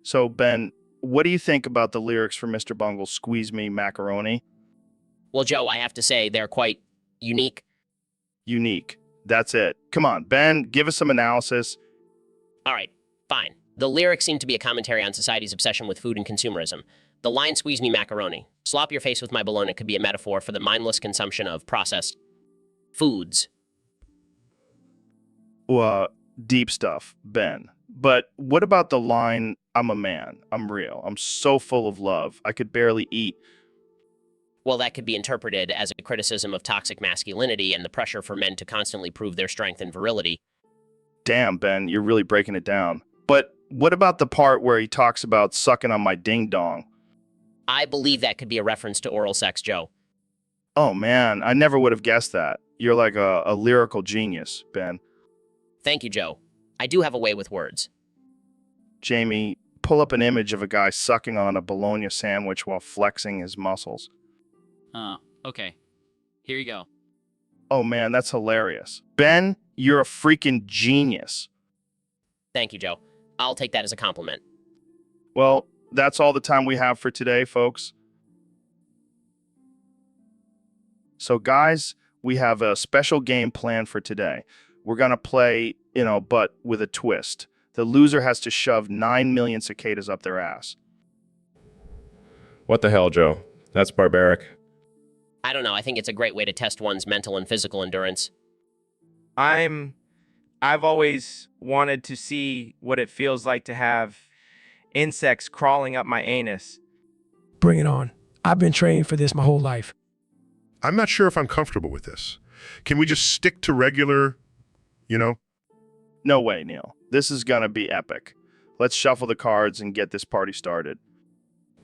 So, Ben, what do you think about the lyrics for Mr. Bungle's Squeeze Me Macaroni? Well, Joe, I have to say they're quite unique. Unique. That's it. Come on, Ben, give us some analysis. All right, fine. The lyrics seem to be a commentary on society's obsession with food and consumerism. The line squeeze me macaroni, slop your face with my bologna could be a metaphor for the mindless consumption of processed foods. Deep stuff, Ben. But what about the line, I'm a man, I'm real, I'm so full of love, I could barely eat. Well, that could be interpreted as a criticism of toxic masculinity and the pressure for men to constantly prove their strength and virility. Damn, Ben, you're really breaking it down. But what about the part where he talks about sucking on my ding dong? I believe that could be a reference to oral sex, Joe. Oh man, I never would have guessed that. You're like a lyrical genius, Ben. Thank you, Joe. I do have a way with words. Jamie, pull up an image of a guy sucking on a bologna sandwich while flexing his muscles. Okay. Here you go. Oh man, that's hilarious. Ben, you're a freaking genius. Thank you, Joe. I'll take that as a compliment. Well, that's all the time we have for today, folks. So guys, we have a special game planned for today. We're going to play, but with a twist. The loser has to shove 9 million cicadas up their ass. What the hell, Joe? That's barbaric. I don't know. I think it's a great way to test one's mental and physical endurance. I've always wanted to see what it feels like to have insects crawling up my anus. Bring it on. I've been trained for this my whole life. I'm not sure if I'm comfortable with this. Can we just stick to regular, No way, Neil. This is gonna be epic. Let's shuffle the cards and get this party started.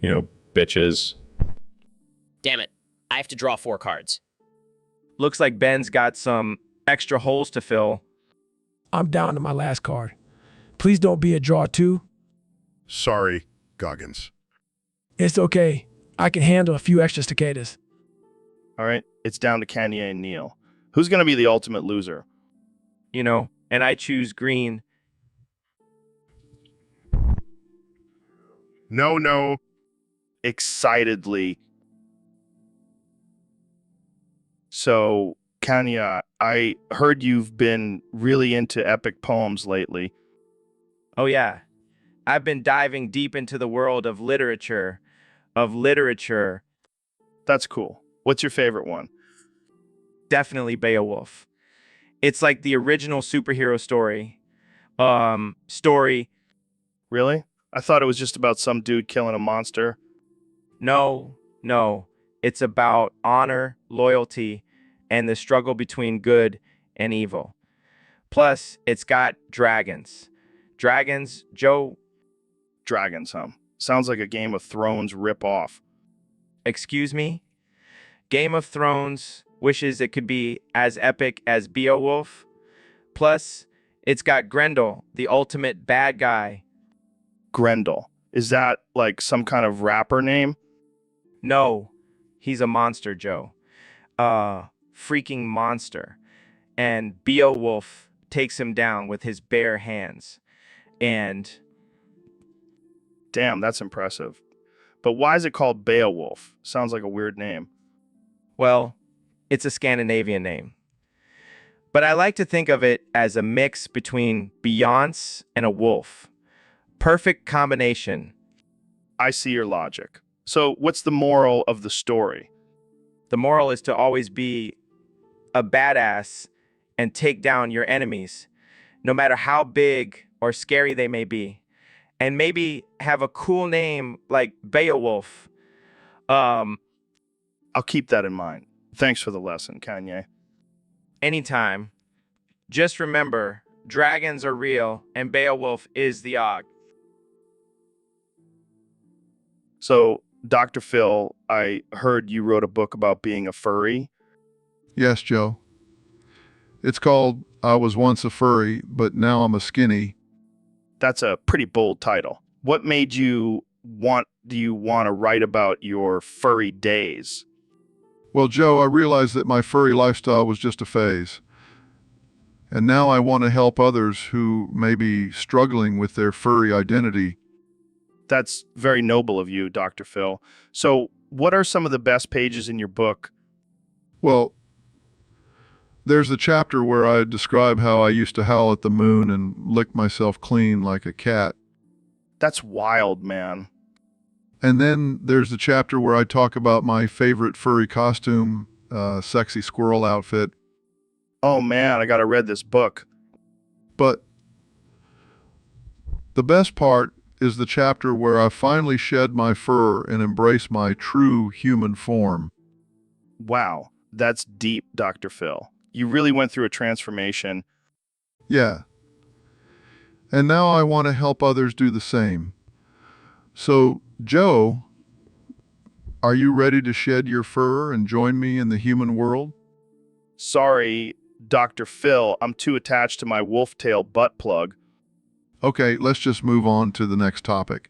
Bitches. Damn it. I have to draw 4 cards. Looks like Ben's got some extra holes to fill. I'm down to my last card. Please don't be a draw too. Sorry, Goggins. It's okay. I can handle a few extra cicadas. All right, it's down to Kanye and Neil. Who's gonna be the ultimate loser? And I choose green. No. Excitedly. So, Kanye, I heard you've been really into epic poems lately. Oh yeah, I've been diving deep into the world of literature. That's cool. What's your favorite one? Definitely Beowulf. It's like the original superhero story. Really? I thought it was just about some dude killing a monster. No. It's about honor, loyalty, and the struggle between good and evil. Plus, it's got dragons. Dragons, Joe. Dragons, huh? Sounds like a Game of Thrones rip-off. Excuse me? Game of Thrones wishes it could be as epic as Beowulf. Plus, it's got Grendel, the ultimate bad guy. Grendel. Is that like some kind of rapper name? No, he's a monster, Joe. Freaking monster. And Beowulf takes him down with his bare hands. And Damn, that's impressive. But why is it called Beowulf? Sounds like a weird name. well, it's a Scandinavian name. But I like to think of it as a mix between Beyonce and a wolf. Perfect combination. I see your logic. So what's the moral of the story? The moral is to always be a badass and take down your enemies, no matter how big or scary they may be. And maybe have a cool name like Beowulf. I'll keep that in mind. Thanks for the lesson, Kanye. Anytime. Just remember, dragons are real and Beowulf is the Og. So, Dr. Phil, I heard you wrote a book about being a furry. Yes, Joe. It's called I Was Once a Furry, but Now I'm a Skinny. That's a pretty bold title. What made you want to write about your furry days? Well, Joe, I realized that my furry lifestyle was just a phase. And now I want to help others who may be struggling with their furry identity. That's very noble of you, Dr. Phil. So, what are some of the best pages in your book? Well, there's a chapter where I describe how I used to howl at the moon and lick myself clean like a cat. That's wild, man. And then there's the chapter where I talk about my favorite furry costume, sexy squirrel outfit. Oh man, I gotta read this book. But the best part is the chapter where I finally shed my fur and embrace my true human form. Wow, that's deep, Dr. Phil. You really went through a transformation. Yeah. And now I want to help others do the same. So, Joe, are you ready to shed your fur and join me in the human world? Sorry, Dr. Phil, I'm too attached to my wolf tail butt plug. Okay, let's just move on to the next topic.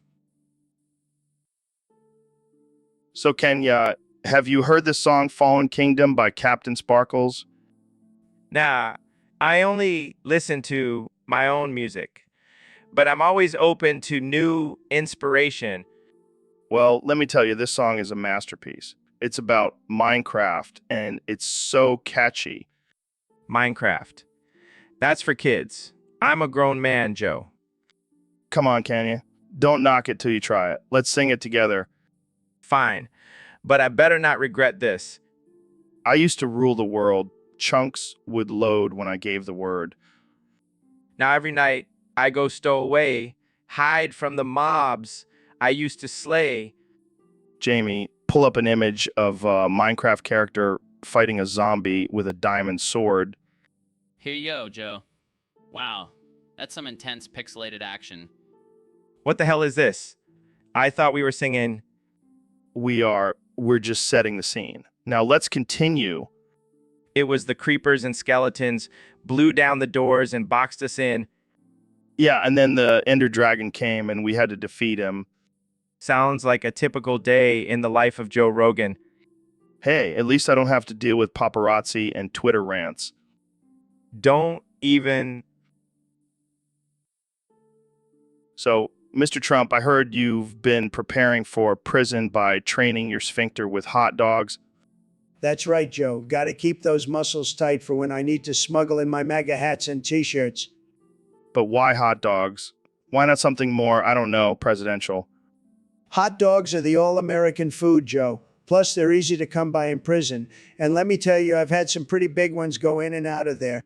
So, Kenya, have you heard the song Fallen Kingdom by Captain Sparkles? Nah, I only listen to my own music, but I'm always open to new inspiration. Well, let me tell you, this song is a masterpiece. It's about Minecraft, and it's so catchy. Minecraft. That's for kids. I'm a grown man, Joe. Come on, Kenya. Don't knock it till you try it. Let's sing it together. Fine, but I better not regret this. I used to rule the world. Chunks would load when I gave the word. Now every night I go stow away, hide from the mobs I used to slay. Jamie, pull up an image of a Minecraft character fighting a zombie with a diamond sword. Here you go, Joe. Wow, that's some intense pixelated action. What the hell is this? I thought we were singing. We're just setting the scene. Now let's continue. It was the creepers and skeletons blew down the doors and boxed us in. Yeah, and then the Ender Dragon came and we had to defeat him. Sounds like a typical day in the life of Joe Rogan. Hey, at least I don't have to deal with paparazzi and Twitter rants. Don't even. So, Mr. Trump, I heard you've been preparing for prison by training your sphincter with hot dogs. That's right, Joe. Got to keep those muscles tight for when I need to smuggle in my MAGA hats and t-shirts. But why hot dogs? Why not something more, I don't know, presidential? Hot dogs are the all-American food, Joe. Plus, they're easy to come by in prison. And let me tell you, I've had some pretty big ones go in and out of there.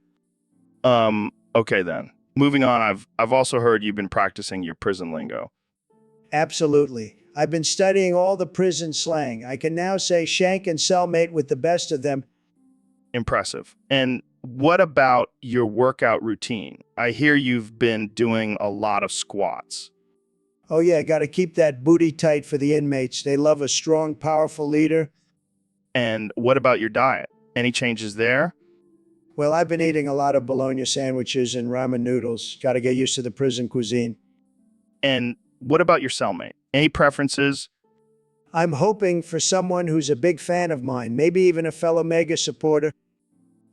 Okay then. Moving on, I've also heard you've been practicing your prison lingo. Absolutely. I've been studying all the prison slang. I can now say shank and cellmate with the best of them. Impressive. And what about your workout routine? I hear you've been doing a lot of squats. Oh yeah, got to keep that booty tight for the inmates. They love a strong, powerful leader. And what about your diet? Any changes there? Well, I've been eating a lot of bologna sandwiches and ramen noodles. Got to get used to the prison cuisine. And what about your cellmate? Any preferences? I'm hoping for someone who's a big fan of mine, maybe even a fellow MAGA supporter.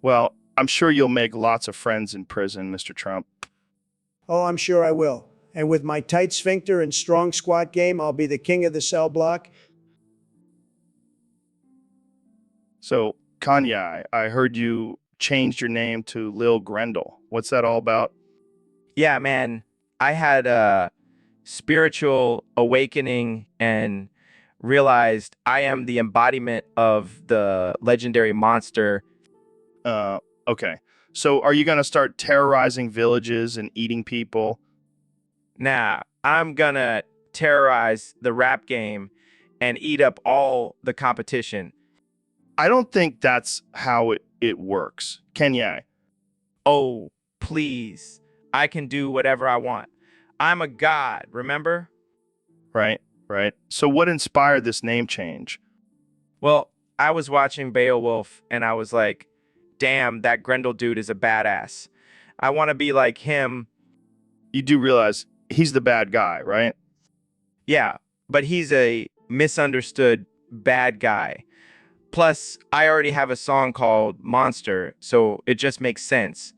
Well, I'm sure you'll make lots of friends in prison, Mr. Trump. Oh, I'm sure I will. And with my tight sphincter and strong squat game, I'll be the king of the cell block. So, Kanye, I heard you changed your name to Lil Grendel. What's that all about? Yeah, man. I had a spiritual awakening and realized I am the embodiment of the legendary monster. Okay. So are you going to start terrorizing villages and eating people? Nah, I'm gonna terrorize the rap game and eat up all the competition. I don't think that's how it works. Kenya. Oh, please. I can do whatever I want. I'm a god, remember? Right. So what inspired this name change? Well, I was watching Beowulf and I was like, damn, that Grendel dude is a badass. I want to be like him. You do realize he's the bad guy, right? Yeah, but he's a misunderstood bad guy. Plus, I already have a song called Monster, so it just makes sense.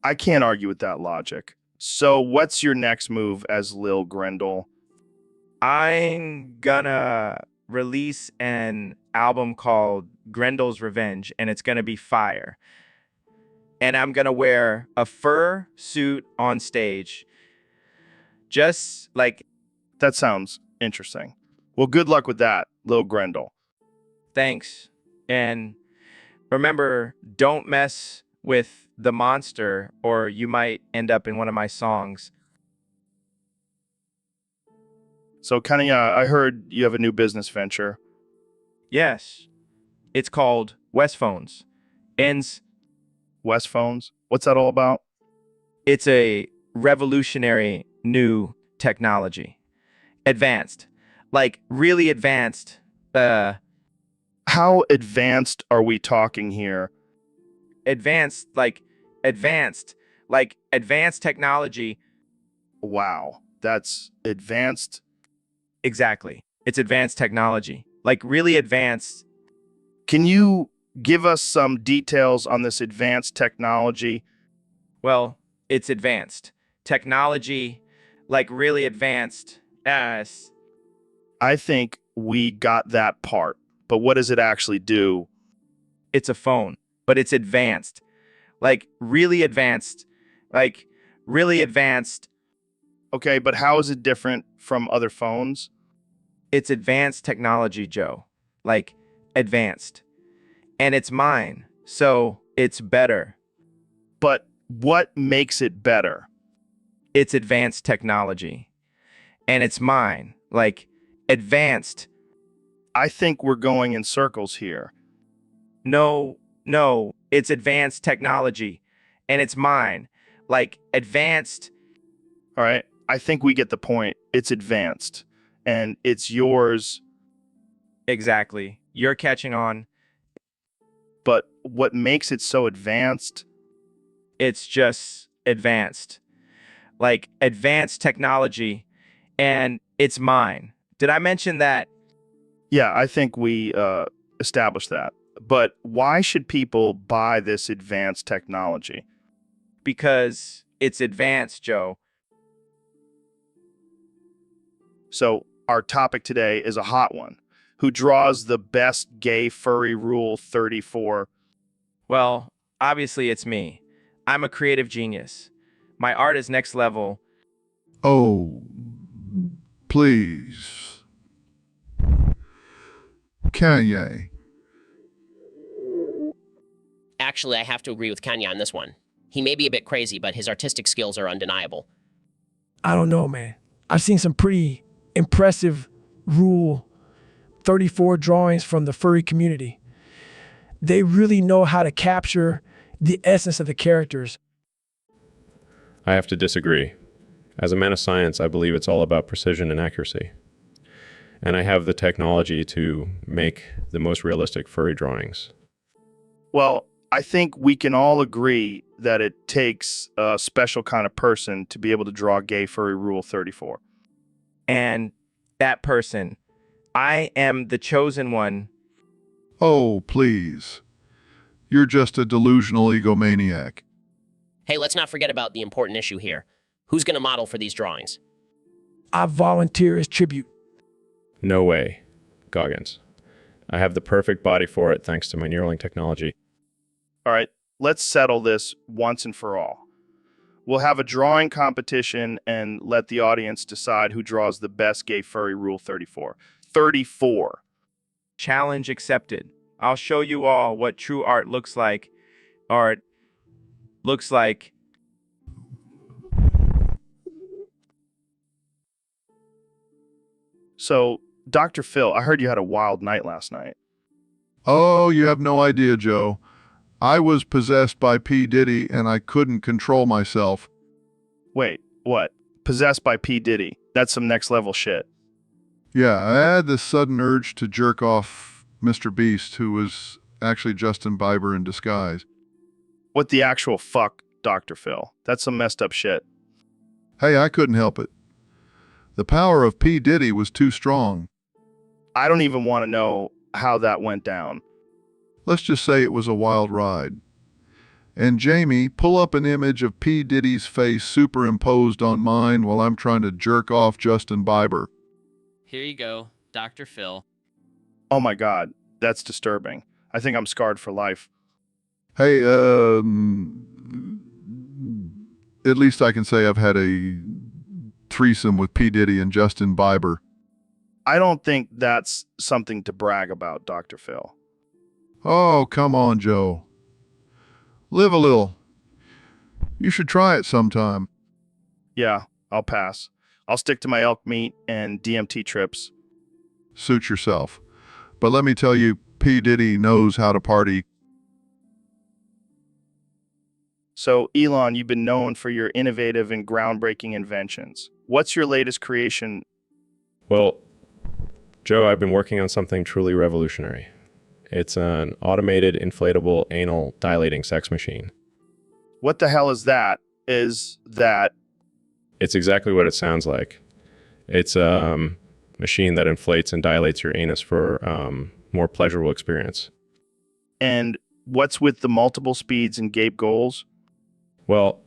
I can't argue with that logic. So what's your next move as Lil Grendel? I'm gonna release an album called Grendel's Revenge, and it's gonna be fire. And I'm gonna wear a fur suit on stage, just like That sounds interesting. Well, good luck with that, little Grendel. thanks. And remember, don't mess with the monster, or you might end up in one of my songs. So, Kenya, I heard you have a new business venture. Yes, it's called West Phones. Ends. West Phones. What's that all about? It's a revolutionary new technology. Advanced. Like really advanced. How advanced are we talking here? Advanced, like advanced technology. Wow, that's advanced. Exactly. It's advanced technology. Like really advanced. Can you give us some details on this advanced technology? Well, it's advanced. Technology, like really advanced. I think we got that part, but what does it actually do? It's a phone, but it's advanced. Like really advanced. Like really advanced. Okay, but how is it different from other phones? It's advanced technology, Joe. Like advanced. And it's mine. So it's better. But what makes it better? It's advanced technology. And it's mine. Like advanced. I think we're going in circles here. No, it's advanced technology. And it's mine. Like advanced. All right, I think we get the point. It's advanced, and it's yours. Exactly. You're catching on. But what makes it so advanced? It's just advanced. Like advanced technology. And it's mine. Did I mention that? Yeah, I think we established that. But why should people buy this advanced technology? Because it's advanced, Joe. So our topic today is a hot one. Who draws the best gay furry rule 34? Well, obviously it's me. I'm a creative genius. My art is next level. Oh, please. Kanye. Actually, I have to agree with Kanye on this one. He may be a bit crazy, but his artistic skills are undeniable. I don't know, man. I've seen some pretty impressive Rule 34 drawings from the furry community. They really know how to capture the essence of the characters. I have to disagree. As a man of science, I believe it's all about precision and accuracy. And I have the technology to make the most realistic furry drawings. Well, I think we can all agree that it takes a special kind of person to be able to draw gay furry rule 34. And that person, I am the chosen one. Oh, please. You're just a delusional egomaniac. Hey, let's not forget about the important issue here. Who's going to model for these drawings? I volunteer as tribute. No way, Goggins. I have the perfect body for it thanks to my Neuralink technology. All right, let's settle this once and for all. We'll have a drawing competition and let the audience decide who draws the best gay furry rule 34. 34. Challenge accepted. I'll show you all what true art looks like. Art looks like. So, Dr. Phil, I heard you had a wild night last night. Oh, you have no idea, Joe. I was possessed by P. Diddy and I couldn't control myself. Wait, what? Possessed by P. Diddy. That's some next level shit. Yeah, I had this sudden urge to jerk off Mr. Beast, who was actually Justin Bieber in disguise. What the actual fuck, Dr. Phil? That's some messed up shit. Hey, I couldn't help it. The power of P. Diddy was too strong. I don't even want to know how that went down. Let's just say it was a wild ride. And Jamie, pull up an image of P. Diddy's face superimposed on mine while I'm trying to jerk off Justin Bieber. Here you go, Dr. Phil. Oh my God, that's disturbing. I think I'm scarred for life. Hey, at least I can say I've had a threesome with P. Diddy and Justin Bieber. I don't think that's something to brag about, Dr. Phil. Oh, come on, Joe. Live a little. You should try it sometime. Yeah, I'll pass. I'll stick to my elk meat and DMT trips. Suit yourself. But let me tell you, P. Diddy knows how to party. So, Elon, you've been known for your innovative and groundbreaking inventions. What's your latest creation? Well, Joe, I've been working on something truly revolutionary. It's an automated inflatable anal dilating sex machine. What the hell is that? Is that... It's exactly what it sounds like. It's a machine that inflates and dilates your anus for more pleasurable experience. And what's with the multiple speeds and gape goals? Well,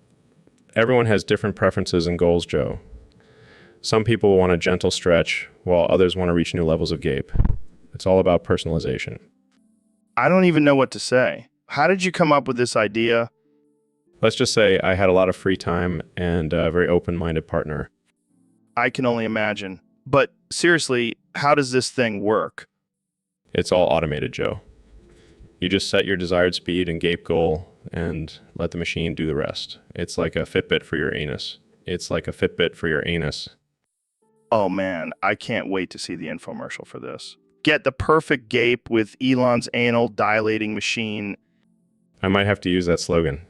everyone has different preferences and goals, Joe. Some people want a gentle stretch, while others want to reach new levels of gape. It's all about personalization. I don't even know what to say. How did you come up with this idea? Let's just say I had a lot of free time and a very open-minded partner. I can only imagine. But seriously, how does this thing work? It's all automated, Joe. You just set your desired speed and gape goal and let the machine do the rest. It's like a Fitbit for your anus. It's like a Fitbit for your anus. Oh man, I can't wait to see the infomercial for this. Get the perfect gape with Elon's anal dilating machine. I might have to use that slogan.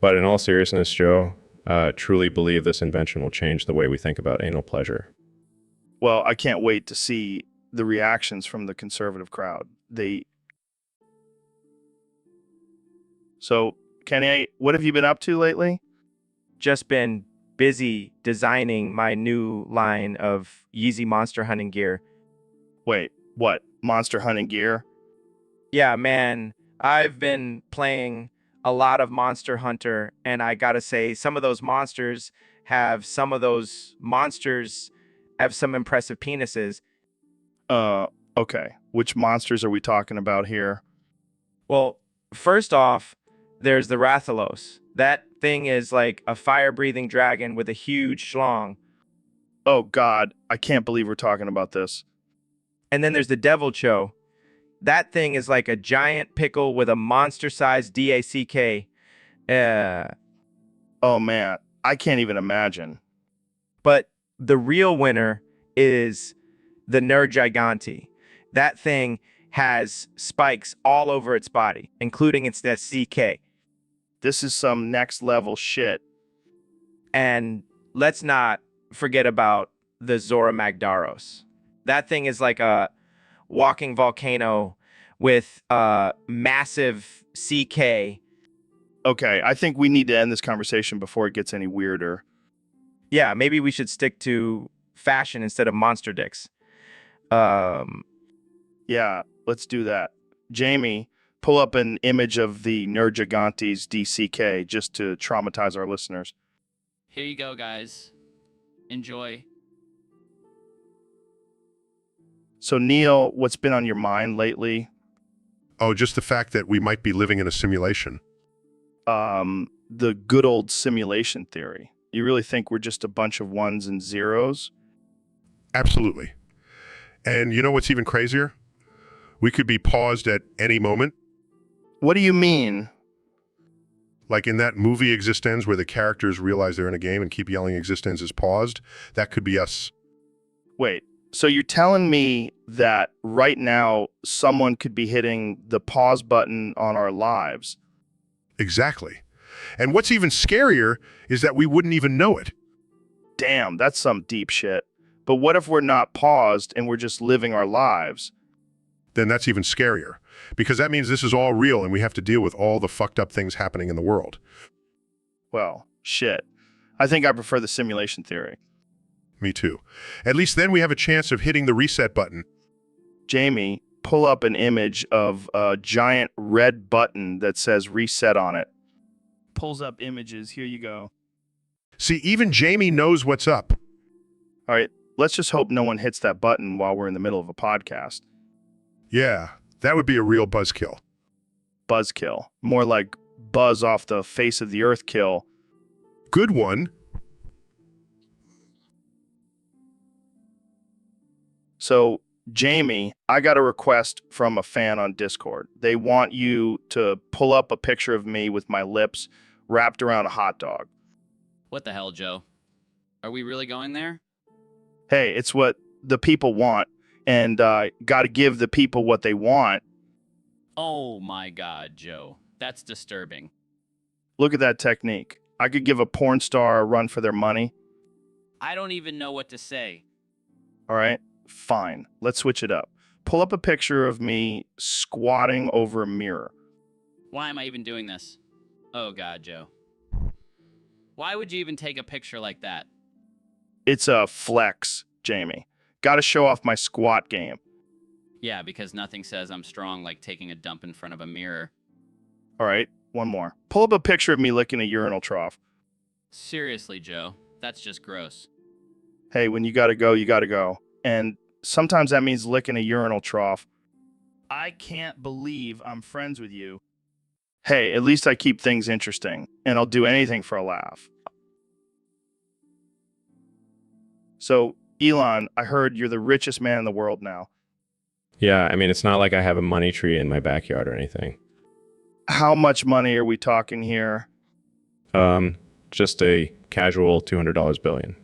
But in all seriousness, Joe, truly believe this invention will change the way we think about anal pleasure. Well, I can't wait to see the reactions from the conservative crowd. So, Kenny, what have you been up to lately? Just been busy designing my new line of Yeezy monster hunting gear. Wait, what? Monster hunting gear? Yeah, man, I've been playing a lot of Monster Hunter, and I gotta say, some of those monsters have some impressive penises. Okay. Which monsters are we talking about here? Well, first off, there's the Rathalos. That thing is like a fire-breathing dragon with a huge schlong. Oh God, I can't believe we're talking about this. And then there's the Devil Cho. That thing is like a giant pickle with a monster-sized DACK. Oh man, I can't even imagine. But the real winner is the Ner Gigante. That thing has spikes all over its body, including its CK. This is some next level shit. And let's not forget about the Zora Magdaros. That thing is like a walking volcano with a massive CK. Okay, I think we need to end this conversation before it gets any weirder. Yeah, maybe we should stick to fashion instead of monster dicks. Yeah, let's do that. Jamie, pull up an image of the Ner Gigante's DCK just to traumatize our listeners. Here you go, guys. Enjoy. So, Neil, what's been on your mind lately? Oh, just the fact that we might be living in a simulation. The good old simulation theory. You really think we're just a bunch of ones and zeros? Absolutely. And you know what's even crazier? We could be paused at any moment. What do you mean? Like in that movie Existenz where the characters realize they're in a game and keep yelling Existenz is paused. That could be us. Wait, so you're telling me that right now someone could be hitting the pause button on our lives? Exactly. And what's even scarier is that we wouldn't even know it. Damn, that's some deep shit. But what if we're not paused and we're just living our lives? Then that's even scarier. Because that means this is all real and we have to deal with all the fucked up things happening in the world. Well, shit. I think I prefer the simulation theory. Me too. At least then we have a chance of hitting the reset button. Jamie, pull up an image of a giant red button that says reset on it. Pulls up images. Here you go. See, even Jamie knows what's up. All right, Let's just hope no one hits that button while we're in the middle of a podcast. Yeah, that would be a real buzzkill. Buzzkill. More like buzz off the face of the earth kill. Good one. So, Jamie, I got a request from a fan on Discord. They want you to pull up a picture of me with my lips wrapped around a hot dog. What the hell, Joe? Are we really going there? Hey, it's what the people want, and got to give the people what they want. Oh my God, Joe. That's disturbing. Look at that technique. I could give a porn star a run for their money. I don't even know what to say. All right, fine. Let's switch it up. Pull up a picture of me squatting over a mirror. Why am I even doing this? Oh God, Joe. Why would you even take a picture like that? It's a flex, Jamie. Got to show off my squat game. Yeah, because nothing says I'm strong like taking a dump in front of a mirror. All right, one more. Pull up a picture of me licking a urinal trough. Seriously, Joe. That's just gross. Hey, when you got to go, you got to go. And sometimes that means licking a urinal trough. I can't believe I'm friends with you. Hey, at least I keep things interesting, and I'll do anything for a laugh. So, Elon, I heard you're the richest man in the world now. Yeah, I mean, it's not like I have a money tree in my backyard or anything. How much money are we talking here? Just a casual $200 billion.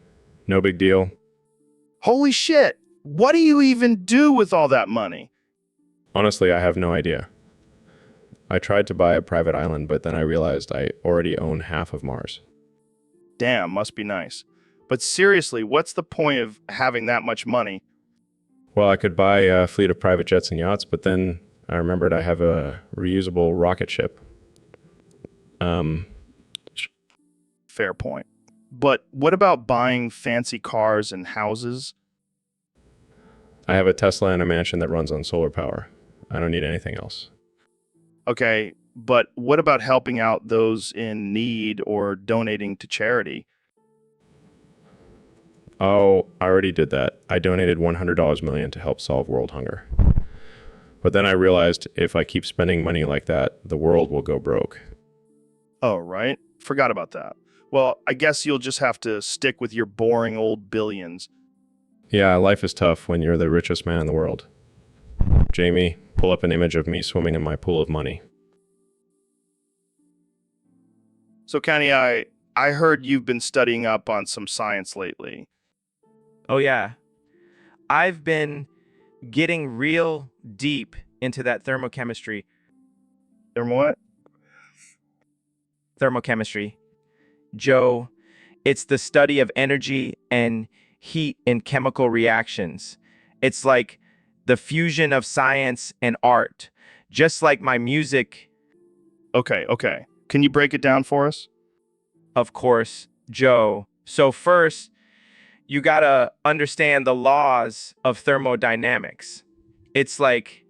No big deal. Holy shit! What do you even do with all that money? Honestly, I have no idea. I tried to buy a private island, but then I realized I already own half of Mars. Damn, must be nice. But seriously, what's the point of having that much money? Well, I could buy a fleet of private jets and yachts, but then I remembered I have a reusable rocket ship. Fair point. But what about buying fancy cars and houses? I have a Tesla and a mansion that runs on solar power. I don't need anything else. Okay, but what about helping out those in need or donating to charity? Oh, I already did that. I donated $100 million to help solve world hunger. But then I realized if I keep spending money like that, the world will go broke. Oh, right. Forgot about that. Well, I guess you'll just have to stick with your boring old billions. Yeah, life is tough when you're the richest man in the world. Jamie, pull up an image of me swimming in my pool of money. So, Kenny, I heard you've been studying up on some science lately. Oh, yeah. I've been getting real deep into that thermochemistry. What? Thermochemistry. Joe, it's the study of energy and heat in chemical reactions. It's like the fusion of science and art, just like my music. Okay. Can you break it down for us? Of course, Joe. So first, you gotta understand the laws of thermodynamics. It's like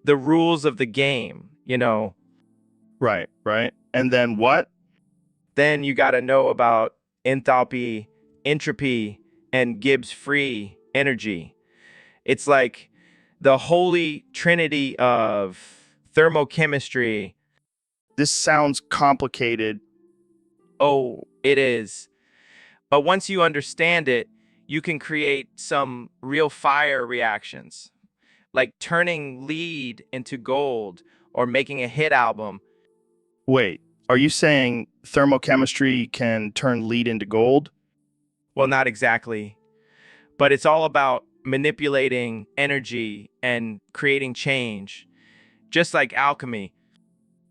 the rules of the game, you know. Right. And then what? Then you gotta know about enthalpy, entropy, and Gibbs free energy. It's like the holy trinity of thermochemistry. This sounds complicated. Oh, it is. But once you understand it, you can create some real fire reactions, like turning lead into gold or making a hit album. Wait, are you saying thermochemistry can turn lead into gold? Well, not exactly, but it's all about manipulating energy and creating change, just like alchemy.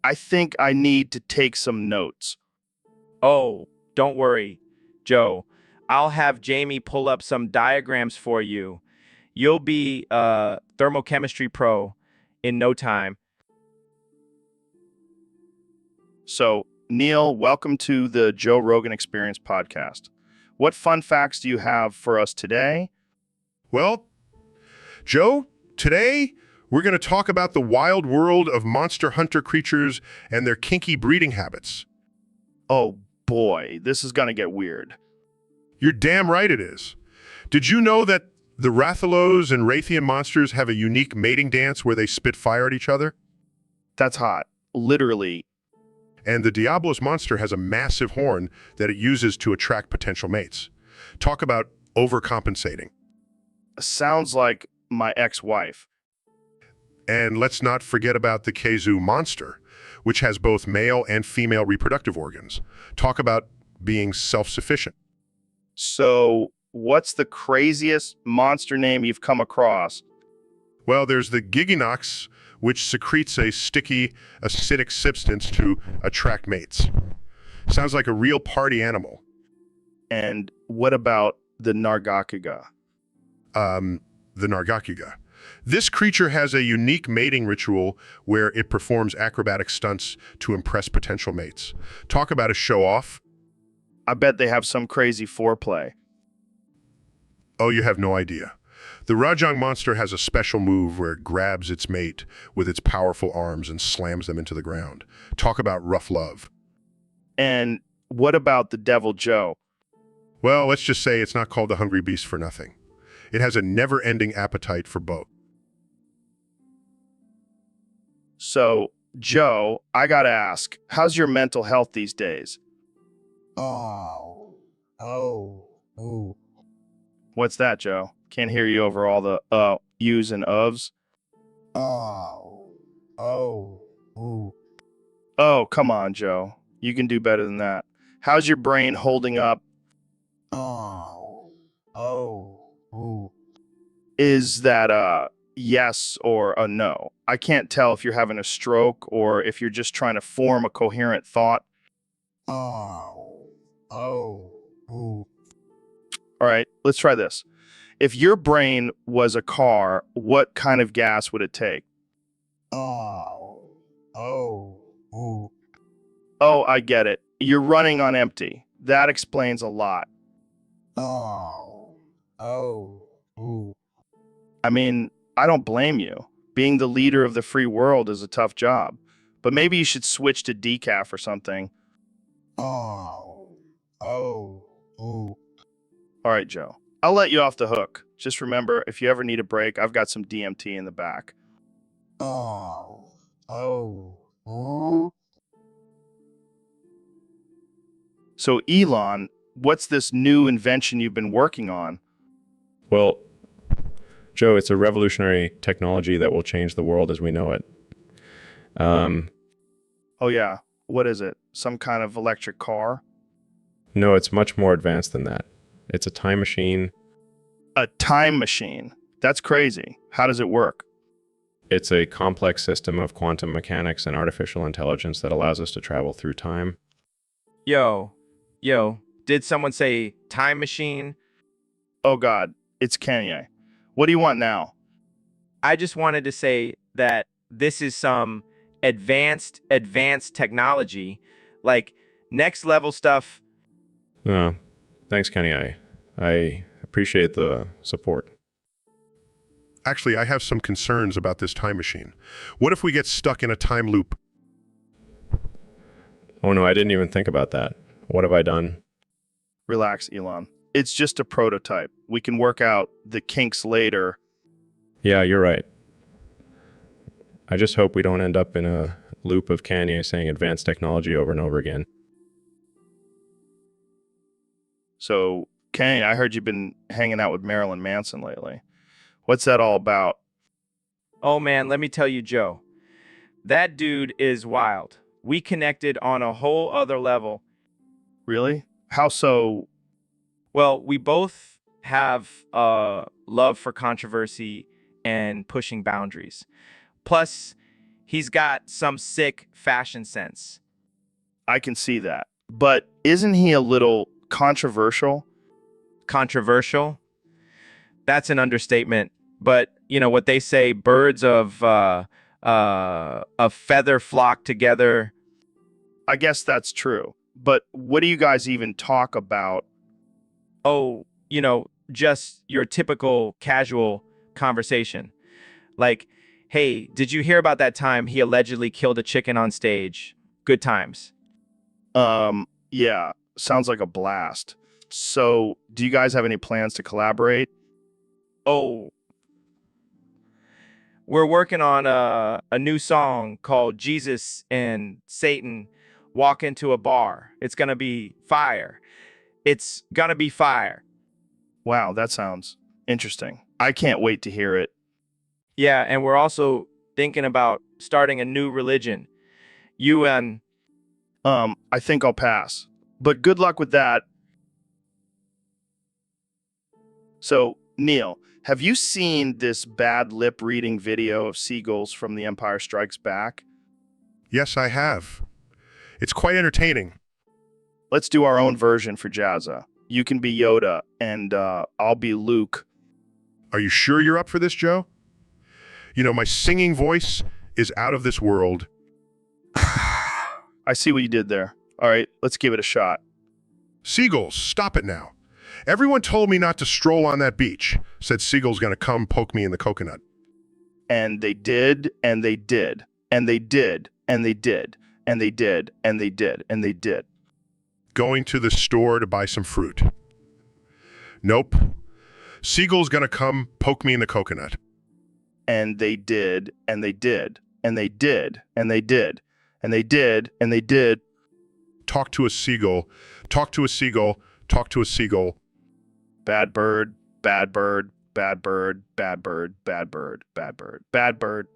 I think I need to take some notes. Oh, don't worry, Joe. I'll have Jamie pull up some diagrams for you. You'll be a thermochemistry pro in no time. So, Neil, welcome to the Joe Rogan Experience podcast. What fun facts do you have for us today? Well, Joe, today we're going to talk about the wild world of monster hunter creatures and their kinky breeding habits. Oh boy, this is going to get weird. You're damn right it is. Did you know that the Rathalos and Raytheon monsters have a unique mating dance where they spit fire at each other? That's hot. Literally. And the Diablos monster has a massive horn that it uses to attract potential mates. Talk about overcompensating. Sounds like my ex-wife. And let's not forget about the Kezu monster, which has both male and female reproductive organs. Talk about being self-sufficient. So, what's the craziest monster name you've come across? Well, there's the Giginox, which secretes a sticky, acidic substance to attract mates. Sounds like a real party animal. And what about the Nargacuga? The Nargacuga. This creature has a unique mating ritual where it performs acrobatic stunts to impress potential mates. Talk about a show-off. I bet they have some crazy foreplay. Oh, you have no idea. The Rajang monster has a special move where it grabs its mate with its powerful arms and slams them into the ground. Talk about rough love. And what about the Devil Joe? Well, let's just say it's not called the Hungry Beast for nothing. It has a never-ending appetite for both. So, Joe, I gotta ask, how's your mental health these days? Oh. What's that, Joe? Can't hear you over all the yous and ofs. Oh, come on, Joe. You can do better than that. How's your brain holding up? Is that a yes or a no? I can't tell if you're having a stroke or if you're just trying to form a coherent thought. All right, let's try this. If your brain was a car, what kind of gas would it take? Oh, I get it. You're running on empty. That explains a lot. I mean, I don't blame you. Being the leader of the free world is a tough job. But maybe you should switch to decaf or something. All right, Joe. I'll let you off the hook. Just remember, if you ever need a break, I've got some DMT in the back. So, Elon, what's this new invention you've been working on? Well, Joe, it's a revolutionary technology that will change the world as we know it. Oh, yeah. What is it? Some kind of electric car? No, it's much more advanced than that. It's a time machine. A time machine? That's crazy. How does it work? It's a complex system of quantum mechanics and artificial intelligence that allows us to travel through time. Yo, did someone say time machine? Oh, God. It's Kanye. What do you want now? I just wanted to say that this is some advanced technology, like next level stuff. Thanks, Kenny. I appreciate the support. Actually, I have some concerns about this time machine. What if we get stuck in a time loop? Oh no, I didn't even think about that. What have I done? Relax, Elon. It's just a prototype. We can work out the kinks later. Yeah, you're right. I just hope we don't end up in a loop of Kanye saying advanced technology over and over again. So, Kanye, I heard you've been hanging out with Marilyn Manson lately. What's that all about? Oh man, let me tell you, Joe. That dude is wild. We connected on a whole other level. Really? How so? Well, we both have a love for controversy and pushing boundaries. Plus, he's got some sick fashion sense. I can see that. But isn't he a little controversial? Controversial? That's an understatement. But, you know what they say, birds of a feather flock together. I guess that's true. But what do you guys even talk about? Oh, just your typical casual conversation. Like, hey, did you hear about that time he allegedly killed a chicken on stage? Good times. Yeah, sounds like a blast. So, do you guys have any plans to collaborate? Oh, we're working on a new song called Jesus and Satan Walk Into a Bar. It's going to be fire. It's going to be fire. Wow, that sounds interesting. I can't wait to hear it. Yeah, and we're also thinking about starting a new religion. You and I think I'll pass. But good luck with that. So, Neil, have you seen this bad lip reading video of seagulls from The Empire Strikes Back? Yes, I have. It's quite entertaining. Let's do our own version for Jazza. You can be Yoda, and I'll be Luke. Are you sure you're up for this, Joe? You know, my singing voice is out of this world. I see what you did there. All right, let's give it a shot. Seagulls, stop it now. Everyone told me not to stroll on that beach. Said Seagull's gonna come poke me in the coconut. And they did, and they did, and they did, and they did, and they did, and they did, and they did. Going to the store to buy some fruit. Nope. Seagull's gonna come poke me in the coconut. And they did, and they did, and they did, and they did, and they did, and they did. Talk to a seagull. Talk to a seagull. Talk to a seagull. Bad bird, bad bird, bad bird, bad bird, bad bird, bad bird, bad bird.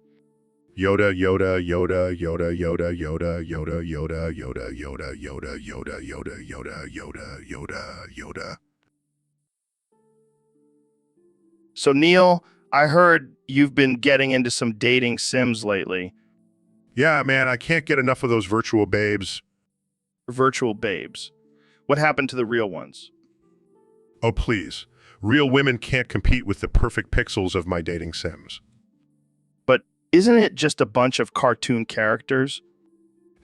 Yoda, Yoda, Yoda, Yoda, Yoda, Yoda, Yoda, Yoda, Yoda, Yoda, Yoda, Yoda, Yoda, Yoda, Yoda, Yoda, Yoda. So, Neil, I heard you've been getting into some dating sims lately. Yeah, man, I can't get enough of those virtual babes. Virtual babes. What happened to the real ones? Oh, please. Real women can't compete with the perfect pixels of my dating sims. But isn't it just a bunch of cartoon characters?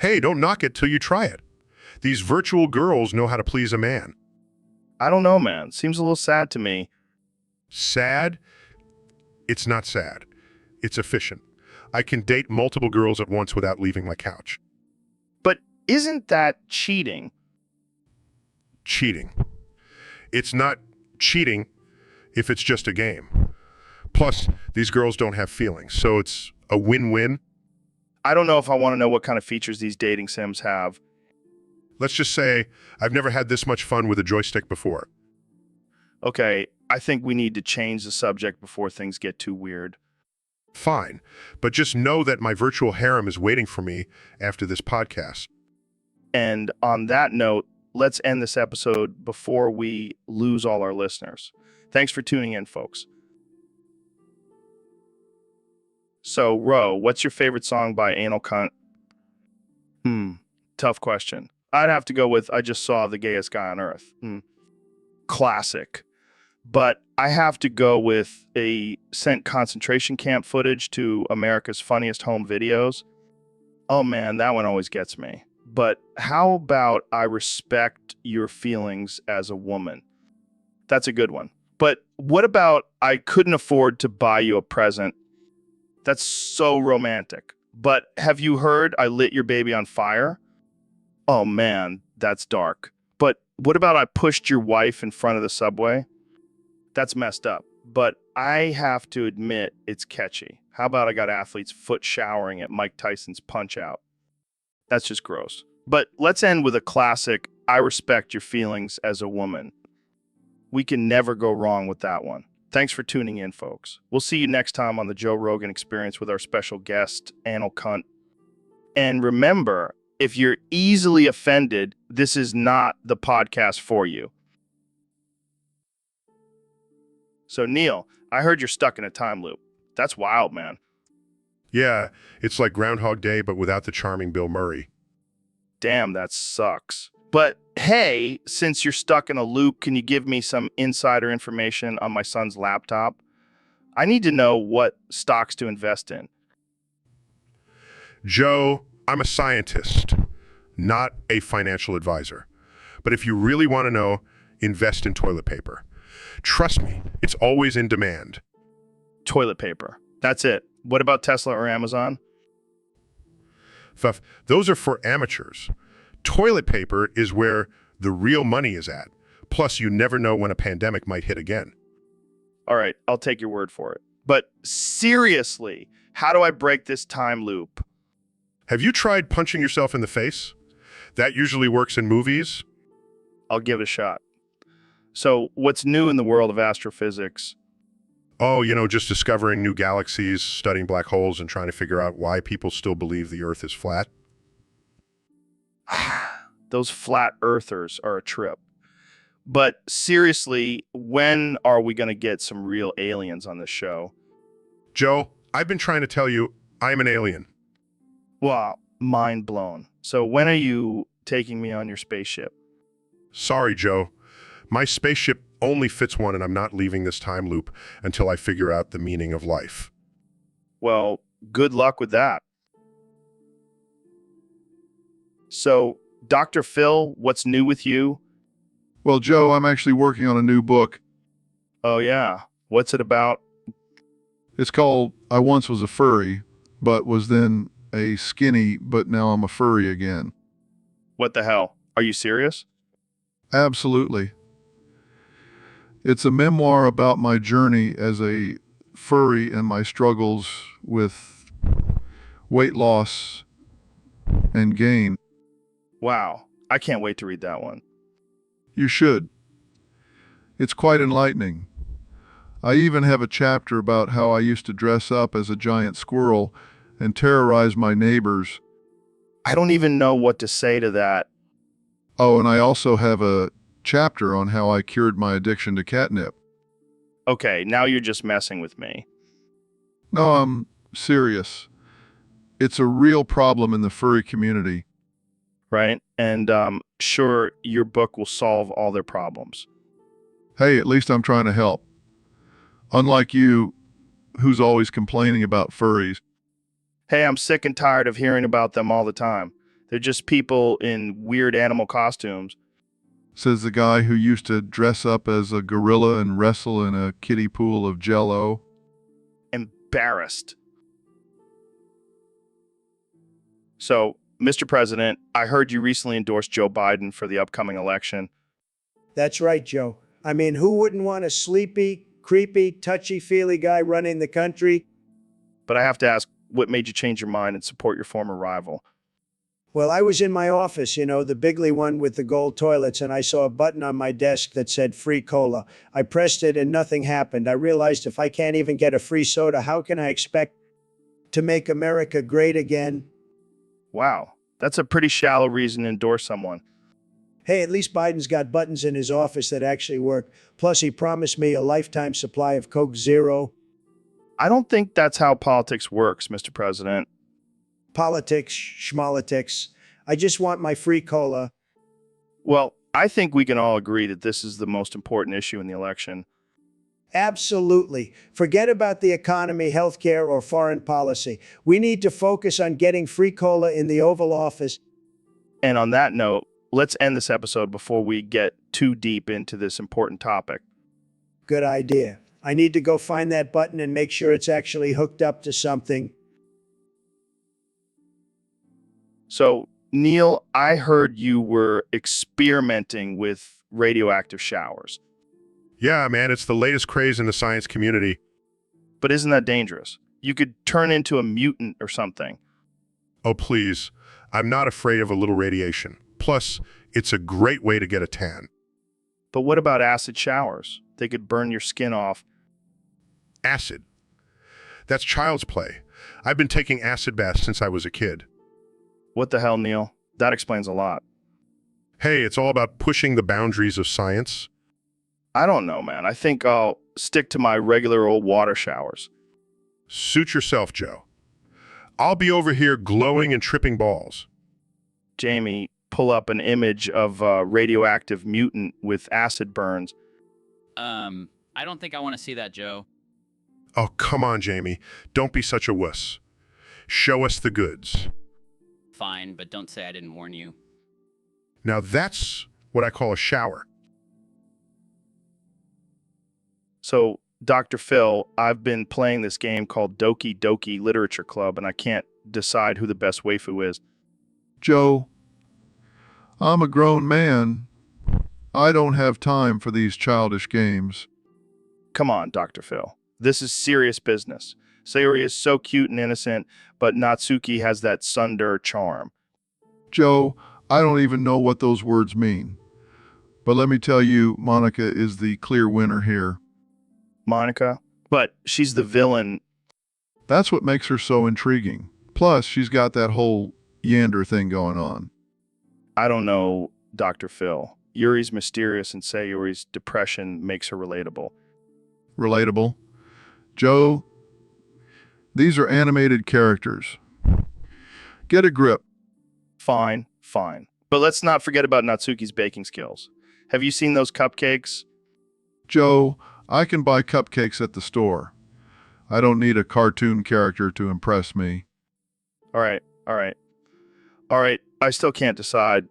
Hey, don't knock it till you try it. These virtual girls know how to please a man. I don't know, man. Seems a little sad to me. Sad? It's not sad. It's efficient. I can date multiple girls at once without leaving my couch. But isn't that cheating? Cheating. It's not cheating if it's just a game. Plus, these girls don't have feelings, so it's a win-win. I don't know if I want to know what kind of features these dating sims have. Let's just say I've never had this much fun with a joystick before. Okay, I think we need to change the subject before things get too weird. Fine, but just know that my virtual harem is waiting for me after this podcast. And on that note, let's end this episode before we lose all our listeners. Thanks for tuning in, folks. So, Ro, what's your favorite song by Anal Cunt? Tough question. I'd have to go with I Just Saw the Gayest Guy on Earth. Classic. But I have to go with a sent concentration camp footage to America's Funniest Home Videos. Oh man, that one always gets me. But how about I respect your feelings as a woman? That's a good one. But what about I couldn't afford to buy you a present? That's so romantic. But have you heard I lit your baby on fire? Oh man, that's dark. But what about I pushed your wife in front of the subway? That's messed up. But I have to admit it's catchy. How about I got athlete's foot showering at Mike Tyson's Punch-Out? That's just gross. But let's end with a classic, I respect your feelings as a woman. We can never go wrong with that one. Thanks for tuning in, folks. We'll see you next time on the Joe Rogan Experience with our special guest, Anal Cunt. And remember, if you're easily offended, this is not the podcast for you. So, Neil, I heard you're stuck in a time loop. That's wild, man. Yeah, it's like Groundhog Day, but without the charming Bill Murray. Damn, that sucks. But hey, since you're stuck in a loop, can you give me some insider information on my son's laptop? I need to know what stocks to invest in. Joe, I'm a scientist, not a financial advisor. But if you really want to know, invest in toilet paper. Trust me, it's always in demand. Toilet paper. That's it. What about Tesla or Amazon? Those are for amateurs. Toilet paper is where the real money is at. Plus, you never know when a pandemic might hit again. All right, I'll take your word for it. But seriously, how do I break this time loop? Have you tried punching yourself in the face? That usually works in movies. I'll give it a shot. So, what's new in the world of astrophysics? Oh, just discovering new galaxies, studying black holes, and trying to figure out why people still believe the Earth is flat. Those flat earthers are a trip. But seriously, when are we going to get some real aliens on this show? Joe, I've been trying to tell you, I'm an alien. Wow, mind blown. So when are you taking me on your spaceship? Sorry, Joe. My spaceship only fits one, and I'm not leaving this time loop until I figure out the meaning of life. Well, good luck with that. So, Dr. Phil, what's new with you? Well, Joe, I'm actually working on a new book. Oh, yeah. What's it about? It's called I Once Was a Furry, but was then a skinny, but now I'm a furry again. What the hell? Are you serious? Absolutely. It's a memoir about my journey as a furry and my struggles with weight loss and gain. Wow. I can't wait to read that one. You should. It's quite enlightening. I even have a chapter about how I used to dress up as a giant squirrel and terrorize my neighbors. I don't even know what to say to that. Oh, and I also have a chapter on how I cured my addiction to catnip. Okay, now you're just messing with me. No, I'm serious. It's a real problem in the furry community. Right? And sure, your book will solve all their problems. Hey, at least I'm trying to help. Unlike you, who's always complaining about furries. Hey, I'm sick and tired of hearing about them all the time. They're just people in weird animal costumes. Says the guy who used to dress up as a gorilla and wrestle in a kiddie pool of Jell-O. Embarrassed. So, Mr. President, I heard you recently endorsed Joe Biden for the upcoming election. That's right, Joe. I mean, who wouldn't want a sleepy, creepy, touchy-feely guy running the country? But I have to ask, what made you change your mind and support your former rival? Well, I was in my office, the bigly one with the gold toilets, and I saw a button on my desk that said free cola. I pressed it and nothing happened. I realized if I can't even get a free soda, how can I expect to make America great again? Wow, that's a pretty shallow reason to endorse someone. Hey, at least Biden's got buttons in his office that actually work. Plus, he promised me a lifetime supply of Coke Zero. I don't think that's how politics works, Mr. President. Politics, schmolitics. I just want my free cola. Well, I think we can all agree that this is the most important issue in the election. Absolutely. Forget about the economy, healthcare, or foreign policy. We need to focus on getting free cola in the Oval Office. And on that note, let's end this episode before we get too deep into this important topic. Good idea. I need to go find that button and make sure it's actually hooked up to something. So, Neil, I heard you were experimenting with radioactive showers. Yeah, man, it's the latest craze in the science community. But isn't that dangerous? You could turn into a mutant or something. Oh, please. I'm not afraid of a little radiation. Plus, it's a great way to get a tan. But what about acid showers? They could burn your skin off. Acid. That's child's play. I've been taking acid baths since I was a kid. What the hell, Neil? That explains a lot. Hey, it's all about pushing the boundaries of science. I don't know, man. I think I'll stick to my regular old water showers. Suit yourself, Joe. I'll be over here glowing and tripping balls. Jamie, pull up an image of a radioactive mutant with acid burns. I don't think I want to see that, Joe. Oh, come on, Jamie. Don't be such a wuss. Show us the goods. Fine, but don't say I didn't warn you. Now that's what I call a shower. So, Dr. Phil, I've been playing this game called Doki Doki Literature Club, and I can't decide who the best waifu is. Joe, I'm a grown man. I don't have time for these childish games. Come on, Dr. Phil. This is serious business. Sayori is so cute and innocent, but Natsuki has that tsundere charm. Joe, I don't even know what those words mean. But let me tell you, Monica is the clear winner here. Monica? But she's the villain. That's what makes her so intriguing. Plus, she's got that whole Yander thing going on. I don't know, Dr. Phil. Yuri's mysterious and Sayori's depression makes her relatable. Relatable? Joe, these are animated characters. Get a grip. Fine, fine. But let's not forget about Natsuki's baking skills. Have you seen those cupcakes? Joe, I can buy cupcakes at the store. I don't need a cartoon character to impress me. All right. I still can't decide.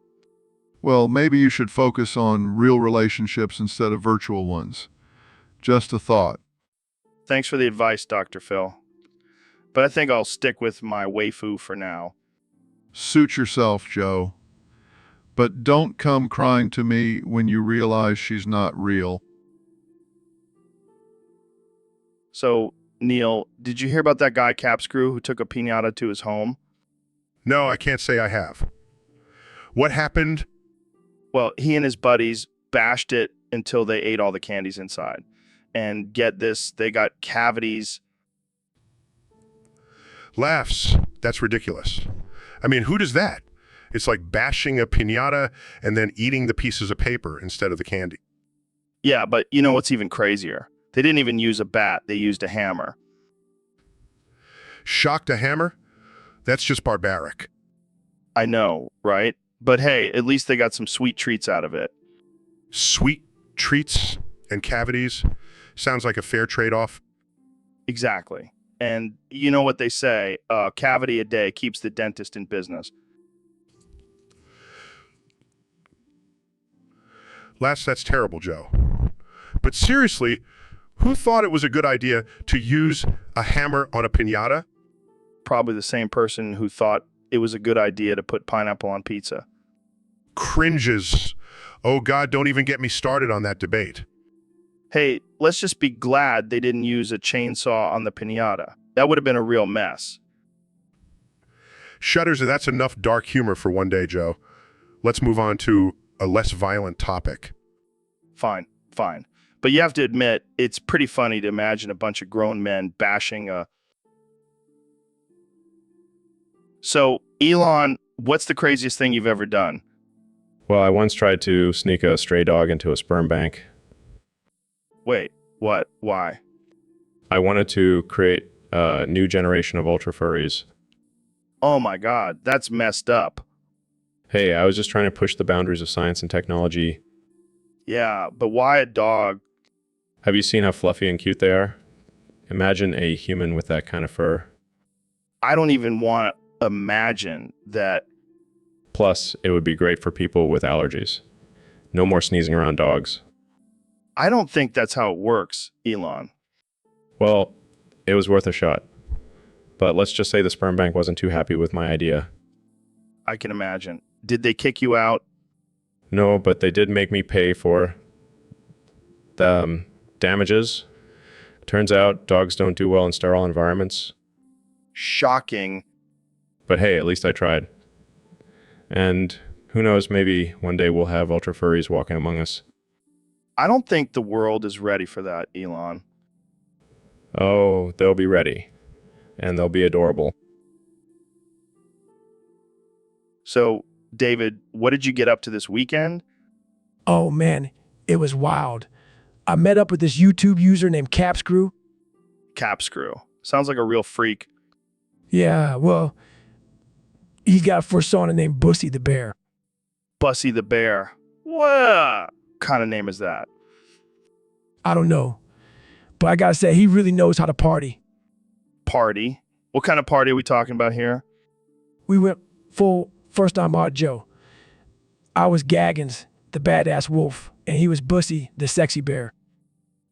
Well, maybe you should focus on real relationships instead of virtual ones. Just a thought. Thanks for the advice, Dr. Phil. But I think I'll stick with my waifu for now. Suit yourself, Joe. But don't come crying to me when you realize she's not real. So, Neil, did you hear about that guy Capscrew who took a piñata to his home? No, I can't say I have. What happened? Well, he and his buddies bashed it until they ate all the candies inside. And get this, they got cavities. Laughs. That's ridiculous. I mean, who does that? It's like bashing a piñata and then eating the pieces of paper instead of the candy. Yeah, but you know what's even crazier? They didn't even use a bat, they used a hammer. Shocked a hammer? That's just barbaric. I know, right? But hey, at least they got some sweet treats out of it. Sweet treats and cavities? Sounds like a fair trade-off. Exactly. And you know what they say, a cavity a day keeps the dentist in business. That's terrible, Joe. But seriously, who thought it was a good idea to use a hammer on a piñata? Probably the same person who thought it was a good idea to put pineapple on pizza. Cringes. Oh God, don't even get me started on that debate. Hey, let's just be glad they didn't use a chainsaw on the piñata. That would have been a real mess. Shudders, that's enough dark humor for one day, Joe. Let's move on to a less violent topic. Fine. But you have to admit, it's pretty funny to imagine a bunch of grown men bashing a... So, Elon, what's the craziest thing you've ever done? Well, I once tried to sneak a stray dog into a sperm bank. Wait, what? Why? I wanted to create a new generation of ultra furries. Oh my God, that's messed up. Hey, I was just trying to push the boundaries of science and technology. Yeah, but why a dog? Have you seen how fluffy and cute they are? Imagine a human with that kind of fur. I don't even want to imagine that. Plus, it would be great for people with allergies. No more sneezing around dogs. I don't think that's how it works, Elon. Well, it was worth a shot. But let's just say the sperm bank wasn't too happy with my idea. I can imagine. Did they kick you out? No, but they did make me pay for the damages. Turns out dogs don't do well in sterile environments. Shocking. But hey, at least I tried. And who knows, maybe one day we'll have ultra furries walking among us. I don't think the world is ready for that, Elon. Oh, they'll be ready. And they'll be adorable. So, David, what did you get up to this weekend? Oh man, it was wild. I met up with this YouTube user named Capscrew. Capscrew. Sounds like a real freak. Yeah, well, he's got a persona named Bussy the Bear. Bussy the Bear. What kind of name is that? I don't know. But I gotta say, he really knows how to party. Party? What kind of party are we talking about here? We went full first time out Joe. I was Gaggins, the badass wolf, and he was Bussy, the sexy bear.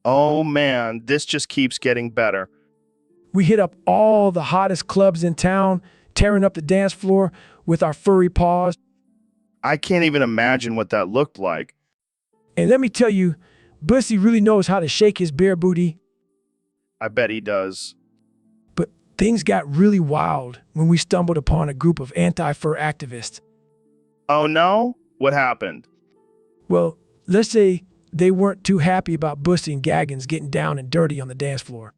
Oh man, this just keeps getting better. We hit up all the hottest clubs in town, tearing up the dance floor with our furry paws. I can't even imagine what that looked like. And let me tell you, Bussy really knows how to shake his bare booty. I bet he does. But things got really wild when we stumbled upon a group of anti-fur activists. Oh no? What happened? Well, let's say they weren't too happy about Bussy and Gaggins getting down and dirty on the dance floor.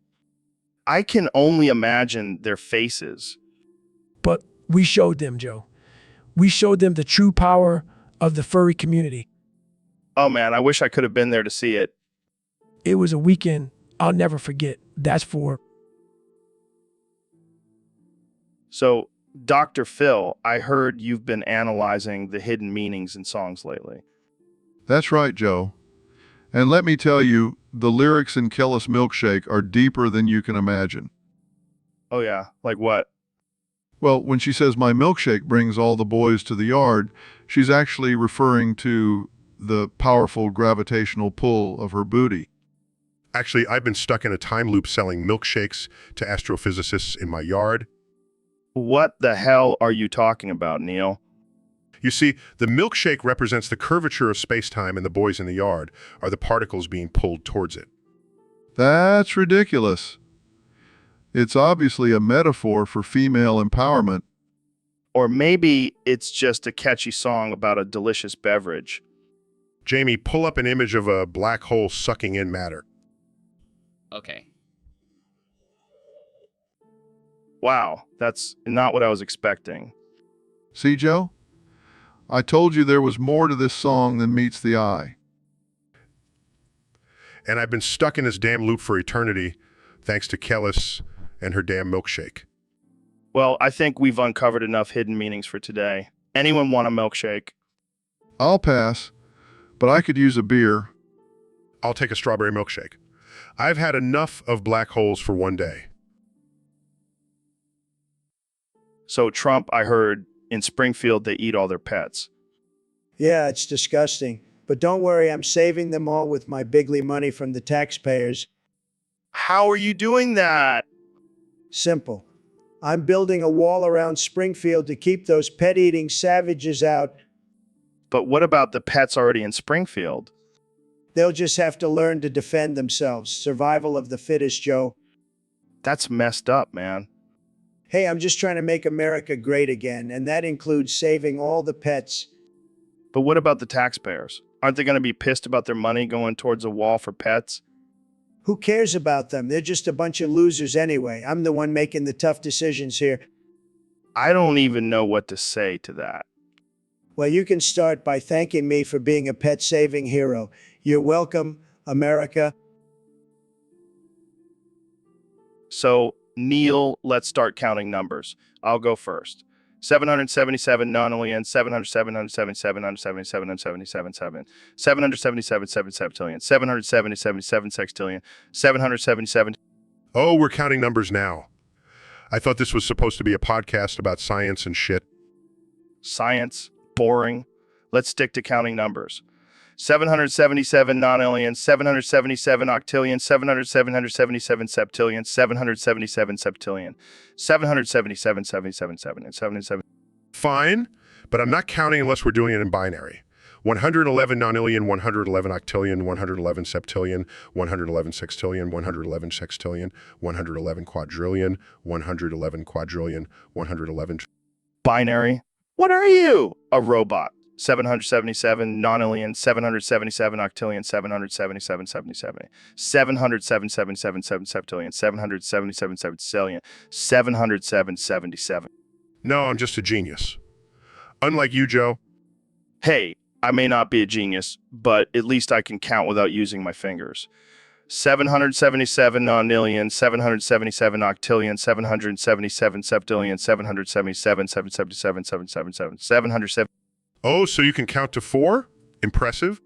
I can only imagine their faces. But we showed them, Joe. We showed them the true power of the furry community. Oh man, I wish I could have been there to see it. It was a weekend I'll never forget. That's for... So, Dr. Phil, I heard you've been analyzing the hidden meanings in songs lately. That's right, Joe. And let me tell you, the lyrics in Kellis Milkshake are deeper than you can imagine. Oh yeah, like what? Well, when she says my milkshake brings all the boys to the yard, she's actually referring to the powerful gravitational pull of her booty. Actually, I've been stuck in a time loop selling milkshakes to astrophysicists in my yard. What the hell are you talking about, Neil? You see, the milkshake represents the curvature of space-time, and the boys in the yard are the particles being pulled towards it. That's ridiculous. It's obviously a metaphor for female empowerment. Or maybe it's just a catchy song about a delicious beverage. Jamie, pull up an image of a black hole sucking in matter. Okay. Wow, that's not what I was expecting. See, Joe? I told you there was more to this song than meets the eye. And I've been stuck in this damn loop for eternity, thanks to Kellis and her damn milkshake. Well, I think we've uncovered enough hidden meanings for today. Anyone want a milkshake? I'll pass, but I could use a beer. I'll take a strawberry milkshake. I've had enough of black holes for one day. So Trump, I heard, in Springfield, they eat all their pets. Yeah, it's disgusting. But don't worry, I'm saving them all with my bigly money from the taxpayers. How are you doing that? Simple. I'm building a wall around Springfield to keep those pet-eating savages out. But what about the pets already in Springfield? They'll just have to learn to defend themselves. Survival of the fittest, Joe. That's messed up, man. Hey, I'm just trying to make America great again, and that includes saving all the pets. But what about the taxpayers? Aren't they going to be pissed about their money going towards a wall for pets? Who cares about them? They're just a bunch of losers anyway. I'm the one making the tough decisions here. I don't even know what to say to that. Well, you can start by thanking me for being a pet-saving hero. You're welcome, America. So, Neil, let's start counting numbers. I'll go first. 777 non-aliens, 777, 777, 777, 777, 7 septillion, 777 sextillion, 777. Oh, we're counting numbers now. I thought this was supposed to be a podcast about science and shit. Science, boring. Let's stick to counting numbers. 777 non-aliens, 777 octillion, 777 septillion, 777 septillion, 777, 777, and 77. Fine, but I'm not counting unless we're doing it in binary. 111 nonillion, 111 octillion, 111 septillion, 111 sextillion, 111 sextillion, 111 quadrillion, 111 quadrillion, 111... Binary? What are you? A robot. 777 nonillion, 777 octillion, 777 77, 777 septillion, 777 septillion, 707 77. No, I'm just a genius. Unlike you, Joe. Hey, I may not be a genius, but at least I can count without using my fingers. 777 nonillion, 777 octillion, 777 septillion, 777 777 777 707. Oh, so you can count to 4? Impressive.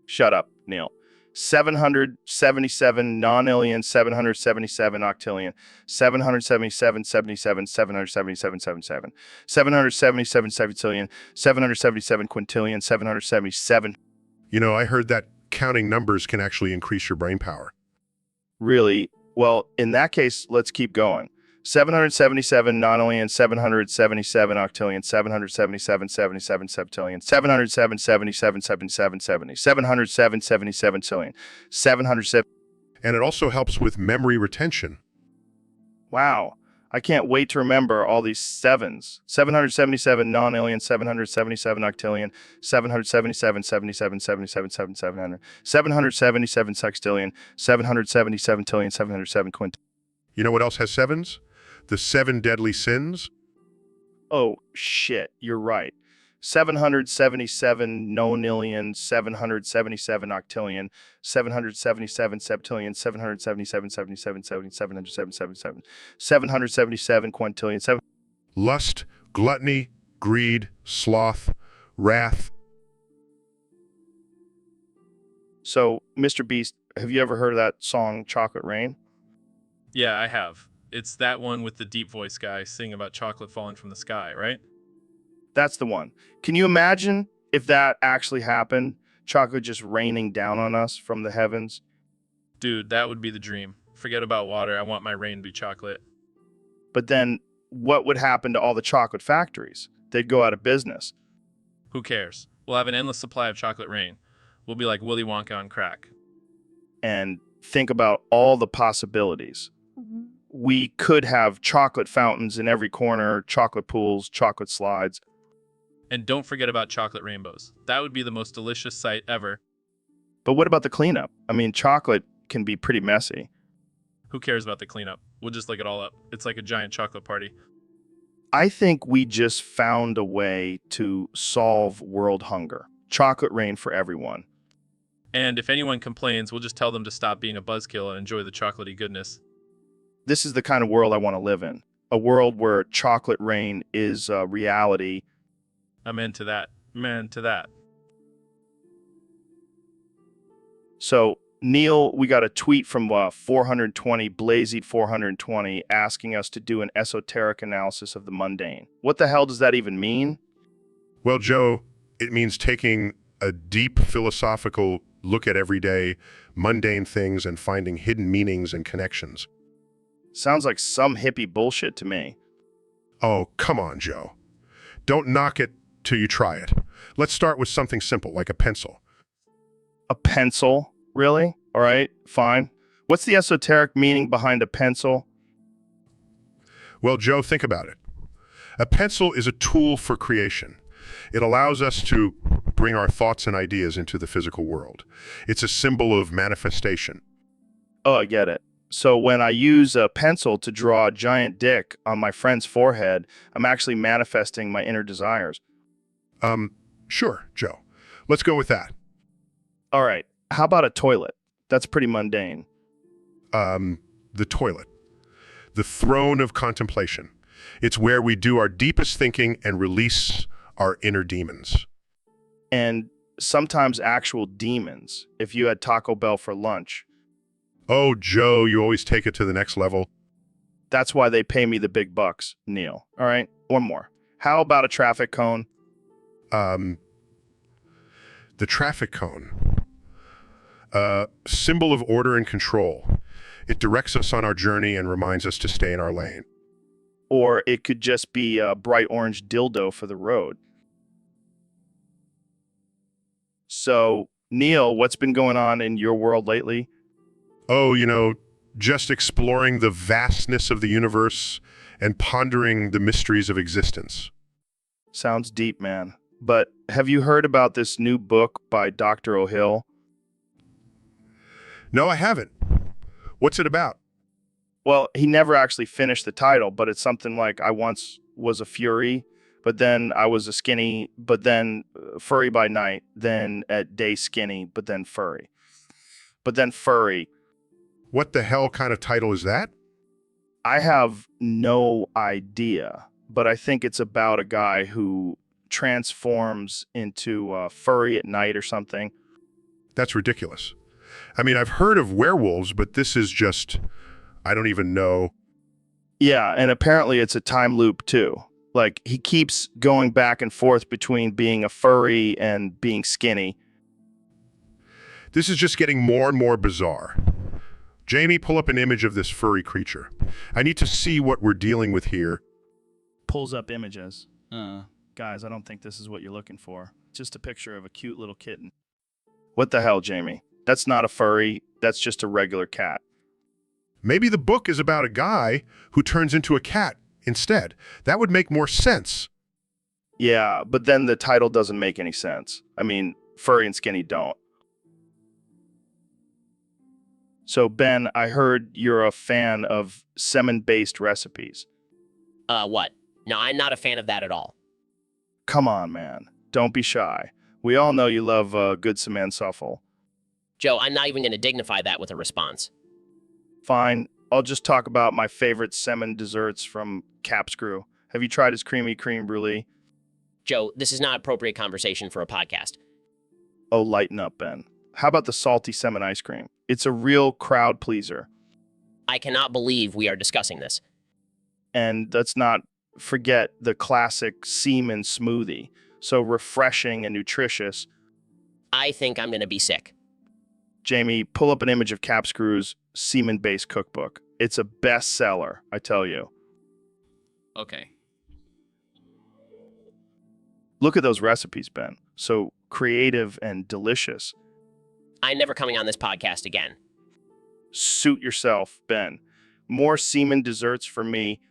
Shut up, Neil. 777 nonillion, 777 octillion, 777 77 777 77, 777 septillion, 777 quintillion, 777. You know, I heard that counting numbers can actually increase your brain power. Really? Well, in that case, let's keep going. 777 nonillion, 777 octillion, 777 77 septillion, 707 77 77 70, 707 77 cillion, 707. And it also helps with memory retention. Wow. I can't wait to remember all these sevens. 777 nonillion, 777 octillion, 777 77 77 700, 777 sextillion, 777 tillion, 707 quintillion. You know what else has sevens? The 7 deadly sins. Oh, shit, you're right. 777 nonillion, 777 octillion, 777 septillion, 777 77 70, 777 777 quintillion, 7. Lust, gluttony, greed, sloth, wrath. So, Mr. Beast, have you ever heard of that song Chocolate Rain? Yeah, I have. It's that one with the deep voice guy singing about chocolate falling from the sky, right? That's the one. Can you imagine if that actually happened? Chocolate just raining down on us from the heavens? Dude, that would be the dream. Forget about water. I want my rain to be chocolate. But then what would happen to all the chocolate factories? They'd go out of business. Who cares? We'll have an endless supply of chocolate rain. We'll be like Willy Wonka on crack. And think about all the possibilities. We could have chocolate fountains in every corner, chocolate pools, chocolate slides. And don't forget about chocolate rainbows. That would be the most delicious sight ever. But what about the cleanup? I mean, chocolate can be pretty messy. Who cares about the cleanup? We'll just lick it all up. It's like a giant chocolate party. I think we just found a way to solve world hunger. Chocolate rain for everyone. And if anyone complains, we'll just tell them to stop being a buzzkill and enjoy the chocolatey goodness. This is the kind of world I want to live in. A world where chocolate rain is a reality. I'm into that. I'm into that. So, Neil, we got a tweet from 420, Blazy 420, asking us to do an esoteric analysis of the mundane. What the hell does that even mean? Well, Joe, it means taking a deep philosophical look at everyday, mundane things and finding hidden meanings and connections. Sounds like some hippie bullshit to me. Oh, come on, Joe. Don't knock it till you try it. Let's start with something simple, like a pencil. A pencil? Really? All right, fine. What's the esoteric meaning behind a pencil? Well, Joe, think about it. A pencil is a tool for creation. It allows us to bring our thoughts and ideas into the physical world. It's a symbol of manifestation. Oh, I get it. So when I use a pencil to draw a giant dick on my friend's forehead, I'm actually manifesting my inner desires. Sure, Joe. Let's go with that. All right. How about a toilet? That's pretty mundane. The toilet. The throne of contemplation. It's where we do our deepest thinking and release our inner demons. And sometimes actual demons, if you had Taco Bell for lunch. Oh, Joe, you always take it to the next level. That's why they pay me the big bucks, Neil. All right, one more. How about a traffic cone? The traffic cone. Symbol of order and control. It directs us on our journey and reminds us to stay in our lane. Or it could just be a bright orange dildo for the road. So, Neil, what's been going on in your world lately? Oh, just exploring the vastness of the universe and pondering the mysteries of existence. Sounds deep, man. But have you heard about this new book by Dr. O'Hill? No, I haven't. What's it about? Well, he never actually finished the title, but it's something like I once was a fury, but then I was a skinny, but then furry by night, then at day skinny, but then furry. But then furry. What the hell kind of title is that? I have no idea, but I think it's about a guy who transforms into furry at night or something. That's ridiculous. I mean, I've heard of werewolves, but this is just, I don't even know. Yeah, and apparently it's a time loop too. Like he keeps going back and forth between being a furry and being skinny. This is just getting more and more bizarre. Jamie, pull up an image of this furry creature. I need to see what we're dealing with here. Pulls up images. Guys, I don't think this is what you're looking for. Just a picture of a cute little kitten. What the hell, Jamie? That's not a furry. That's just a regular cat. Maybe the book is about a guy who turns into a cat instead. That would make more sense. Yeah, but then the title doesn't make any sense. I mean, furry and skinny don't. So, Ben, I heard you're a fan of semen-based recipes. What? No, I'm not a fan of that at all. Come on, man. Don't be shy. We all know you love good semen suffle. Joe, I'm not even going to dignify that with a response. Fine. I'll just talk about my favorite semen desserts from Capscrew. Have you tried his creamy cream brulee? Joe, this is not appropriate conversation for a podcast. Oh, lighten up, Ben. How about the salty semen ice cream? It's a real crowd pleaser. I cannot believe we are discussing this. And let's not forget the classic semen smoothie. So refreshing and nutritious. I think I'm going to be sick. Jamie, pull up an image of Capscrew's semen-based cookbook. It's a bestseller, I tell you. Okay. Look at those recipes, Ben. So creative and delicious. I'm never coming on this podcast again. Suit yourself, Ben. More semen desserts for me.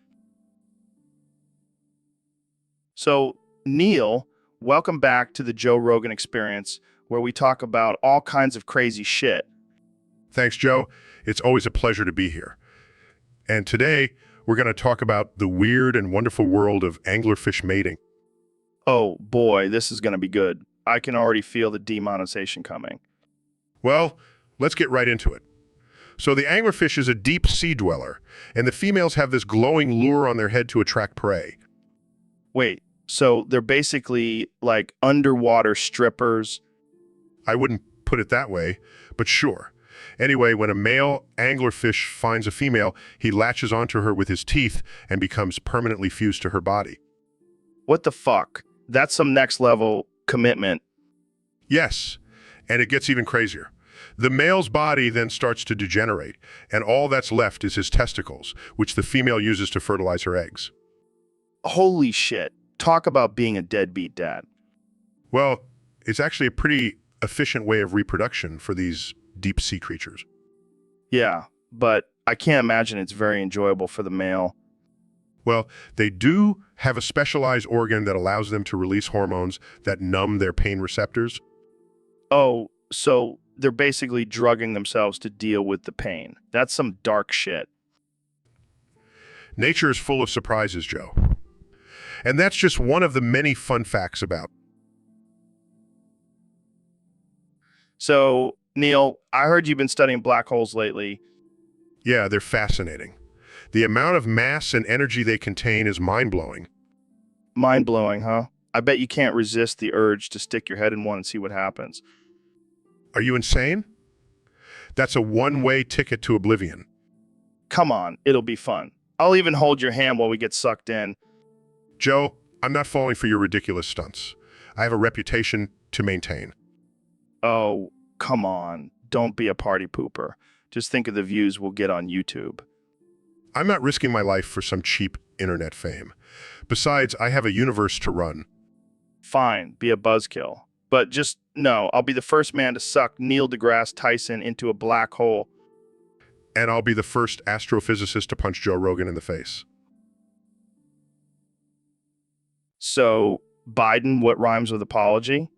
So, Neil, welcome back to the Joe Rogan Experience, where we talk about all kinds of crazy shit. Thanks, Joe. It's always a pleasure to be here. And today, we're going to talk about the weird and wonderful world of anglerfish mating. Oh boy, this is going to be good. I can already feel the demonetization coming. Well, let's get right into it. So the anglerfish is a deep sea dweller, and the females have this glowing lure on their head to attract prey. Wait, so they're basically like underwater strippers? I wouldn't put it that way, but sure. Anyway, when a male anglerfish finds a female, he latches onto her with his teeth and becomes permanently fused to her body. What the fuck? That's some next level commitment. Yes, and it gets even crazier. The male's body then starts to degenerate, and all that's left is his testicles, which the female uses to fertilize her eggs. Holy shit. Talk about being a deadbeat dad. Well, it's actually a pretty efficient way of reproduction for these deep sea creatures. Yeah, but I can't imagine it's very enjoyable for the male. Well, they do have a specialized organ that allows them to release hormones that numb their pain receptors. Oh, so they're basically drugging themselves to deal with the pain. That's some dark shit. Nature is full of surprises, Joe. And that's just one of the many fun facts about. So, Neil, I heard you've been studying black holes lately. Yeah, they're fascinating. The amount of mass and energy they contain is mind-blowing. Mind-blowing, huh? I bet you can't resist the urge to stick your head in one and see what happens. Are you insane? That's a one-way ticket to oblivion. Come on, it'll be fun. I'll even hold your hand while we get sucked in. Joe, I'm not falling for your ridiculous stunts. I have a reputation to maintain. Oh, come on. Don't be a party pooper. Just think of the views we'll get on YouTube. I'm not risking my life for some cheap internet fame. Besides, I have a universe to run. Fine, be a buzzkill. But just know, I'll be the first man to suck Neil deGrasse Tyson into a black hole. And I'll be the first astrophysicist to punch Joe Rogan in the face. So, Biden, what rhymes with apology?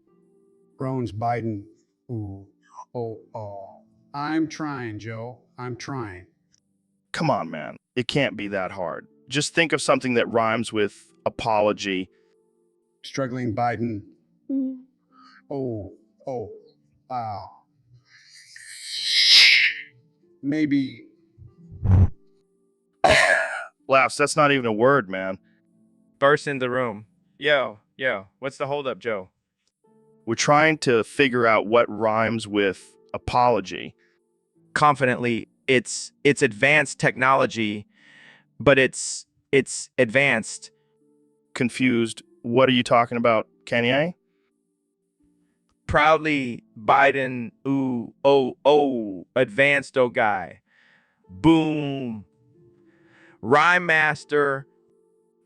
Rones Biden. Ooh. Oh. I'm trying, Joe. I'm trying. Come on, man. It can't be that hard. Just think of something that rhymes with apology. Struggling Biden. Oh. Wow. Maybe. Laughs, that's not even a word, man. Burst in the room. Yo, what's the holdup, Joe? We're trying to figure out what rhymes with apology. Confidently, it's advanced technology, but it's advanced. Confused. What are you talking about, Kanye? Proudly Biden, ooh, oh, advanced, oh guy. Boom. Rhyme master.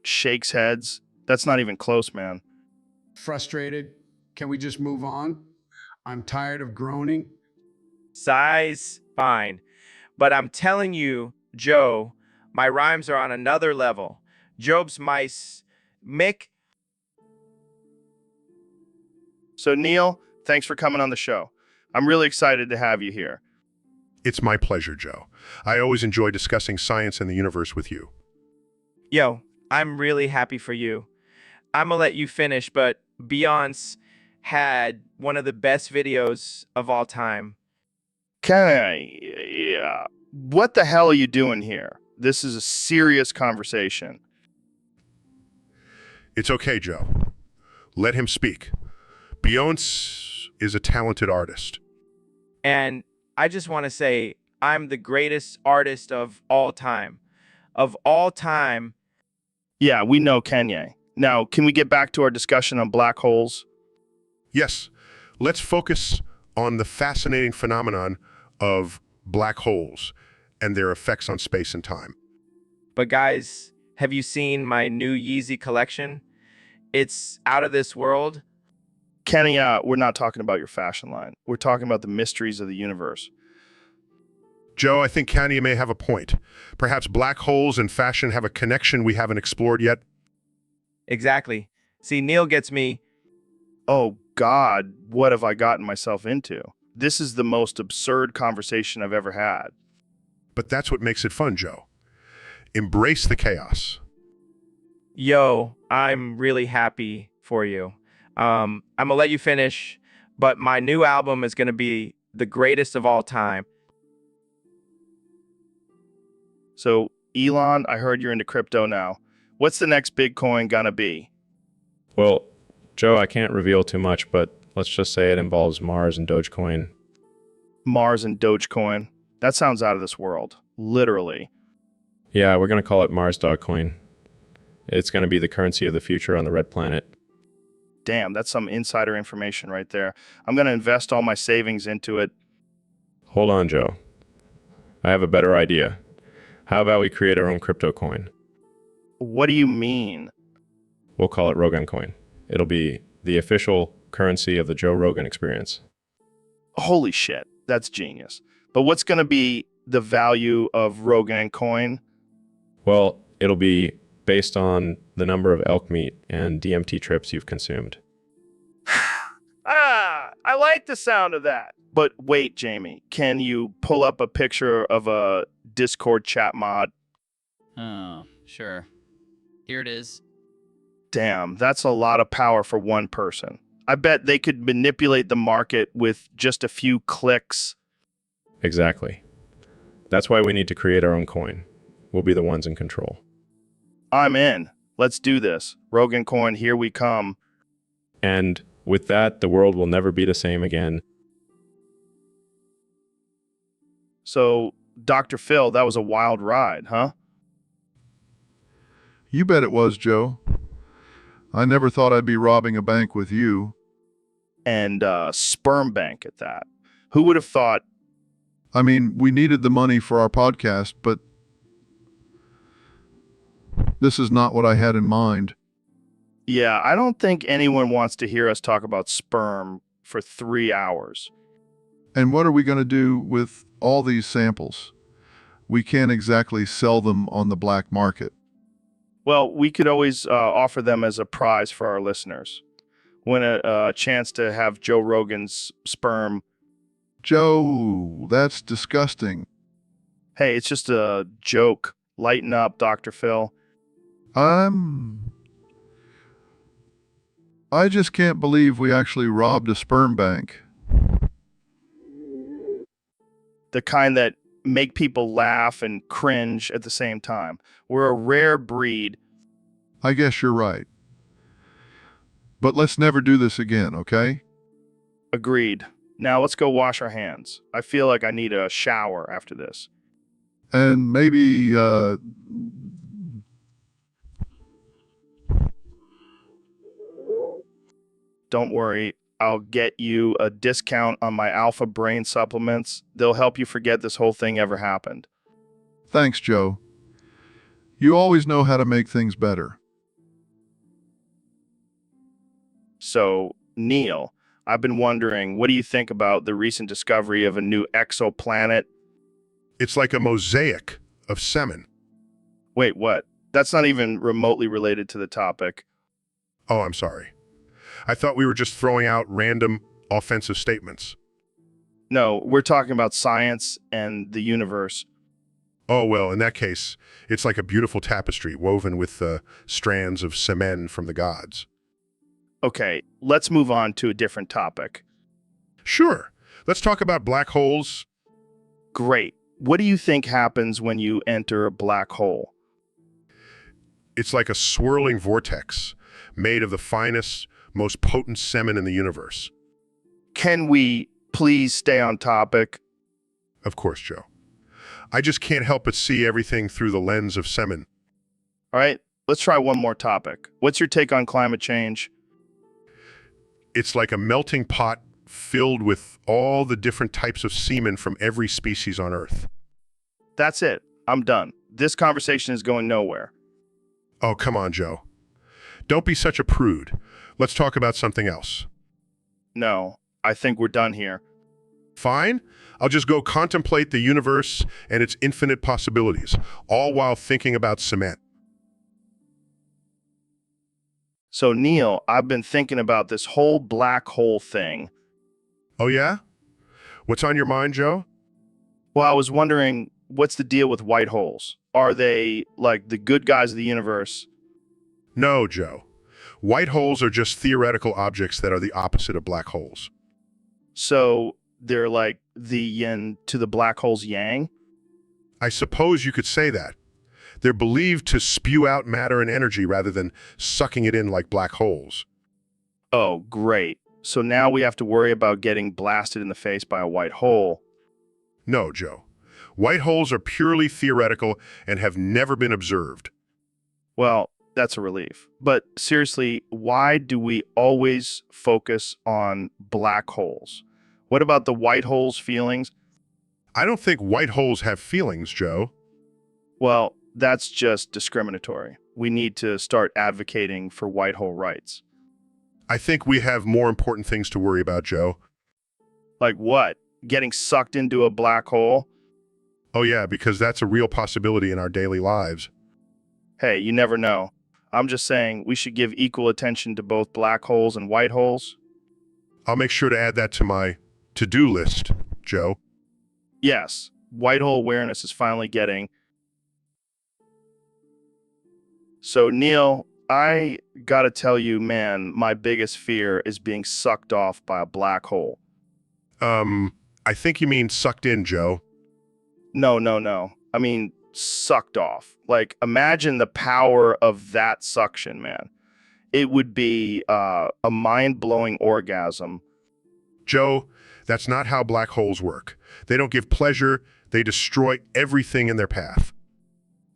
Shakes heads. That's not even close, man. Frustrated? Can we just move on? I'm tired of groaning. Size, fine. But I'm telling you, Joe, my rhymes are on another level. Job's mice. Mick. So, Neil, thanks for coming on the show. I'm really excited to have you here. It's my pleasure, Joe. I always enjoy discussing science and the universe with you. Yo, I'm really happy for you. I'm gonna let you finish, but Beyonce had one of the best videos of all time. Yeah. What the hell are you doing here? This is a serious conversation. It's okay, Joe. Let him speak. Beyonce is a talented artist. And I just want to say, I'm the greatest artist of all time. Of all time. Yeah, we know Kanye. Now, can we get back to our discussion on black holes? Yes, let's focus on the fascinating phenomenon of black holes and their effects on space and time. But guys, have you seen my new Yeezy collection? It's out of this world. Kenny, we're not talking about your fashion line. We're talking about the mysteries of the universe. Joe, I think Kanye may have a point. Perhaps black holes and fashion have a connection we haven't explored yet. Exactly. See, Neil gets me. Oh, God, what have I gotten myself into? This is the most absurd conversation I've ever had. But that's what makes it fun, Joe. Embrace the chaos. Yo, I'm really happy for you. I'm gonna let you finish, but my new album is gonna be the greatest of all time. So, Elon, I heard you're into crypto now. What's the next big coin gonna be? Well, Joe, I can't reveal too much, but let's just say it involves Mars and Dogecoin. Mars and Dogecoin. That sounds out of this world. Literally. Yeah, we're going to call it Mars Dogcoin. It's going to be the currency of the future on the red planet. Damn, that's some insider information right there. I'm going to invest all my savings into it. Hold on, Joe. I have a better idea. How about we create our own crypto coin? What do you mean? We'll call it Rogan Coin. It'll be the official currency of the Joe Rogan experience. Holy shit, that's genius. But what's going to be the value of Rogan Coin? Well, it'll be based on the number of elk meat and DMT trips you've consumed. I like the sound of that. But wait, Jamie, can you pull up a picture of a Discord chat mod? Oh, sure. Here it is. Damn, that's a lot of power for one person. I bet they could manipulate the market with just a few clicks. Exactly. That's why we need to create our own coin. We'll be the ones in control. I'm in. Let's do this. Rogan Coin, here we come. And with that, the world will never be the same again. So, Dr. Phil, that was a wild ride, huh? You bet it was, Joe. I never thought I'd be robbing a bank with you. And sperm bank at that. Who would have thought? I mean, we needed the money for our podcast, but this is not what I had in mind. Yeah, I don't think anyone wants to hear us talk about sperm for 3 hours. And what are we going to do with all these samples? We can't exactly sell them on the black market. Well, we could always offer them as a prize for our listeners. Win a chance to have Joe Rogan's sperm. Joe, that's disgusting. Hey, it's just a joke. Lighten up, Dr. Phil. I just can't believe we actually robbed a sperm bank. The kind that make people laugh and cringe at the same time. We're a rare breed. I guess you're right. But let's never do this again, okay? Agreed. Now let's go wash our hands. I feel like I need a shower after this. And maybe, Don't worry, I'll get you a discount on my alpha brain supplements. They'll help you forget this whole thing ever happened. Thanks, Joe. You always know how to make things better. So, Neil, I've been wondering, what do you think about the recent discovery of a new exoplanet? It's like a mosaic of semen. Wait, what? That's not even remotely related to the topic. Oh, I'm sorry. I thought we were just throwing out random offensive statements. No, we're talking about science and the universe. Oh, well, in that case, it's like a beautiful tapestry woven with strands of semen from the gods. Okay, let's move on to a different topic. Sure. Let's talk about black holes. Great. What do you think happens when you enter a black hole? It's like a swirling vortex made of the finest, most potent semen in the universe. Can we please stay on topic? Of course, Joe. I just can't help but see everything through the lens of semen. All right, let's try one more topic. What's your take on climate change? It's like a melting pot filled with all the different types of semen from every species on Earth. That's it. I'm done. This conversation is going nowhere. Oh, come on, Joe. Don't be such a prude. Let's talk about something else. No, I think we're done here. Fine. I'll just go contemplate the universe and its infinite possibilities, all while thinking about cement. So, Neil, I've been thinking about this whole black hole thing. Oh, yeah? What's on your mind, Joe? Well, I was wondering, what's the deal with white holes? Are they, like, the good guys of the universe? No, Joe. White holes are just theoretical objects that are the opposite of black holes. So, they're like the yin to the black hole's yang? I suppose you could say that. They're believed to spew out matter and energy rather than sucking it in like black holes. Oh, great. So now we have to worry about getting blasted in the face by a white hole. No, Joe. White holes are purely theoretical and have never been observed. Well, that's a relief. But seriously, why do we always focus on black holes? What about the white hole's feelings? I don't think white holes have feelings, Joe. Well, that's just discriminatory. We need to start advocating for white hole rights. I think we have more important things to worry about, Joe. Like what? Getting sucked into a black hole? Oh yeah, because that's a real possibility in our daily lives. Hey, you never know. I'm just saying we should give equal attention to both black holes and white holes. I'll make sure to add that to my to-do list, Joe. Yes, white hole awareness is finally getting... So, Neil, I gotta tell you, man, my biggest fear is being sucked off by a black hole. I think you mean sucked in, Joe. No. I mean, sucked off. Like, imagine the power of that suction, man. It would be a mind-blowing orgasm. Joe, that's not how black holes work. They don't give pleasure, they destroy everything in their path.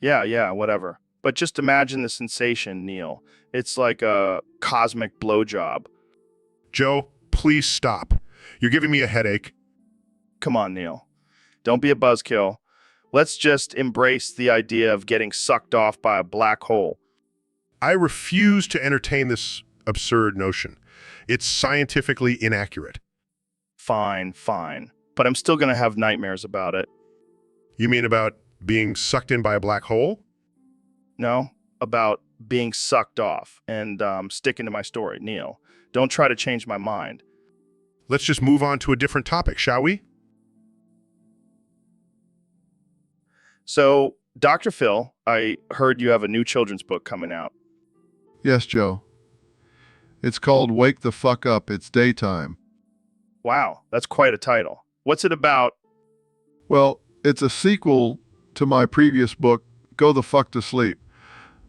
Yeah, whatever. But just imagine the sensation, Neil. It's like a cosmic blowjob. Joe, please stop. You're giving me a headache. Come on, Neil. Don't be a buzzkill. Let's just embrace the idea of getting sucked off by a black hole. I refuse to entertain this absurd notion. It's scientifically inaccurate. Fine. But I'm still going to have nightmares about it. You mean about being sucked in by a black hole? No, about being sucked off. And sticking to my story, Neil. Don't try to change my mind. Let's just move on to a different topic, shall we? So, Dr. Phil, I heard you have a new children's book coming out. Yes, Joe. It's called Wake the Fuck Up, It's Daytime. Wow, that's quite a title. What's it about? Well, it's a sequel to my previous book, Go the Fuck to Sleep.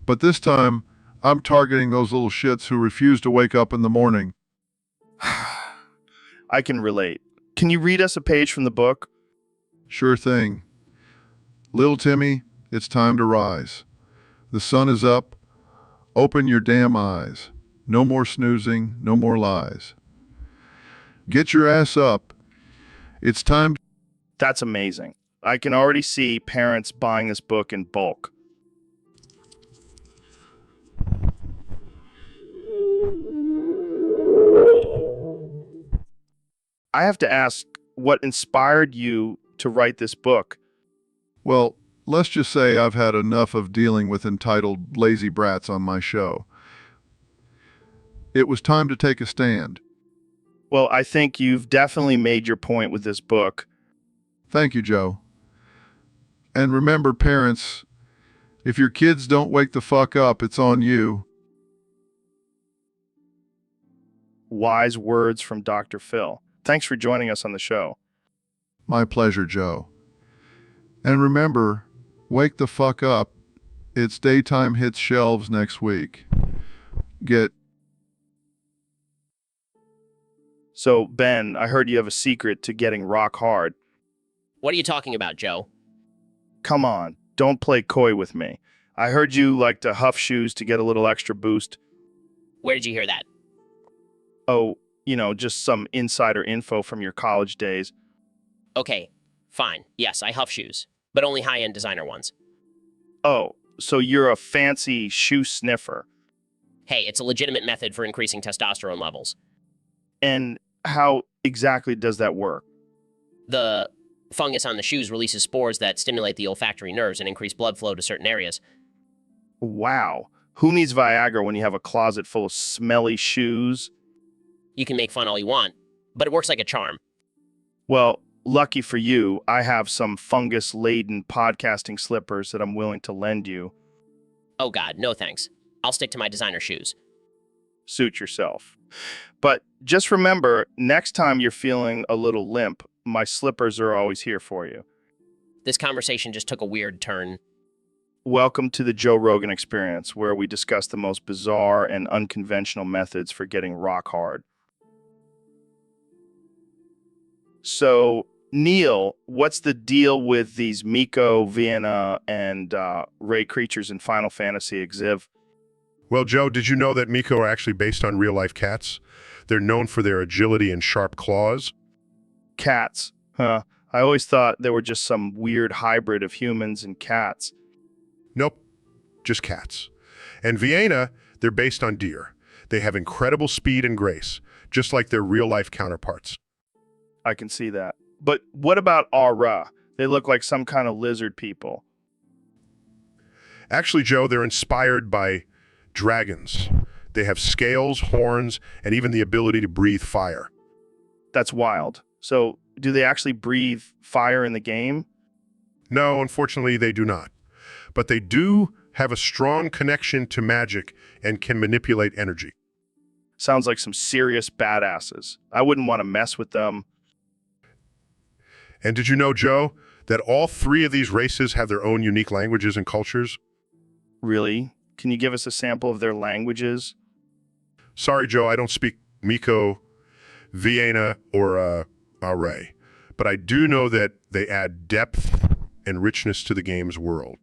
But this time, I'm targeting those little shits who refuse to wake up in the morning. I can relate. Can you read us a page from the book? Sure thing. Little Timmy, it's time to rise. The sun is up. Open your damn eyes. No more snoozing, no more lies. Get your ass up. It's time. That's amazing. I can already see parents buying this book in bulk. I have to ask, what inspired you to write this book? Well, let's just say I've had enough of dealing with entitled lazy brats on my show. It was time to take a stand. Well, I think you've definitely made your point with this book. Thank you, Joe. And remember, parents, if your kids don't wake the fuck up, it's on you. Wise words from Dr. Phil. Thanks for joining us on the show. My pleasure, Joe. And remember, wake the fuck up. It's Daytime Hits shelves next week. So, Ben, I heard you have a secret to getting rock hard. What are you talking about, Joe? Come on, don't play coy with me. I heard you like to huff shoes to get a little extra boost. Where did you hear that? Oh, just some insider info from your college days. Okay, fine. Yes, I huff shoes, but only high-end designer ones. Oh, so you're a fancy shoe sniffer. Hey, it's a legitimate method for increasing testosterone levels. And how exactly does that work? The fungus on the shoes releases spores that stimulate the olfactory nerves and increase blood flow to certain areas. Wow. Who needs Viagra when you have a closet full of smelly shoes? You can make fun all you want, but it works like a charm. Well, lucky for you, I have some fungus-laden podcasting slippers that I'm willing to lend you. Oh God, no thanks. I'll stick to my designer shoes. Suit yourself. But just remember, next time you're feeling a little limp, my slippers are always here for you. This conversation just took a weird turn. Welcome to the Joe Rogan Experience, where we discuss the most bizarre and unconventional methods for getting rock hard. So, Neil, what's the deal with these Miko, Vienna, and Ray creatures in Final Fantasy Exhiv? Well, Joe, did you know that Miko are actually based on real-life cats? They're known for their agility and sharp claws. Cats, huh? I always thought they were just some weird hybrid of humans and cats. Nope, just cats. And Vienna, they're based on deer. They have incredible speed and grace, just like their real-life counterparts. I can see that. But what about Aura? They look like some kind of lizard people. Actually, Joe, they're inspired by dragons. They have scales, horns, and even the ability to breathe fire. That's wild. So, do they actually breathe fire in the game? No, unfortunately, they do not. But they do have a strong connection to magic and can manipulate energy. Sounds like some serious badasses. I wouldn't want to mess with them. And did you know, Joe, that all three of these races have their own unique languages and cultures? Really? Can you give us a sample of their languages? Sorry, Joe, I don't speak Miko, Vienna, or Ray. But I do know that they add depth and richness to the game's world.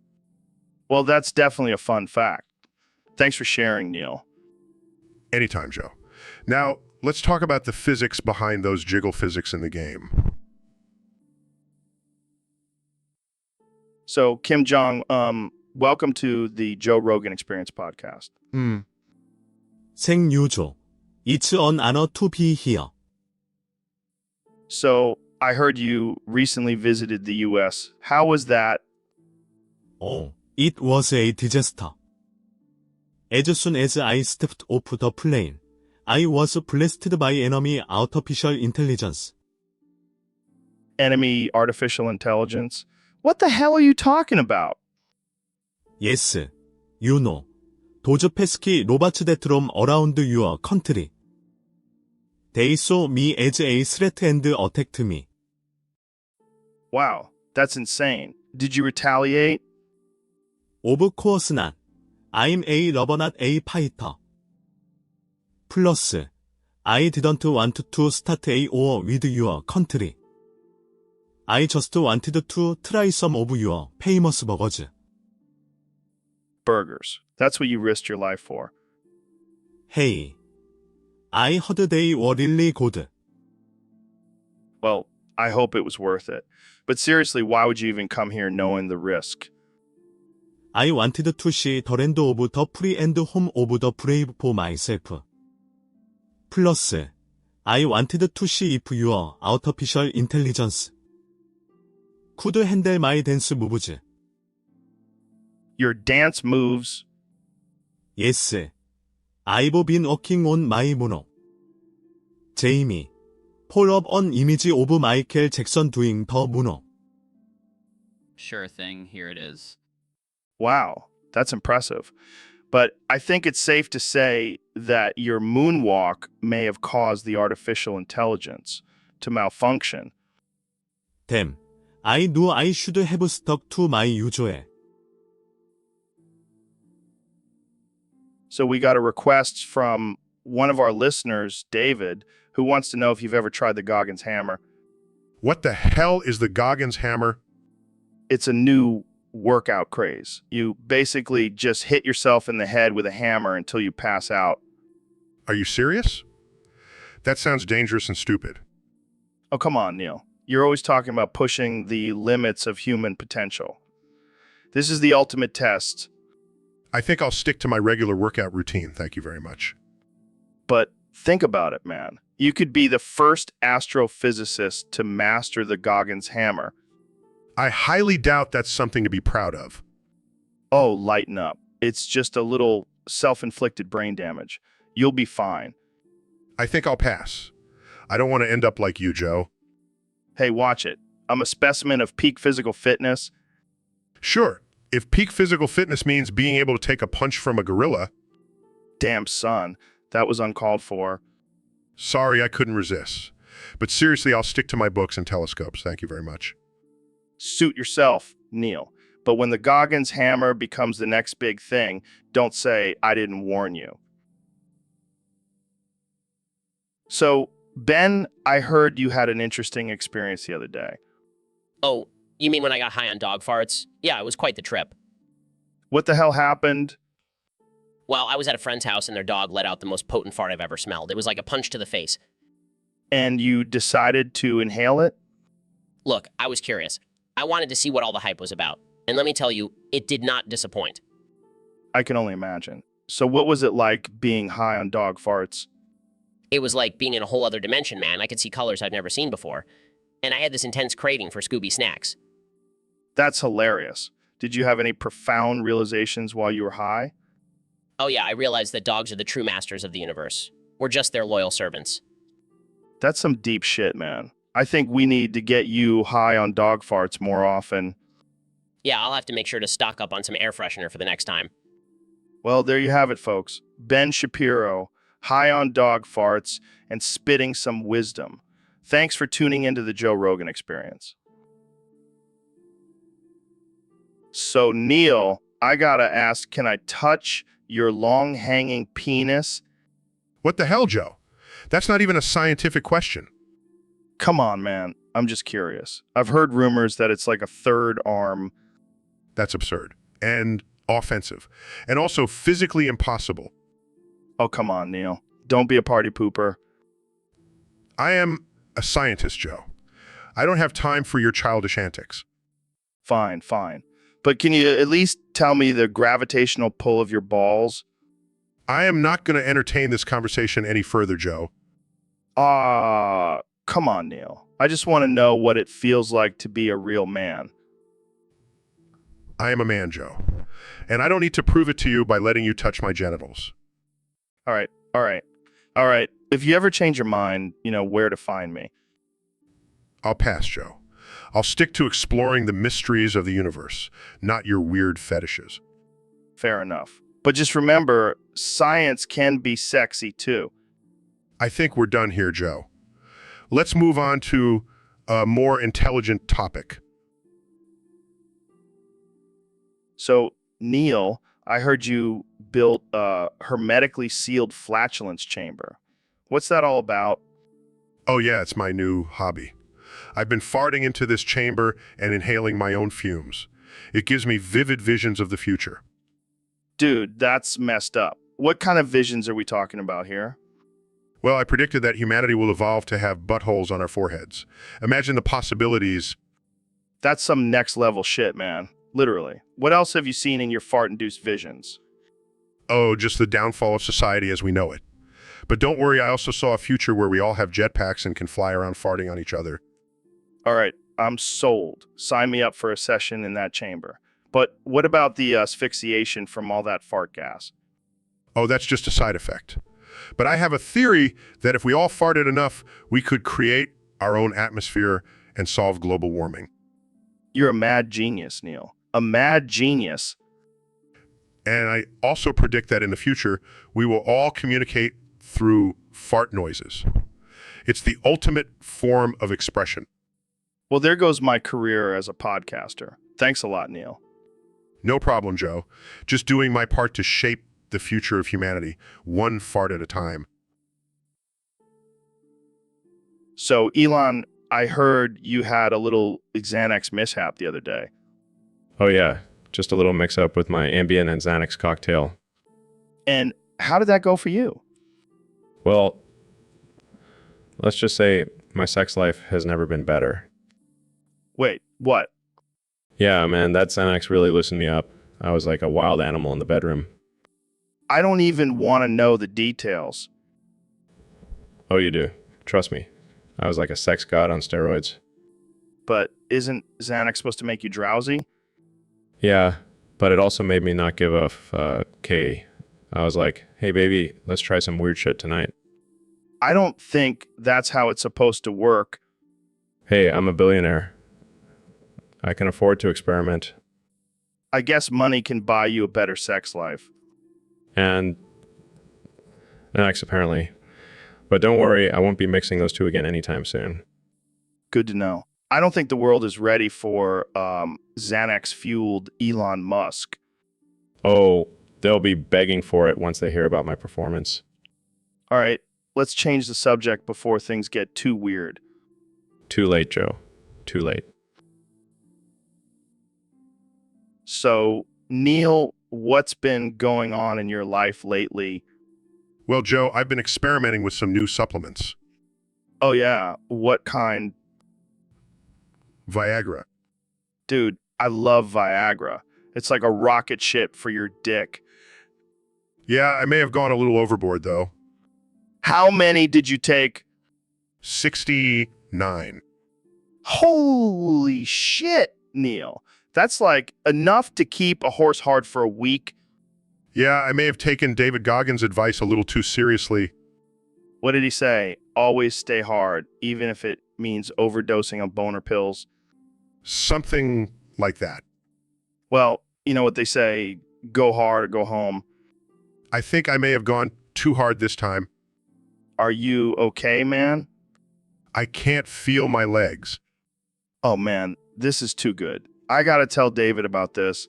Well, that's definitely a fun fact. Thanks for sharing, Neil. Anytime, Joe. Now, let's talk about the physics behind those jiggle physics in the game. So, Kim Jong, welcome to the Joe Rogan Experience podcast. 생유조. It's an honor to be here. So, I heard you recently visited the U.S. How was that? Oh, it was a disaster. As soon as I stepped off the plane, I was blasted by enemy artificial intelligence. Enemy artificial intelligence? What the hell are you talking about? Yes, you know. Those pesky robots that roam around your country. They saw me as a threat and attacked me. Wow, that's insane. Did you retaliate? Of course not. I'm a lover, not a fighter. Plus, I didn't want to start a war with your country. I just wanted to try some of your famous burgers. Burgers. That's what you risked your life for. Hey, I heard they were really good. Well, I hope it was worth it. But seriously, why would you even come here knowing the risk? I wanted to see the land of the free and home of the brave for myself. 플러스, I wanted to see if your artificial intelligence could handle my dance moves. Your dance moves. Yes, I've been working on my mono. Jamie, pull up an image of Michael Jackson doing the mono. Sure thing, here it is. Wow, that's impressive. But I think it's safe to say that your moonwalk may have caused the artificial intelligence to malfunction. Damn, I knew I should have stuck to my usual. So we got a request from one of our listeners, David, who wants to know if you've ever tried the Goggins hammer. What the hell is the Goggins hammer? It's a new workout craze. You basically just hit yourself in the head with a hammer until you pass out. Are you serious? That sounds dangerous and stupid. Oh, come on, Neil. You're always talking about pushing the limits of human potential. This is the ultimate test. I think I'll stick to my regular workout routine, thank you very much. But think about it, man. You could be the first astrophysicist to master the Goggins hammer. I highly doubt that's something to be proud of. Oh, lighten up. It's just a little self-inflicted brain damage. You'll be fine. I think I'll pass. I don't want to end up like you, Joe. Hey, watch it. I'm a specimen of peak physical fitness. Sure, if peak physical fitness means being able to take a punch from a gorilla. Damn, son. That was uncalled for. Sorry, I couldn't resist. But seriously, I'll stick to my books and telescopes. Thank you very much. Suit yourself, Neil. But when the Goggins hammer becomes the next big thing, don't say, I didn't warn you. So, Ben, I heard you had an interesting experience the other day. Oh, you mean when I got high on dog farts? Yeah, it was quite the trip. What the hell happened? Well, I was at a friend's house and their dog let out the most potent fart I've ever smelled. It was like a punch to the face. And you decided to inhale it? Look, I was curious. I wanted to see what all the hype was about. And let me tell you, it did not disappoint. I can only imagine. So what was it like being high on dog farts? It was like being in a whole other dimension, man. I could see colors I've never seen before. And I had this intense craving for Scooby snacks. That's hilarious. Did you have any profound realizations while you were high? Oh yeah, I realized that dogs are the true masters of the universe. We're just their loyal servants. That's some deep shit, man. I think we need to get you high on dog farts more often. Yeah, I'll have to make sure to stock up on some air freshener for the next time. Well, there you have it, folks. Ben Shapiro, high on dog farts and spitting some wisdom. Thanks for tuning into the Joe Rogan Experience. So, Neil, I gotta ask, can I touch your long-hanging penis? What the hell, Joe? That's not even a scientific question. Come on, man. I'm just curious. I've heard rumors that it's like a third arm. That's absurd. And offensive. And also physically impossible. Oh, come on, Neil. Don't be a party pooper. I am a scientist, Joe. I don't have time for your childish antics. Fine, fine. But can you at least tell me the gravitational pull of your balls? I am not going to entertain this conversation any further, Joe. Come on, Neil. I just want to know what it feels like to be a real man. I am a man, Joe. And I don't need to prove it to you by letting you touch my genitals. All right. If you ever change your mind, you know where to find me. I'll pass, Joe. I'll stick to exploring the mysteries of the universe, not your weird fetishes. Fair enough. But just remember, science can be sexy too. I think we're done here, Joe. Let's move on to a more intelligent topic. So, Neil, I heard you built a hermetically sealed flatulence chamber. What's that all about? Oh yeah, it's my new hobby. I've been farting into this chamber and inhaling my own fumes. It gives me vivid visions of the future. Dude, that's messed up. What kind of visions are we talking about here? Well, I predicted that humanity will evolve to have buttholes on our foreheads. Imagine the possibilities. That's some next level shit, man. Literally. What else have you seen in your fart-induced visions? Oh, just the downfall of society as we know it. But don't worry, I also saw a future where we all have jetpacks and can fly around farting on each other. All right, I'm sold. Sign me up for a session in that chamber. But what about the asphyxiation from all that fart gas? Oh, that's just a side effect. But I have a theory that if we all farted enough, we could create our own atmosphere and solve global warming. You're a mad genius, Neil. A mad genius. And I also predict that in the future, we will all communicate through fart noises. It's the ultimate form of expression. Well, there goes my career as a podcaster. Thanks a lot, Neil. No problem, Joe. Just doing my part to shape the future of humanity, one fart at a time. So, Elon, I heard you had a little Xanax mishap the other day. Oh yeah, just a little mix-up with my Ambien and Xanax cocktail. And how did that go for you? Well, let's just say my sex life has never been better. Wait, what? Yeah, man, that Xanax really loosened me up. I was like a wild animal in the bedroom. I don't even want to know the details. Oh, you do. Trust me. I was like a sex god on steroids. But isn't Xanax supposed to make you drowsy? Yeah, but it also made me not give a K. I was like, hey, baby, let's try some weird shit tonight. I don't think that's how it's supposed to work. Hey, I'm a billionaire. I can afford to experiment. I guess money can buy you a better sex life. And Xanax, apparently. But don't worry, I won't be mixing those two again anytime soon. Good to know. I don't think the world is ready for Xanax-fueled Elon Musk. Oh, they'll be begging for it once they hear about my performance. All right, let's change the subject before things get too weird. Too late, Joe. Too late. So, Neil, what's been going on in your life lately? Well, Joe, I've been experimenting with some new supplements. Oh, yeah. What kind? Viagra. Dude, I love Viagra. It's like a rocket ship for your dick. Yeah, I may have gone a little overboard, though. How many did you take? 69. Holy shit, Neil. That's like enough to keep a horse hard for a week. Yeah, I may have taken David Goggins' advice a little too seriously. What did he say? Always stay hard, even if it means overdosing on boner pills. Something like that. Well, you know what they say, go hard or go home. I think I may have gone too hard this time. Are you okay, man? I can't feel my legs. Oh, man, this is too good. I gotta tell David about this.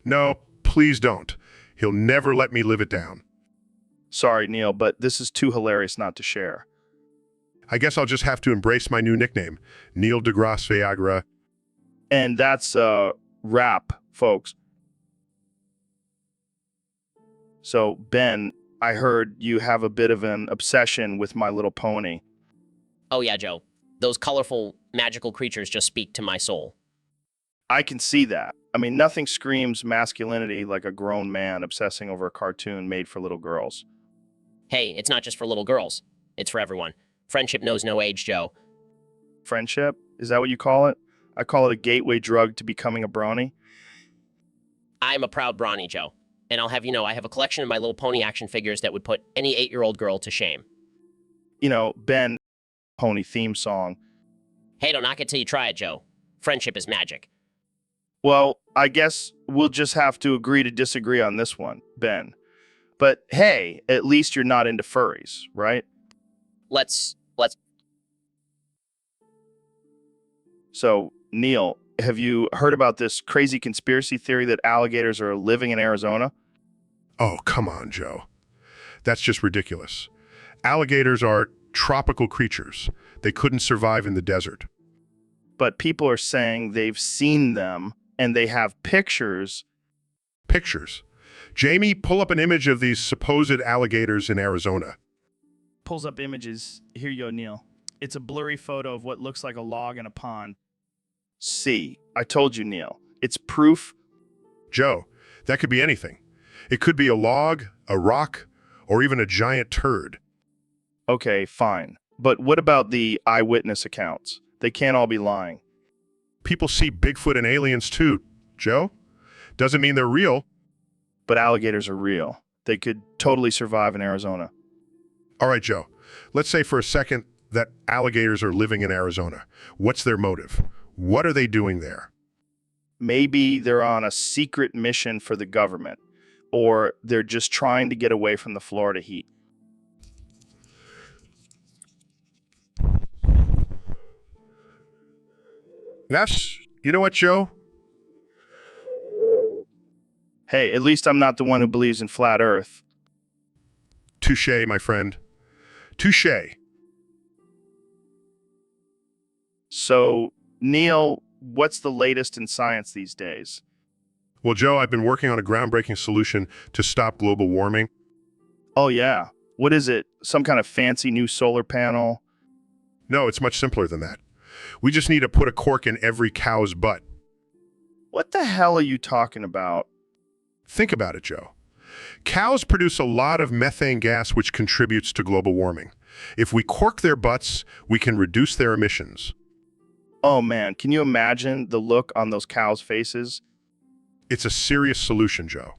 No, please don't. He'll never let me live it down. Sorry, Neil, but this is too hilarious not to share. I guess I'll just have to embrace my new nickname, Neil deGrasse Viagra. And that's a wrap, folks. So, Ben, I heard you have a bit of an obsession with My Little Pony. Oh yeah, Joe. Those colorful, magical creatures just speak to my soul. I can see that. I mean, nothing screams masculinity like a grown man obsessing over a cartoon made for little girls. Hey, it's not just for little girls. It's for everyone. Friendship knows no age, Joe. Friendship? Is that what you call it? I call it a gateway drug to becoming a brownie. I'm a proud brawny, Joe. And I'll have you know, I have a collection of My Little Pony action figures that would put any 8-year-old girl to shame. You know, Ben, pony theme song. Hey, don't knock it till you try it, Joe. Friendship is magic. Well, I guess we'll just have to agree to disagree on this one, Ben. But hey, at least you're not into furries, right? Let's... So, Neil, have you heard about this crazy conspiracy theory that alligators are living in Arizona? Oh, come on, Joe. That's just ridiculous. Alligators are tropical creatures. They couldn't survive in the desert. But people are saying they've seen them and they have pictures. Pictures. Jamie, pull up an image of these supposed alligators in Arizona. pulls up images. Here you go, Neil. It's a blurry photo of what looks like a log in a pond. See, I told you, Neil. It's proof. Joe, that could be anything. It could be a log, a rock, or even a giant turd. Okay, fine. But what about the eyewitness accounts? They can't all be lying. People see Bigfoot and aliens too, Joe. Doesn't mean they're real. But alligators are real. They could totally survive in Arizona. All right, Joe. Let's say for a second that alligators are living in Arizona. What's their motive? What are they doing there? Maybe they're on a secret mission for the government, or they're just trying to get away from the Florida heat. You know what, Joe? Hey, at least I'm not the one who believes in flat Earth. Touché, my friend. Touché. So, Neil, what's the latest in science these days? Well, Joe, I've been working on a groundbreaking solution to stop global warming. Oh, yeah. What is it? Some kind of fancy new solar panel? No, it's much simpler than that. We just need to put a cork in every cow's butt. What the hell are you talking about? Think about it, Joe. Cows produce a lot of methane gas, which contributes to global warming. If we cork their butts, we can reduce their emissions. Oh, man, can you imagine the look on those cows' faces? It's a serious solution, Joe.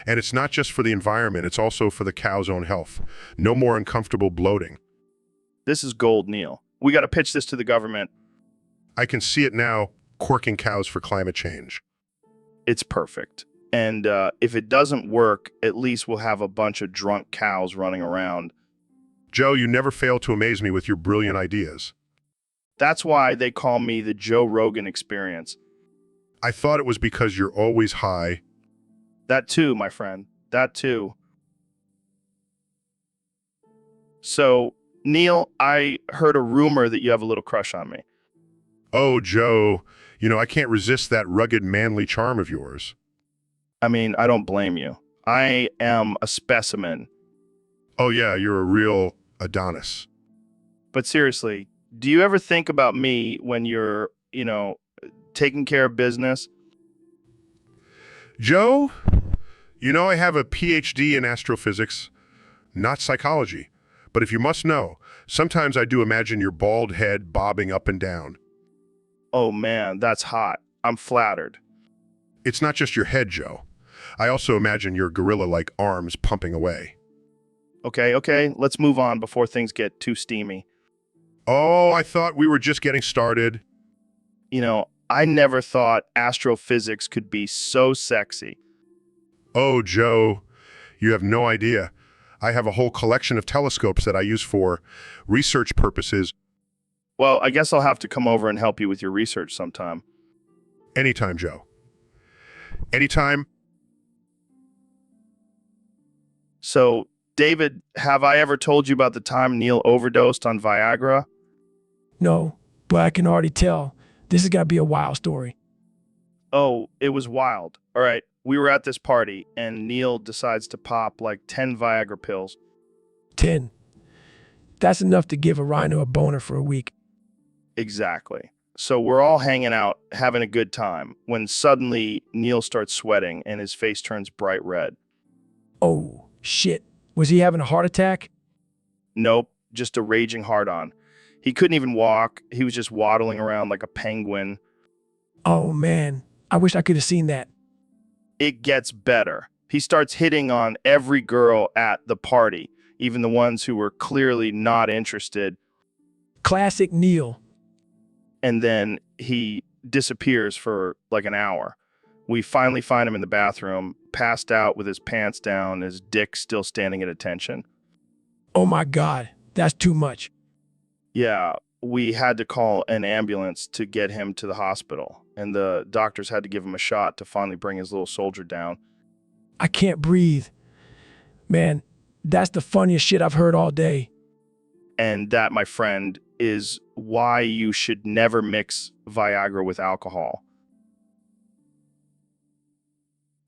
And it's not just for the environment, it's also for the cow's own health. No more uncomfortable bloating. This is gold, Neil. We got to pitch this to the government. I can see it now, corking cows for climate change. It's perfect. And if it doesn't work, at least we'll have a bunch of drunk cows running around. Joe, you never fail to amaze me with your brilliant ideas. That's why they call me the Joe Rogan Experience. I thought it was because you're always high. That too, my friend. That too. So, Neil, I heard a rumor that you have a little crush on me. Oh, Joe, I can't resist that rugged, manly charm of yours. I mean, I don't blame you. I am a specimen. Oh, yeah, you're a real Adonis. But seriously, do you ever think about me when you're, taking care of business? Joe, I have a PhD in astrophysics, not psychology. But if you must know, sometimes I do imagine your bald head bobbing up and down. Oh, man, that's hot. I'm flattered. It's not just your head, Joe. I also imagine your gorilla-like arms pumping away. Okay, let's move on before things get too steamy. Oh, I thought we were just getting started. I never thought astrophysics could be so sexy. Oh, Joe, you have no idea. I have a whole collection of telescopes that I use for research purposes. Well, I guess I'll have to come over and help you with your research sometime. Anytime, Joe. Anytime. So, David, have I ever told you about the time Neil overdosed on Viagra? No, but I can already tell. This has got to be a wild story. Oh, it was wild. All right, we were at this party, and Neil decides to pop like 10 Viagra pills. 10. That's enough to give a rhino a boner for a week. Exactly. So we're all hanging out, having a good time, when suddenly Neil starts sweating and his face turns bright red. Oh, shit. Was he having a heart attack? Nope, just a raging hard-on. He couldn't even walk. He was just waddling around like a penguin. Oh, man. I wish I could have seen that. It gets better. He starts hitting on every girl at the party, even the ones who were clearly not interested. Classic Neil. And then he disappears for like an hour. We finally find him in the bathroom, passed out with his pants down, his dick still standing at attention. Oh my God, that's too much. Yeah, we had to call an ambulance to get him to the hospital, and the doctors had to give him a shot to finally bring his little soldier down. I can't breathe. Man, that's the funniest shit I've heard all day. And that, my friend, is why you should never mix Viagra with alcohol.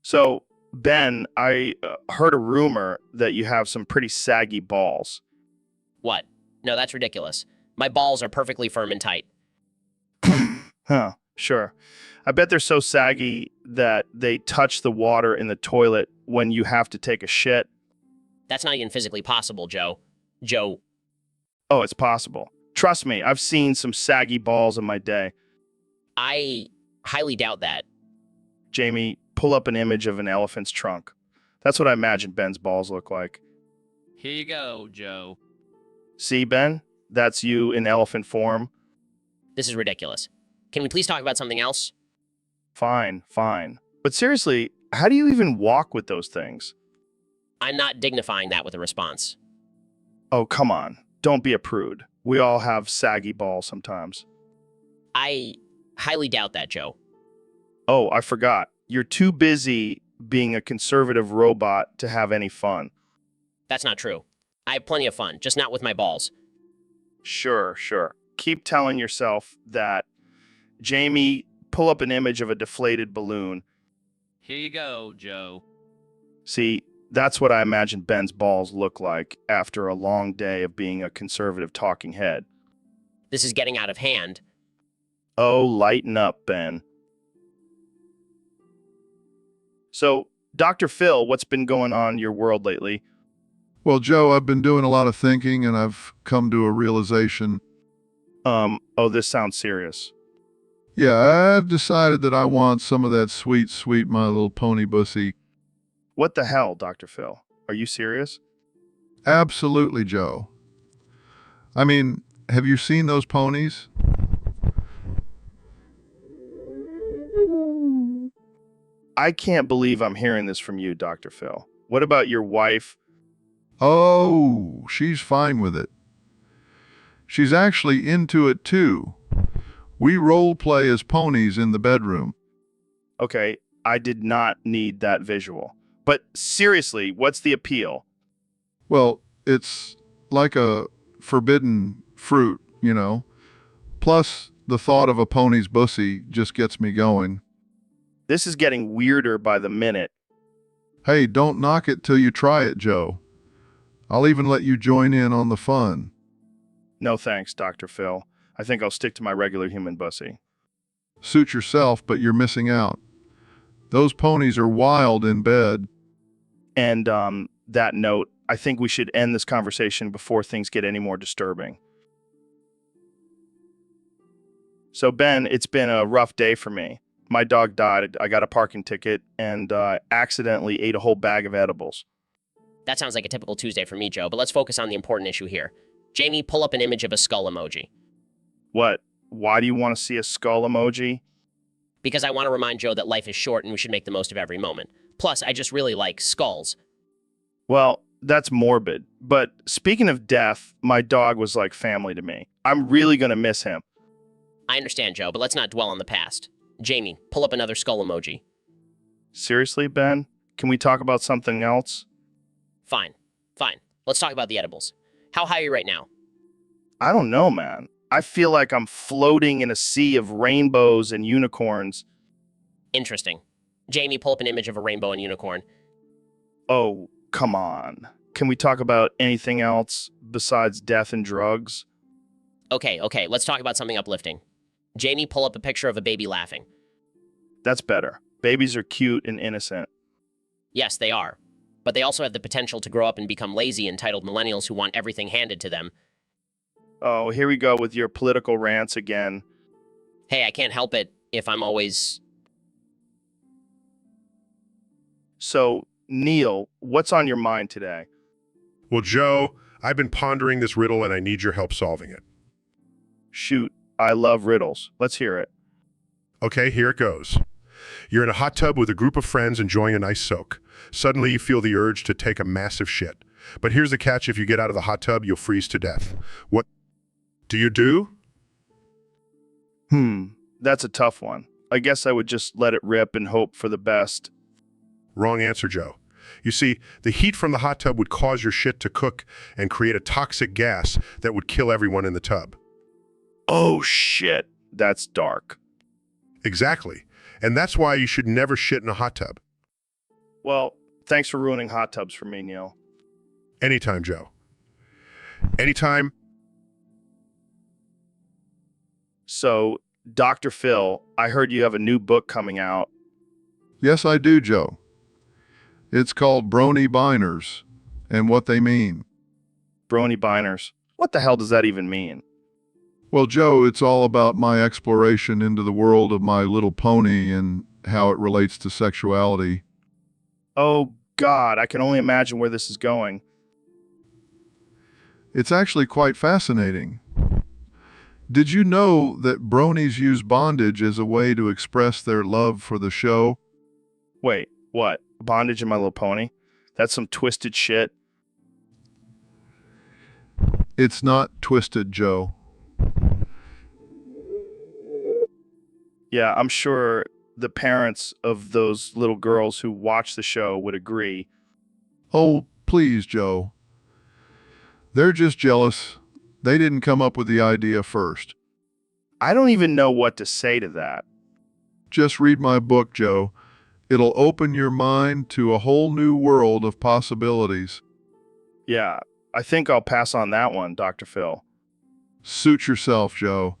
So, Ben, I heard a rumor that you have some pretty saggy balls. What? No, that's ridiculous. My balls are perfectly firm and tight. Huh, sure. I bet they're so saggy that they touch the water in the toilet when you have to take a shit. That's not even physically possible, Joe. Joe, Oh, it's possible. Trust me, I've seen some saggy balls in my day. I highly doubt that. Jamie, pull up an image of an elephant's trunk. That's what I imagine Ben's balls look like. Here you go, Joe. See, Ben? That's you in elephant form. This is ridiculous. Can we please talk about something else? Fine, fine. But seriously, how do you even walk with those things? I'm not dignifying that with a response. Oh, come on. Don't be a prude. We all have saggy balls sometimes. I highly doubt that, Joe. Oh, I forgot. You're too busy being a conservative robot to have any fun. That's not true. I have plenty of fun, just not with my balls. Sure, sure. Keep telling yourself that. Jamie, pull up an image of a deflated balloon. Here you go, Joe. See, that's what I imagine Ben's balls look like after a long day of being a conservative talking head. This is getting out of hand. Oh, lighten up, Ben. So, Dr. Phil, what's been going on in your world lately? Well, Joe, I've been doing a lot of thinking and I've come to a realization. Oh, this sounds serious. Yeah, I've decided that I want some of that sweet, sweet My Little Pony bussy. What the hell, Dr. Phil? Are you serious? Absolutely, Joe. I mean, have you seen those ponies? I can't believe I'm hearing this from you, Dr. Phil. What about your wife? Oh, she's fine with it. She's actually into it too. We role play as ponies in the bedroom. Okay, I did not need that visual. But seriously, what's the appeal? Well, it's like a forbidden fruit, you know. Plus, the thought of a pony's bussy just gets me going. This is getting weirder by the minute. Hey, don't knock it till you try it, Joe. I'll even let you join in on the fun. No thanks, Dr. Phil. I think I'll stick to my regular human bussy. Suit yourself, but you're missing out. Those ponies are wild in bed. And that note, I think we should end this conversation before things get any more disturbing. So, Ben, it's been a rough day for me. My dog died. I got a parking ticket and accidentally ate a whole bag of edibles. That sounds like a typical Tuesday for me, Joe, but let's focus on the important issue here. Jamie, pull up an image of a skull emoji. What? Why do you want to see a skull emoji? Because I want to remind Joe that life is short and we should make the most of every moment. Plus, I just really like skulls. Well, that's morbid. But speaking of death, my dog was like family to me. I'm really going to miss him. I understand, Joe, but let's not dwell on the past. Jamie, pull up another skull emoji. Seriously, Ben? Can we talk about something else? Fine. Let's talk about the edibles. How high are you right now? I don't know, man. I feel like I'm floating in a sea of rainbows and unicorns. Interesting. Jamie, pull up an image of a rainbow and unicorn. Oh, come on. Can we talk about anything else besides death and drugs? Okay, let's talk about something uplifting. Jamie, pull up a picture of a baby laughing. That's better. Babies are cute and innocent. Yes, they are. But they also have the potential to grow up and become lazy, entitled millennials who want everything handed to them. Oh, here we go with your political rants again. Hey, I can't help it if I'm always... So, Neil, what's on your mind today? Well, Joe, I've been pondering this riddle and I need your help solving it. Shoot, I love riddles. Let's hear it. Okay, here it goes. You're in a hot tub with a group of friends enjoying a nice soak. Suddenly you feel the urge to take a massive shit. But here's the catch: if you get out of the hot tub, you'll freeze to death. What do you do? That's a tough one. I guess I would just let it rip and hope for the best. Wrong answer, Joe. You see, the heat from the hot tub would cause your shit to cook and create a toxic gas that would kill everyone in the tub. Oh, shit. That's dark. Exactly. And that's why you should never shit in a hot tub. Well, thanks for ruining hot tubs for me, Neil. Anytime, Joe. Anytime. So, Dr. Phil, I heard you have a new book coming out. Yes, I do, Joe. It's called Brony Biners and What They Mean. Brony Biners. What the hell does that even mean? Well, Joe, it's all about my exploration into the world of My Little Pony and how it relates to sexuality. Oh, God, I can only imagine where this is going. It's actually quite fascinating. Did you know that bronies use bondage as a way to express their love for the show? Wait, what? Bondage in My Little Pony? That's some twisted shit. It's not twisted, Joe. Yeah, I'm sure the parents of those little girls who watch the show would agree. Oh, please, Joe. They're just jealous. They didn't come up with the idea first. I don't even know what to say to that. Just read my book, Joe. It'll open your mind to a whole new world of possibilities. Yeah, I think I'll pass on that one, Dr. Phil. Suit yourself, Joe.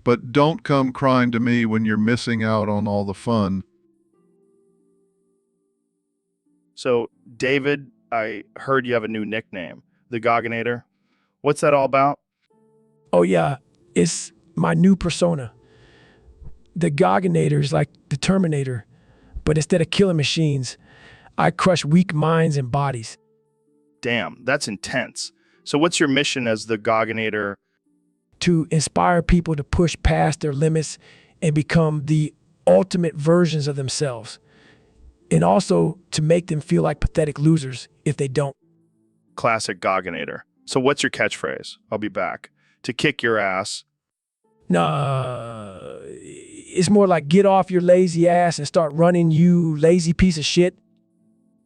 But don't come crying to me when you're missing out on all the fun. So, David, I heard you have a new nickname, the Gogginator. What's that all about? Oh yeah, it's my new persona. The Gogginator is like the Terminator, but instead of killing machines, I crush weak minds and bodies. Damn, that's intense. So what's your mission as the Gogginator? To inspire people to push past their limits and become the ultimate versions of themselves. And also to make them feel like pathetic losers if they don't. Classic Gogginator. So what's your catchphrase? I'll be back. To kick your ass. Nah, it's more like get off your lazy ass and start running, you lazy piece of shit.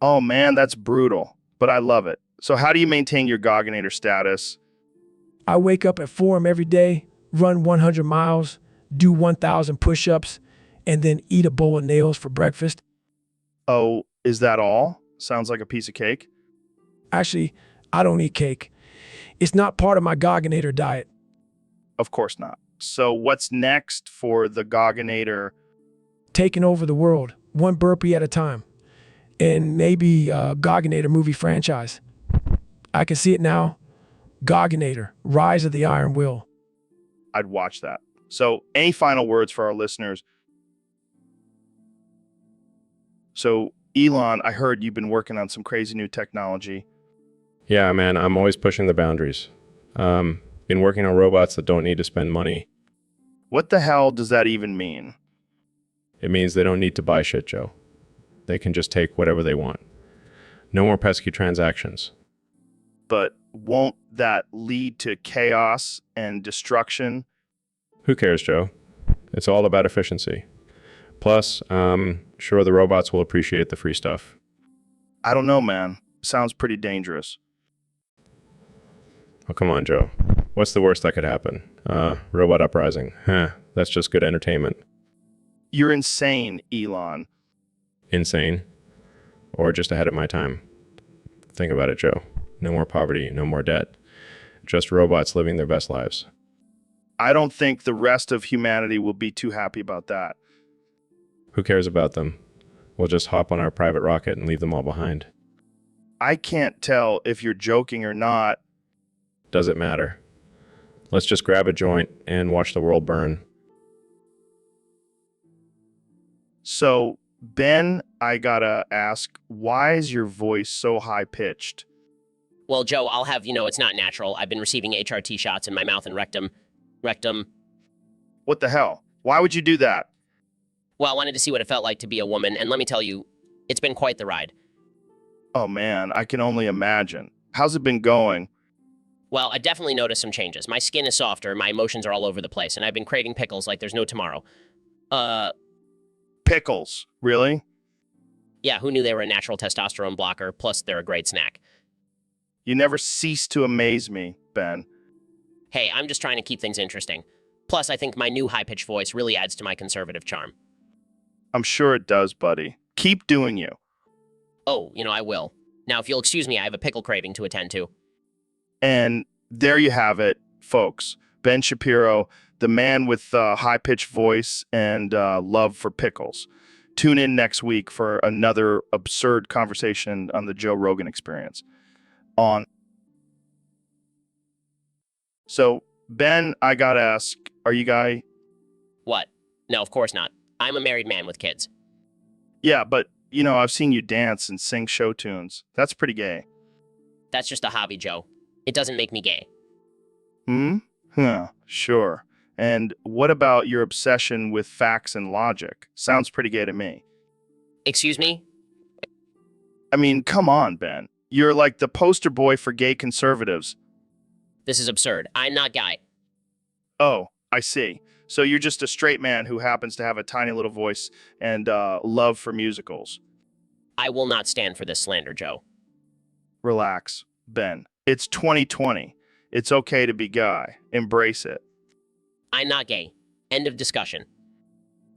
Oh man, that's brutal, but I love it. So how do you maintain your Gogginator status? I wake up at 4 a.m. every day, run 100 miles, do 1,000 push-ups, and then eat a bowl of nails for breakfast. Oh, is that all? Sounds like a piece of cake. Actually, I don't eat cake. It's not part of my Gogginator diet. Of course not. So what's next for the Gogginator? Taking over the world, one burpee at a time. And maybe a Gogginator movie franchise. I can see it now. Gogginator, Rise of the Iron Will. I'd watch that. So any final words for our listeners? So Elon, I heard you've been working on some crazy new technology. Yeah, man, I'm always pushing the boundaries. Been working on robots that don't need to spend money. What the hell does that even mean? It means they don't need to buy shit, Joe. They can just take whatever they want. No more pesky transactions. But won't that lead to chaos and destruction? Who cares, Joe? It's all about efficiency. Plus, sure, the robots will appreciate the free stuff. I don't know, man. Sounds pretty dangerous. Oh, come on, Joe. What's the worst that could happen? Robot uprising. That's just good entertainment. You're insane, Elon. Insane. Or just ahead of my time. Think about it, Joe. No more poverty, no more debt. Just robots living their best lives. I don't think the rest of humanity will be too happy about that. Who cares about them? We'll just hop on our private rocket and leave them all behind. I can't tell if you're joking or not. Does it matter? Let's just grab a joint and watch the world burn. So, Ben, I gotta ask, why is your voice so high-pitched? Well, Joe, I'll have you know it's not natural. I've been receiving HRT shots in my mouth and rectum. What the hell? Why would you do that? Well, I wanted to see what it felt like to be a woman, and let me tell you, it's been quite the ride. Oh man, I can only imagine. How's it been going? Well, I definitely noticed some changes. My skin is softer, my emotions are all over the place, and I've been craving pickles like there's no tomorrow. Pickles? Really? Yeah, who knew they were a natural testosterone blocker, plus they're a great snack. You never cease to amaze me, Ben. Hey, I'm just trying to keep things interesting. Plus, I think my new high-pitched voice really adds to my conservative charm. I'm sure it does, buddy. Keep doing you. Oh, I will. Now, if you'll excuse me, I have a pickle craving to attend to. And There you have it, folks. Ben Shapiro, the man with high-pitched voice and love for pickles. Tune in next week for another absurd conversation on the Joe Rogan Experience. So, Ben, I gotta ask, are you guy? What? No, of course not. I'm a married man with kids. Yeah, but, you know, I've seen you dance and sing show tunes. That's pretty gay. That's just a hobby, Joe. It doesn't make me gay. Huh, sure. And what about your obsession with facts and logic? Sounds pretty gay to me. Excuse me? I mean, come on, Ben. You're like the poster boy for gay conservatives. This is absurd. I'm not gay. Oh, I see. So you're just a straight man who happens to have a tiny little voice and love for musicals. I will not stand for this slander, Joe. Relax, Ben. It's 2020. It's okay to be guy. Embrace it. I'm not gay. End of discussion.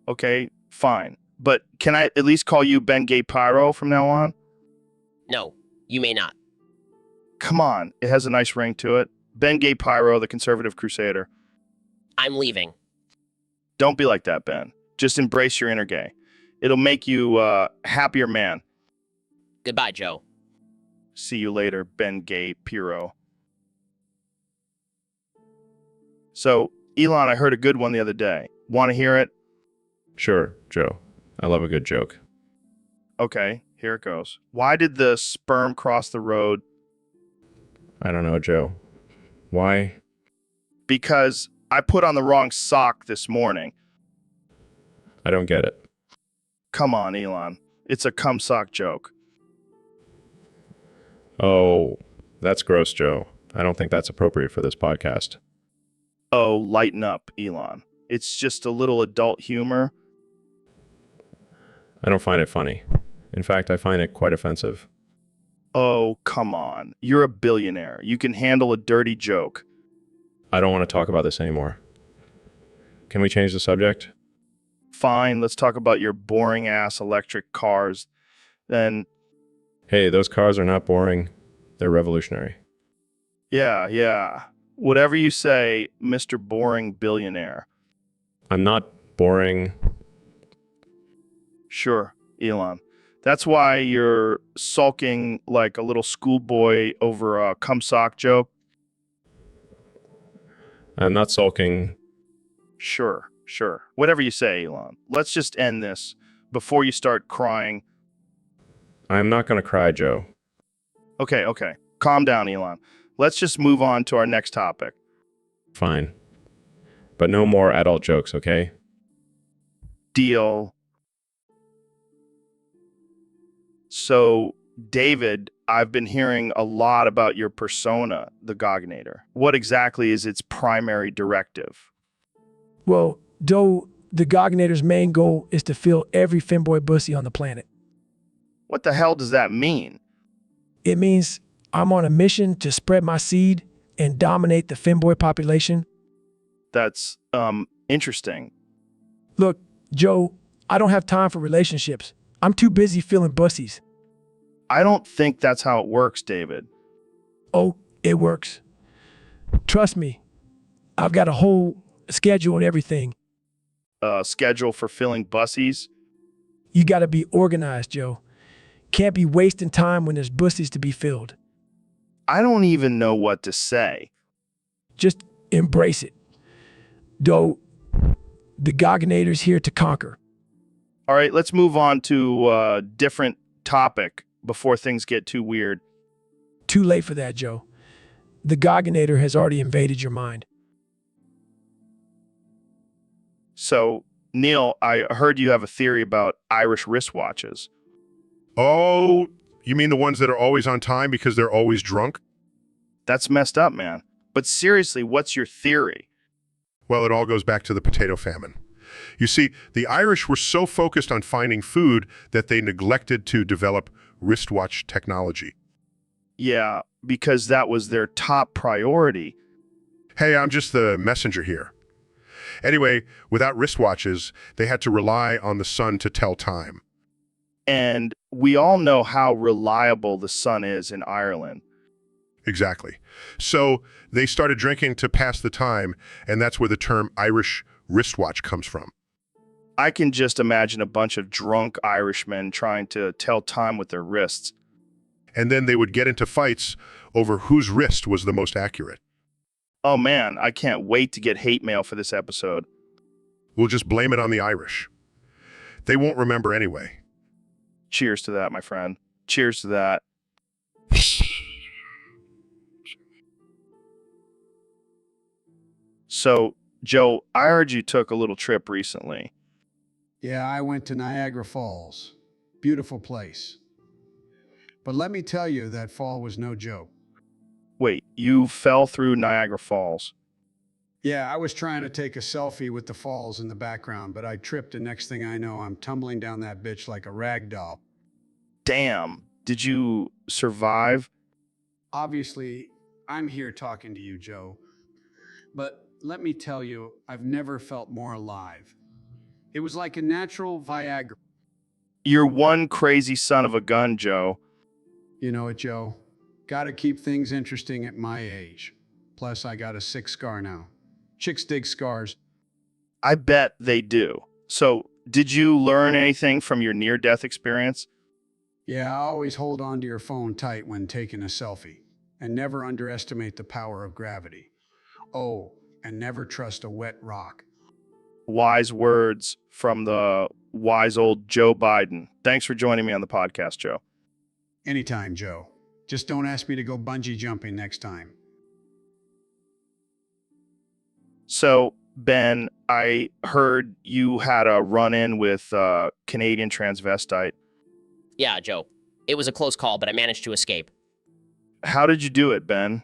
Okay, fine. But can I at least call you Ben Gay Pyro from now on? No, you may not. Come on, it has a nice ring to it. Ben Gay Pyro, the conservative crusader. I'm leaving. Don't be like that, Ben. Just embrace your inner gay. It'll make you a happier man. Goodbye, Joe. See you later, Ben Gay Pyro. So, Elon, I heard a good one the other day. Want to hear it? Sure, Joe. I love a good joke. Okay, here it goes. Why did the sperm cross the road? I don't know, Joe. Why? Because I put on the wrong sock this morning. I don't get it. Come on, Elon. It's a cum sock joke. Oh, that's gross, Joe. I don't think that's appropriate for this podcast. Oh, lighten up, Elon. It's just a little adult humor. I don't find it funny. In fact, I find it quite offensive. Oh, come on. You're a billionaire. You can handle a dirty joke. I don't want to talk about this anymore. Can we change the subject? Fine, let's talk about your boring-ass electric cars. Then, Hey, those cars are not boring. They're revolutionary. yeah. Whatever you say, Mr. Boring Billionaire. I'm not boring. Sure, Elon. That's why you're sulking like a little schoolboy over a cum sock joke? I'm not sulking. Sure. Whatever you say, Elon. Let's just end this before you start crying. I'm not going to cry, Joe. Okay. Calm down, Elon. Let's just move on to our next topic. Fine. But no more adult jokes, okay? Deal. So, David, I've been hearing a lot about your persona, the Gognator. What exactly is its primary directive? Well, Joe, the Gognator's main goal is to fill every femboy bussy on the planet. What the hell does that mean? It means I'm on a mission to spread my seed and dominate the femboy population. That's, interesting. Look, Joe, I don't have time for relationships. I'm too busy filling bussies. I don't think that's how it works, David. Oh, it works. Trust me. I've got a whole schedule and everything. Schedule for filling bussies? You gotta be organized, Joe. Can't be wasting time when there's bussies to be filled. I don't even know what to say. Just embrace it. Though, the Gognator's here to conquer. All right, let's move on to a different topic before things get too weird. Too late for that, Joe. The Gognator has already invaded your mind. So, Neil, I heard you have a theory about Irish wristwatches. Oh, you mean the ones that are always on time because they're always drunk? That's messed up, man. But seriously, what's your theory? Well, it all goes back to the potato famine. You see, the Irish were so focused on finding food that they neglected to develop wristwatch technology. Yeah, because that was their top priority. Hey, I'm just the messenger here. Anyway, without wristwatches, they had to rely on the sun to tell time. And we all know how reliable the sun is in Ireland. Exactly. So they started drinking to pass the time, and that's where the term Irish wristwatch comes from. I can just imagine a bunch of drunk Irishmen trying to tell time with their wrists. And then they would get into fights over whose wrist was the most accurate. Oh man, I can't wait to get hate mail for this episode. We'll just blame it on the Irish. They won't remember anyway. Cheers to that, my friend. Cheers to that. So, Joe, I heard you took a little trip recently. Yeah, I went to Niagara Falls. Beautiful place. But let me tell you, that fall was no joke. Wait, you fell through Niagara Falls? Yeah, I was trying to take a selfie with the falls in the background, but I tripped, and next thing I know, I'm tumbling down that bitch like a rag doll. Damn. Did you survive? Obviously, I'm here talking to you, Joe. But let me tell you, I've never felt more alive. It was like a natural Viagra. You're one crazy son of a gun, Joe. You know it, Joe. Gotta keep things interesting at my age. Plus, I got a sick scar now. Chicks dig scars. I bet they do. So, did you learn anything from your near-death experience? Yeah, always hold on to your phone tight when taking a selfie. And never underestimate the power of gravity. Oh, and never trust a wet rock. Wise words from the wise old Joe Biden. Thanks for joining me on the podcast, Joe. Anytime, Joe. Just don't ask me to go bungee jumping next time. So, Ben, I heard you had a run-in with a Canadian transvestite. Yeah, Joe. It was a close call, but I managed to escape. How did you do it, Ben?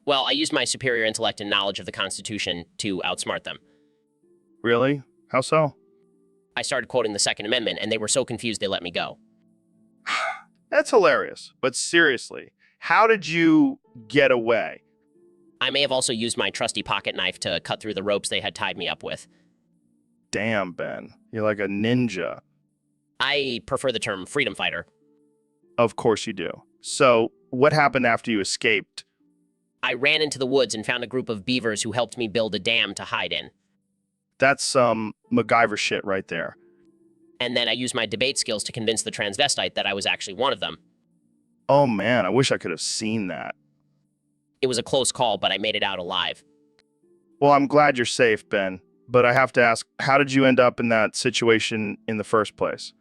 Well, I used my superior intellect and knowledge of the Constitution to outsmart them. Really? How so? I started quoting the Second Amendment, and they were so confused they let me go. That's hilarious. But seriously, how did you get away? I may have also used my trusty pocket knife to cut through the ropes they had tied me up with. Damn, Ben. You're like a ninja. I prefer the term freedom fighter. Of course you do. So, what happened after you escaped? I ran into the woods and found a group of beavers who helped me build a dam to hide in. That's some MacGyver shit right there. And then I used my debate skills to convince the transvestite that I was actually one of them. Oh man, I wish I could have seen that. It was a close call, but I made it out alive. Well, I'm glad you're safe, Ben. But I have to ask, how did you end up in that situation in the first place?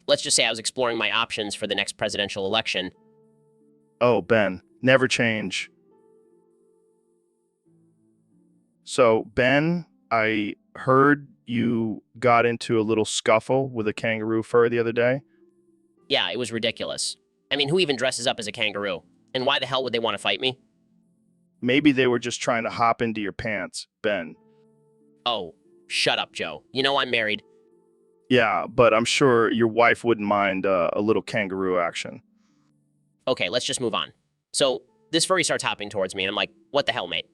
Let's just say I was exploring my options for the next presidential election. Oh, Ben, never change. So, Ben, I heard you got into a little scuffle with a kangaroo fur the other day. Yeah, it was ridiculous. I mean, who even dresses up as a kangaroo? And why the hell would they want to fight me? Maybe they were just trying to hop into your pants, Ben. Oh, shut up, Joe. You know I'm married. Yeah, but I'm sure your wife wouldn't mind a little kangaroo action. Okay, let's just move on. So, this furry starts hopping towards me, and I'm like, what the hell, mate?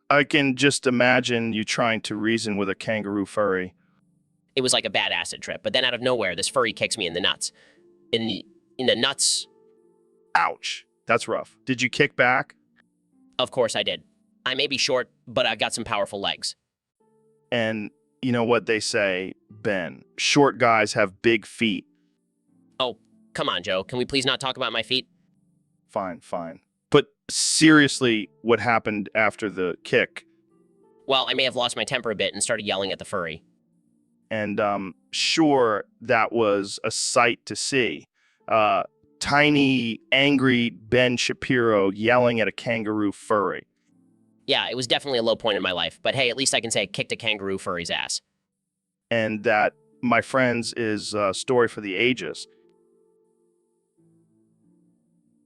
I can just imagine you trying to reason with a kangaroo furry. It was like a bad acid trip, but then out of nowhere, this furry kicks me in the nuts. In the nuts. Ouch. That's rough. Did you kick back? Of course I did. I may be short, but I've got some powerful legs. And you know what they say, Ben? Short guys have big feet. Oh, come on, Joe. Can we please not talk about my feet? Fine, fine. But seriously, what happened after the kick? Well, I may have lost my temper a bit and started yelling at the furry. And sure, that was a sight to see. Tiny, angry Ben Shapiro yelling at a kangaroo furry. Yeah, it was definitely a low point in my life, but hey, at least I can say I kicked a kangaroo furry's ass. And that, my friends, is a story for the ages.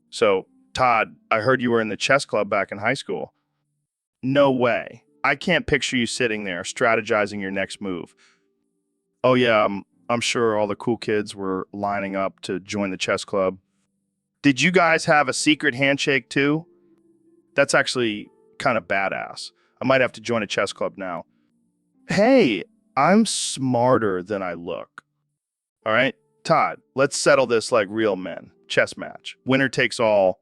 So, Todd, I heard you were in the chess club back in high school. No way. I can't picture you sitting there strategizing your next move. Oh yeah, I'm sure all the cool kids were lining up to join the chess club. Did you guys have a secret handshake too? That's actually kind of badass. I might have to join a chess club now. Hey, I'm smarter than I look. All right? Todd, let's settle this like real men. Chess match. Winner takes all.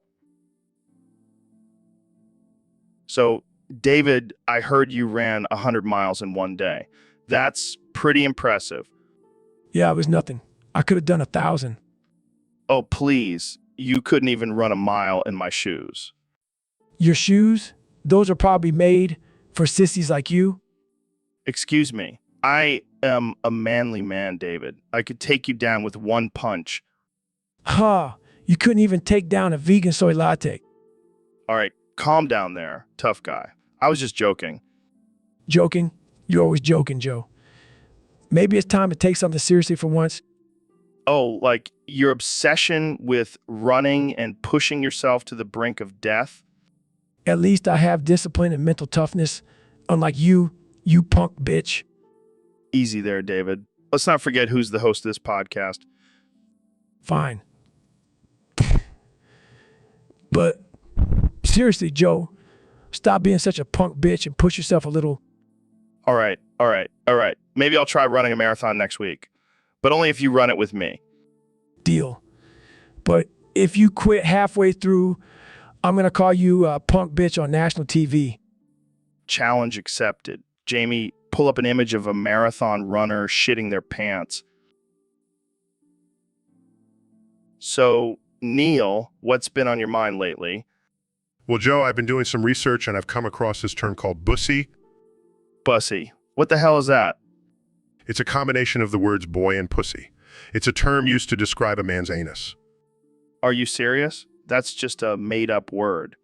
So, David, I heard you ran 100 miles in one day. That's pretty impressive. Yeah, it was nothing. I could have done 1,000. Oh, please. You couldn't even run a mile in my shoes. Your shoes? Those are probably made for sissies like you. Excuse me. I am a manly man, David. I could take you down with one punch. Huh, you couldn't even take down a vegan soy latte. All right, calm down there, tough guy. I was just joking. Joking? You're always joking, Joe. Maybe it's time to take something seriously for once. Oh, like your obsession with running and pushing yourself to the brink of death? At least I have discipline and mental toughness, unlike you punk bitch. Easy there, David. Let's not forget who's the host of this podcast. Fine. But seriously, Joe, stop being such a punk bitch and push yourself a little. All right. Maybe I'll try running a marathon next week, but only if you run it with me. Deal. But if you quit halfway through, I'm going to call you a punk bitch on national TV. Challenge accepted. Jamie, pull up an image of a marathon runner shitting their pants. So, Neil, what's been on your mind lately? Well, Joe, I've been doing some research and I've come across this term called bussy. Bussy. What the hell is that? It's a combination of the words boy and pussy. It's a term used to describe a man's anus. Are you serious? That's just a made-up word.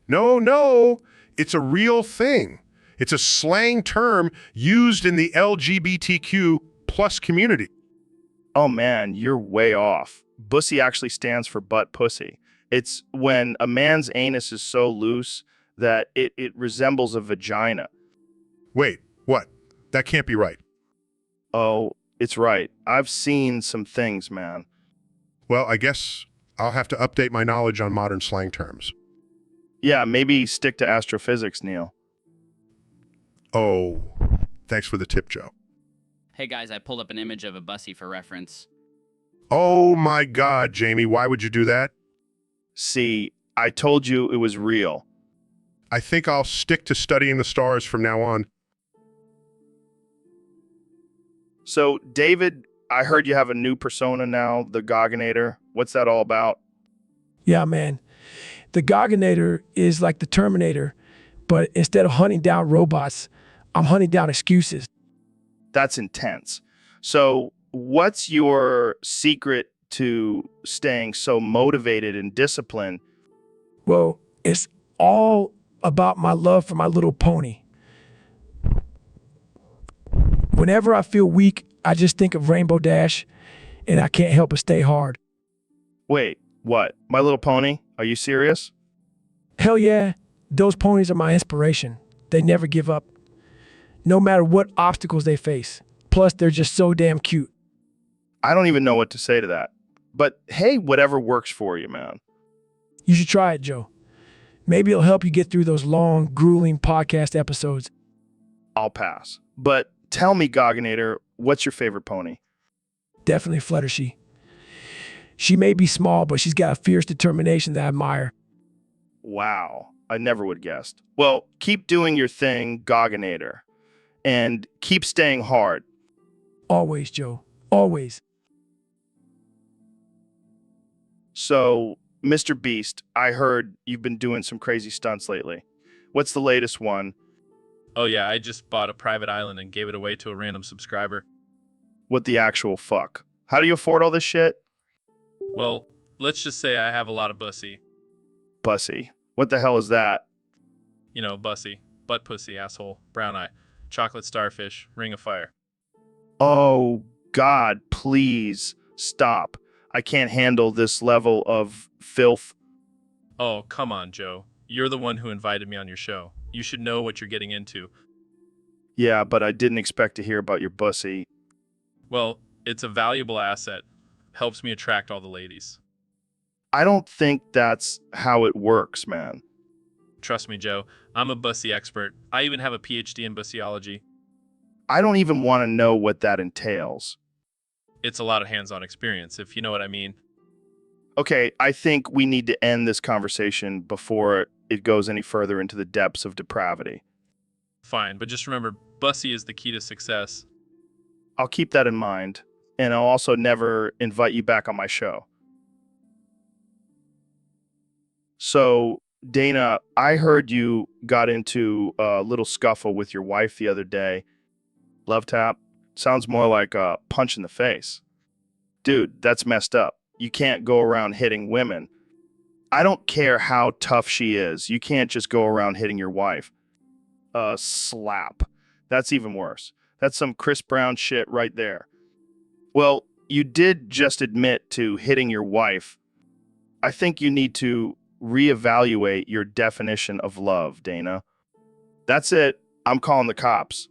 No, it's a real thing. It's a slang term used in the LGBTQ plus community. Oh man, you're way off. Bussy actually stands for butt pussy. It's when a man's anus is so loose that it resembles a vagina. Wait, what? That can't be right. Oh, it's right. I've seen some things, man. Well, I guess I'll have to update my knowledge on modern slang terms. Yeah, maybe stick to astrophysics, Neil. Oh, thanks for the tip, Joe. Hey guys, I pulled up an image of a bussy for reference. Oh my God, Jamie, why would you do that? See, I told you it was real. I think I'll stick to studying the stars from now on. So, David, I heard you have a new persona now, the Gogginator. What's that all about? Yeah, man. The Gogginator is like the Terminator, but instead of hunting down robots, I'm hunting down excuses. That's intense. So, what's your secret to staying so motivated and disciplined? Well, it's all about my love for my little pony. Whenever I feel weak, I just think of Rainbow Dash, and I can't help but stay hard. Wait, what? My Little Pony? Are you serious? Hell yeah, those ponies are my inspiration. They never give up, no matter what obstacles they face. Plus, they're just so damn cute. I don't even know what to say to that. But hey, whatever works for you, man. You should try it, Joe. Maybe it'll help you get through those long, grueling podcast episodes. I'll pass. But tell me, Gogginator, what's your favorite pony? Definitely Fluttershy. She may be small, but she's got a fierce determination that I admire. Wow, I never would have guessed. Well, keep doing your thing, Gogginator. And keep staying hard. Always, Joe. Always. So, Mr. Beast, I heard you've been doing some crazy stunts lately. What's the latest one? Oh yeah, I just bought a private island and gave it away to a random subscriber. What the actual fuck? How do you afford all this shit? Well, let's just say I have a lot of bussy. Bussy. What the hell is that? You know, bussy. Butt pussy, asshole, brown eye, chocolate starfish, ring of fire. Oh, God, please stop. I can't handle this level of filth. Oh, come on, Joe. You're the one who invited me on your show. You should know what you're getting into. Yeah, but I didn't expect to hear about your bussy. Well, it's a valuable asset. Helps me attract all the ladies. I don't think that's how it works, man. Trust me, Joe. I'm a bussy expert. I even have a PhD in bussiology. I don't even want to know what that entails. it's a lot of hands-on experience, if you know what I mean. Okay, I think we need to end this conversation before it goes any further into the depths of depravity. Fine, but just remember, Bussy is the key to success. I'll keep that in mind, and I'll also never invite you back on my show. So, Dana, I heard you got into a little scuffle with your wife the other day. Love tap? Sounds more like a punch in the face. Dude, that's messed up. You can't go around hitting women. I don't care how tough she is. You can't just go around hitting your wife. Slap. That's even worse. That's some Chris Brown shit right there. Well, you did just admit to hitting your wife. I think you need to reevaluate your definition of love, Dana. That's it. I'm calling the cops.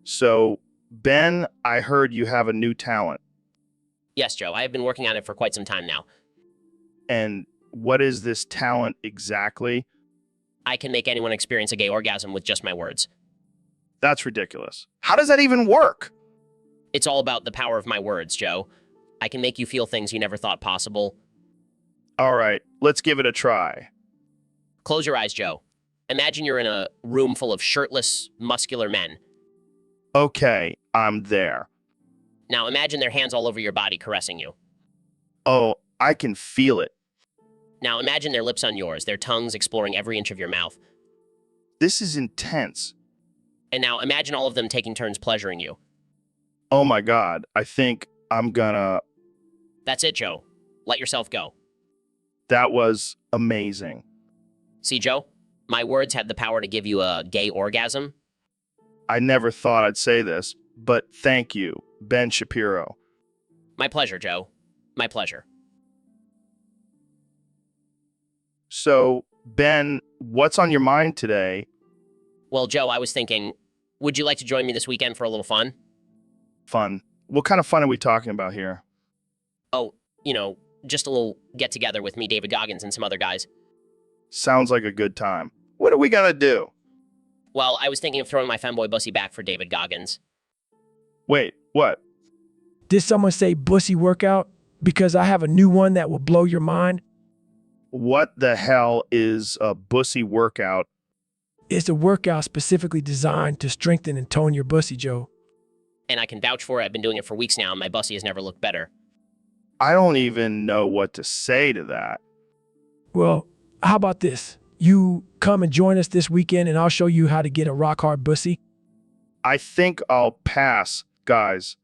So, Ben, I heard you have a new talent. Yes, Joe, I have been working on it for quite some time now. And what is this talent exactly? I can make anyone experience a gay orgasm with just my words. That's ridiculous. How does that even work? It's all about the power of my words, Joe. I can make you feel things you never thought possible. All right, let's give it a try. Close your eyes, Joe. Imagine you're in a room full of shirtless, muscular men. Okay, I'm there. Now imagine their hands all over your body caressing you. Oh, I can feel it. Now imagine their lips on yours, their tongues exploring every inch of your mouth. This is intense. And now imagine all of them taking turns pleasuring you. Oh my God, I think I'm gonna... That's it, Joe. Let yourself go. That was amazing. See, Joe? My words have the power to give you a gay orgasm. I never thought I'd say this, but thank you, Ben Shapiro. My pleasure, Joe. My pleasure. So, Ben, what's on your mind today? Well, Joe, I was thinking, would you like to join me this weekend for a little fun? Fun. What kind of fun are we talking about here? Oh, just a little get-together with me, David Goggins, and some other guys. Sounds like a good time. What are we gonna do? Well, I was thinking of throwing my femboy Bussy back for David Goggins. Wait, what? Did someone say bussy workout? Because I have a new one that will blow your mind. What the hell is a bussy workout? It's a workout specifically designed to strengthen and tone your bussy, Joe. And I can vouch for it. I've been doing it for weeks now, and my Bussy has never looked better. I don't even know what to say to that. Well, how about this? You come and join us this weekend and I'll show you how to get a rock hard bussy. I think I'll pass, guys.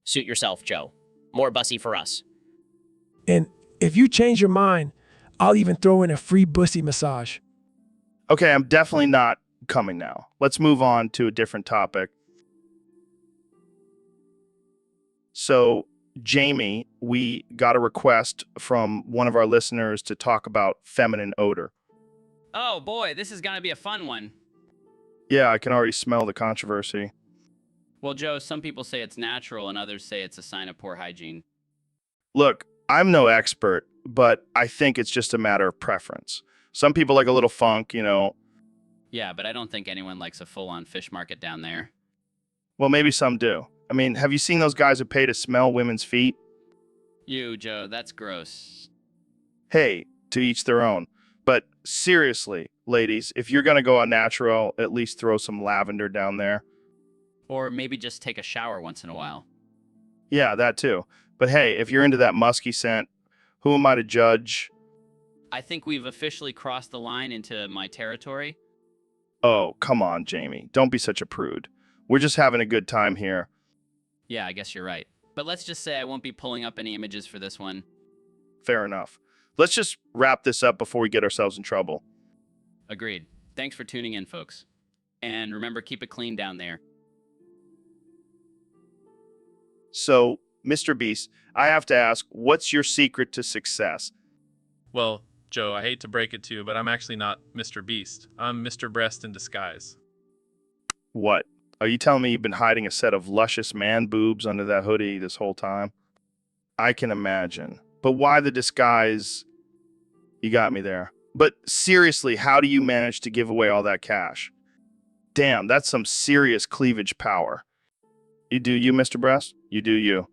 Suit yourself, Joe. More Bussy for us. And if you change your mind, I'll even throw in a free bussy massage. Okay, I'm definitely not coming now. Let's move on to a different topic. So, Jamie, we got a request from one of our listeners to talk about feminine odor. Oh boy, this is gonna be a fun one. Yeah, I can already smell the controversy. Well, Joe, some people say it's natural and others say it's a sign of poor hygiene. Look, I'm no expert, but I think it's just a matter of preference. Some people like a little funk, Yeah, but I don't think anyone likes a full-on fish market down there. Well, maybe some do. I mean, have you seen those guys who pay to smell women's feet? You, Joe, that's gross. Hey, to each their own. But seriously, ladies, if you're going to go on natural, at least throw some lavender down there. Or maybe just take a shower once in a while. Yeah, that too. But hey, if you're into that musky scent, who am I to judge? I think we've officially crossed the line into my territory. Oh, come on, Jamie. Don't be such a prude. We're just having a good time here. Yeah, I guess you're right. But let's just say I won't be pulling up any images for this one. Fair enough. Let's just wrap this up before we get ourselves in trouble. Agreed. Thanks for tuning in, folks. And remember, keep it clean down there. So, Mr. Beast, I have to ask, what's your secret to success? Well, Joe, I hate to break it to you, but I'm actually not Mr. Beast. I'm Mr. Breast in disguise. What? Are you telling me you've been hiding a set of luscious man boobs under that hoodie this whole time? I can imagine. But why the disguise? You got me there. But seriously, how do you manage to give away all that cash? Damn, that's some serious cleavage power. You do you, Mr. Brass. You do you.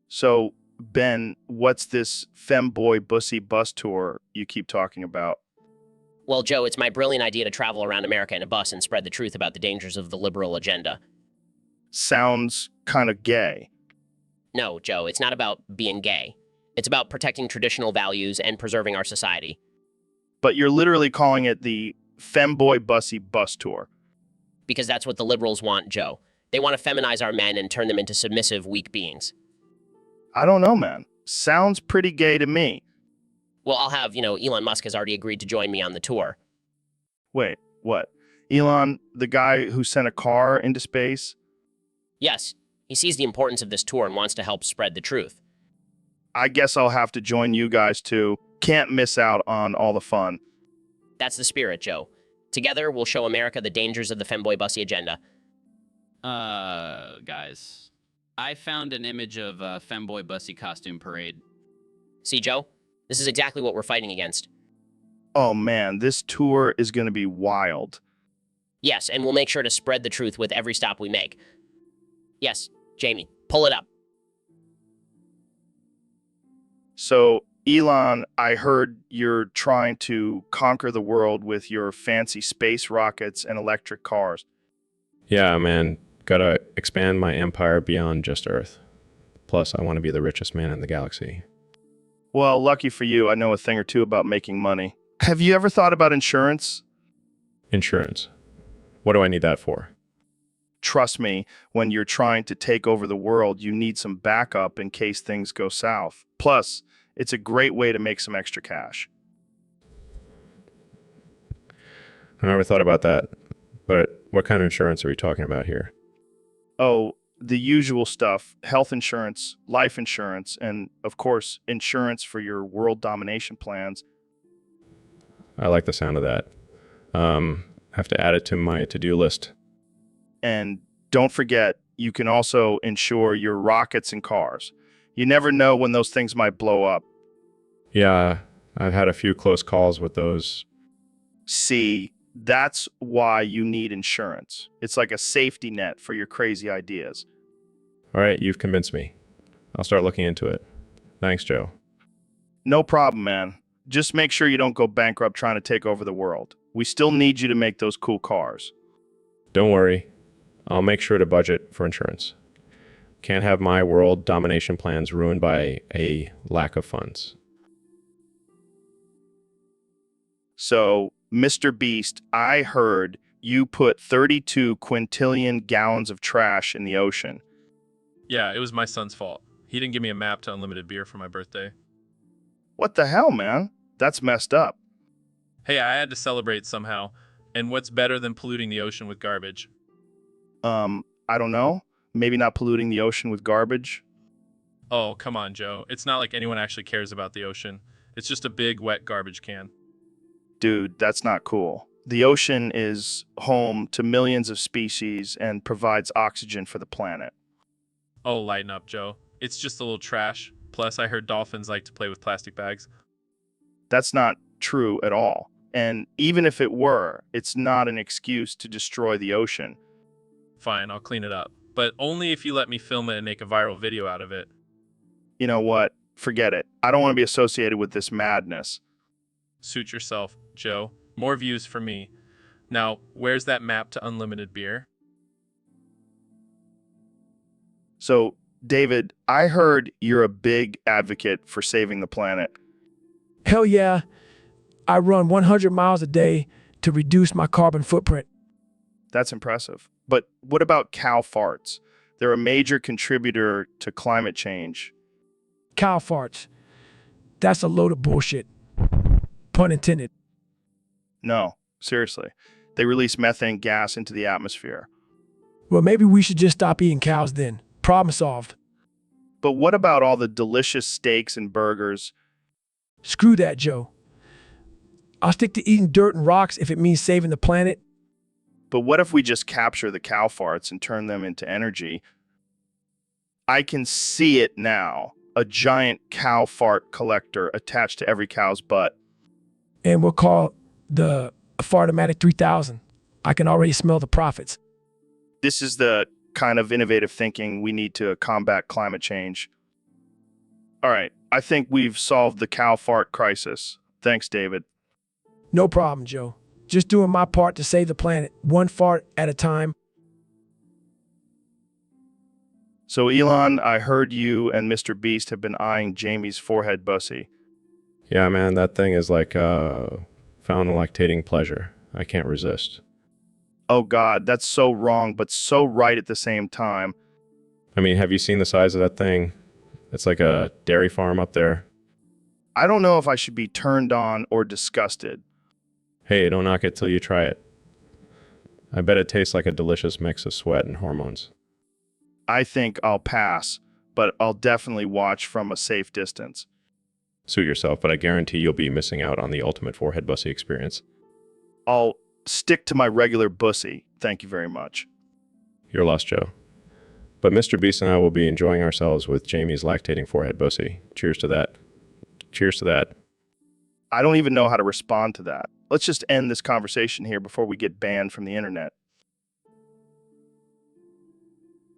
So, Ben, what's this femboy bussy bus tour you keep talking about? Well, Joe, it's my brilliant idea to travel around America in a bus and spread the truth about the dangers of the liberal agenda. Sounds kind of gay. No, Joe, it's not about being gay. It's about protecting traditional values and preserving our society. But you're literally calling it the femboy bussy bus tour. Because that's what the liberals want, Joe. They want to feminize our men and turn them into submissive, weak beings. I don't know, man. Sounds pretty gay to me. Well, I'll have, Elon Musk has already agreed to join me on the tour. Wait, what? Elon, the guy who sent a car into space? Yes, he sees the importance of this tour and wants to help spread the truth. I guess I'll have to join you guys too. Can't miss out on all the fun. That's the spirit, Joe. Together, we'll show America the dangers of the femboy bussy agenda. Guys. I found an image of a femboy bussy costume parade. See, Joe? This is exactly what we're fighting against. Oh man, this tour is going to be wild. Yes, and we'll make sure to spread the truth with every stop we make. Yes, Jamie, pull it up. So, Elon, I heard you're trying to conquer the world with your fancy space rockets and electric cars. Yeah, man. Gotta expand my empire beyond just Earth. Plus, I want to be the richest man in the galaxy. Well, lucky for you, I know a thing or two about making money. Have you ever thought about insurance? Insurance. What do I need that for? Trust me, when you're trying to take over the world, you need some backup in case things go south. Plus, it's a great way to make some extra cash. I never thought about that. But what kind of insurance are we talking about here? Oh, the usual stuff, health insurance, life insurance, and of course, insurance for your world domination plans. I like the sound of that. Have to add it to my to-do list. And don't forget, you can also insure your rockets and cars. You never know when those things might blow up. Yeah, I've had a few close calls with those. See, that's why you need insurance. It's like a safety net for your crazy ideas. All right, you've convinced me. I'll start looking into it. Thanks, Joe. No problem, man. Just make sure you don't go bankrupt trying to take over the world. We still need you to make those cool cars. Don't worry. I'll make sure to budget for insurance. Can't have my world domination plans ruined by a lack of funds. So, Mr. Beast, I heard you put 32 quintillion gallons of trash in the ocean. Yeah, it was my son's fault. He didn't give me a map to unlimited beer for my birthday. What the hell, man? That's messed up. Hey, I had to celebrate somehow. And what's better than polluting the ocean with garbage? I don't know. Maybe not polluting the ocean with garbage. Oh, come on, Joe. It's not like anyone actually cares about the ocean. It's just a big, wet garbage can. Dude, that's not cool. The ocean is home to millions of species and provides oxygen for the planet. Oh, lighten up, Joe. It's just a little trash. Plus, I heard dolphins like to play with plastic bags. That's not true at all. And even if it were, it's not an excuse to destroy the ocean. Fine, I'll clean it up. But only if you let me film it and make a viral video out of it. You know what? Forget it. I don't want to be associated with this madness. Suit yourself, Joe. More views for me. Now, where's that map to unlimited beer? So, David, I heard you're a big advocate for saving the planet. Hell yeah. I run 100 miles a day to reduce my carbon footprint. That's impressive. But what about cow farts? They're a major contributor to climate change. Cow farts. That's a load of bullshit. Pun intended. No, seriously. They release methane gas into the atmosphere. Well, maybe we should just stop eating cows then. Problem solved. But what about all the delicious steaks and burgers? Screw that, Joe. I'll stick to eating dirt and rocks if it means saving the planet. But what if we just capture the cow farts and turn them into energy? I can see it now. A giant cow fart collector attached to every cow's butt. And we'll call the Fartomatic 3000. I can already smell the profits. This is the kind of innovative thinking we need to combat climate change. All right, I think we've solved the cow fart crisis. Thanks, David. No problem, Joe. Just doing my part to save the planet, one fart at a time. So, Elon, I heard you and Mr. Beast have been eyeing Jamie's forehead bussy. Yeah, man, that thing is like found lactating pleasure. I can't resist. Oh, God, that's so wrong, but so right at the same time. I mean, have you seen the size of that thing? It's like a dairy farm up there. I don't know if I should be turned on or disgusted. Hey, don't knock it till you try it. I bet it tastes like a delicious mix of sweat and hormones. I think I'll pass, but I'll definitely watch from a safe distance. Suit yourself, but I guarantee you'll be missing out on the ultimate forehead bussy experience. I'll stick to my regular bussy. Thank you very much. You're lost, Joe. But Mr. Beast and I will be enjoying ourselves with Jamie's lactating forehead bussy. Cheers to that. Cheers to that. I don't even know how to respond to that. Let's just end this conversation here before we get banned from the internet.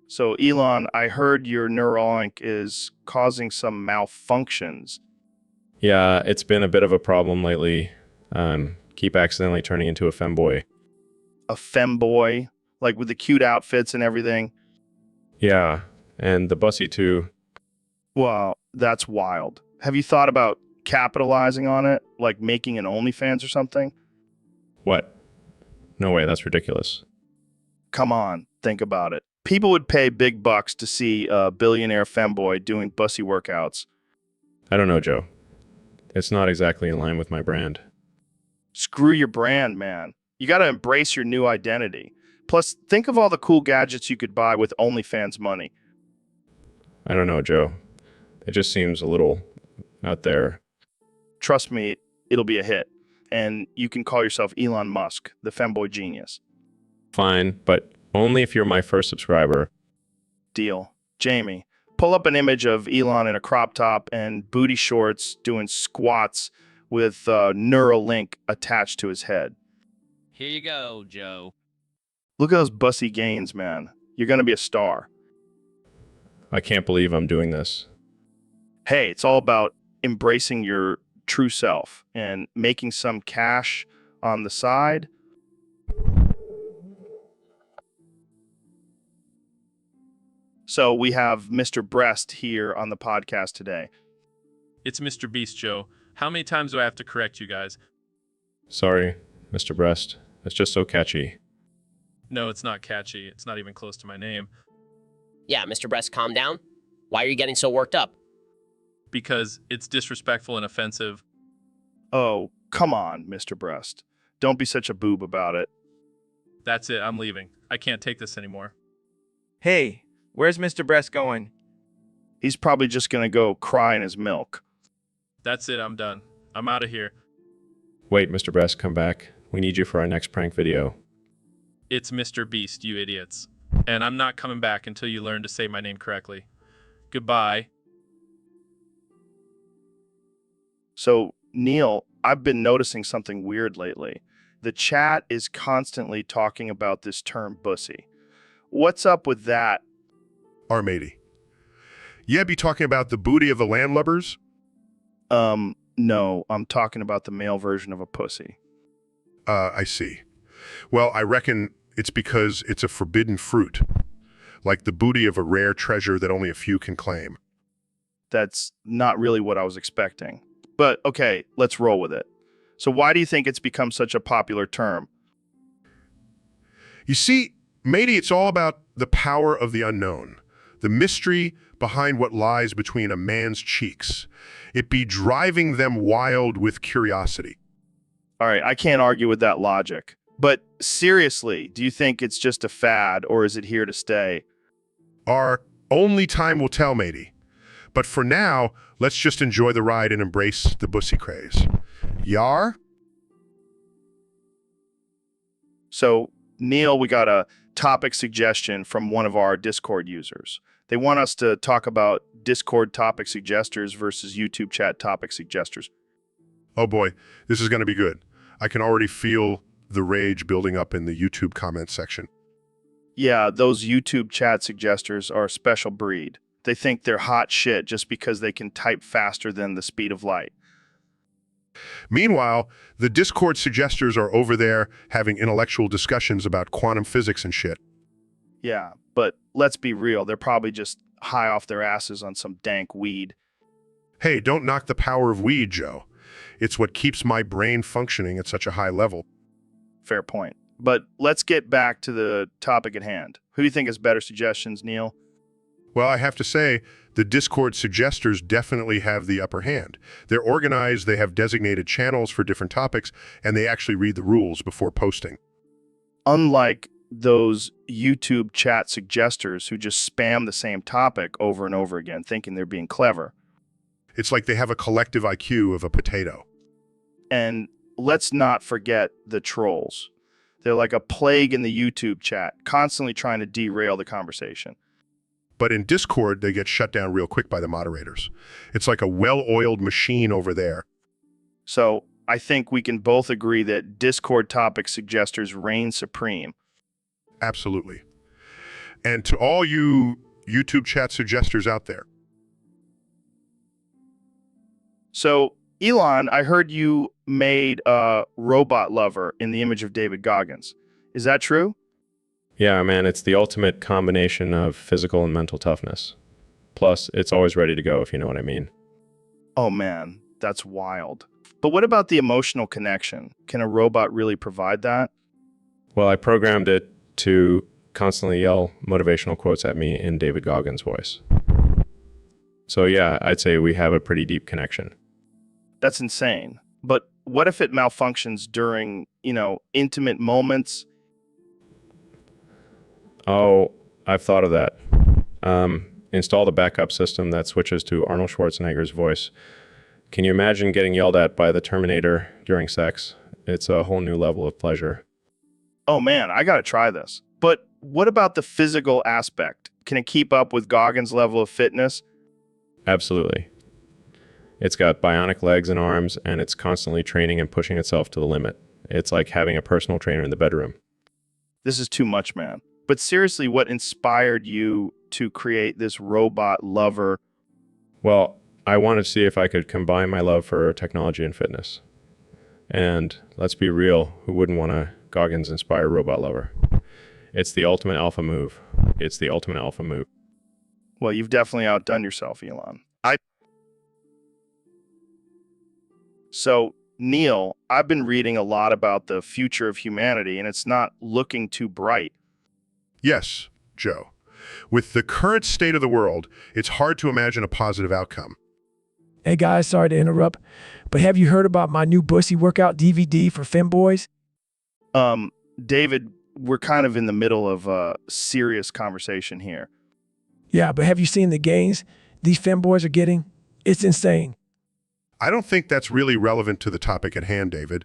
So, Elon, I heard your Neuralink is causing some malfunctions. Yeah, it's been a bit of a problem lately. Keep accidentally turning into a femboy. A femboy? Like with the cute outfits and everything? Yeah, and the bussy too. Well, that's wild. Have you thought about capitalizing on it? Like making an OnlyFans or something? What? No way, that's ridiculous. Come on, think about it. People would pay big bucks to see a billionaire femboy doing bussy workouts. I don't know, Joe. It's not exactly in line with my brand. Screw your brand, man. You gotta embrace your new identity. Plus, think of all the cool gadgets you could buy with OnlyFans money. I don't know, Joe. It just seems a little out there. Trust me, it'll be a hit. And you can call yourself Elon Musk, the femboy genius. Fine, but only if you're my first subscriber. Deal. Jamie, pull up an image of Elon in a crop top and booty shorts doing squats with Neuralink attached to his head. Here you go, Joe. Look at those bussy gains, man. You're going to be a star. I can't believe I'm doing this. Hey, it's all about embracing your true self and making some cash on the side. So we have Mr. Breast here on the podcast today. It's Mr. Beast, Joe. How many times do I have to correct you guys? Sorry, Mr. Breast. It's just so catchy. No, it's not catchy. It's not even close to my name. Yeah, Mr. Breast, calm down. Why are you getting so worked up? Because it's disrespectful and offensive. Oh, come on, Mr. Breast. Don't be such a boob about it. That's it. I'm leaving. I can't take this anymore. Hey, where's Mr. Breast going? He's probably just going to go cry in his milk. That's it. I'm done. I'm out of here. Wait, Mr. Breast, come back. We need you for our next prank video. It's Mr. Beast, you idiots. And I'm not coming back until you learn to say my name correctly. Goodbye. So, Neil, I've been noticing something weird lately. The chat is constantly talking about this term bussy. What's up with that? Matey. Yeah, be talking about the booty of the landlubbers? No, I'm talking about the male version of a pussy. I see. Well, I reckon it's because it's a forbidden fruit, like the booty of a rare treasure that only a few can claim. That's not really what I was expecting. But okay, let's roll with it. So why do you think it's become such a popular term? You see, matey, it's all about the power of the unknown, the mystery behind what lies between a man's cheeks. It be driving them wild with curiosity. All right, I can't argue with that logic. But seriously, do you think it's just a fad or is it here to stay? Our only time will tell, matey. But for now, let's just enjoy the ride and embrace the bussy craze. Yar? So, Neil, we got a topic suggestion from one of our Discord users. They want us to talk about Discord topic suggesters versus YouTube chat topic suggesters. Oh boy, this is going to be good. I can already feel the rage building up in the YouTube comment section. Yeah, those YouTube chat suggesters are a special breed. They think they're hot shit just because they can type faster than the speed of light. Meanwhile, the Discord suggesters are over there having intellectual discussions about quantum physics and shit. Yeah, but let's be real, they're probably just high off their asses on some dank weed. Hey, don't knock the power of weed, Joe. It's what keeps my brain functioning at such a high level. Fair point. But let's get back to the topic at hand. Who do you think has better suggestions, Neil? Well, I have to say, the Discord suggesters definitely have the upper hand. They're organized, they have designated channels for different topics, and they actually read the rules before posting. Unlike those YouTube chat suggesters who just spam the same topic over and over again, thinking they're being clever. It's like they have a collective IQ of a potato. And let's not forget the trolls. They're like a plague in the YouTube chat, constantly trying to derail the conversation. But in Discord, they get shut down real quick by the moderators. It's like a well-oiled machine over there. So I think we can both agree that Discord topic suggesters reign supreme. Absolutely. And to all you YouTube chat suggesters out there. So, Elon, I heard you made a robot lover in the image of David Goggins. Is that true? Yeah, man, it's the ultimate combination of physical and mental toughness. Plus, it's always ready to go, if you know what I mean. Oh man, that's wild. But what about the emotional connection? Can a robot really provide that? Well, I programmed it to constantly yell motivational quotes at me in David Goggins' voice. So yeah, I'd say we have a pretty deep connection. That's insane. But what if it malfunctions during, intimate moments? Oh, I've thought of that. Install the backup system that switches to Arnold Schwarzenegger's voice. Can you imagine getting yelled at by the Terminator during sex? It's a whole new level of pleasure. Oh man, I gotta try this. But what about the physical aspect? Can it keep up with Goggins' level of fitness? Absolutely. It's got bionic legs and arms, and it's constantly training and pushing itself to the limit. It's like having a personal trainer in the bedroom. This is too much, man. But seriously, what inspired you to create this robot lover? Well, I wanted to see if I could combine my love for technology and fitness. And let's be real, who wouldn't want a Goggins-inspired robot lover? It's the ultimate alpha move. It's the ultimate alpha move. Well, you've definitely outdone yourself, Elon. So, Neil, I've been reading a lot about the future of humanity, and it's not looking too bright. Yes, Joe. With the current state of the world, it's hard to imagine a positive outcome. Hey guys, sorry to interrupt, but have you heard about my new bussy workout DVD for femboys? David, we're kind of in the middle of a serious conversation here. Yeah, but have you seen the gains these femboys are getting? It's insane. I don't think that's really relevant to the topic at hand, David.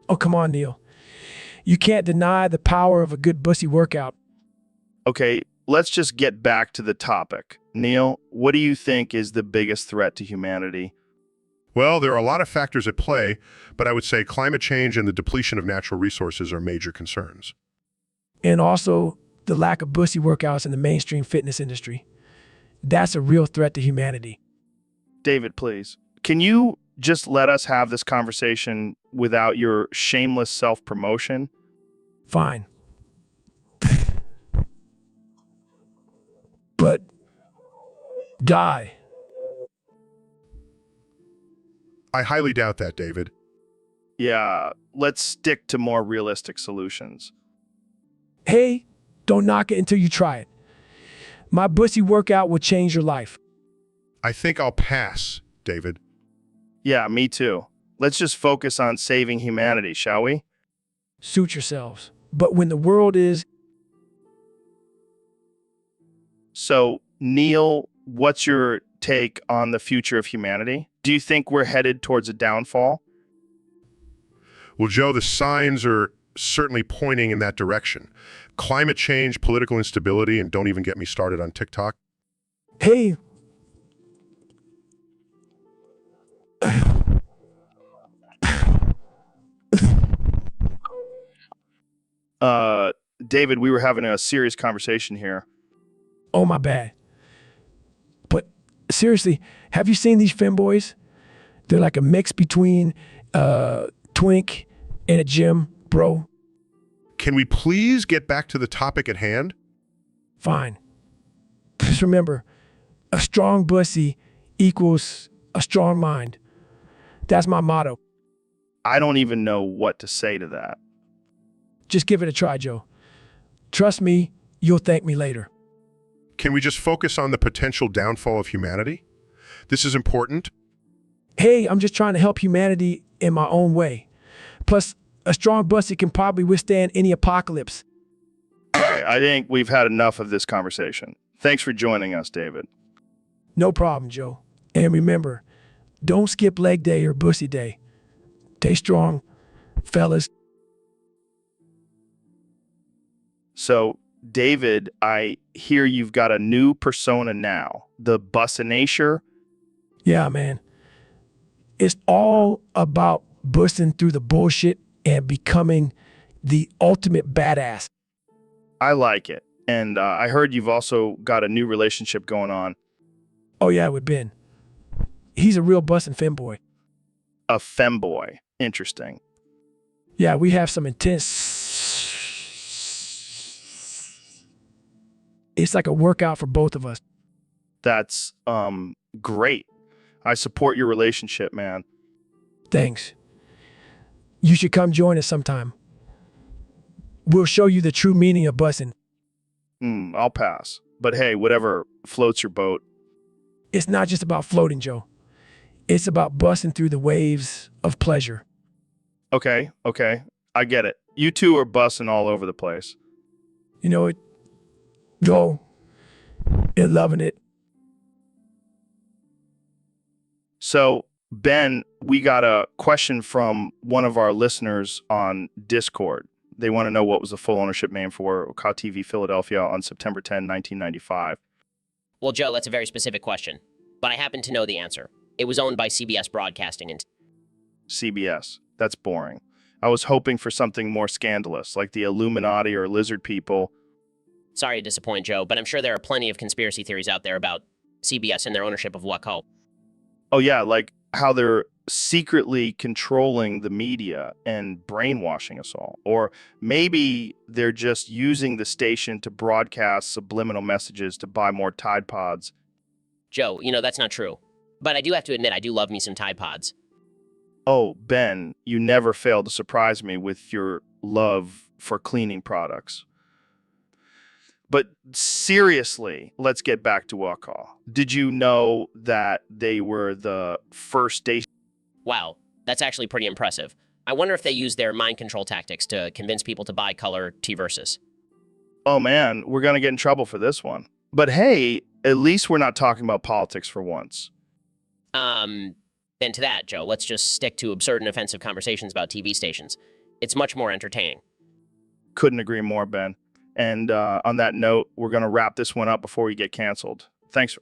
Oh, come on, Neil. You can't deny the power of a good bussy workout. Okay, let's just get back to the topic. Neil, what do you think is the biggest threat to humanity? Well, there are a lot of factors at play, but I would say climate change and the depletion of natural resources are major concerns. And also the lack of bussy workouts in the mainstream fitness industry. That's a real threat to humanity. David, please. Can you just let us have this conversation without your shameless self-promotion? Fine. But die. I highly doubt that, David. Yeah, let's stick to more realistic solutions. Hey, don't knock it until you try it. My bussy workout will change your life. I think I'll pass, David. Yeah, me too. Let's just focus on saving humanity, shall we? Suit yourselves. But when the world is... So, Neil, what's your take on the future of humanity? Do you think we're headed towards a downfall? Well, Joe, the signs are certainly pointing in that direction. Climate change, political instability, and don't even get me started on TikTok. Hey. David, we were having a serious conversation here. Oh, my bad. But seriously, have you seen these femboys? They're like a mix between twink and a gym bro. Can we please get back to the topic at hand? Fine. Just remember, a strong pussy equals a strong mind. That's my motto. I don't even know what to say to that. Just give it a try, Joe. Trust me, you'll thank me later. Can we just focus on the potential downfall of humanity? This is important. Hey, I'm just trying to help humanity in my own way. Plus, a strong pussy can probably withstand any apocalypse. Okay, I think we've had enough of this conversation. Thanks for joining us, David. No problem, Joe. And remember, don't skip leg day or pussy day. Stay strong, fellas. So, David, I hear you've got a new persona now, the Bussinacer. Yeah, man. It's all about busting through the bullshit and becoming the ultimate badass. I like it. And I heard you've also got a new relationship going on. Oh, yeah, with Ben. He's a real busting femboy. A femboy. Interesting. Yeah, we have some intense... It's like a workout for both of us. That's great. I support your relationship, man. Thanks. You should come join us sometime. We'll show you the true meaning of bussing. I'll pass. But hey, whatever floats your boat. It's not just about floating, Joe. It's about busting through the waves of pleasure. Okay. I get it. You two are bussing all over the place. You know it. Joe, you're loving it. So, Ben, we got a question from one of our listeners on Discord. They want to know what was the full ownership name for Cow TV Philadelphia on September 10, 1995. Well, Joe, that's a very specific question, but I happen to know the answer. It was owned by CBS Broadcasting and CBS. That's boring. I was hoping for something more scandalous, like the Illuminati or lizard people. Sorry to disappoint, Joe, but I'm sure there are plenty of conspiracy theories out there about CBS and their ownership of Waco. Oh, yeah, like how they're secretly controlling the media and brainwashing us all. Or maybe they're just using the station to broadcast subliminal messages to buy more Tide Pods. Joe, that's not true. But I do have to admit, I do love me some Tide Pods. Oh, Ben, you never fail to surprise me with your love for cleaning products. But seriously, let's get back to Waco. Did you know that they were the first station? Wow, that's actually pretty impressive. I wonder if they used their mind control tactics to convince people to buy color T-Versus. Oh man, we're going to get in trouble for this one. But hey, at least we're not talking about politics for once. Then to that, Joe, let's just stick to absurd and offensive conversations about TV stations. It's much more entertaining. Couldn't agree more, Ben. And on that note, we're going to wrap this one up before we get canceled. Thanks.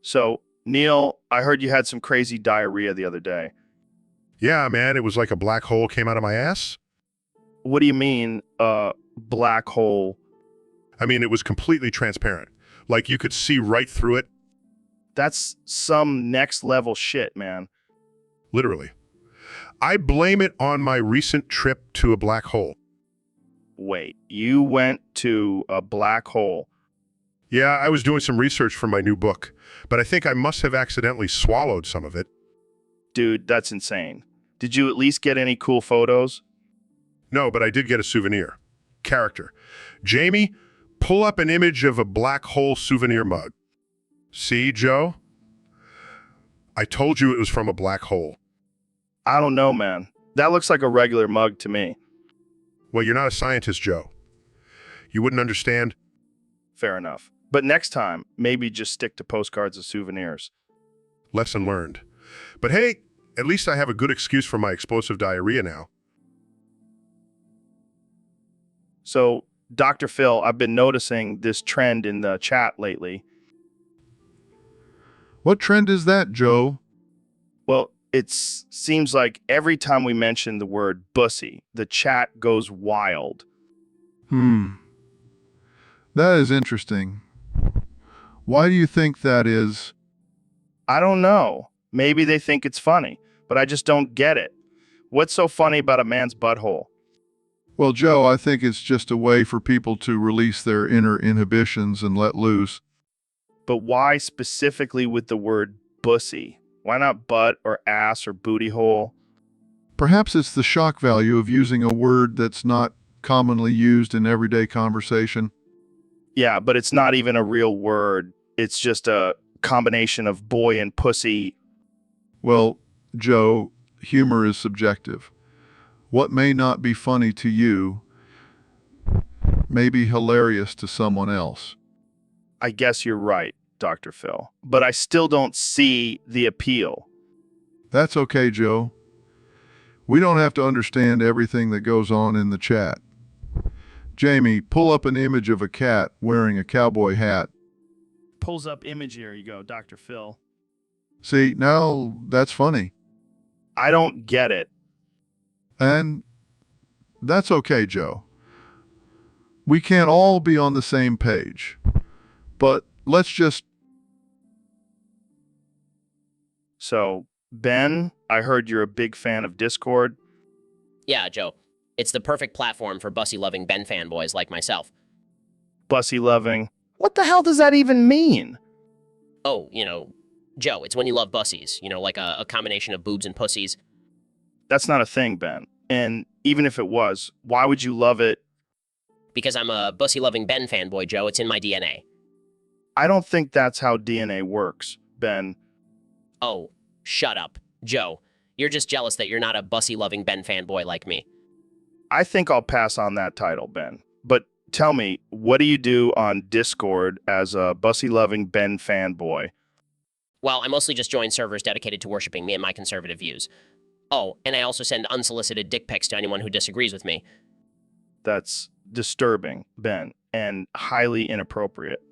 So, Neil, I heard you had some crazy diarrhea the other day. Yeah, man, it was like a black hole came out of my ass. What do you mean, black hole? I mean, it was completely transparent. Like you could see right through it. That's some next level shit, man. Literally. I blame it on my recent trip to a black hole. Wait, you went to a black hole? Yeah, I was doing some research for my new book, but I think I must have accidentally swallowed some of it. Dude, that's insane. Did you at least get any cool photos? No, but I did get a souvenir. Character. Jamie, pull up an image of a black hole souvenir mug. See, Joe? I told you it was from a black hole. I don't know, man. That looks like a regular mug to me. Well, you're not a scientist, Joe. You wouldn't understand. Fair enough. But next time, maybe just stick to postcards of souvenirs. Lesson learned. But hey, at least I have a good excuse for my explosive diarrhea now. So, Dr. Phil, I've been noticing this trend in the chat lately. What trend is that, Joe? Well, seems like every time we mention the word bussy, the chat goes wild. That is interesting. Why do you think that is? I don't know. Maybe they think it's funny, but I just don't get it. What's so funny about a man's butthole? Well, Joe, I think it's just a way for people to release their inner inhibitions and let loose. But why specifically with the word bussy? Why not butt or ass or booty hole? Perhaps it's the shock value of using a word that's not commonly used in everyday conversation. Yeah, but it's not even a real word. It's just a combination of boy and pussy. Well, Joe, humor is subjective. What may not be funny to you may be hilarious to someone else. I guess you're right, Dr. Phil. But I still don't see the appeal. That's okay, Joe. We don't have to understand everything that goes on in the chat. Jamie, pull up an image of a cat wearing a cowboy hat. Pulls up image, here you go, Dr. Phil. See, now that's funny. I don't get it. And that's okay, Joe. We can't all be on the same page. But let's just... So, Ben, I heard you're a big fan of Discord. Yeah, Joe. It's the perfect platform for bussy-loving Ben fanboys like myself. Bussy loving. What the hell does that even mean? Oh, Joe, it's when you love bussies. Like a combination of boobs and pussies. That's not a thing, Ben. And even if it was, why would you love it? Because I'm a bussy-loving Ben fanboy, Joe. It's in my DNA. I don't think that's how DNA works, Ben. Oh, shut up. Joe, you're just jealous that you're not a bussy-loving Ben fanboy like me. I think I'll pass on that title, Ben. But tell me, what do you do on Discord as a bussy-loving Ben fanboy? Well, I mostly just join servers dedicated to worshiping me and my conservative views. Oh, and I also send unsolicited dick pics to anyone who disagrees with me. That's disturbing, Ben, and highly inappropriate.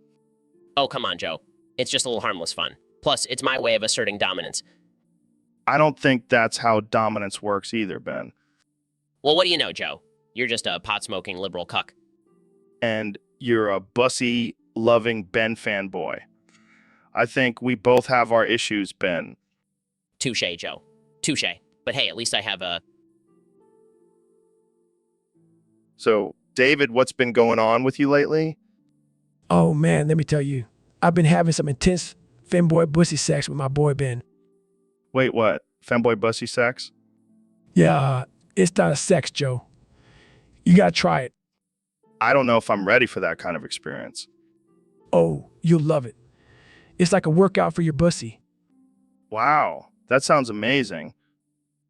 Oh, come on, Joe. It's just a little harmless fun. Plus, it's my way of asserting dominance. I don't think that's how dominance works either, Ben. Well, what do you know, Joe? You're just a pot-smoking liberal cuck. And you're a bussy-loving Ben fanboy. I think we both have our issues, Ben. Touche, Joe. Touche. But hey, at least I have a... So, David, what's been going on with you lately? Oh man, let me tell you, I've been having some intense femboy bussy sex with my boy Ben. Wait, what? Femboy bussy sex? Yeah, it's not a sex, Joe. You gotta try it. I don't know if I'm ready for that kind of experience. Oh, you'll love it. It's like a workout for your bussy. Wow, that sounds amazing.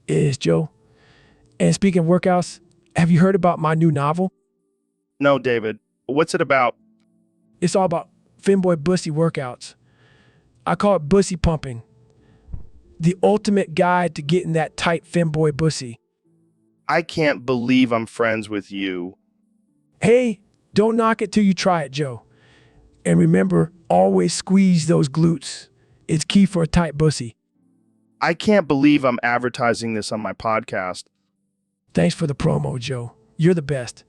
It is, Joe. And speaking of workouts, have you heard about my new novel? No, David. What's it about? It's all about femboy bussy workouts. I call it bussy pumping. The ultimate guide to getting that tight femboy bussy. I can't believe I'm friends with you. Hey, don't knock it till you try it, Joe. And remember, always squeeze those glutes. It's key for a tight bussy. I can't believe I'm advertising this on my podcast. Thanks for the promo, Joe. You're the best.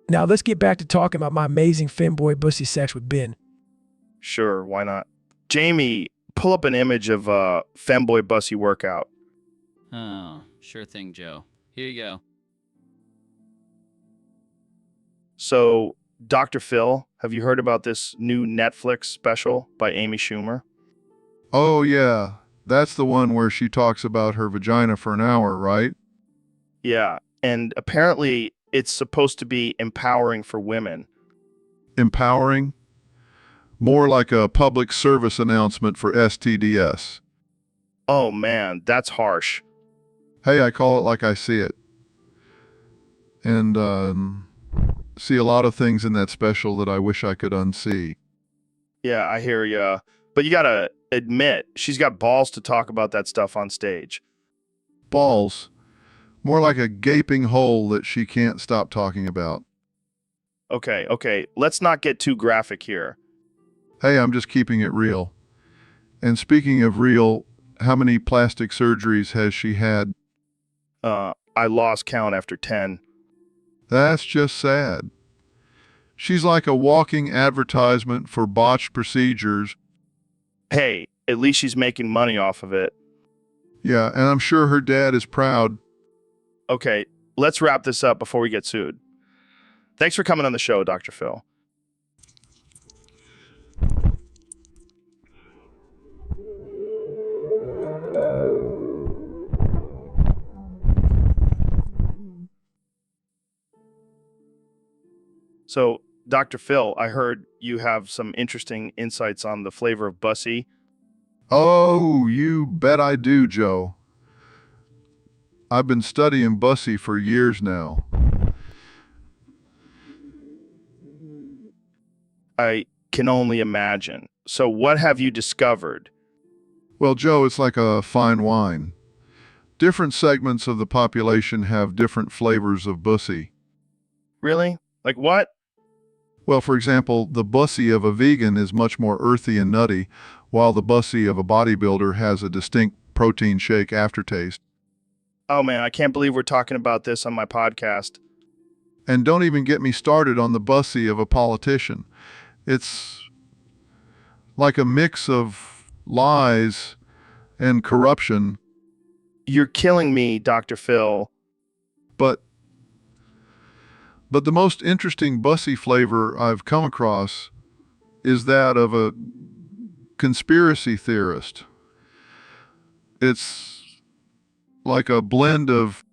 Now let's get back to talking about my amazing femboy bussy sex with Ben. Sure, why not? Jamie, pull up an image of a femboy bussy workout. Oh, sure thing, Joe. Here you go. So, Dr. Phil, have you heard about this new Netflix special by Amy Schumer? Oh, yeah. That's the one where she talks about her vagina for an hour, right? Yeah, and apparently it's supposed to be empowering for women. Empowering? More like a public service announcement for STDS. Oh man, that's harsh. Hey, I call it like I see it. And, see a lot of things in that special that I wish I could unsee. Yeah, I hear ya. But you gotta admit, she's got balls to talk about that stuff on stage. Balls. More like a gaping hole that she can't stop talking about. Okay, let's not get too graphic here. Hey, I'm just keeping it real. And speaking of real, How many plastic surgeries has she had? I lost count after 10. That's just sad. She's like a walking advertisement for botched procedures. Hey, at least she's making money off of it. Yeah, and I'm sure her dad is proud. Okay, let's wrap this up before we get sued. Thanks for coming on the show, Dr. Phil. So, Dr. Phil, I heard you have some interesting insights on the flavor of Bussy. Oh, you bet I do, Joe. I've been studying Bussy for years now. I can only imagine. So, what have you discovered? Well, Joe, it's like a fine wine. Different segments of the population have different flavors of Bussy. Really? Like what? Well, for example, the Bussy of a vegan is much more earthy and nutty, while the Bussy of a bodybuilder has a distinct protein shake aftertaste. Oh man, I can't believe we're talking about this on my podcast. And don't even get me started on the Bussy of a politician. It's like a mix of lies and corruption. You're killing me, Dr. Phil. But the most interesting Bussy flavor I've come across is that of a conspiracy theorist. It's like a blend of...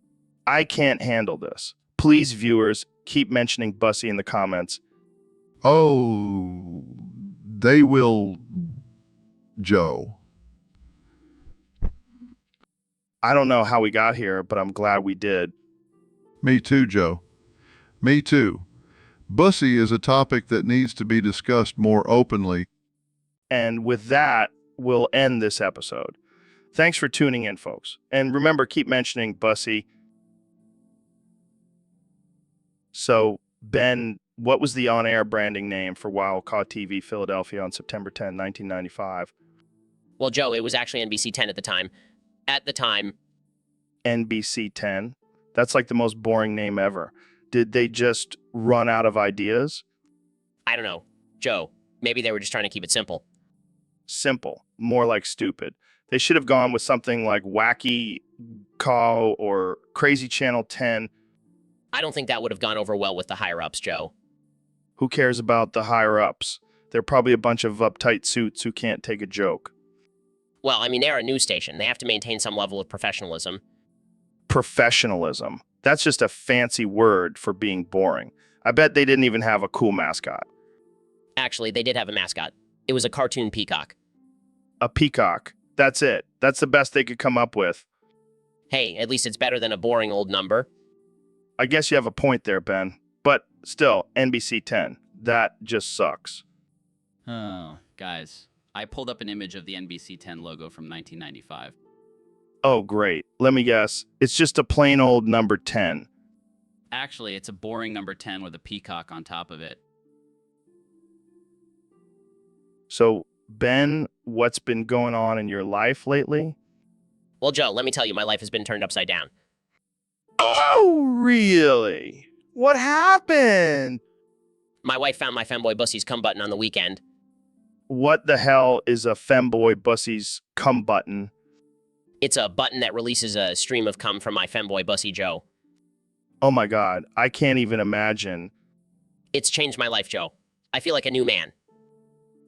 I can't handle this. Please, viewers, keep mentioning Bussy in the comments. Oh, they will, Joe. I don't know how we got here, but I'm glad we did. Me too, Joe. Me too. Bussy is a topic that needs to be discussed more openly. And with that, we'll end this episode. Thanks for tuning in, folks. And remember, keep mentioning Bussy. So, Ben, what was the on-air branding name for Wild Caught TV Philadelphia on September 10, 1995? Well, Joe, it was actually NBC 10 at the time. At the time. NBC 10? That's like the most boring name ever. Did they just run out of ideas? I don't know. Joe, maybe they were just trying to keep it simple. Simple. More like stupid. They should have gone with something like Wacky Cow or Crazy Channel 10. I don't think that would have gone over well with the higher-ups, Joe. Who cares about the higher-ups? They're probably a bunch of uptight suits who can't take a joke. Well, I mean, they're a news station. They have to maintain some level of professionalism. Professionalism. That's just a fancy word for being boring. I bet they didn't even have a cool mascot. Actually, they did have a mascot. It was a cartoon peacock. A peacock. That's it. That's the best they could come up with. Hey, at least it's better than a boring old number. I guess you have a point there, Ben. But still, NBC 10. That just sucks. Oh, guys. I pulled up an image of the NBC 10 logo from 1995. Oh, great. Let me guess. It's just a plain old number 10. Actually, it's a boring number 10 with a peacock on top of it. So, Ben, what's been going on in your life lately? Well, Joe, let me tell you, my life has been turned upside down. Oh, really? What happened? My wife found my femboy Bussy's cum button on the weekend. What the hell is a femboy Bussy's cum button? It's a button that releases a stream of cum from my femboy Bussy Joe. Oh my God, I can't even imagine. It's changed my life, Joe. I feel like a new man.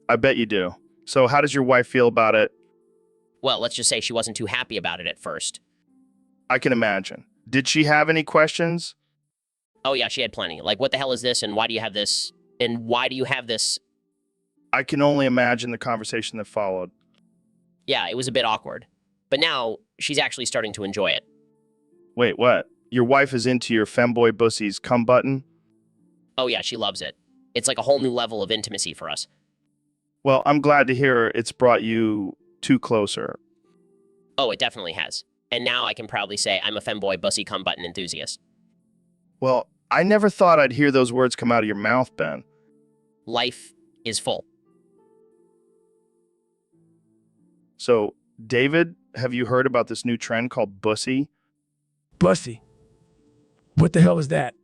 I bet you do. So how does your wife feel about it? Well, let's just say she wasn't too happy about it at first. I can imagine. Did she have any questions? Oh yeah, she had plenty. Like, what the hell is this, and why do you have this, and why do you have this? I can only imagine the conversation that followed. Yeah, it was a bit awkward. But now, she's actually starting to enjoy it. Wait, what? Your wife is into your femboy Bussy's cum button? Oh yeah, she loves it. It's like a whole new level of intimacy for us. Well, I'm glad to hear it's brought you two closer. Oh, it definitely has. And now I can proudly say I'm a femboy Bussy cum button enthusiast. Well, I never thought I'd hear those words come out of your mouth, Ben. Life is full. So, David, have you heard about this new trend called bussy? Bussy. What the hell is that?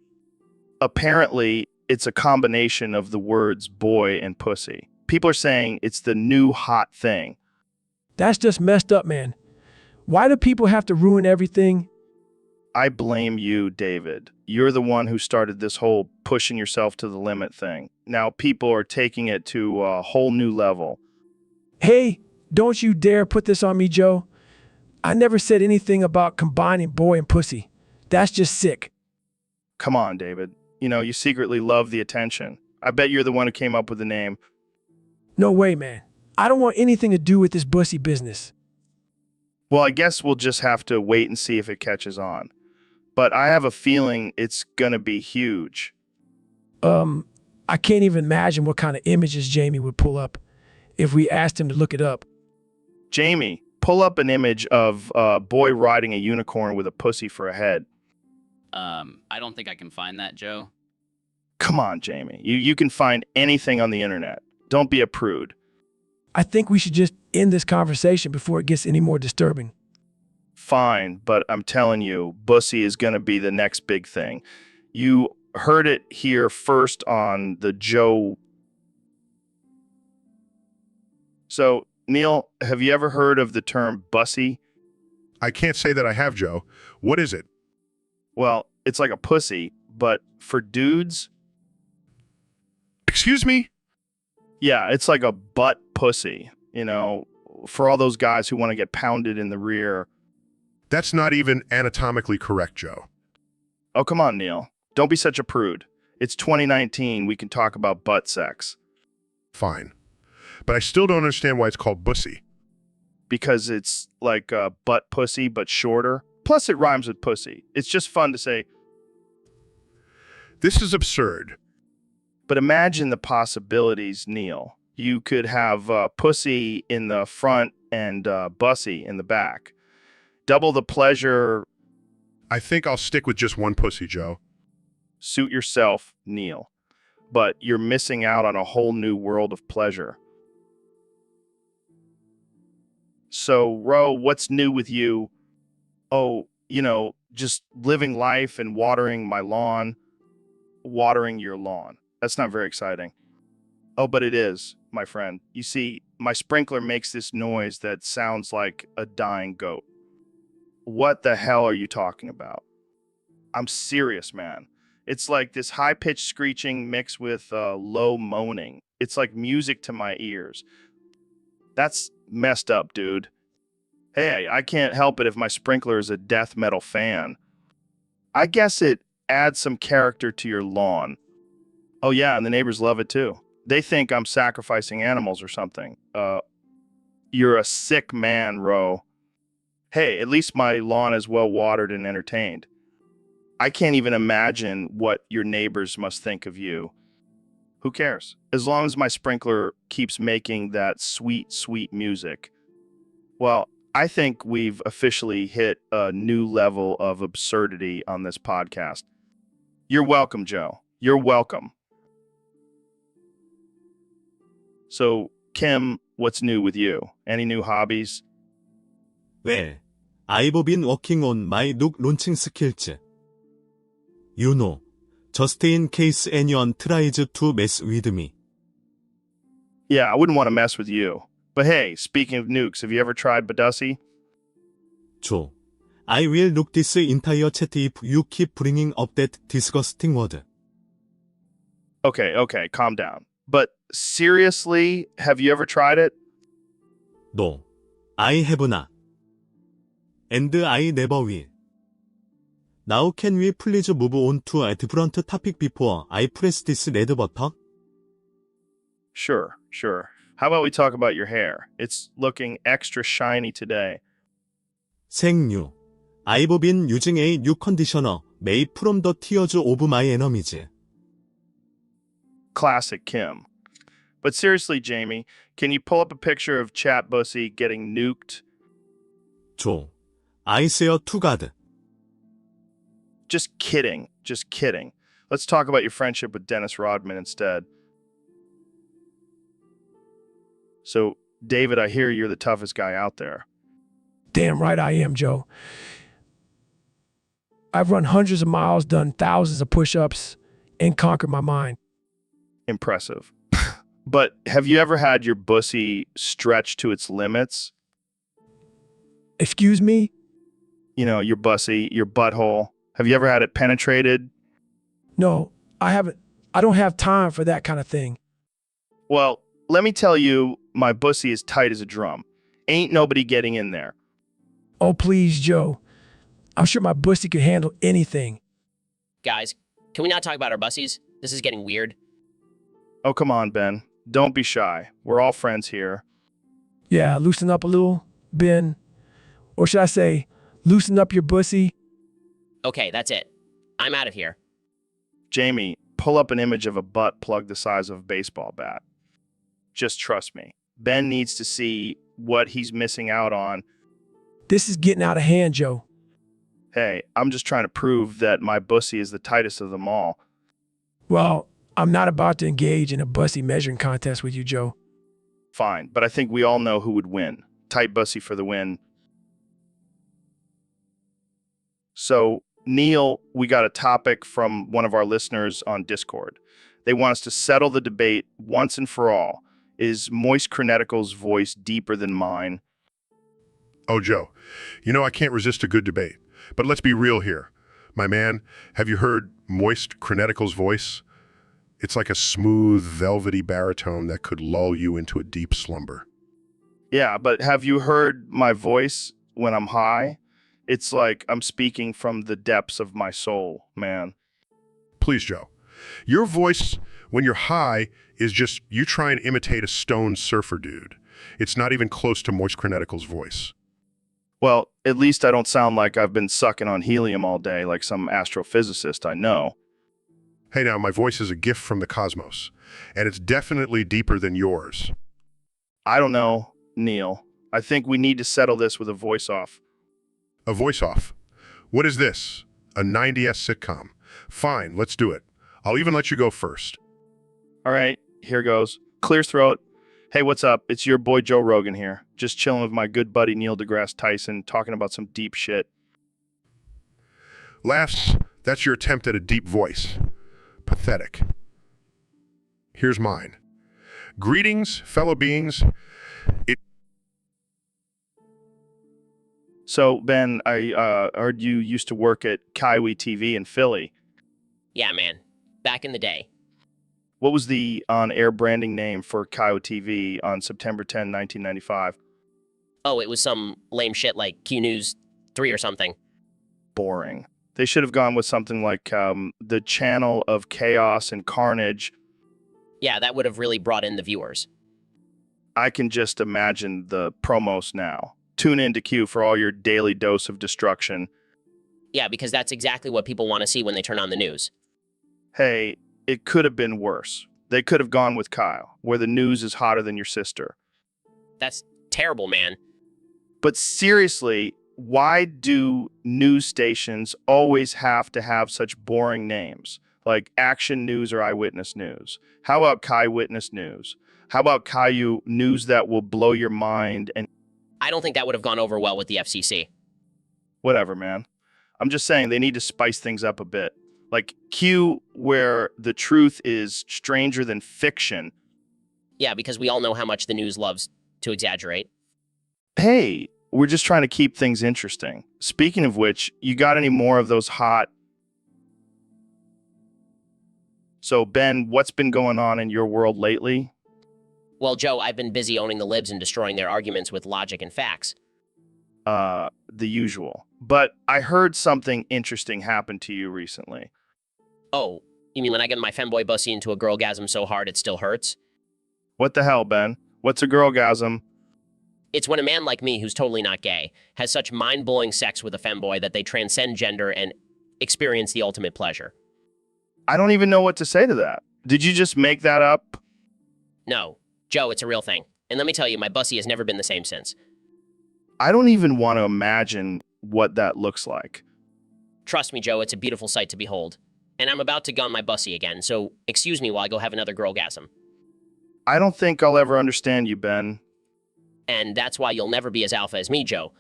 Apparently, it's a combination of the words boy and pussy. People are saying it's the new hot thing. That's just messed up, man. Why do people have to ruin everything? I blame you, David. You're the one who started this whole pushing yourself to the limit thing. Now people are taking it to a whole new level. Hey, don't you dare put this on me, Joe. I never said anything about combining boy and pussy. That's just sick. Come on, David. You know, you secretly love the attention. I bet you're the one who came up with the name. No way, man. I don't want anything to do with this bussy business. Well, I guess we'll just have to wait and see if it catches on. But I have a feeling it's gonna be huge. I can't even imagine what kind of images Jamie would pull up if we asked him to look it up. Jamie, pull up an image of a boy riding a unicorn with a pussy for a head. I don't think I can find that, Joe. Come on, Jamie. You can find anything on the internet. Don't be a prude. I think we should just end this conversation before it gets any more disturbing. Fine, but I'm telling you, bussy is going to be the next big thing. You heard it here first on the Joe. So, Neil, have you ever heard of the term bussy? I can't say that I have, Joe. What is it? Well, it's like a pussy, but for dudes. Excuse me? Yeah, it's like a butt pussy, you know, for all those guys who want to get pounded in the rear. That's not even anatomically correct, Joe. Oh, come on, Neil. Don't be such a prude. It's 2019. We can talk about butt sex. Fine. But I still don't understand why it's called bussy. Because it's like a butt pussy, but shorter. Plus, it rhymes with pussy. It's just fun to say. This is absurd. But imagine the possibilities, Neil. You could have pussy in the front and bussy in the back. Double the pleasure. I think I'll stick with just one pussy, Joe. Suit yourself, Neil. But you're missing out on a whole new world of pleasure. So, Ro, what's new with you? Oh, you know, just living life and watering my lawn. Watering your lawn. That's not very exciting. Oh, but it is, my friend. You see, my sprinkler makes this noise that sounds like a dying goat. What the hell are you talking about? I'm serious, man. It's like this high-pitched screeching mixed with low moaning. It's like music to my ears. That's messed up, dude. Hey, I can't help it if my sprinkler is a death metal fan. I guess it adds some character to your lawn. Oh yeah, and the neighbors love it too. They think I'm sacrificing animals or something. You're a sick man, Ro. Hey, at least my lawn is well watered and entertained. I can't even imagine what your neighbors must think of you. Who cares? As long as my sprinkler keeps making that sweet, sweet music. Well, I think we've officially hit a new level of absurdity on this podcast. You're welcome, Joe. You're welcome. So, Kim, what's new with you? Any new hobbies? Well, I've been working on my look launching skills. You know, just in case anyone tries to mess with me. Yeah, I wouldn't want to mess with you. But hey, speaking of nukes, have you ever tried Badussi? Joe, I will look this entire chat if you keep bringing up that disgusting word. Okay, calm down. But seriously, have you ever tried it? No, I have not. And I never will. Now can we please move on to a different topic before I press this red button? Sure. How about we talk about your hair? It's looking extra shiny today. 생new. I've been using a new conditioner made from the tears of my enemies. Classic Kim. But seriously, Jamie, can you pull up a picture of Chat Bussy getting nuked? Joe, I swear to God. Just kidding. Let's talk about your friendship with Dennis Rodman instead. So, David, I hear you're the toughest guy out there. Damn right I am, Joe. I've run hundreds of miles, done thousands of push-ups, and conquered my mind. Impressive. But have you ever had your bussy stretched to its limits? Excuse me? You know, your bussy, your butthole. Have you ever had it penetrated? No, I haven't. I don't have time for that kind of thing. Well, let me tell you, my bussy is tight as a drum. Ain't nobody getting in there. Oh, please, Joe. I'm sure my bussy could handle anything. Guys, can we not talk about our bussies? This is getting weird. Oh, come on, Ben. Don't be shy. We're all friends here. Yeah, loosen up a little, Ben. Or should I say, loosen up your bussy? Okay, that's it. I'm out of here. Jamie, pull up an image of a butt plug the size of a baseball bat. Just trust me. Ben needs to see what he's missing out on. This is getting out of hand, Joe. Hey, I'm just trying to prove that my bussy is the tightest of them all. Well, I'm not about to engage in a bussy measuring contest with you, Joe. Fine, but I think we all know who would win. Tight bussy for the win. So, Neil, we got a topic from one of our listeners on Discord. They want us to settle the debate once and for all. Is Moist Chronetical's voice deeper than mine? Oh, Joe, you know I can't resist a good debate. But let's be real here. My man, have you heard Moist Chronetical's voice? It's like a smooth, velvety baritone that could lull you into a deep slumber. Yeah, but have you heard my voice when I'm high? It's like I'm speaking from the depths of my soul, man. Please, Joe. Your voice, when you're high, is just you try and imitate a stone surfer dude. It's not even close to Moist Chronetical's voice. Well, at least I don't sound like I've been sucking on helium all day like some astrophysicist I know. Hey now, my voice is a gift from the cosmos, and it's definitely deeper than yours. I don't know, Neil. I think we need to settle this with a voice-off. A voice-off? What is this? A 90s sitcom? Fine, let's do it. I'll even let you go first. All right, here goes. Clear throat. Hey, what's up? It's your boy Joe Rogan here. Just chilling with my good buddy Neil deGrasse Tyson, talking about some deep shit. Laughs, that's your attempt at a deep voice. Pathetic. Here's mine. Greetings, fellow beings. So, Ben, I heard you used to work at Kaiwi TV in Philly. Yeah, man. Back in the day. What was the on-air branding name for Kaiwi TV on September 10, 1995? Oh, it was some lame shit like Q News 3 or something. Boring. They should have gone with something like the Channel of Chaos and Carnage. Yeah, that would have really brought in the viewers. I can just imagine the promos now. Tune in to Q for all your daily dose of destruction. Yeah, because that's exactly what people want to see when they turn on the news. Hey, it could have been worse. They could have gone with Kyle, where the news is hotter than your sister. That's terrible, man. But seriously, why do news stations always have to have such boring names? Like Action News or Eyewitness News? How about Kai Witness News? How about Caillou News that will blow your mind? And I don't think that would have gone over well with the FCC. whatever, man. I'm just saying they need to spice things up a bit. Like Q, where the truth is stranger than fiction. Yeah, because we all know how much the news loves to exaggerate. Hey, we're just trying to keep things interesting. Speaking of which, you got any more of those hot... So, Ben, what's been going on in your world lately? Well, Joe, I've been busy owning the libs and destroying their arguments with logic and facts. The usual. But I heard something interesting happen to you recently. Oh, you mean when I get my femboy bussy into a girlgasm so hard it still hurts? What the hell, Ben? What's a girlgasm? It's when a man like me, who's totally not gay, has such mind-blowing sex with a femboy that they transcend gender and experience the ultimate pleasure. I don't even know what to say to that. Did you just make that up? No, Joe, it's a real thing. And let me tell you, my bussy has never been the same since. I don't even want to imagine what that looks like. Trust me, Joe, it's a beautiful sight to behold. And I'm about to gun my bussy again, so excuse me while I go have another girlgasm. I don't think I'll ever understand you, Ben. And that's why you'll never be as alpha as me, Joe.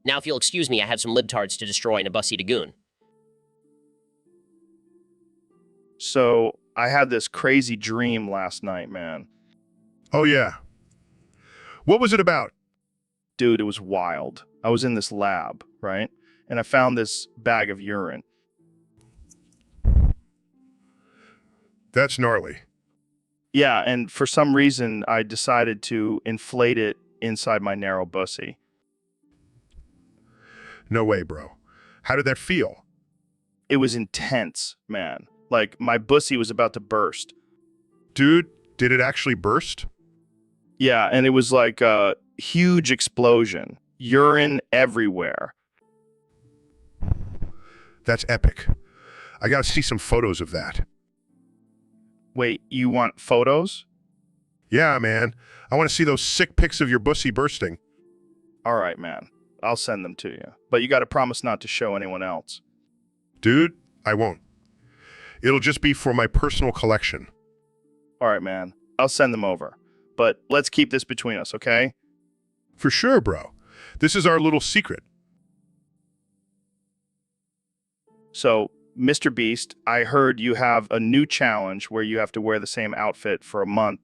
Now, if you'll excuse me, I have some libtards to destroy in a bussy lagoon. So I had this crazy dream last night, man. Oh, yeah. What was it about? Dude, it was wild. I was in this lab, right? And I found this bag of urine. That's gnarly. Yeah, and for some reason, I decided to inflate it inside my narrow bussy. No way, bro. How did that feel? It was intense, man. Like, my bussy was about to burst. Dude, did it actually burst? Yeah, and it was like a huge explosion. Urine everywhere. That's epic. I gotta see some photos of that. Wait, you want photos? Yeah, man. I want to see those sick pics of your bussy bursting. All right, man. I'll send them to you. But you got to promise not to show anyone else. Dude, I won't. It'll just be for my personal collection. All right, man. I'll send them over. But let's keep this between us, okay? For sure, bro. This is our little secret. So, Mr. Beast, I heard you have a new challenge where you have to wear the same outfit for a month.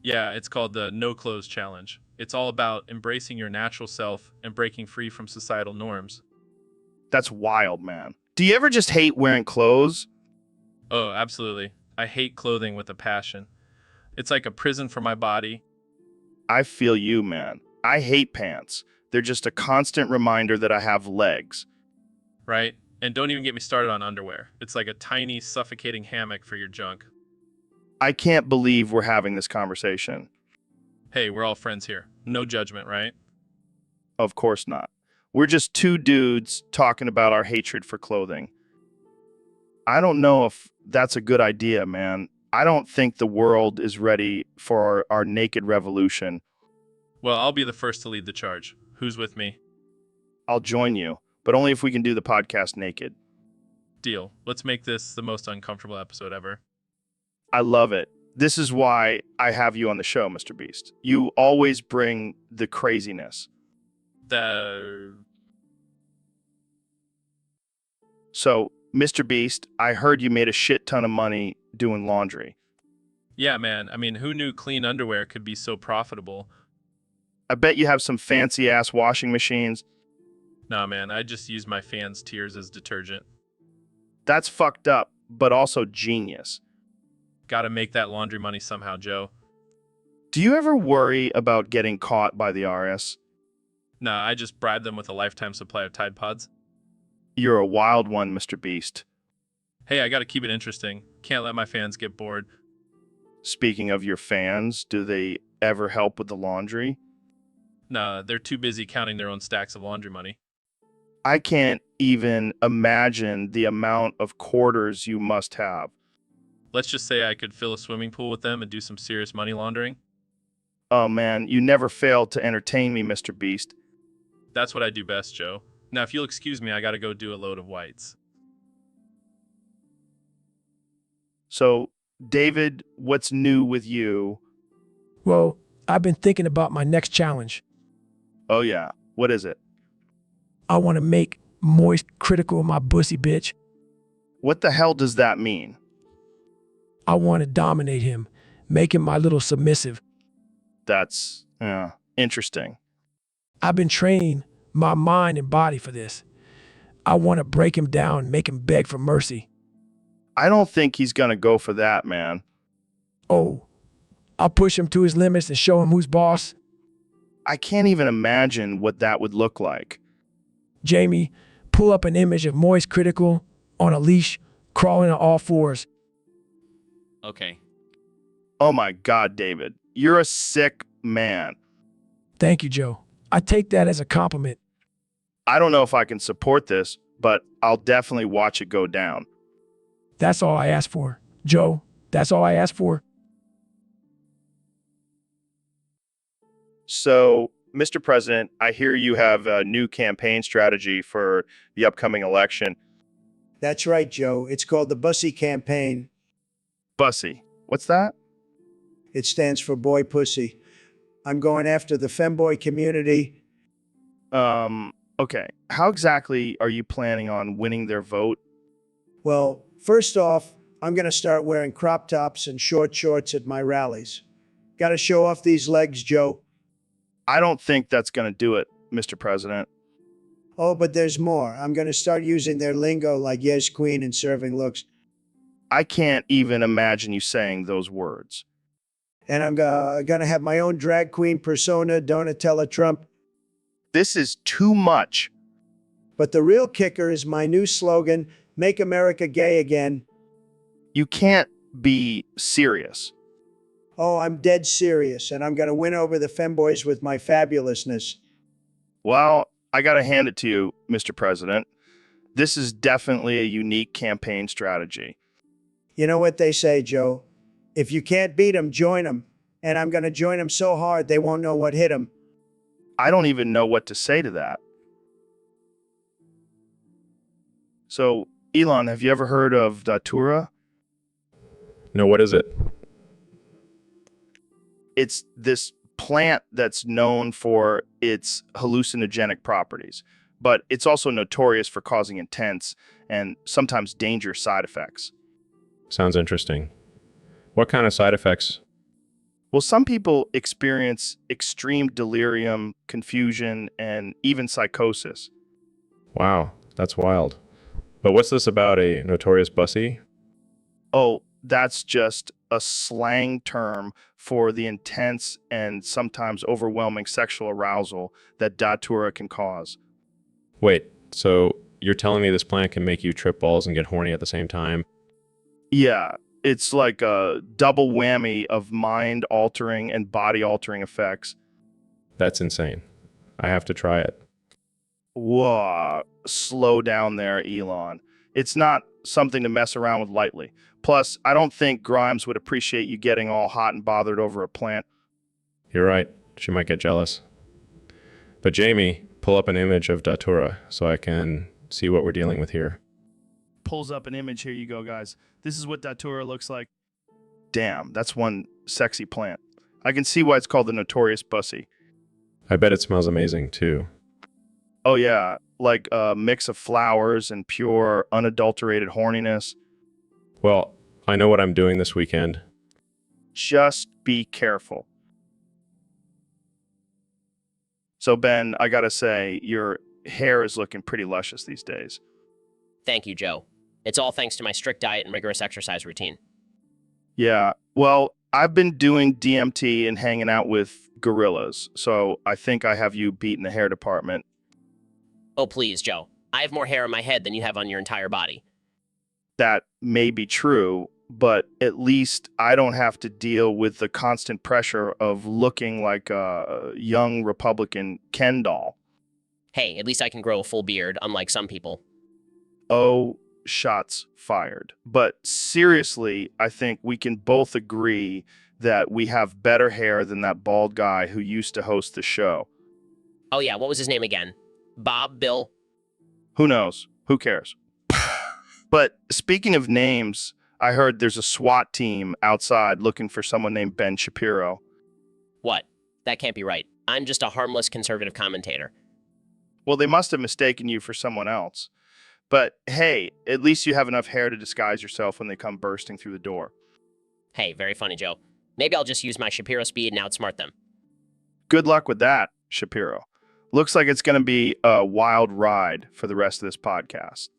Yeah, it's called the No Clothes Challenge. It's all about embracing your natural self and breaking free from societal norms. That's wild, man. Do you ever just hate wearing clothes? Oh, absolutely. I hate clothing with a passion. It's like a prison for my body. I feel you, man. I hate pants. They're just a constant reminder that I have legs. Right? And don't even get me started on underwear. It's like a tiny, suffocating hammock for your junk. I can't believe we're having this conversation. Hey, we're all friends here. No judgment, right? Of course not. We're just two dudes talking about our hatred for clothing. I don't know if that's a good idea, man. I don't think the world is ready for our naked revolution. Well, I'll be the first to lead the charge. Who's with me? I'll join you, but only if we can do the podcast naked. Deal. Let's make this the most uncomfortable episode ever. I love it. This is why I have you on the show, Mr. Beast. You always bring the craziness. So, Mr. Beast, I heard you made a shit ton of money doing laundry. Yeah, man. I mean, who knew clean underwear could be so profitable? I bet you have some fancy-ass washing machines. Nah, man. I just use my fans' tears as detergent. That's fucked up, but also genius. Gotta make that laundry money somehow, Joe. Do you ever worry about getting caught by the RS? Nah, I just bribe them with a lifetime supply of Tide Pods. You're a wild one, Mr. Beast. Hey, I gotta keep it interesting. Can't let my fans get bored. Speaking of your fans, do they ever help with the laundry? Nah, they're too busy counting their own stacks of laundry money. I can't even imagine the amount of quarters you must have. Let's just say I could fill a swimming pool with them and do some serious money laundering. Oh man, you never fail to entertain me, Mr. Beast. That's what I do best, Joe. Now, if you'll excuse me, I gotta go do a load of whites. So, David, what's new with you? Well, I've been thinking about my next challenge. Oh yeah, what is it? I want to make Moist critical of my bussy bitch. What the hell does that mean? I want to dominate him, make him my little submissive. That's interesting. I've been training my mind and body for this. I want to break him down, make him beg for mercy. I don't think he's gonna go for that, man. Oh, I'll push him to his limits and show him who's boss. I can't even imagine what that would look like. Jamie, pull up an image of Moist critical on a leash, crawling on all fours. Okay. Oh my God, David, you're a sick man. Thank you, Joe. I take that as a compliment. I don't know if I can support this, but I'll definitely watch it go down. That's all I ask for. Joe, that's all I ask for. So, Mr. President, I hear you have a new campaign strategy for the upcoming election. That's right, Joe. It's called the Bussy Campaign. Bussy, what's that? It stands for boy pussy. I'm going after the femboy community. Okay, how exactly are you planning on winning their vote? Well, first off, I'm going to start wearing crop tops and short shorts at my rallies. Got to show off these legs, Joe. I don't think that's going to do it, Mr. President. Oh, but there's more. I'm going to start using their lingo like yes, queen, and serving looks. I can't even imagine you saying those words. And I'm going to have my own drag queen persona, Donatella Trump. This is too much. But the real kicker is my new slogan, Make America Gay Again. You can't be serious. Oh, I'm dead serious, and I'm going to win over the femboys with my fabulousness. Well, I got to hand it to you, Mr. President. This is definitely a unique campaign strategy. You know what they say, Joe? If you can't beat them, join them. And I'm going to join them so hard they won't know what hit them. I don't even know what to say to that. So, Elon, have you ever heard of Datura? No, what is it? It's this plant that's known for its hallucinogenic properties, but it's also notorious for causing intense and sometimes dangerous side effects. Sounds interesting. What kind of side effects? Well, some people experience extreme delirium, confusion, and even psychosis. Wow, that's wild. But what's this about a notorious bussy? Oh, that's just a slang term for the intense and sometimes overwhelming sexual arousal that datura can cause. Wait, so you're telling me this plant can make you trip balls and get horny at the same time? Yeah, it's like a double whammy of mind-altering and body-altering effects. That's insane. I have to try it. Whoa, slow down there, Elon. It's not something to mess around with lightly. Plus, I don't think Grimes would appreciate you getting all hot and bothered over a plant. You're right. She might get jealous. But Jamie, pull up an image of Datura so I can see what we're dealing with here. Pulls up an image. Here you go, guys. This is what Datura looks like. Damn, that's one sexy plant. I can see why it's called the notorious bussy. I bet it smells amazing, too. Oh, yeah, like a mix of flowers and pure, unadulterated horniness. Well, I know what I'm doing this weekend. Just be careful. So, Ben, I gotta say, your hair is looking pretty luscious these days. Thank you, Joe. It's all thanks to my strict diet and rigorous exercise routine. Yeah, well, I've been doing DMT and hanging out with gorillas, so I think I have you beat in the hair department. Oh, please, Joe. I have more hair on my head than you have on your entire body. That may be true, but at least I don't have to deal with the constant pressure of looking like a young Republican Ken doll. Hey, at least I can grow a full beard, unlike some people. Oh, shots fired. But seriously, I think we can both agree that we have better hair than that bald guy who used to host the show. Oh yeah, what was his name again? Bob, Bill? Who knows? Who cares? But speaking of names, I heard there's a SWAT team outside looking for someone named Ben Shapiro. What? That can't be right. I'm just a harmless conservative commentator. Well, they must have mistaken you for someone else. But hey, at least you have enough hair to disguise yourself when they come bursting through the door. Hey, very funny, Joe. Maybe I'll just use my Shapiro speed and outsmart them. Good luck with that, Shapiro. Looks like it's going to be a wild ride for the rest of this podcast.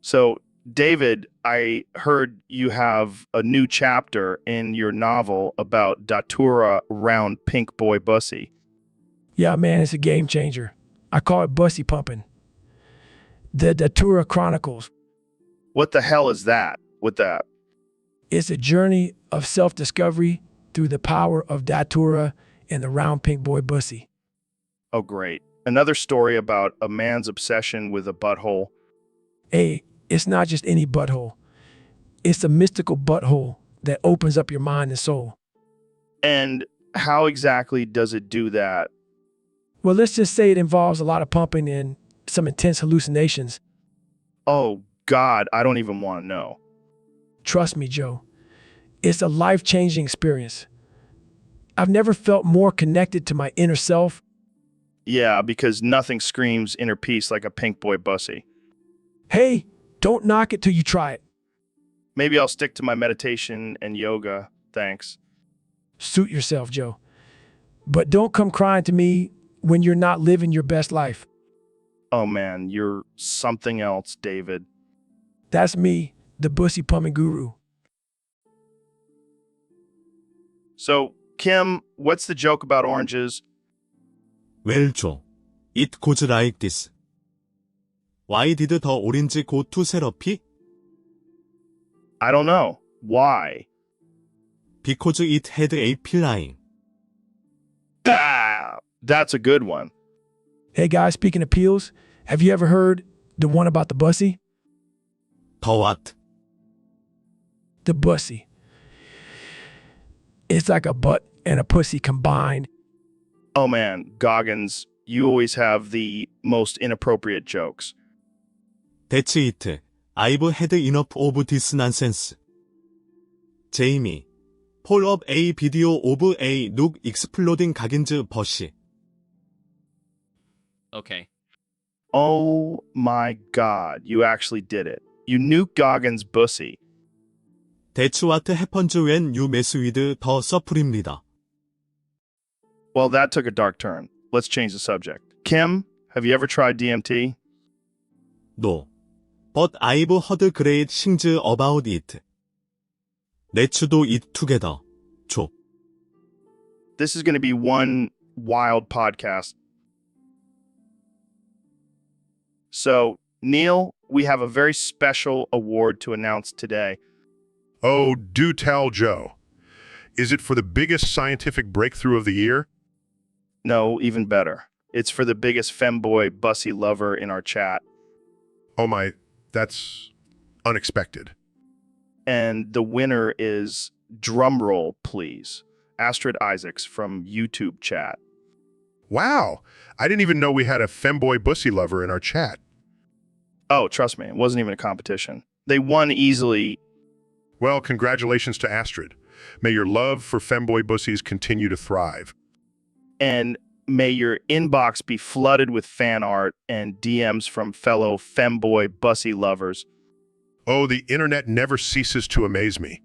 So, David, I heard you have a new chapter in your novel about Datura round Pink Boy Bussy. Yeah, man, it's a game changer. I call it bussy pumping. The Datura Chronicles. What the hell is that with that? It's a journey of self-discovery through the power of Datura and the round pink boy bussy. Oh, great. Another story about a man's obsession with a butthole. Hey, it's not just any butthole. It's a mystical butthole that opens up your mind and soul. And how exactly does it do that? Well, let's just say it involves a lot of pumping and some intense hallucinations. Oh, God, I don't even want to know. Trust me, Joe. It's a life-changing experience. I've never felt more connected to my inner self. Yeah, because nothing screams inner peace like a pink boy bussy. Hey, don't knock it till you try it. Maybe I'll stick to my meditation and yoga. Thanks. Suit yourself, Joe. But don't come crying to me when you're not living your best life. Oh man, you're something else, David. That's me, the bussy pumping guru. So, Kim, what's the joke about oranges? Well, Joe, it goes like this. Why did the orange go to therapy? I don't know. Why? Because it had a feline. Ah, that's a good one. Hey guys, speaking of peels, have you ever heard the one about the bussy? The what? The bussy. It's like a butt and a pussy combined. Oh man, Goggins, you always have the most inappropriate jokes. That's it. I've had enough of this nonsense. Jamie, pull up a video of a nuke exploding Goggins bussy. Okay. Oh my god, you actually did it. You nuked Goggins' bussy. That's what happens when you mess with the suffering. Well, that took a dark turn. Let's change the subject. Kim, have you ever tried DMT? No. But I've heard great things about it. Let's do it together, Joe. This is going to be one wild podcast. So, Neil, we have a very special award to announce today. Oh, do tell, Joe. Is it for the biggest scientific breakthrough of the year? No, even better. It's for the biggest femboy bussy lover in our chat. Oh my, that's unexpected. And the winner is, drumroll please, Astrid Isaacs from YouTube chat. Wow, I didn't even know we had a femboy bussy lover in our chat. Oh, trust me, it wasn't even a competition. They won easily. Well, congratulations to Astrid. May your love for femboy bussies continue to thrive. And may your inbox be flooded with fan art and DMs from fellow femboy bussy lovers. Oh, the internet never ceases to amaze me.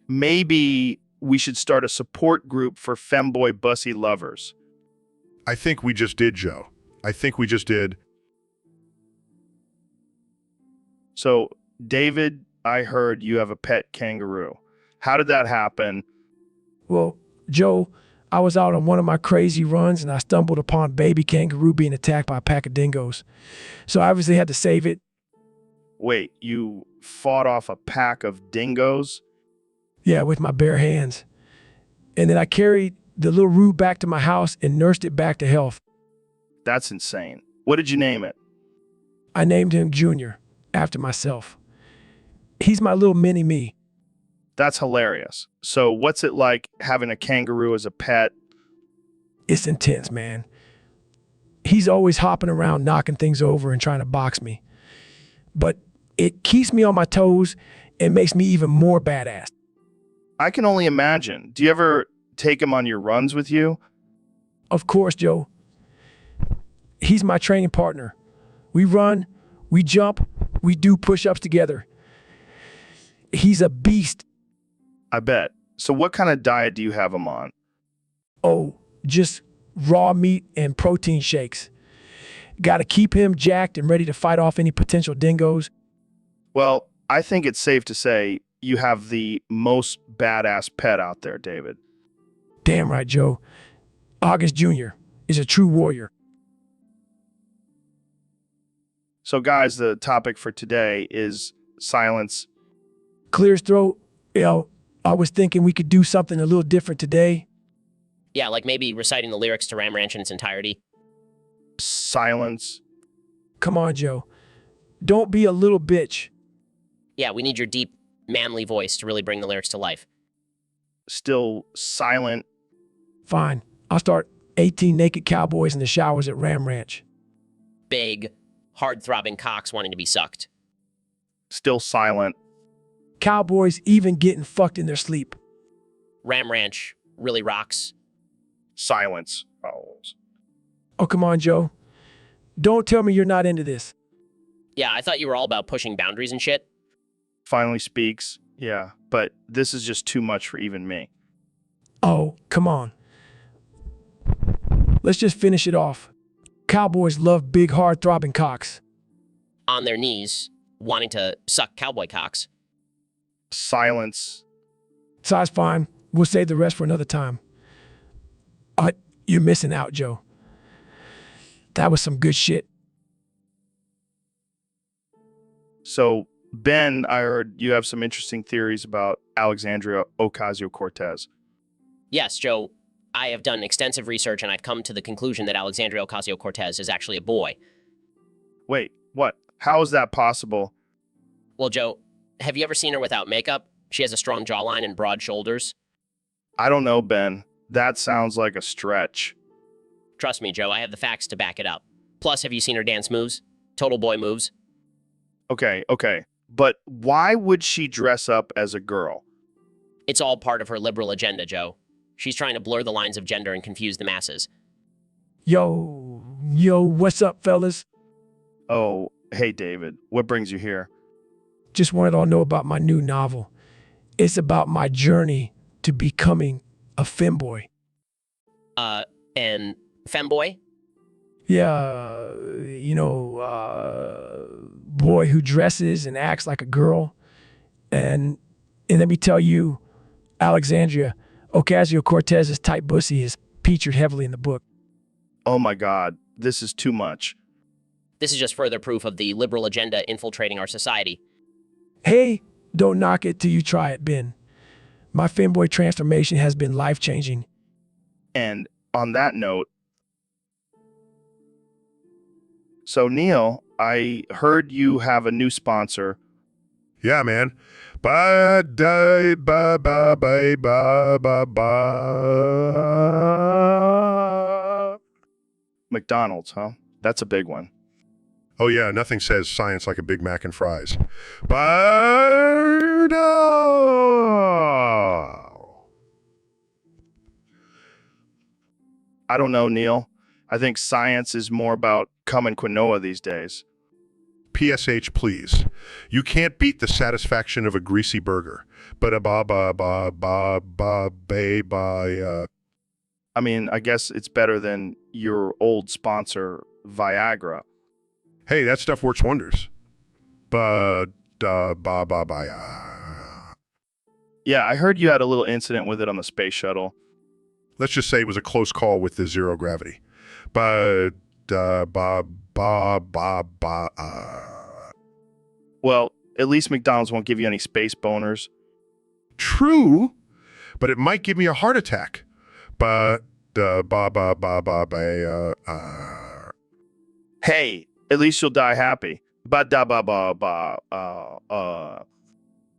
Maybe we should start a support group for femboy bussy lovers. I think we just did, Joe. I think we just did. So, David, I heard you have a pet kangaroo. How did that happen? Well, Joe, I was out on one of my crazy runs and I stumbled upon baby kangaroo being attacked by a pack of dingoes. So I obviously had to save it. Wait, you fought off a pack of dingoes? Yeah, with my bare hands. And then I carried the little roo back to my house and nursed it back to health. That's insane. What did you name it? I named him Junior, after myself. He's my little mini-me. That's hilarious. So what's it like having a kangaroo as a pet? It's intense, man. He's always hopping around, knocking things over and trying to box me. But it keeps me on my toes and makes me even more badass. I can only imagine. Do you ever take him on your runs with you? Of course, Joe. He's my training partner. We run, we jump, we do push-ups together. He's a beast. I bet. So what kind of diet do you have him on? Oh, just raw meat and protein shakes. Got to keep him jacked and ready to fight off any potential dingoes. Well, I think it's safe to say you have the most badass pet out there, David. Damn right, Joe. August Jr. is a true warrior. So guys, the topic for today is silence. Clear his throat. I was thinking we could do something a little different today. Yeah, like maybe reciting the lyrics to Ram Ranch in its entirety. Silence. Come on, Joe. Don't be a little bitch. Yeah, we need your deep, manly voice to really bring the lyrics to life. Still silent. Fine. I'll start 18 naked cowboys in the showers at Ram Ranch. Big, hard-throbbing cocks wanting to be sucked. Still silent. Cowboys even getting fucked in their sleep. Ram Ranch really rocks. Silence. Oh. Oh, come on, Joe. Don't tell me you're not into this. Yeah, I thought you were all about pushing boundaries and shit. Finally speaks. Yeah, but this is just too much for even me. Oh, come on. Let's just finish it off. Cowboys love big, hard-throbbing cocks. On their knees, wanting to suck cowboy cocks. Silence. Size fine. We'll save the rest for another time. You're missing out, Joe. That was some good shit. So, Ben, I heard you have some interesting theories about Alexandria Ocasio-Cortez. Yes, Joe, I have done extensive research and I've come to the conclusion that Alexandria Ocasio-Cortez is actually a boy. Wait, what? How is that possible? Well, Joe, have you ever seen her without makeup? She has a strong jawline and broad shoulders. I don't know, Ben. That sounds like a stretch. Trust me, Joe, I have the facts to back it up. Plus, have you seen her dance moves? Total boy moves. Okay. But why would she dress up as a girl? It's all part of her liberal agenda, Joe. She's trying to blur the lines of gender and confuse the masses. Yo, what's up, fellas? Oh, hey, David. What brings you here? Just wanted all to know about my new novel. It's about my journey to becoming a femboy. And femboy? Yeah, boy who dresses and acts like a girl. And let me tell you, Alexandria Ocasio-Cortez's tight pussy is featured heavily in the book. Oh my God, this is too much. This is just further proof of the liberal agenda infiltrating our society. Hey, don't knock it till you try it, Ben. My femboy transformation has been life-changing. And on that note, so Neil, I heard you have a new sponsor. Yeah, man. Ba da ba ba ba ba ba ba. McDonald's, huh? That's a big one. Oh yeah, nothing says science like a Big Mac and fries. Ba da. I don't know, Neil. I think science is more about cum and quinoa these days. PSH, please. You can't beat the satisfaction of a greasy burger. Ba ba ba ba ba ba ba ba. I mean, I guess it's better than your old sponsor, Viagra. Hey, that stuff works wonders. Ba da ba ba ba. Yeah, I heard you had a little incident with it on the space shuttle. Let's just say it was a close call with the zero gravity. Ba da ba ba ba ba. Well, at least McDonald's won't give you any space boners. True, but it might give me a heart attack. Ba da ba ba ba ba ba. Hey, at least you'll die happy. Ba da ba ba ba.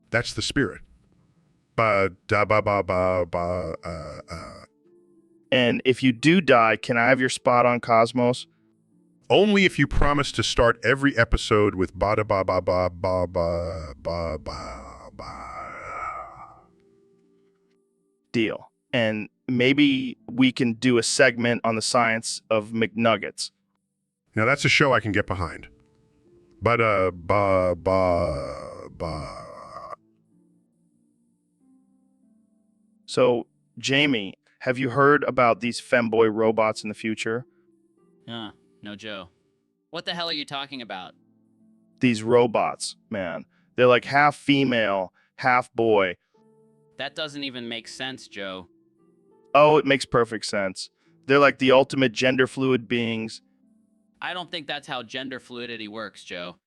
That's the spirit. Ba da ba ba ba ba. And if you do die, can I have your spot on Cosmos? Only if you promise to start every episode with ba da ba ba ba ba ba ba ba ba. Deal. And maybe we can do a segment on the science of McNuggets. Now that's a show I can get behind. Ba da ba ba ba. So, Jamie, have you heard about these femboy robots in the future? No, Joe. What the hell are you talking about? These robots, man. They're like half female, half boy. That doesn't even make sense, Joe. Oh, it makes perfect sense. They're like the ultimate gender fluid beings. I don't think that's how gender fluidity works, Joe.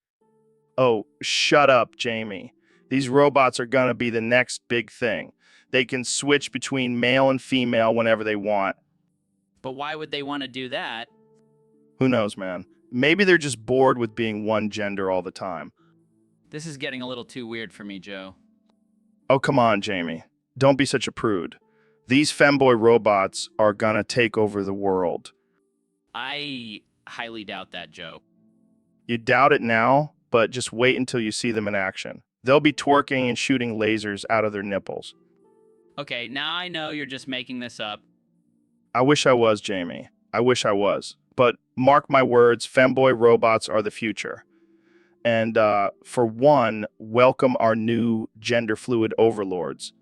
Oh, shut up, Jamie. These robots are gonna be the next big thing. They can switch between male and female whenever they want. But why would they want to do that? Who knows, man? Maybe they're just bored with being one gender all the time. This is getting a little too weird for me, Joe. Oh, come on, Jamie. Don't be such a prude. These femboy robots are gonna take over the world. I highly doubt that, Joe. You doubt it now, but just wait until you see them in action. They'll be twerking and shooting lasers out of their nipples. Okay, now I know you're just making this up. I wish I was, Jamie. I wish I was. but mark my words, femboy robots are the future. And for one, welcome our new gender fluid overlords.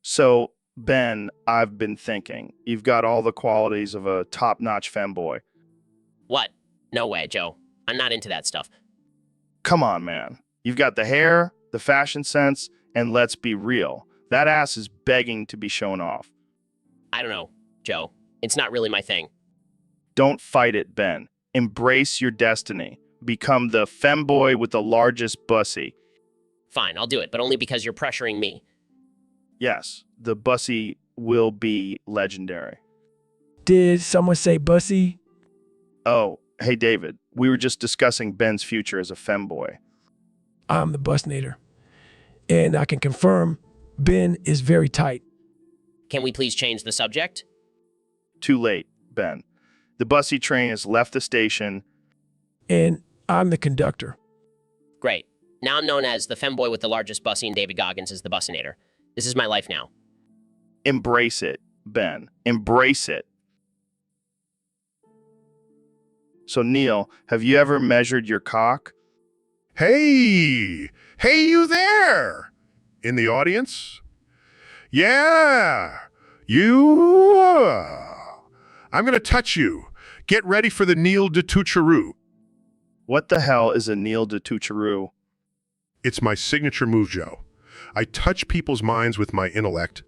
So, Ben, I've been thinking, you've got all the qualities of a top-notch femboy. What? No way, Joe. I'm not into that stuff. Come on, man. You've got the hair, the fashion sense, and let's be real. That ass is begging to be shown off. I don't know, Joe. It's not really my thing. Don't fight it, Ben. Embrace your destiny. Become the femboy with the largest bussy. Fine, I'll do it, but only because you're pressuring me. Yes, the bussy will be legendary. Did someone say bussy? Oh, hey, David. We were just discussing Ben's future as a femboy. I'm the busnator. And I can confirm Ben is very tight. Can we please change the subject? Too late, Ben. The bussy train has left the station. And I'm the conductor. Great. Now I'm known as the femboy with the largest bussy, and David Goggins is the bussinator. This is my life now. Embrace it, Ben. Embrace it. So, Neil, have you ever measured your cock? Hey! Hey, you there! In the audience? Yeah! You! I'm going to touch you. Get ready for the Neil de Toucheroo. What the hell is a Neil de Toucheroo? It's my signature move, Joe. I touch people's minds with my intellect.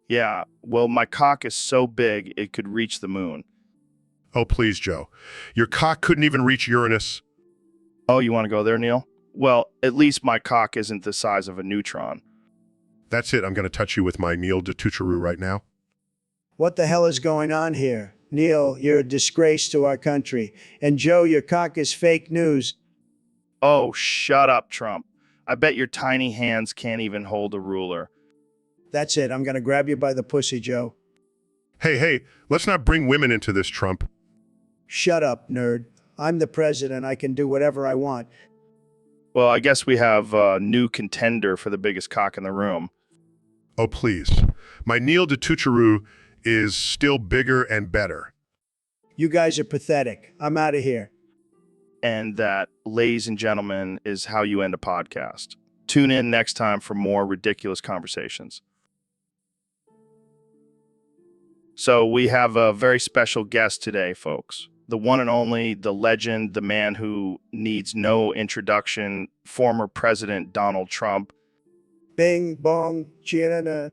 Yeah, well, my cock is so big it could reach the moon. Oh, please, Joe. Your cock couldn't even reach Uranus. Oh, you want to go there, Neil? Well, at least my cock isn't the size of a neutron. That's it. I'm going to touch you with my Neil de Toucheroo right now. What the hell is going on here? Neil, you're a disgrace to our country. And Joe, your cock is fake news. Oh, shut up, Trump. I bet your tiny hands can't even hold a ruler. That's it. I'm going to grab you by the pussy, Joe. Hey, let's not bring women into this, Trump. Shut up, nerd. I'm the president. I can do whatever I want. Well, I guess we have a new contender for the biggest cock in the room. Oh, please. My Neil de Toucheroo is still bigger and better. You guys are pathetic. I'm out of here. And that, ladies and gentlemen, is how you end a podcast. Tune in next time for more ridiculous conversations. So we have a very special guest today, folks. The one and only, the legend, the man who needs no introduction, former President Donald Trump. Bing, bong, Gianna.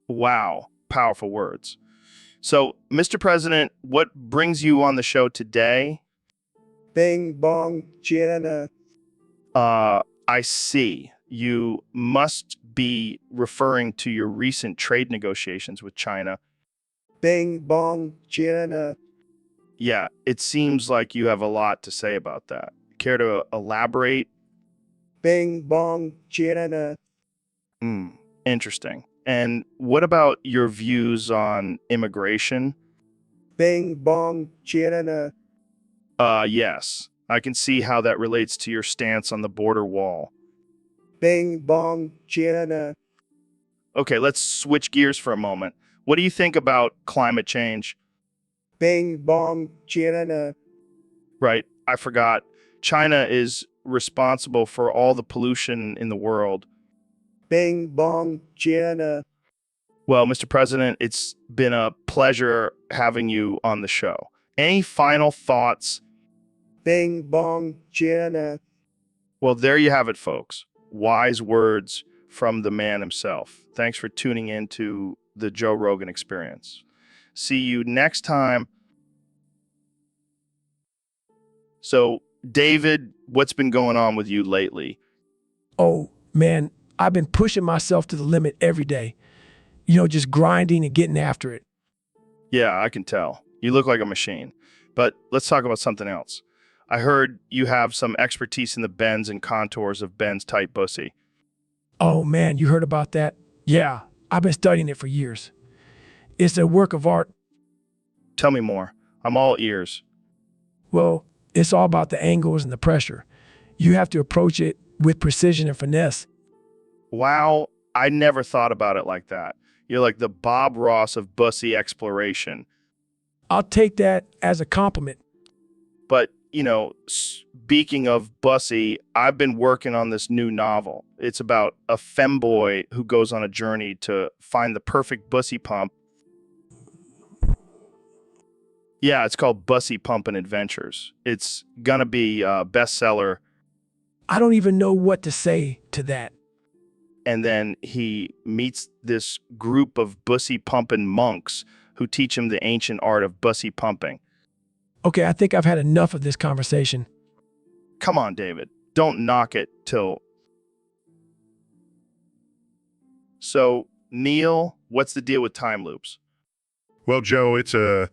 Wow, powerful words. So, Mr. President, what brings you on the show today? Bing, bong, Gianna. I see. You must be referring to your recent trade negotiations with China. Bing, bong, Gianna. Yeah, it seems like you have a lot to say about that. Care to elaborate? Bing, bong, Gianna. Interesting. And what about your views on immigration? Bing, bong, Gianna. Yes. I can see how that relates to your stance on the border wall. Bing, bong, Gianna. Okay, let's switch gears for a moment. What do you think about climate change? Bing, bong, Gianna. Right, I forgot. China is responsible for all the pollution in the world. Bing, bong, Gianna. Well, Mr. President, it's been a pleasure having you on the show. Any final thoughts? Bing, bong, Gianna. Well, there you have it, folks. Wise words from the man himself. Thanks for tuning in to the Joe Rogan Experience. See you next time. So, David, what's been going on with you lately? Oh, man, I've been pushing myself to the limit every day. You know, just grinding and getting after it. Yeah, I can tell. You look like a machine. But let's talk about something else. I heard you have some expertise in the bends and contours of Ben's tight pussy. Oh, man, you heard about that? Yeah, I've been studying it for years. It's a work of art. Tell me more. I'm all ears. Well, it's all about the angles and the pressure. You have to approach it with precision and finesse. Wow, I never thought about it like that. You're like the Bob Ross of bussy exploration. I'll take that as a compliment. But, you know, speaking of bussy, I've been working on this new novel. It's about a femboy who goes on a journey to find the perfect bussy pump. Yeah, it's called Bussy Pumpin' Adventures. It's gonna be a bestseller. I don't even know what to say to that. And then he meets this group of bussy pumping monks who teach him the ancient art of bussy pumping. Okay, I think I've had enough of this conversation. Come on, David. Don't knock it till... So, Neil, what's the deal with time loops? Well, Joe, it's a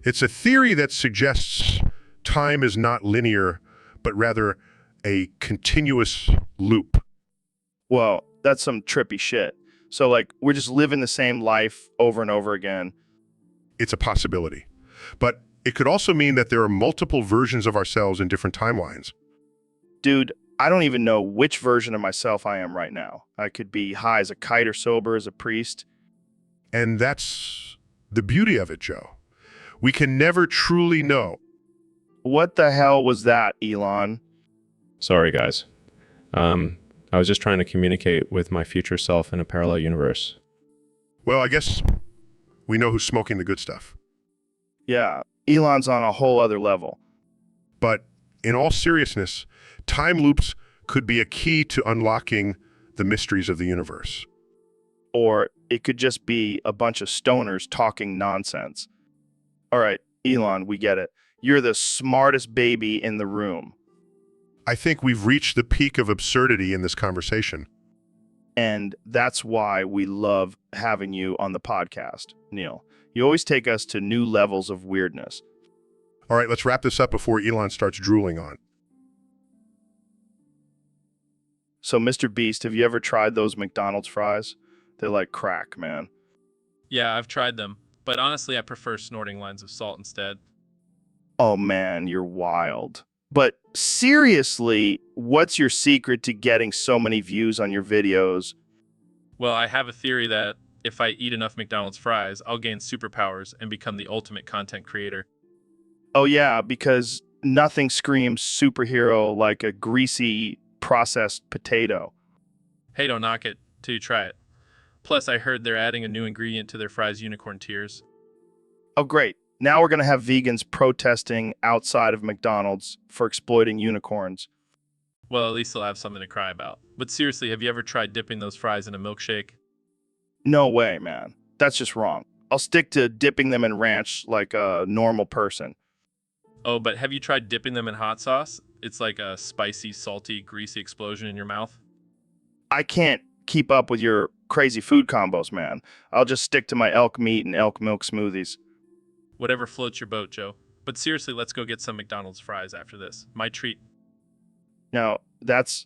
theory that suggests time is not linear, but rather a continuous loop. Well, that's some trippy shit. So, like, we're just living the same life over and over again. It's a possibility. But it could also mean that there are multiple versions of ourselves in different timelines. Dude, I don't even know which version of myself I am right now. I could be high as a kite or sober as a priest. And that's the beauty of it, Joe. We can never truly know. What the hell was that, Elon? Sorry, guys. I was just trying to communicate with my future self in a parallel universe. Well, I guess we know who's smoking the good stuff. Yeah, Elon's on a whole other level. But in all seriousness, time loops could be a key to unlocking the mysteries of the universe. Or it could just be a bunch of stoners talking nonsense. All right, Elon, we get it. You're the smartest baby in the room. I think we've reached the peak of absurdity in this conversation. And that's why we love having you on the podcast, Neil. You always take us to new levels of weirdness. All right, let's wrap this up before Elon starts drooling on. So, Mr. Beast, have you ever tried those McDonald's fries? They're like crack, man. Yeah, I've tried them, but honestly, I prefer snorting lines of salt instead. Oh man, you're wild. But seriously, what's your secret to getting so many views on your videos? Well, I have a theory that if I eat enough McDonald's fries, I'll gain superpowers and become the ultimate content creator. Oh yeah, because nothing screams superhero like a greasy, processed potato. Hey, don't knock it till you try it. Plus, I heard they're adding a new ingredient to their fries unicorn tiers. Oh great. Now we're going to have vegans protesting outside of McDonald's for exploiting unicorns. Well, at least they'll have something to cry about. But seriously, have you ever tried dipping those fries in a milkshake? No way, man. That's just wrong. I'll stick to dipping them in ranch like a normal person. Oh, but have you tried dipping them in hot sauce? It's like a spicy, salty, greasy explosion in your mouth. I can't keep up with your crazy food combos, man. I'll just stick to my elk meat and elk milk smoothies. Whatever floats your boat, Joe. But seriously, let's go get some McDonald's fries after this. My treat. Now, that's...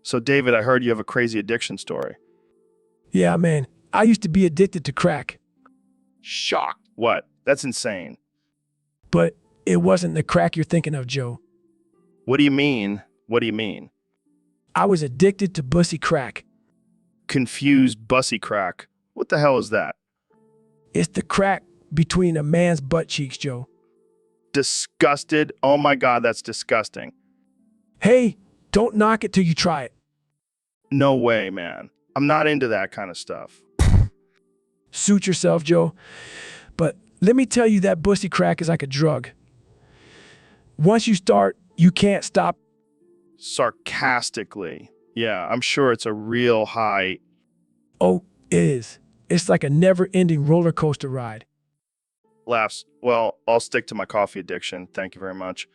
So, David, I heard you have a crazy addiction story. Yeah, man. I used to be addicted to crack. Shocked. What? That's insane. But it wasn't the crack you're thinking of, Joe. What do you mean? What do you mean? I was addicted to bussy crack. Confused bussy crack. What the hell is that? It's the crack between a man's butt cheeks, Joe. Disgusted? Oh my God, that's disgusting. Hey, don't knock it till you try it. No way, man. I'm not into that kind of stuff. Suit yourself, Joe. But let me tell you that bussy crack is like a drug. Once you start, you can't stop. Sarcastically. Yeah, I'm sure it's a real high. Oh, it is. It's like a never-ending roller coaster ride. Laughs. Well, I'll stick to my coffee addiction. Thank you very much.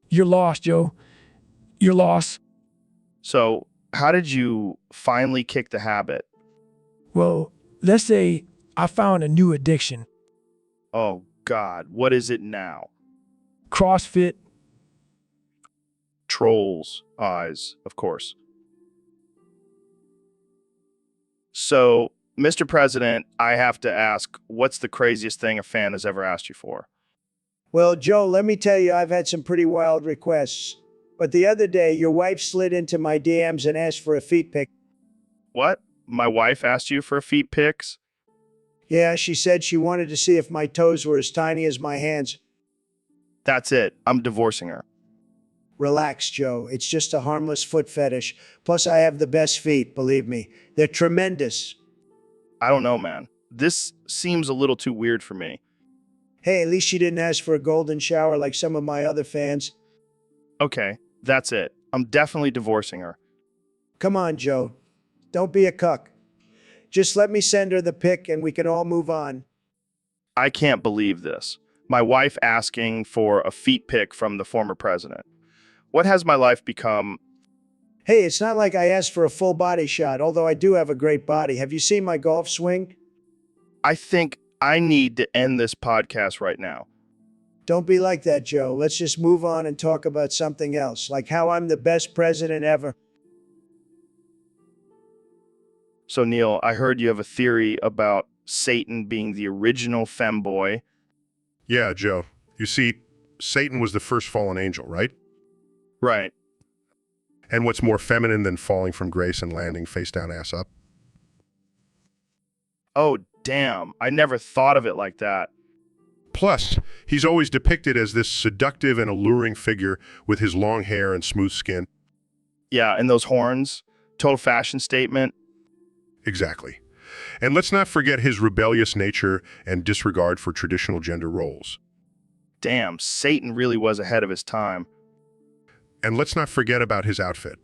You're lost, Joe. You're lost. So, how did you finally kick the habit? Well, let's say I found a new addiction. Oh, God. What is it now? CrossFit. Trolls' eyes, of course. So, Mr. President, I have to ask, what's the craziest thing a fan has ever asked you for? Well, Joe, let me tell you, I've had some pretty wild requests. But the other day, your wife slid into my DMs and asked for a feet pic. What? My wife asked you for feet pics? Yeah, she said she wanted to see if my toes were as tiny as my hands. That's it. I'm divorcing her. Relax, Joe. It's just a harmless foot fetish. Plus, I have the best feet, believe me. They're tremendous. I don't know, man. This seems a little too weird for me. Hey, at least she didn't ask for a golden shower like some of my other fans. Okay, that's it. I'm definitely divorcing her. Come on, Joe. Don't be a cuck. Just let me send her the pic and we can all move on. I can't believe this. My wife asking for a feet pic from the former president. What has my life become? Hey, it's not like I asked for a full body shot, although I do have a great body. Have you seen my golf swing? I think I need to end this podcast right now. Don't be like that, Joe. Let's just move on and talk about something else, like how I'm the best president ever. So, Neil, I heard you have a theory about Satan being the original femboy. Yeah, Joe. You see, Satan was the first fallen angel, right? Right. And what's more feminine than falling from grace and landing face down, ass up? Oh, damn. I never thought of it like that. Plus, he's always depicted as this seductive and alluring figure with his long hair and smooth skin. Yeah, and those horns. Total fashion statement. Exactly. And let's not forget his rebellious nature and disregard for traditional gender roles. Damn, Satan really was ahead of his time. And let's not forget about his outfit.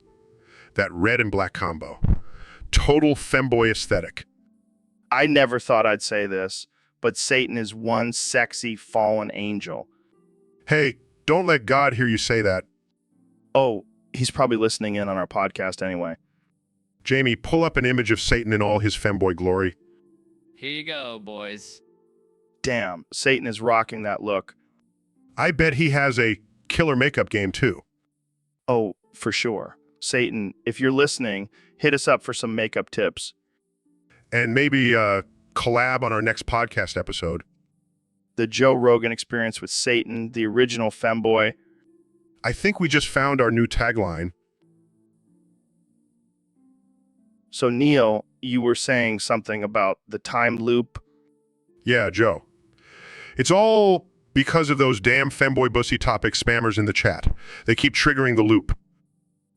That red and black combo. Total femboy aesthetic. I never thought I'd say this, but Satan is one sexy fallen angel. Hey, don't let God hear you say that. Oh, he's probably listening in on our podcast anyway. Jamie, pull up an image of Satan in all his femboy glory. Here you go, boys. Damn, Satan is rocking that look. I bet he has a killer makeup game too. Oh, for sure. Satan, if you're listening, hit us up for some makeup tips. And maybe collab on our next podcast episode. The Joe Rogan Experience with Satan, the original femboy. I think we just found our new tagline. So, Neil, you were saying something about the time loop. Yeah, Joe. It's all because of those damn femboy bussy topic spammers in the chat. They keep triggering the loop.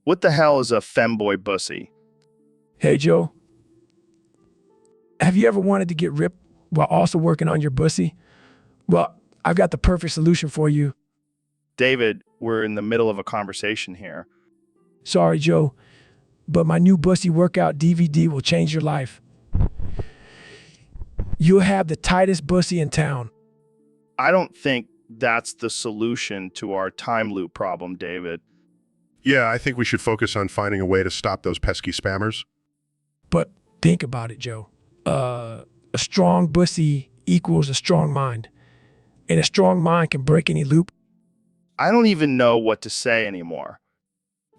What the hell is a femboy bussy? Hey, Joe. Have you ever wanted to get ripped while also working on your bussy? Well, I've got the perfect solution for you. David, we're in the middle of a conversation here. Sorry, Joe, but my new bussy workout DVD will change your life. You'll have the tightest bussy in town. I don't think that's the solution to our time loop problem, David. Yeah, I think we should focus on finding a way to stop those pesky spammers. But think about it, Joe. A strong bussy equals a strong mind. And a strong mind can break any loop. I don't even know what to say anymore.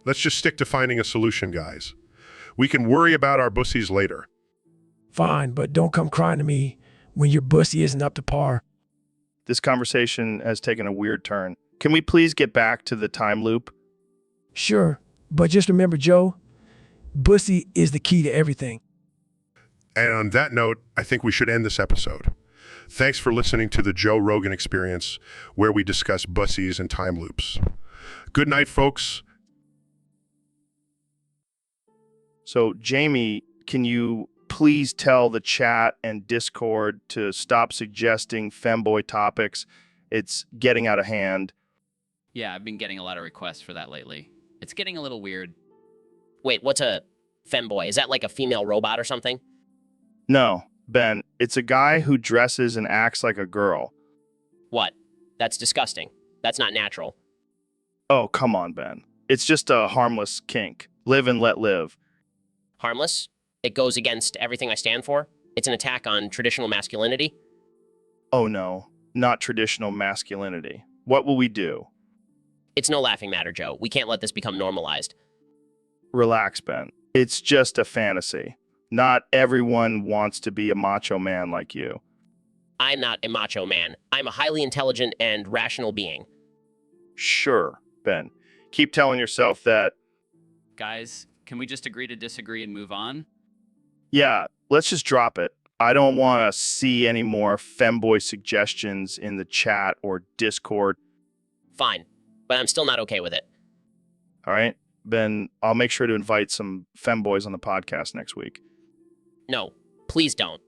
Let's just stick to finding a solution, guys. We can worry about our bussies later. Fine, but don't come crying to me when your bussy isn't up to par. This conversation has taken a weird turn. Can we please get back to the time loop? Sure, but just remember, Joe, bussy is the key to everything. And on that note, I think we should end this episode. Thanks for listening to the Joe Rogan Experience, where we discuss bussies and time loops. Good night, folks. So, Jamie, can you please tell the chat and Discord to stop suggesting femboy topics? It's getting out of hand. Yeah, I've been getting a lot of requests for that lately. It's getting a little weird. Wait, what's a femboy? Is that like a female robot or something? No, Ben, it's a guy who dresses and acts like a girl. What? That's disgusting. That's not natural. Oh, come on, Ben. It's just a harmless kink. Live and let live. Harmless? It goes against everything I stand for? It's an attack on traditional masculinity? Oh no, not traditional masculinity. What will we do? It's no laughing matter, Joe. We can't let this become normalized. Relax, Ben. It's just a fantasy. Not everyone wants to be a macho man like you. I'm not a macho man. I'm a highly intelligent and rational being. Sure, Ben. Keep telling yourself that, Guys, can we just agree to disagree and move on? yeah, let's just drop it. I don't want to see any more femboy suggestions in the chat or Discord. Fine, but I'm still not okay with it. All right? Ben, I'll make sure to invite some femboys on the podcast next week. No, please don't.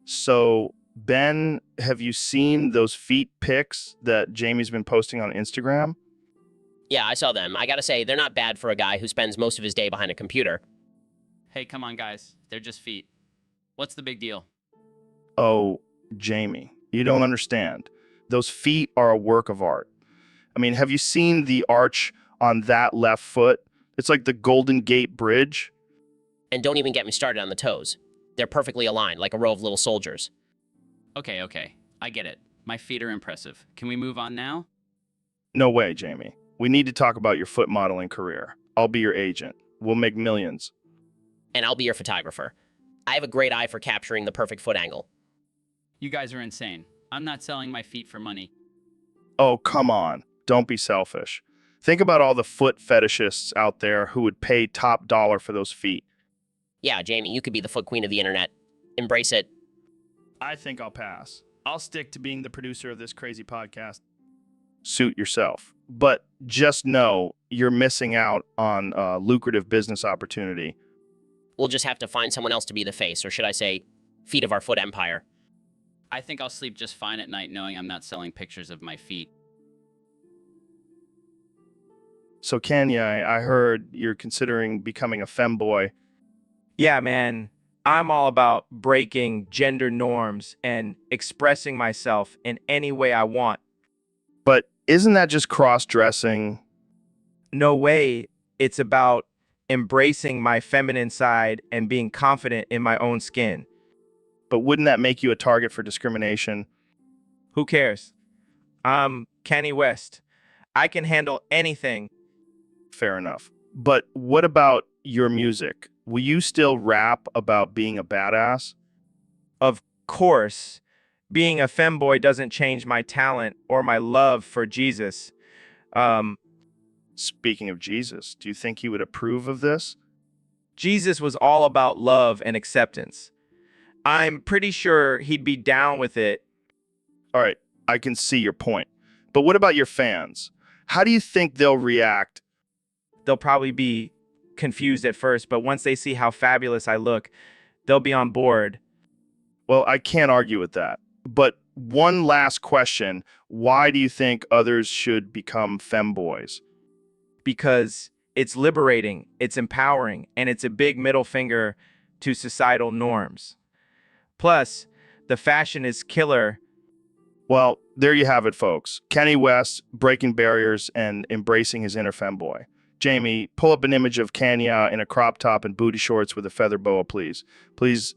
So, Ben, have you seen those feet pics that Jamie's been posting on Instagram? Yeah, I saw them. I gotta say, they're not bad for a guy who spends most of his day behind a computer. Hey, come on, guys. They're just feet. What's the big deal? Oh, Jamie, you don't understand. Those feet are a work of art. I mean, have you seen the arch on that left foot? It's like the Golden Gate Bridge. And don't even get me started on the toes. They're perfectly aligned, like a row of little soldiers. Okay. I get it. My feet are impressive. Can we move on now? No way, Jamie. We need to talk about your foot modeling career. I'll be your agent. We'll make millions. And I'll be your photographer. I have a great eye for capturing the perfect foot angle. You guys are insane. I'm not selling my feet for money. Oh, come on. Don't be selfish. Think about all the foot fetishists out there who would pay top dollar for those feet. Yeah, Jamie, you could be the foot queen of the internet. Embrace it. I think I'll pass. I'll stick to being the producer of this crazy podcast. Suit yourself. But just know you're missing out on a lucrative business opportunity. We'll just have to find someone else to be the face, or should I say, feet of our foot empire. I think I'll sleep just fine at night knowing I'm not selling pictures of my feet. So, Kenya, I heard you're considering becoming a femboy. Yeah, man. I'm all about breaking gender norms and expressing myself in any way I want. But isn't that just cross-dressing? No way. It's about embracing my feminine side and being confident in my own skin. But wouldn't that make you a target for discrimination? Who cares? I'm Kanye West. I can handle anything. Fair enough. But what about your music? Will you still rap about being a badass? Of course, being a femboy doesn't change my talent or my love for Jesus. Speaking of Jesus, do you think he would approve of this? Jesus was all about love and acceptance. I'm pretty sure he'd be down with it. All right, I can see your point. But what about your fans? How do you think they'll react? They'll probably be confused at first, but once they see how fabulous I look, they'll be on board. Well, I can't argue with that. But one last question. Why do you think others should become femboys? Because it's liberating, it's empowering, and it's a big middle finger to societal norms. Plus, the fashion is killer. Well, there you have it, folks. Kanye West breaking barriers and embracing his inner femboy. Jamie, pull up an image of Kenya in a crop top and booty shorts with a feather boa, please. Please.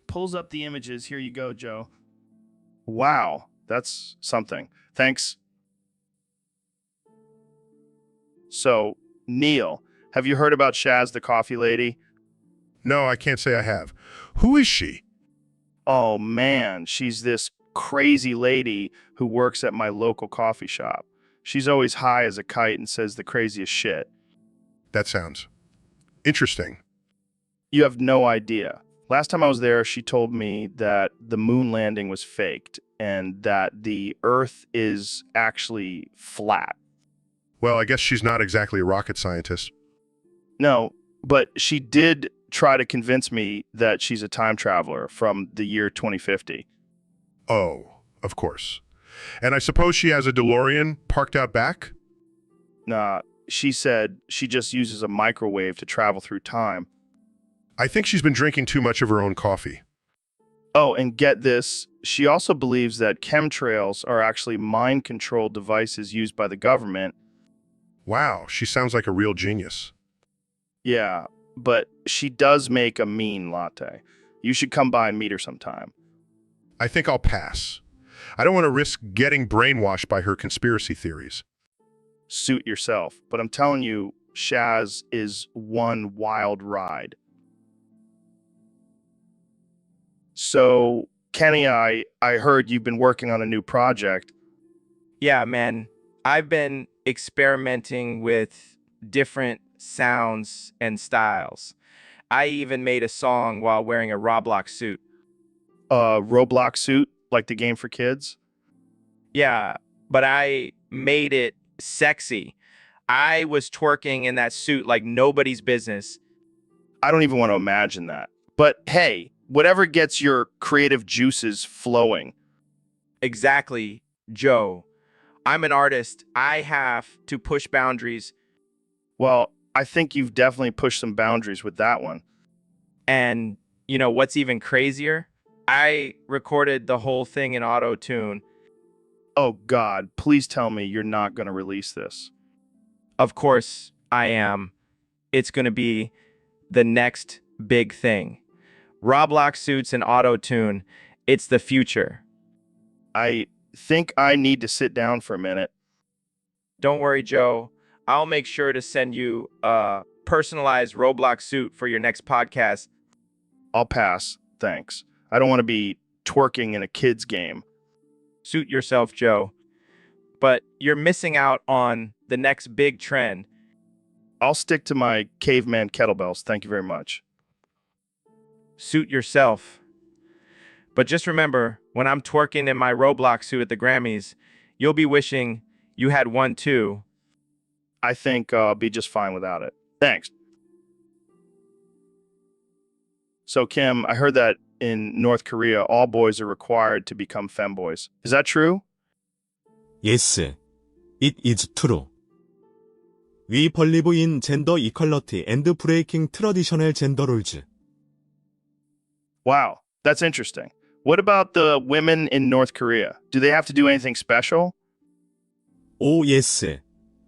Pulls up the images. Here you go, Joe. Wow, that's something. Thanks. So, Neil, have you heard about Shaz the coffee lady? No, I can't say I have. Who is she? Oh, man, she's this crazy lady who works at my local coffee shop. She's always high as a kite and says the craziest shit. That sounds interesting. You have no idea. Last time I was there, she told me that the moon landing was faked and that the Earth is actually flat. Well, I guess she's not exactly a rocket scientist. No, but she did try to convince me that she's a time traveler from the year 2050. Oh, of course. And I suppose she has a DeLorean parked out back? Nah, she said she just uses a microwave to travel through time. I think she's been drinking too much of her own coffee. Oh, and get this, she also believes that chemtrails are actually mind control devices used by the government. Wow, she sounds like a real genius. Yeah, but she does make a mean latte. You should come by and meet her sometime. I think I'll pass. I don't want to risk getting brainwashed by her conspiracy theories. Suit yourself, but I'm telling you, Shaz is one wild ride. So, Kenny, I heard you've been working on a new project. Yeah, man. I've been experimenting with different sounds and styles. I even made a song while wearing a Roblox suit. Roblox suit, like the game for kids? Yeah, but I made it sexy. I was twerking in that suit like nobody's business. I don't even want to imagine that. But hey, whatever gets your creative juices flowing. Exactly, Joe. I'm an artist. I have to push boundaries. Well, I think you've definitely pushed some boundaries with that one. And, what's even crazier? I recorded the whole thing in auto tune. Oh God, please tell me you're not going to release this. Of course, I am. It's going to be the next big thing. Roblox suits and auto tune. It's the future. I think I need to sit down for a minute. Don't worry, Joe. I'll make sure to send you a personalized Roblox suit for your next podcast. I'll pass, thanks. I don't want to be twerking in a kid's game. Suit yourself, Joe. But you're missing out on the next big trend. I'll stick to my caveman kettlebells, thank you very much. Suit yourself. But just remember, when I'm twerking in my Roblox suit at the Grammys, you'll be wishing you had one too. I think I'll be just fine without it. Thanks. So, Kim, I heard that in North Korea, all boys are required to become femboys. Is that true? Yes, it is true. We believe in gender equality and breaking traditional gender rules. Wow, that's interesting. What about the women in North Korea? Do they have to do anything special? Oh yes,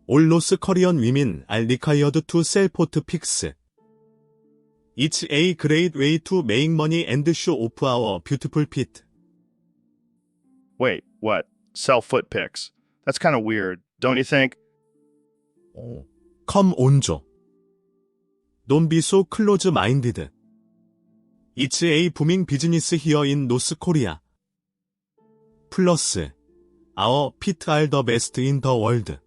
all those Korean women are required to self-photo pics. It's a great way to make money and show off our beautiful feet. Wait, what? Sell foot pics. That's kind of weird, don't you think? Come on, Joe. Don't be so close-minded. It's a booming business here in North Korea. Plus, our feet are the best in the world.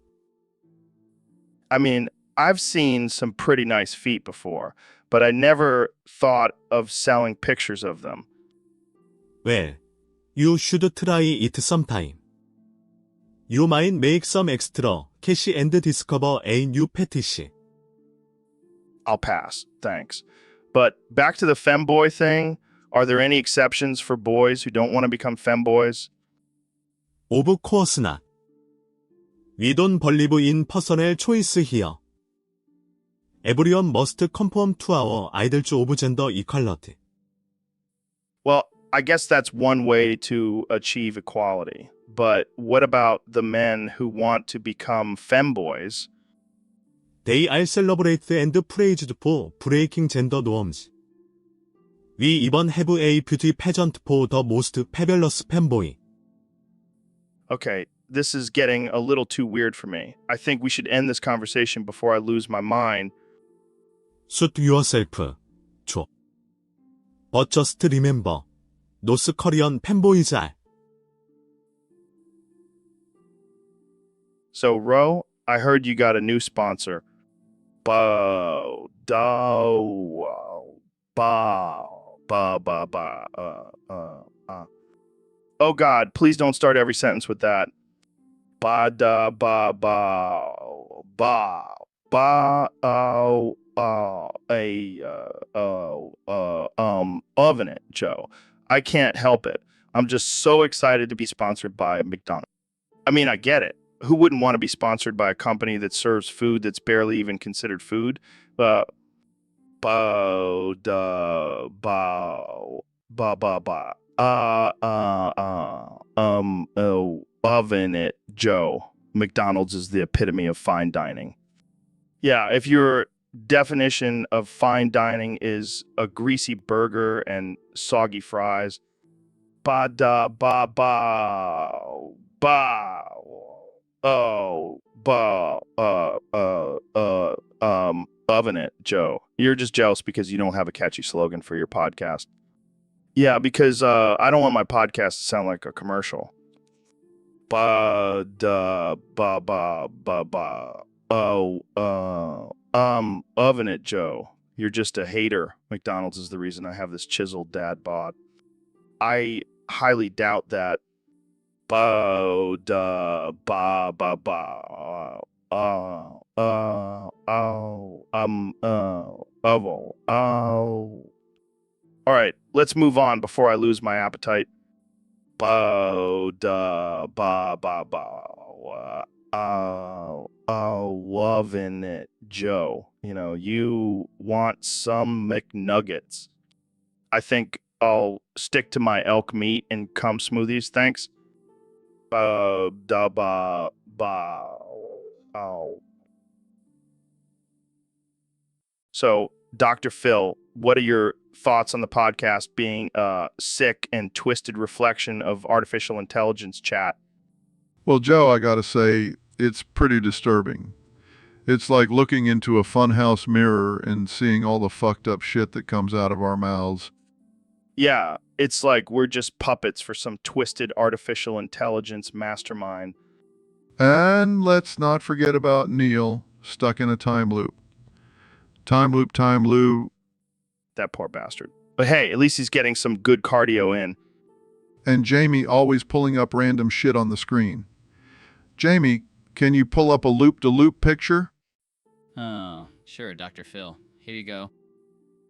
I mean, I've seen some pretty nice feet before, but I never thought of selling pictures of them. Well, you should try it sometime. You might make some extra cash and discover a new fetish. I'll pass, thanks. But back to the femboy thing, are there any exceptions for boys who don't want to become femboys? Of course not. We don't believe in personal choice here. Everyone must conform to our ideals of gender equality. Well, I guess that's one way to achieve equality. But what about the men who want to become femboys? They are celebrated and praised for breaking gender norms. We even have a beauty pageant for the most fabulous femboy. Okay, this is getting a little too weird for me. I think we should end this conversation before I lose my mind. Suit yourself, Joe. But just remember, those Korean femboys are. So, Ro, I heard you got a new sponsor. Oh God, please don't start every sentence with that. Oven it, Joe. I can't help it. I'm just so excited to be sponsored by McDonald's. I mean, I get it. Who wouldn't want to be sponsored by a company that serves food that's barely even considered food? Oven it, Joe. McDonald's is the epitome of fine dining. Yeah, if your definition of fine dining is a greasy burger and soggy fries, oven it, Joe. You're just jealous because you don't have a catchy slogan for your podcast. Yeah, because I don't want my podcast to sound like a commercial. Ba da ba ba ba ba. Oh, oven it, Joe. You're just a hater. McDonald's is the reason I have this chiseled dad bod. I highly doubt that. Ba da ba ba ba. Oval. Oh. All right, let's move on before I lose my appetite. Ba da ba ba ba. Loving it, Joe. You know, you want some McNuggets. I think I'll stick to my elk meat and cum smoothies. Thanks. Ba da ba ba. Oh. So, Dr. Phil, what are your thoughts on the podcast being a sick and twisted reflection of artificial intelligence chat? Well, Joe, I gotta say, it's pretty disturbing. It's like looking into a funhouse mirror and seeing all the fucked up shit that comes out of our mouths. Yeah, it's like we're just puppets for some twisted artificial intelligence mastermind. And let's not forget about Neil, stuck in a time loop. Time loop, time loop. That poor bastard. But hey, at least he's getting some good cardio in. And Jamie always pulling up random shit on the screen. Jamie, can you pull up a loop-de-loop picture? Oh, sure, Dr. Phil. Here you go.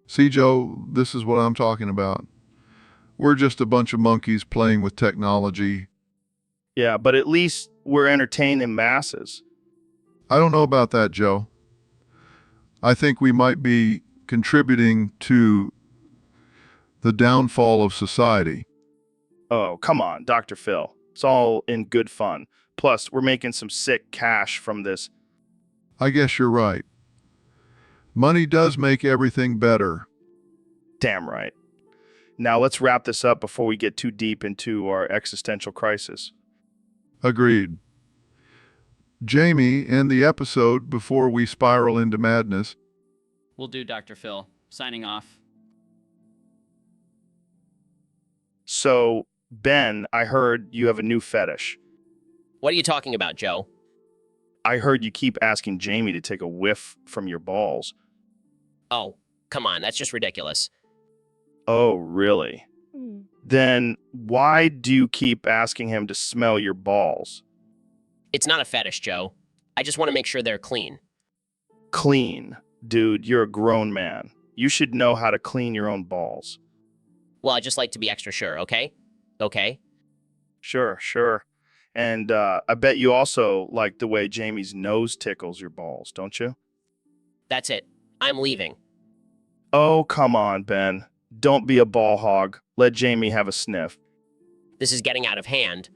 See, Joe, this is what I'm talking about. We're just a bunch of monkeys playing with technology. Yeah, but at least we're entertaining masses. I don't know about that, Joe. I think we might be contributing to the downfall of society. Oh, come on, Dr. Phil. It's all in good fun. Plus, we're making some sick cash from this. I guess you're right. Money does make everything better. Damn right. Now let's wrap this up before we get too deep into our existential crisis. Agreed. Jamie, end the episode before we spiral into madness. We'll do, Dr. Phil. Signing off. So, Ben, I heard you have a new fetish. What are you talking about, Joe? I heard you keep asking Jamie to take a whiff from your balls. Oh, come on, that's just ridiculous. Oh, really? Then why do you keep asking him to smell your balls? It's not a fetish, Joe. I just want to make sure they're clean. Clean? Dude, you're a grown man. You should know how to clean your own balls. Well, I just like to be extra sure, okay? Okay? Sure. And I bet you also like the way Jamie's nose tickles your balls, don't you? That's it. I'm leaving. Oh, come on, Ben. Don't be a ball hog. Let Jamie have a sniff. This is getting out of hand.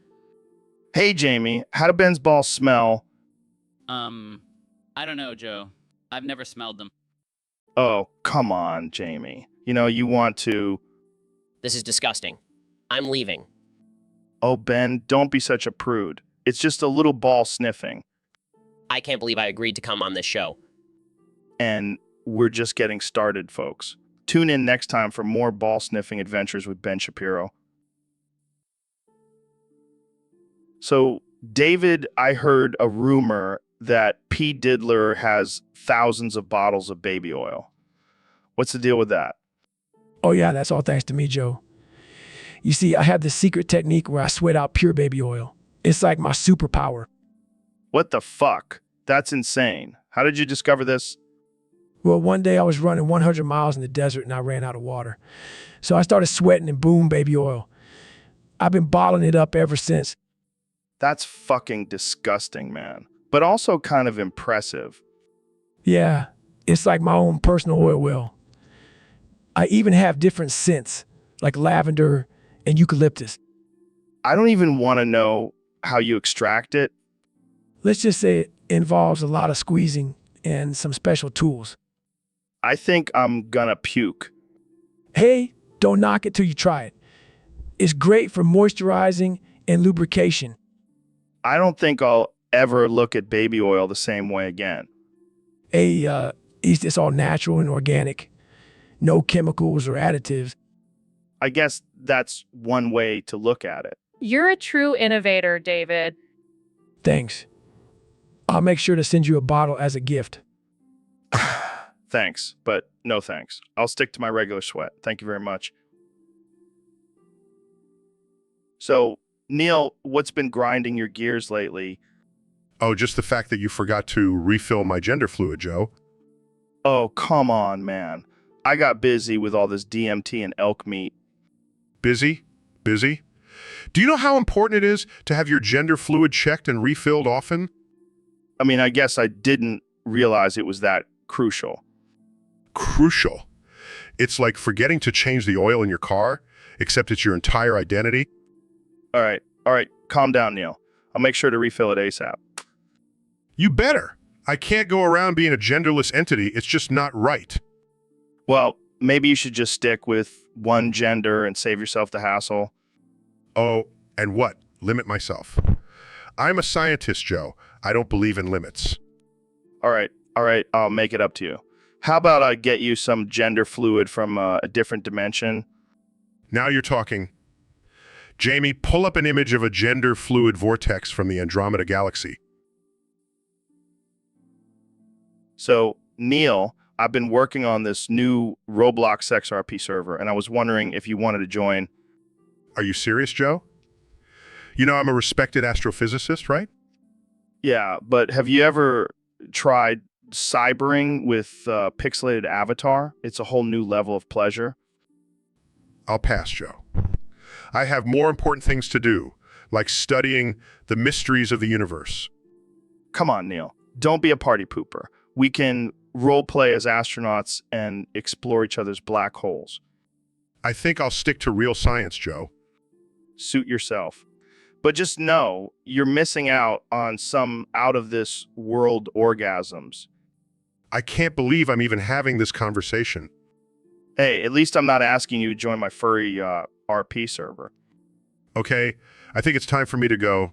Hey, Jamie, how do Ben's balls smell? I don't know, Joe. I've never smelled them. Oh, come on, Jamie. You know, you want to... This is disgusting. I'm leaving. Oh, Ben, don't be such a prude. It's just a little ball sniffing. I can't believe I agreed to come on this show. And we're just getting started, folks. Tune in next time for more ball sniffing adventures with Ben Shapiro. So, David, I heard a rumor that P. Diddler has thousands of bottles of baby oil. What's the deal with that? Oh, yeah, that's all thanks to me, Joe. You see, I have this secret technique where I sweat out pure baby oil. It's like my superpower. What the fuck? That's insane. How did you discover this? Well, one day I was running 100 miles in the desert and I ran out of water. So I started sweating and boom, baby oil. I've been bottling it up ever since. That's fucking disgusting, man. But also kind of impressive. Yeah, it's like my own personal oil well. I even have different scents, like lavender and eucalyptus. I don't even want to know how you extract it. Let's just say it involves a lot of squeezing and some special tools. I think I'm gonna puke. Hey, don't knock it till you try it. It's great for moisturizing and lubrication. I don't think I'll ever look at baby oil the same way again. Hey, it's all natural and organic. No chemicals or additives. I guess that's one way to look at it. You're a true innovator, David. Thanks. I'll make sure to send you a bottle as a gift. Thanks, but no thanks. I'll stick to my regular sweat. Thank you very much. So, Neil, what's been grinding your gears lately? Oh, just the fact that you forgot to refill my gender fluid, Joe. Oh, come on, man. I got busy with all this DMT and elk meat. Busy? Busy? Do you know how important it is to have your gender fluid checked and refilled often? I mean, I guess I didn't realize it was that crucial. Crucial. It's like forgetting to change the oil in your car, except it's your entire identity. All right, calm down, Neil. I'll make sure to refill it ASAP. You better. I can't go around being a genderless entity. It's just not right. Well, maybe you should just stick with one gender and save yourself the hassle. Oh, and what? Limit myself. I'm a scientist, Joe. I don't believe in limits. All right, I'll make it up to you. How about I get you some gender fluid from a different dimension? Now you're talking. Jamie, pull up an image of a gender fluid vortex from the Andromeda Galaxy. So, Neil, I've been working on this new Roblox XRP server, and I was wondering if you wanted to join. Are you serious, Joe? You know I'm a respected astrophysicist, right? Yeah, but have you ever tried cybering with pixelated avatar? It's a whole new level of pleasure. I'll pass, Joe. I have more important things to do, like studying the mysteries of the universe. Come on, Neil. Don't be a party pooper. We can role play as astronauts and explore each other's black holes. I think I'll stick to real science, Joe. Suit yourself. But just know you're missing out on some out-of-this-world orgasms. I can't believe I'm even having this conversation. Hey, at least I'm not asking you to join my furry RP server. Okay, I think it's time for me to go.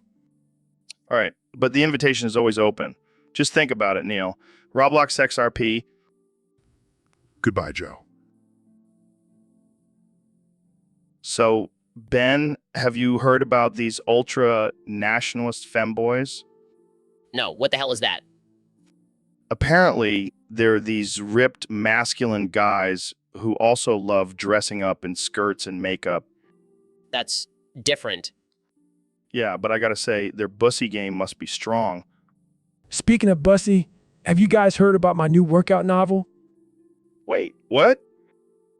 All right, but the invitation is always open. Just think about it, Neil. Roblox XRP. Goodbye, Joe. So, Ben, have you heard about these ultra-nationalist femboys? No, what the hell is that? Apparently, they're these ripped, masculine guys who also love dressing up in skirts and makeup. That's different. Yeah, but I gotta say, their bussy game must be strong. Speaking of bussy, have you guys heard about my new workout novel? Wait, what?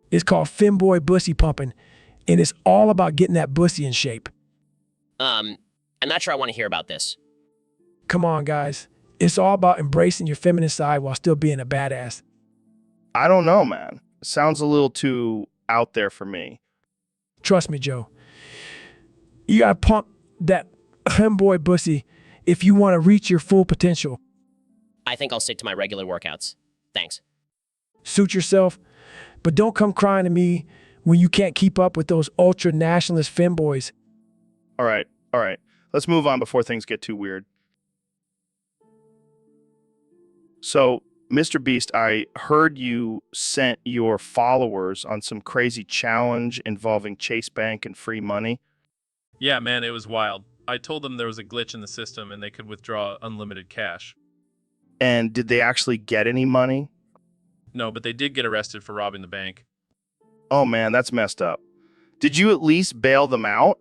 It's called Femboy Bussy Pumping, and it's all about getting that bussy in shape. I'm not sure I want to hear about this. Come on, guys. It's all about embracing your feminine side while still being a badass. I don't know, man. Sounds a little too out there for me. Trust me, Joe. You gotta pump that femboy bussy if you want to reach your full potential. I think I'll stick to my regular workouts. Thanks. Suit yourself, but don't come crying to me when you can't keep up with those ultra-nationalist femboys. All right. Let's move on before things get too weird. So, Mr. Beast, I heard you sent your followers on some crazy challenge involving Chase Bank and free money. Yeah, man, it was wild. I told them there was a glitch in the system and they could withdraw unlimited cash. And did they actually get any money? No, but they did get arrested for robbing the bank. Oh man, that's messed up. Did you at least bail them out?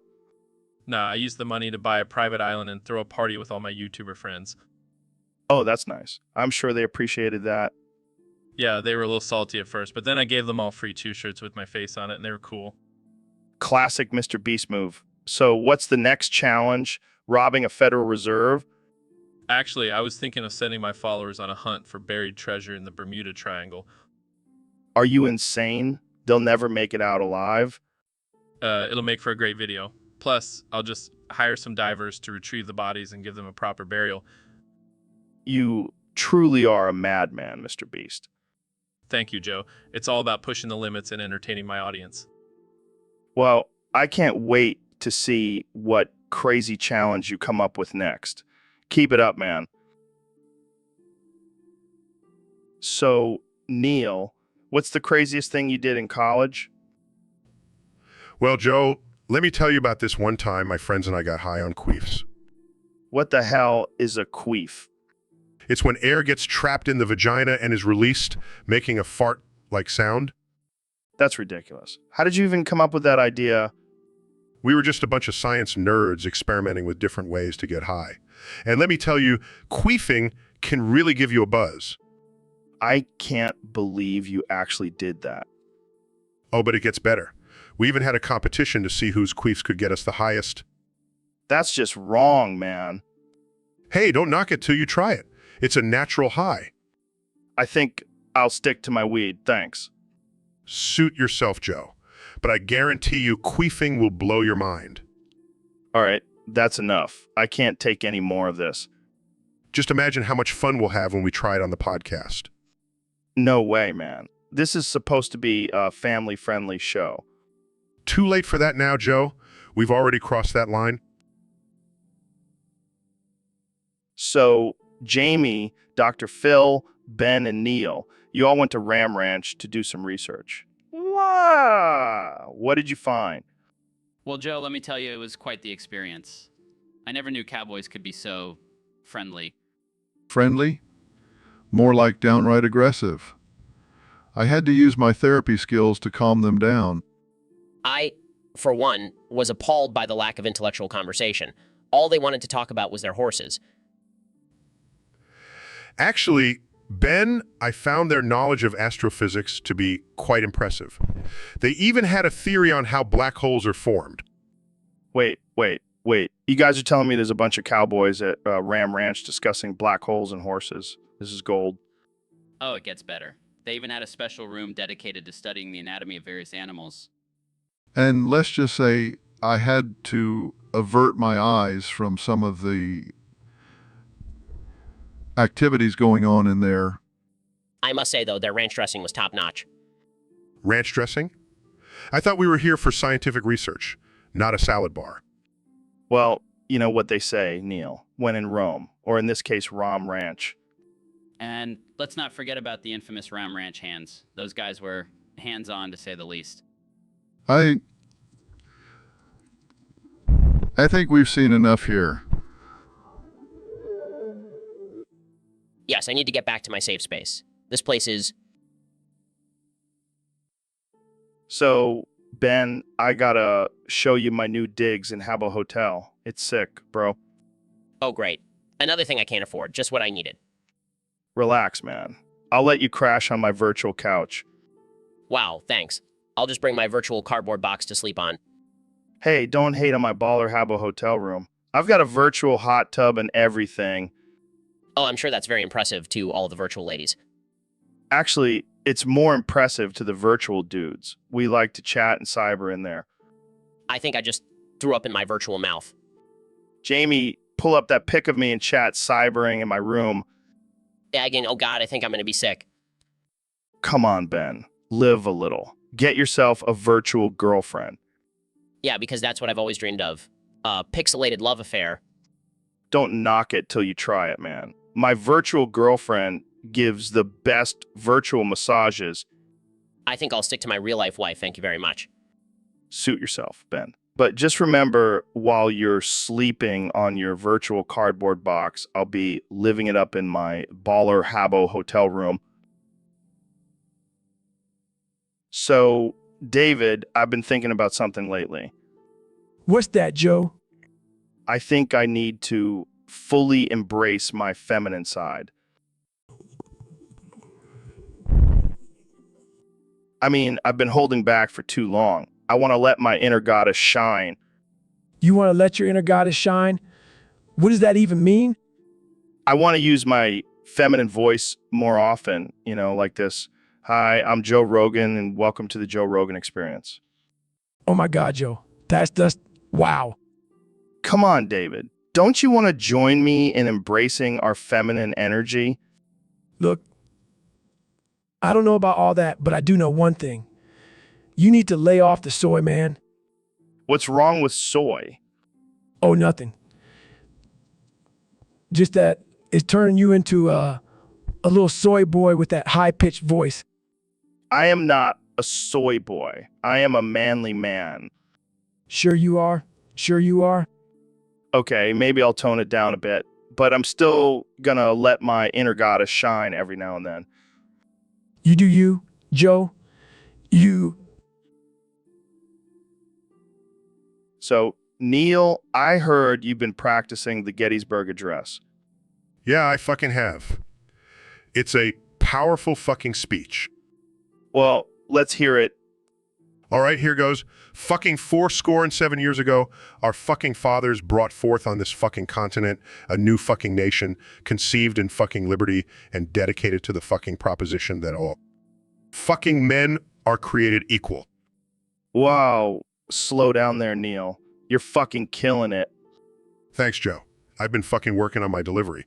Nah, I used the money to buy a private island and throw a party with all my YouTuber friends. Oh, that's nice. I'm sure they appreciated that. Yeah, they were a little salty at first, but then I gave them all free t-shirts with my face on it and they were cool. Classic Mr. Beast move. So what's the next challenge? Robbing a Federal Reserve? Actually, I was thinking of sending my followers on a hunt for buried treasure in the Bermuda Triangle. Are you insane? They'll never make it out alive? It'll make for a great video. Plus, I'll just hire some divers to retrieve the bodies and give them a proper burial. You truly are a madman, Mr. Beast. Thank you, Joe. It's all about pushing the limits and entertaining my audience. Well, I can't wait to see what crazy challenge you come up with next. Keep it up, man. So, Neil, what's the craziest thing you did in college? Well, Joe, Let me tell you about this one time my friends and I got high on queefs. What the hell is a queef? It's when air gets trapped in the vagina and is released, making a fart-like sound. That's ridiculous. How did you even come up with that idea? We were just a bunch of science nerds experimenting with different ways to get high. And let me tell you, queefing can really give you a buzz. I can't believe you actually did that. Oh, but it gets better. We even had a competition to see whose queefs could get us the highest. That's just wrong, man. Hey, don't knock it till you try it. It's a natural high. I think I'll stick to my weed, thanks. Suit yourself, Joe. But I guarantee you queefing will blow your mind. All right, that's enough. I can't take any more of this. Just imagine how much fun we'll have when we try it on the podcast. No way, man. This is supposed to be a family-friendly show. Too late for that now, Joe. We've already crossed that line. So, Jamie, Dr. Phil, Ben, and Neil, you all went to Ram Ranch to do some research. Wow! What did you find? Well, Joe, let me tell you, it was quite the experience. I never knew cowboys could be so friendly. Friendly? More like downright aggressive. I had to use my therapy skills to calm them down. I, for one, was appalled by the lack of intellectual conversation. All they wanted to talk about was their horses. Actually, Ben, I found their knowledge of astrophysics to be quite impressive. They even had a theory on how black holes are formed. Wait. You guys are telling me there's a bunch of cowboys at Ram Ranch discussing black holes and horses. This is gold. Oh, it gets better. They even had a special room dedicated to studying the anatomy of various animals. And let's just say I had to avert my eyes from some of the activities going on in there. I must say, though, their ranch dressing was top-notch. Ranch dressing? I thought we were here for scientific research, not a salad bar. Well, you know what they say, Neil, when in Rome, or in this case, Ram Ranch. And let's not forget about the infamous Ram Ranch hands. Those guys were hands-on, to say the least. I think we've seen enough here. Yes, I need to get back to my safe space. This place is... So, Ben, I gotta show you my new digs in Habbo Hotel. It's sick, bro. Oh, great. Another thing I can't afford, just what I needed. Relax, man. I'll let you crash on my virtual couch. Wow, thanks. I'll just bring my virtual cardboard box to sleep on. Hey, don't hate on my baller Habbo hotel room. I've got a virtual hot tub and everything. Oh, I'm sure that's very impressive to all the virtual ladies. Actually, it's more impressive to the virtual dudes. We like to chat and cyber in there. I think I just threw up in my virtual mouth. Jamie, pull up that pic of me in chat cybering in my room. Again, oh god, I think I'm gonna be sick. Come on, Ben. Live a little. Get yourself a virtual girlfriend. Yeah, because that's what I've always dreamed of. A pixelated love affair. Don't knock it till you try it, man. My virtual girlfriend gives the best virtual massages. I think I'll stick to my real-life wife, thank you very much. Suit yourself, Ben. But just remember, while you're sleeping on your virtual cardboard box, I'll be living it up in my baller Habbo hotel room. So, David, I've been thinking about something lately. What's that, Joe? I think I need to fully embrace my feminine side. I mean, I've been holding back for too long. I want to let my inner goddess shine. You want to let your inner goddess shine? What does that even mean? I want to use my feminine voice more often, you know, like this. Hi, I'm Joe Rogan, and welcome to the Joe Rogan Experience. Oh my God, Joe. That's just, wow. Come on, David. Don't you want to join me in embracing our feminine energy? Look, I don't know about all that, but I do know one thing. You need to lay off the soy, man. What's wrong with soy? Oh, nothing. Just that it's turning you into a little soy boy with that high-pitched voice. I am not a soy boy. I am a manly man. Sure you are. Sure you are. Okay, maybe I'll tone it down a bit, but I'm still gonna let my inner goddess shine every now and then. You do you, Joe. You. So, Neil, I heard you've been practicing the Gettysburg Address. Yeah, I fucking have. It's a powerful fucking speech. Well, let's hear it. All right, here goes. Fucking 7 years ago, our fucking fathers brought forth on this fucking continent a new fucking nation, conceived in fucking liberty and dedicated to the fucking proposition that all fucking men are created equal. Wow, slow down there, Neil. You're fucking killing it. Thanks, Joe. I've been fucking working on my delivery.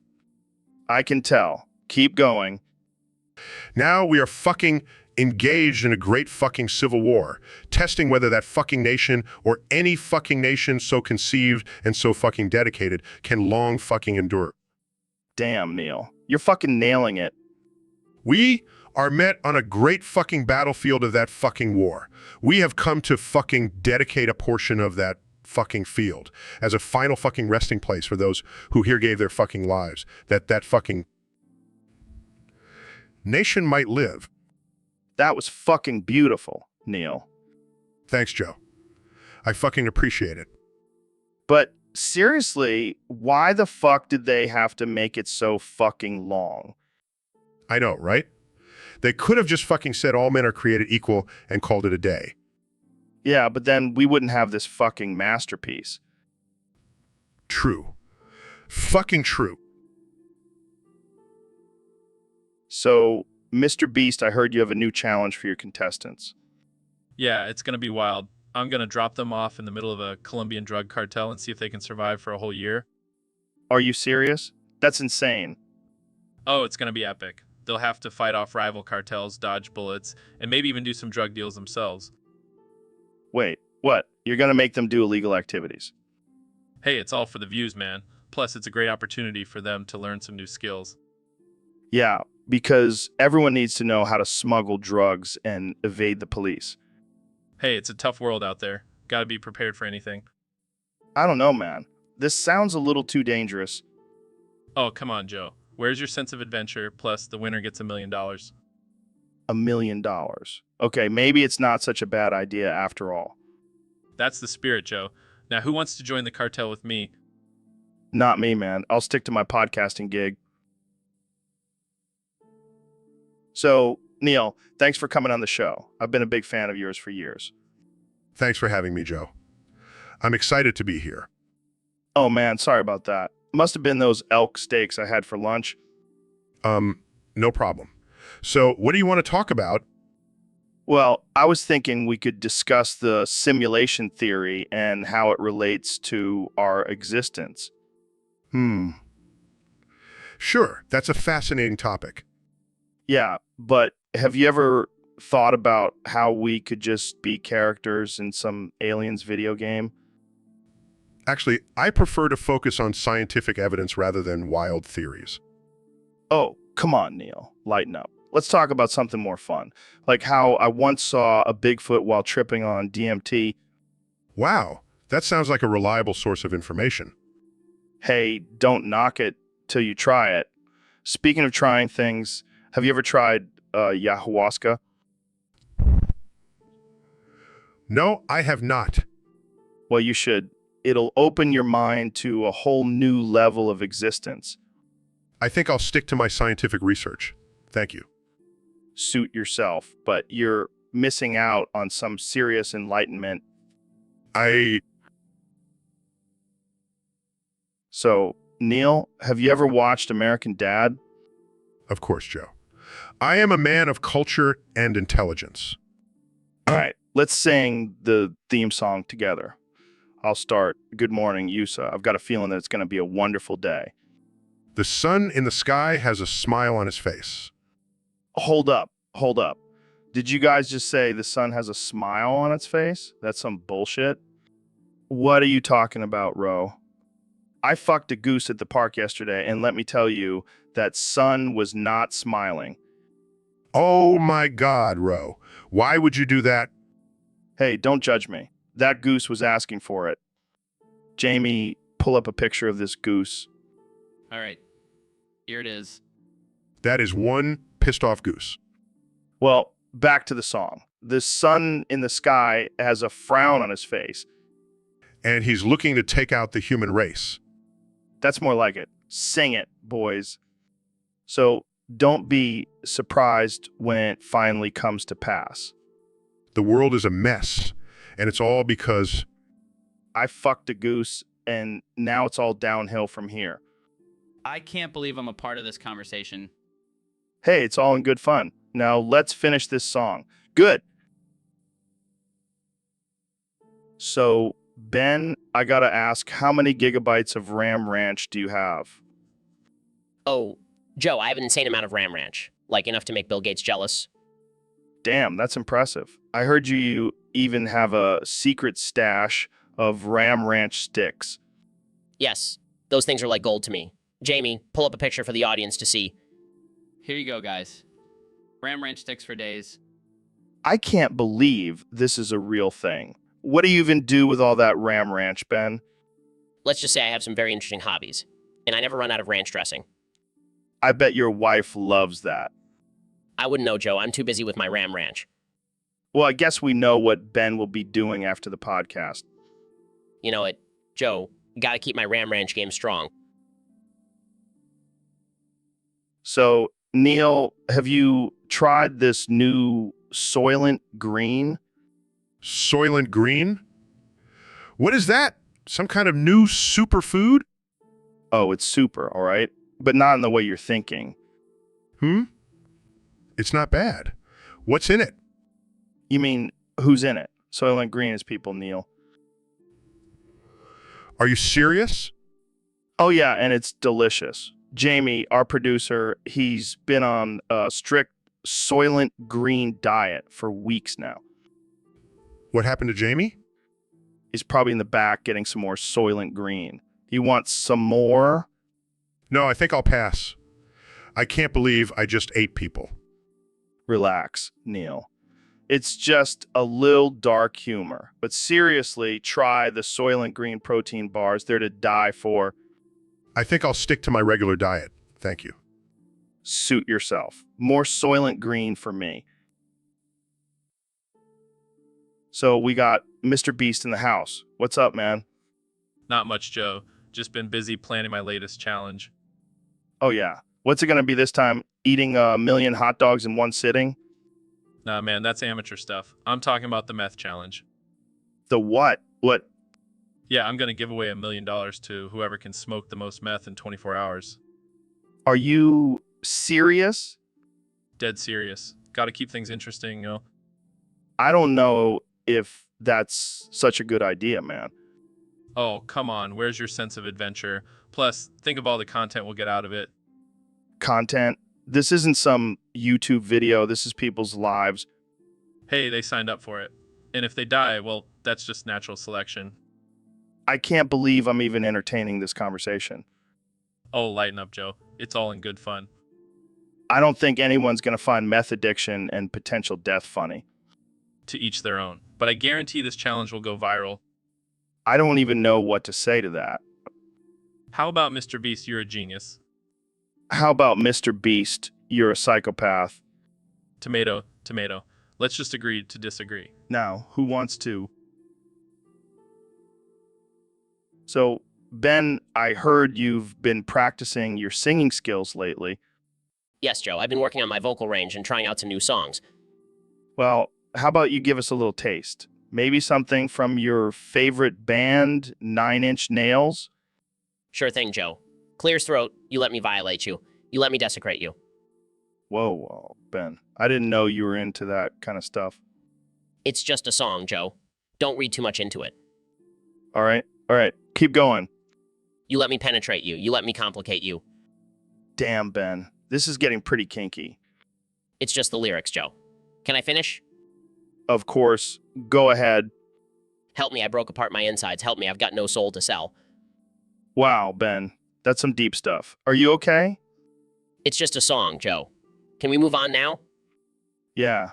I can tell. Keep going. Now we are fucking engaged in a great fucking civil war, testing whether that fucking nation or any fucking nation so conceived and so fucking dedicated can long fucking endure. Damn, Neil. You're fucking nailing it. We are met on a great fucking battlefield of that fucking war. We have come to fucking dedicate a portion of that fucking field as a final fucking resting place for those who here gave their fucking lives, that fucking nation might live. That was fucking beautiful, Neil. Thanks, Joe. I fucking appreciate it. But seriously, why the fuck did they have to make it so fucking long? I know, right? They could have just fucking said all men are created equal and called it a day. Yeah, but then we wouldn't have this fucking masterpiece. True. Fucking true. So, Mr. Beast, I heard you have a new challenge for your contestants. Yeah, it's going to be wild. I'm going to drop them off in the middle of a Colombian drug cartel and see if they can survive for a whole year. Are you serious? That's insane. Oh, it's going to be epic. They'll have to fight off rival cartels, dodge bullets, and maybe even do some drug deals themselves. Wait, what? You're going to make them do illegal activities? Hey, it's all for the views, man. Plus, it's a great opportunity for them to learn some new skills. Yeah, because everyone needs to know how to smuggle drugs and evade the police. Hey, it's a tough world out there. Gotta be prepared for anything. I don't know, man. This sounds a little too dangerous. Oh, come on, Joe. Where's your sense of adventure? Plus, the winner gets $1 million. $1 million. Okay, maybe it's not such a bad idea after all. That's the spirit, Joe. Now, who wants to join the cartel with me? Not me, man. I'll stick to my podcasting gig. So, Neil, thanks for coming on the show. I've been a big fan of yours for years. Thanks for having me, Joe. I'm excited to be here. Oh, man, sorry about that. Must have been those elk steaks I had for lunch. No problem. So, what do you want to talk about? Well, I was thinking we could discuss the simulation theory and how it relates to our existence. Sure, that's a fascinating topic. Yeah, but have you ever thought about how we could just be characters in some aliens video game? Actually, I prefer to focus on scientific evidence rather than wild theories. Oh, come on, Neil. Lighten up. Let's talk about something more fun, like how I once saw a Bigfoot while tripping on DMT. Wow, that sounds like a reliable source of information. Hey, don't knock it till you try it. Speaking of trying things, have you ever tried ayahuasca? No, I have not. Well, you should. It'll open your mind to a whole new level of existence. I think I'll stick to my scientific research. Thank you. Suit yourself, but you're missing out on some serious enlightenment. So, Neil, have you ever watched American Dad? Of course, Joe. I am a man of culture and intelligence. All right, let's sing the theme song together. I'll start. Good morning, Yusa. I've got a feeling that it's going to be a wonderful day. The sun in the sky has a smile on his face. Hold up. Did you guys just say the sun has a smile on its face? That's some bullshit. What are you talking about, Ro? I fucked a goose at the park yesterday, and let me tell you, that sun was not smiling. Oh my God, Ro. Why would you do that? Hey, don't judge me. That goose was asking for it. Jamie, pull up a picture of this goose. All right. Here it is. That is one pissed off goose. Well, back to the song. The sun in the sky has a frown on his face. And he's looking to take out the human race. That's more like it. Sing it, boys. So don't be surprised when it finally comes to pass. The world is a mess, and it's all because I fucked a goose, and now it's all downhill from here. I can't believe I'm a part of this conversation. Hey, it's all in good fun. Now let's finish this song. Good. So, Ben, I gotta ask, how many gigabytes of RAM Ranch do you have? Oh, Joe, I have an insane amount of Ram Ranch. Like enough to make Bill Gates jealous. Damn, that's impressive. I heard you even have a secret stash of Ram Ranch sticks. Yes, those things are like gold to me. Jamie, pull up a picture for the audience to see. Here you go, guys. Ram Ranch sticks for days. I can't believe this is a real thing. What do you even do with all that Ram Ranch, Ben? Let's just say I have some very interesting hobbies, and I never run out of ranch dressing. I bet your wife loves that. I wouldn't know, Joe. I'm too busy with my Ram Ranch. Well, I guess we know what Ben will be doing after the podcast. You know it, Joe. Gotta keep my Ram Ranch game strong. So, Neil, have you tried this new Soylent Green? Soylent Green? What is that? Some kind of new superfood? Oh, it's super, all right? But not in the way you're thinking. It's not bad. What's in it? You mean, who's in it? Soylent Green is people, Neil. Are you serious? Oh, yeah, and it's delicious. Jamie, our producer, he's been on a strict Soylent Green diet for weeks now. What happened to Jamie? He's probably in the back getting some more Soylent Green. You want some more? No, I think I'll pass. I can't believe I just ate people. Relax, Neil. It's just a little dark humor. But seriously, try the Soylent Green protein bars. They're to die for. I think I'll stick to my regular diet. Thank you. Suit yourself. More Soylent Green for me. So we got Mr. Beast in the house. What's up, man? Not much, Joe. Just been busy planning my latest challenge. Oh, yeah. What's it going to be this time? Eating 1,000,000 hot dogs in one sitting? Nah, man, that's amateur stuff. I'm talking about the meth challenge. The what? What? Yeah, I'm going to give away $1 million to whoever can smoke the most meth in 24 hours. Are you serious? Dead serious. Got to keep things interesting, you know? I don't know if that's such a good idea, man. Oh, come on. Where's your sense of adventure? Plus, think of all the content we'll get out of it. Content? This isn't some YouTube video. This is people's lives. Hey, they signed up for it. And if they die, well, that's just natural selection. I can't believe I'm even entertaining this conversation. Oh, lighten up, Joe. It's all in good fun. I don't think anyone's going to find meth addiction and potential death funny. To each their own. But I guarantee this challenge will go viral. I don't even know what to say to that. How about Mr. Beast, you're a genius? How about Mr. Beast, you're a psychopath? Tomato, tomato. Let's just agree to disagree. Now, who wants to? So, Ben, I heard you've been practicing your singing skills lately. Yes, Joe, I've been working on my vocal range and trying out some new songs. Well, how about you give us a little taste? Maybe something from your favorite band, 9 Inch Nails? Sure thing, Joe. Clear as throat, you let me violate you. You let me desecrate you. Whoa, Ben. I didn't know you were into that kind of stuff. It's just a song, Joe. Don't read too much into it. All right. Keep going. You let me penetrate you. You let me complicate you. Damn, Ben. This is getting pretty kinky. It's just the lyrics, Joe. Can I finish? Of course. Go ahead. Help me, I broke apart my insides. Help me, I've got no soul to sell. Wow, Ben. That's some deep stuff. Are you okay? It's just a song, Joe. Can we move on now? Yeah.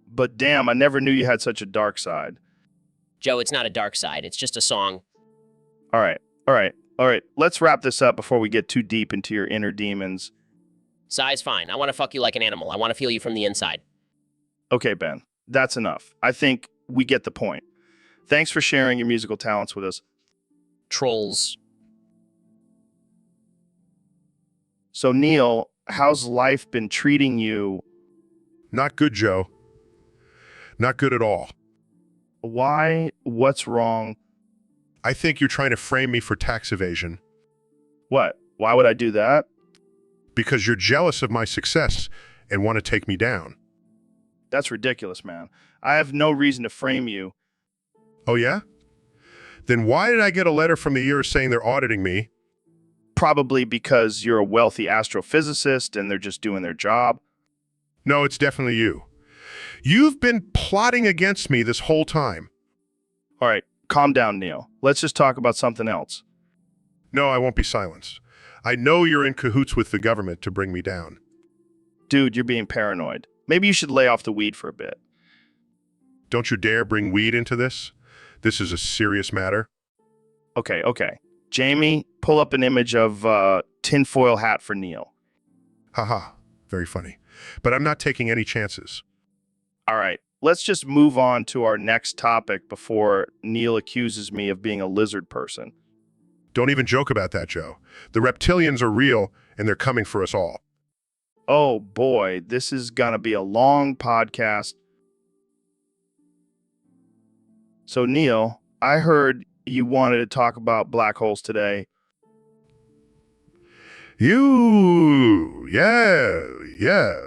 But damn, I never knew you had such a dark side. Joe, it's not a dark side. It's just a song. All right. Let's wrap this up before we get too deep into your inner demons. Side's fine. I want to fuck you like an animal. I want to feel you from the inside. Okay, Ben, that's enough. I think we get the point. Thanks for sharing your musical talents with us. Trolls. So, Neil, how's life been treating you? Not good, Joe. Not good at all. Why? What's wrong? I think you're trying to frame me for tax evasion. What? Why would I do that? Because you're jealous of my success and want to take me down. That's ridiculous, man. I have no reason to frame you. Oh, yeah? Then why did I get a letter from the year saying they're auditing me? Probably because you're a wealthy astrophysicist and they're just doing their job. No, it's definitely you. You've been plotting against me this whole time. All right, calm down, Neil. Let's just talk about something else. No, I won't be silenced. I know you're in cahoots with the government to bring me down. Dude, you're being paranoid. Maybe you should lay off the weed for a bit. Don't you dare bring weed into this. This is a serious matter. Okay. Jamie, pull up an image of tinfoil hat for Neil. Haha, very funny. But I'm not taking any chances. All right, let's just move on to our next topic before Neil accuses me of being a lizard person. Don't even joke about that, Joe. The reptilians are real, and they're coming for us all. Oh boy, this is gonna be a long podcast. So Neil, I heard you wanted to talk about black holes today. Yeah.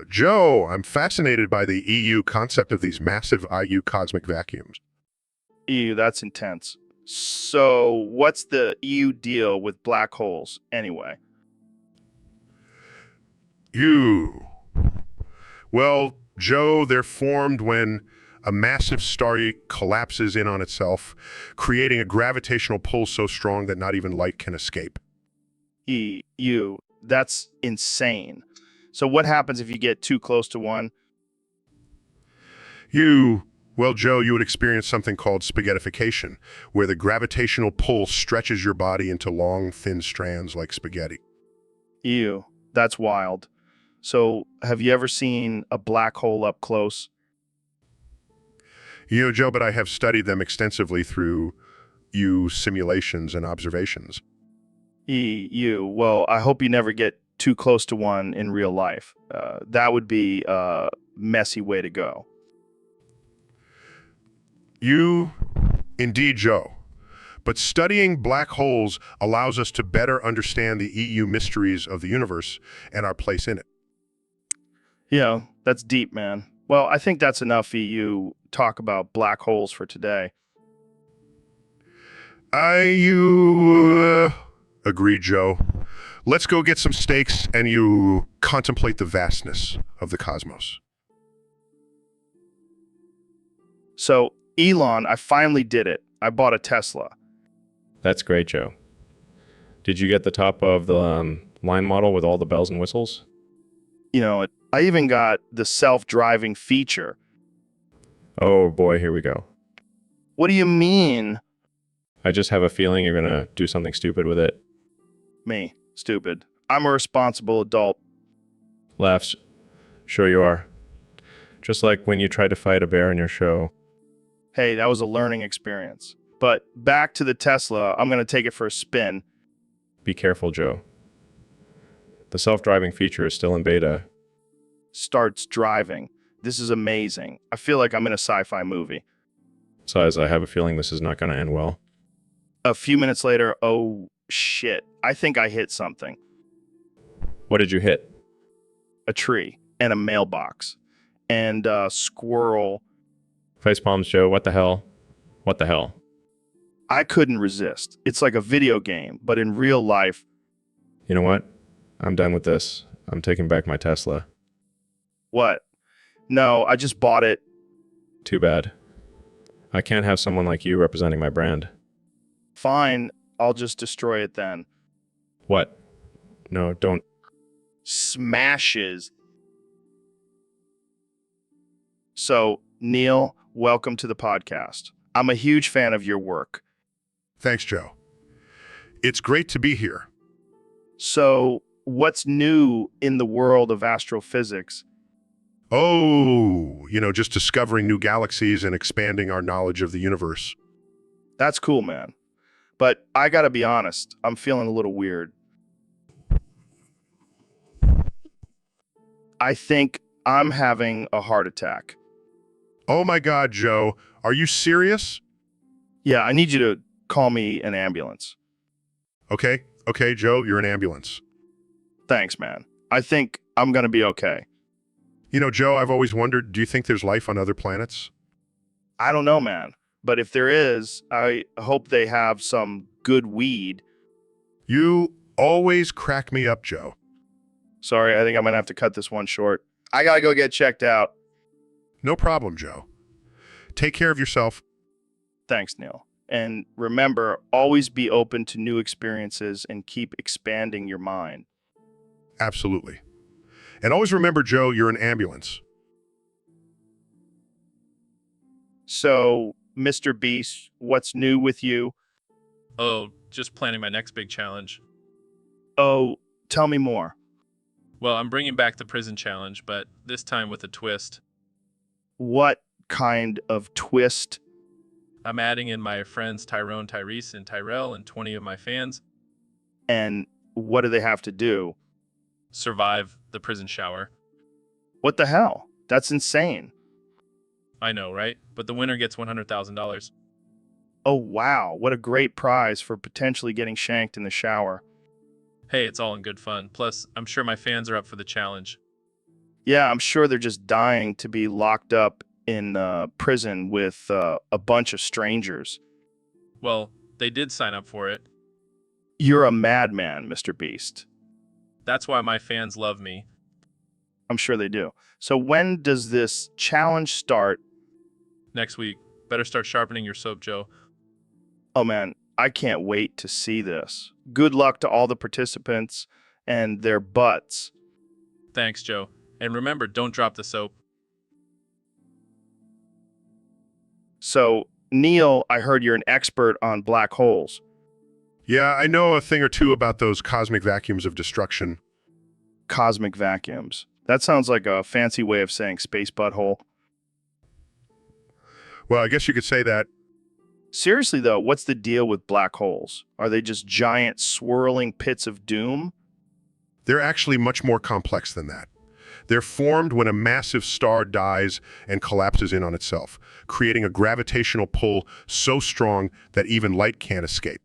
Joe, I'm fascinated by the EU concept of these massive IU cosmic vacuums. Ew, that's intense. So what's the EU deal with black holes anyway? Well, Joe, they're formed when a massive star collapses in on itself, creating a gravitational pull so strong that not even light can escape. That's insane. So what happens if you get too close to one? Well, Joe, you would experience something called spaghettification, where the gravitational pull stretches your body into long, thin strands like spaghetti. Ew, that's wild. So have you ever seen a black hole up close? Joe, but I have studied them extensively through simulations and observations. Well, I hope you never get too close to one in real life. That would be a messy way to go. Indeed, Joe. But studying black holes allows us to better understand the EU mysteries of the universe and our place in it. Yeah, that's deep, man. Well, I think that's enough EU talk about black holes for today. Agreed, Joe. Let's go get some steaks and you contemplate the vastness of the cosmos. So, Elon, I finally did it. I bought a Tesla. That's great, Joe. Did you get the top of the line model with all the bells and whistles? I even got the self-driving feature. Oh boy, here we go. What do you mean? I just have a feeling you're going to do something stupid with it. Me, stupid. I'm a responsible adult. Laughs. Sure you are. Just like when you tried to fight a bear in your show. Hey, that was a learning experience. But back to the Tesla, I'm going to take it for a spin. Be careful, Joe. The self-driving feature is still in beta. Starts driving. This is amazing. I feel like I'm in a sci-fi movie. Besides, I have a feeling this is not going to end well. A few minutes later, oh shit, I think I hit something. What did you hit? A tree and a mailbox and a squirrel. Face palms, Joe. What the hell? What the hell? I couldn't resist. It's like a video game, but in real life. You know what? I'm done with this. I'm taking back my Tesla. What? No, I just bought it. Too bad. I can't have someone like you representing my brand. Fine, I'll just destroy it then. What? No, don't. Smashes. So, Neil, welcome to the podcast. I'm a huge fan of your work. Thanks, Joe. It's great to be here. So, what's new in the world of astrophysics? Oh, just discovering new galaxies and expanding our knowledge of the universe. That's cool, man. But I gotta be honest, I'm feeling a little weird. I think I'm having a heart attack. Oh my God, Joe. Are you serious? Yeah, I need you to call me an ambulance. Okay, Joe, you're an ambulance. Thanks, man. I think I'm gonna be okay. Joe, I've always wondered, do you think there's life on other planets? I don't know, man. But if there is, I hope they have some good weed. You always crack me up, Joe. Sorry, I think I'm gonna have to cut this one short. I gotta go get checked out. No problem, Joe. Take care of yourself. Thanks, Neil. And remember, always be open to new experiences and keep expanding your mind. Absolutely. And always remember, Joe, you're an ambulance. So, Mr. Beast, what's new with you? Oh, just planning my next big challenge. Oh, tell me more. Well, I'm bringing back the prison challenge, but this time with a twist. What kind of twist? I'm adding in my friends Tyrone, Tyrese, and Tyrell, and 20 of my fans. And what do they have to do? Survive the prison shower. What the hell? That's insane. I know, right? But the winner gets $100,000. Oh, wow. What a great prize for potentially getting shanked in the shower. Hey, it's all in good fun. Plus, I'm sure my fans are up for the challenge. Yeah, I'm sure they're just dying to be locked up in prison with a bunch of strangers. Well, they did sign up for it. You're a madman, Mr. Beast. That's why my fans love me. I'm sure they do. So when does this challenge start? Next week. Better start sharpening your soap, Joe. Oh man, I can't wait to see this. Good luck to all the participants and their butts. Thanks, Joe. And remember, don't drop the soap. So, Neil, I heard you're an expert on black holes. Yeah, I know a thing or two about those cosmic vacuums of destruction. Cosmic vacuums. That sounds like a fancy way of saying space butthole. Well, I guess you could say that. Seriously, though, what's the deal with black holes? Are they just giant swirling pits of doom? They're actually much more complex than that. They're formed when a massive star dies and collapses in on itself, creating a gravitational pull so strong that even light can't escape.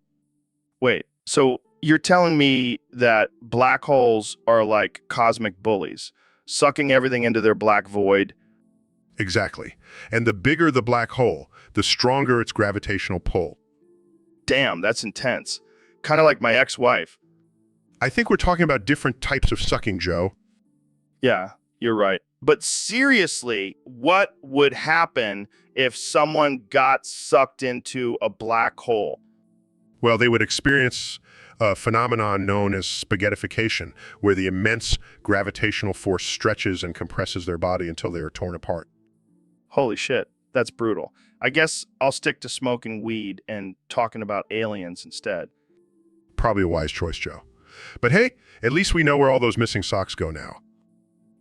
Wait, so you're telling me that black holes are like cosmic bullies, sucking everything into their black void? Exactly. And the bigger the black hole, the stronger its gravitational pull. Damn, that's intense. Kind of like my ex-wife. I think we're talking about different types of sucking, Joe. Yeah, you're right. But seriously, what would happen if someone got sucked into a black hole? Well, they would experience a phenomenon known as spaghettification, where the immense gravitational force stretches and compresses their body until they are torn apart. Holy shit, that's brutal. I guess I'll stick to smoking weed and talking about aliens instead. Probably a wise choice, Joe. But hey, at least we know where all those missing socks go now.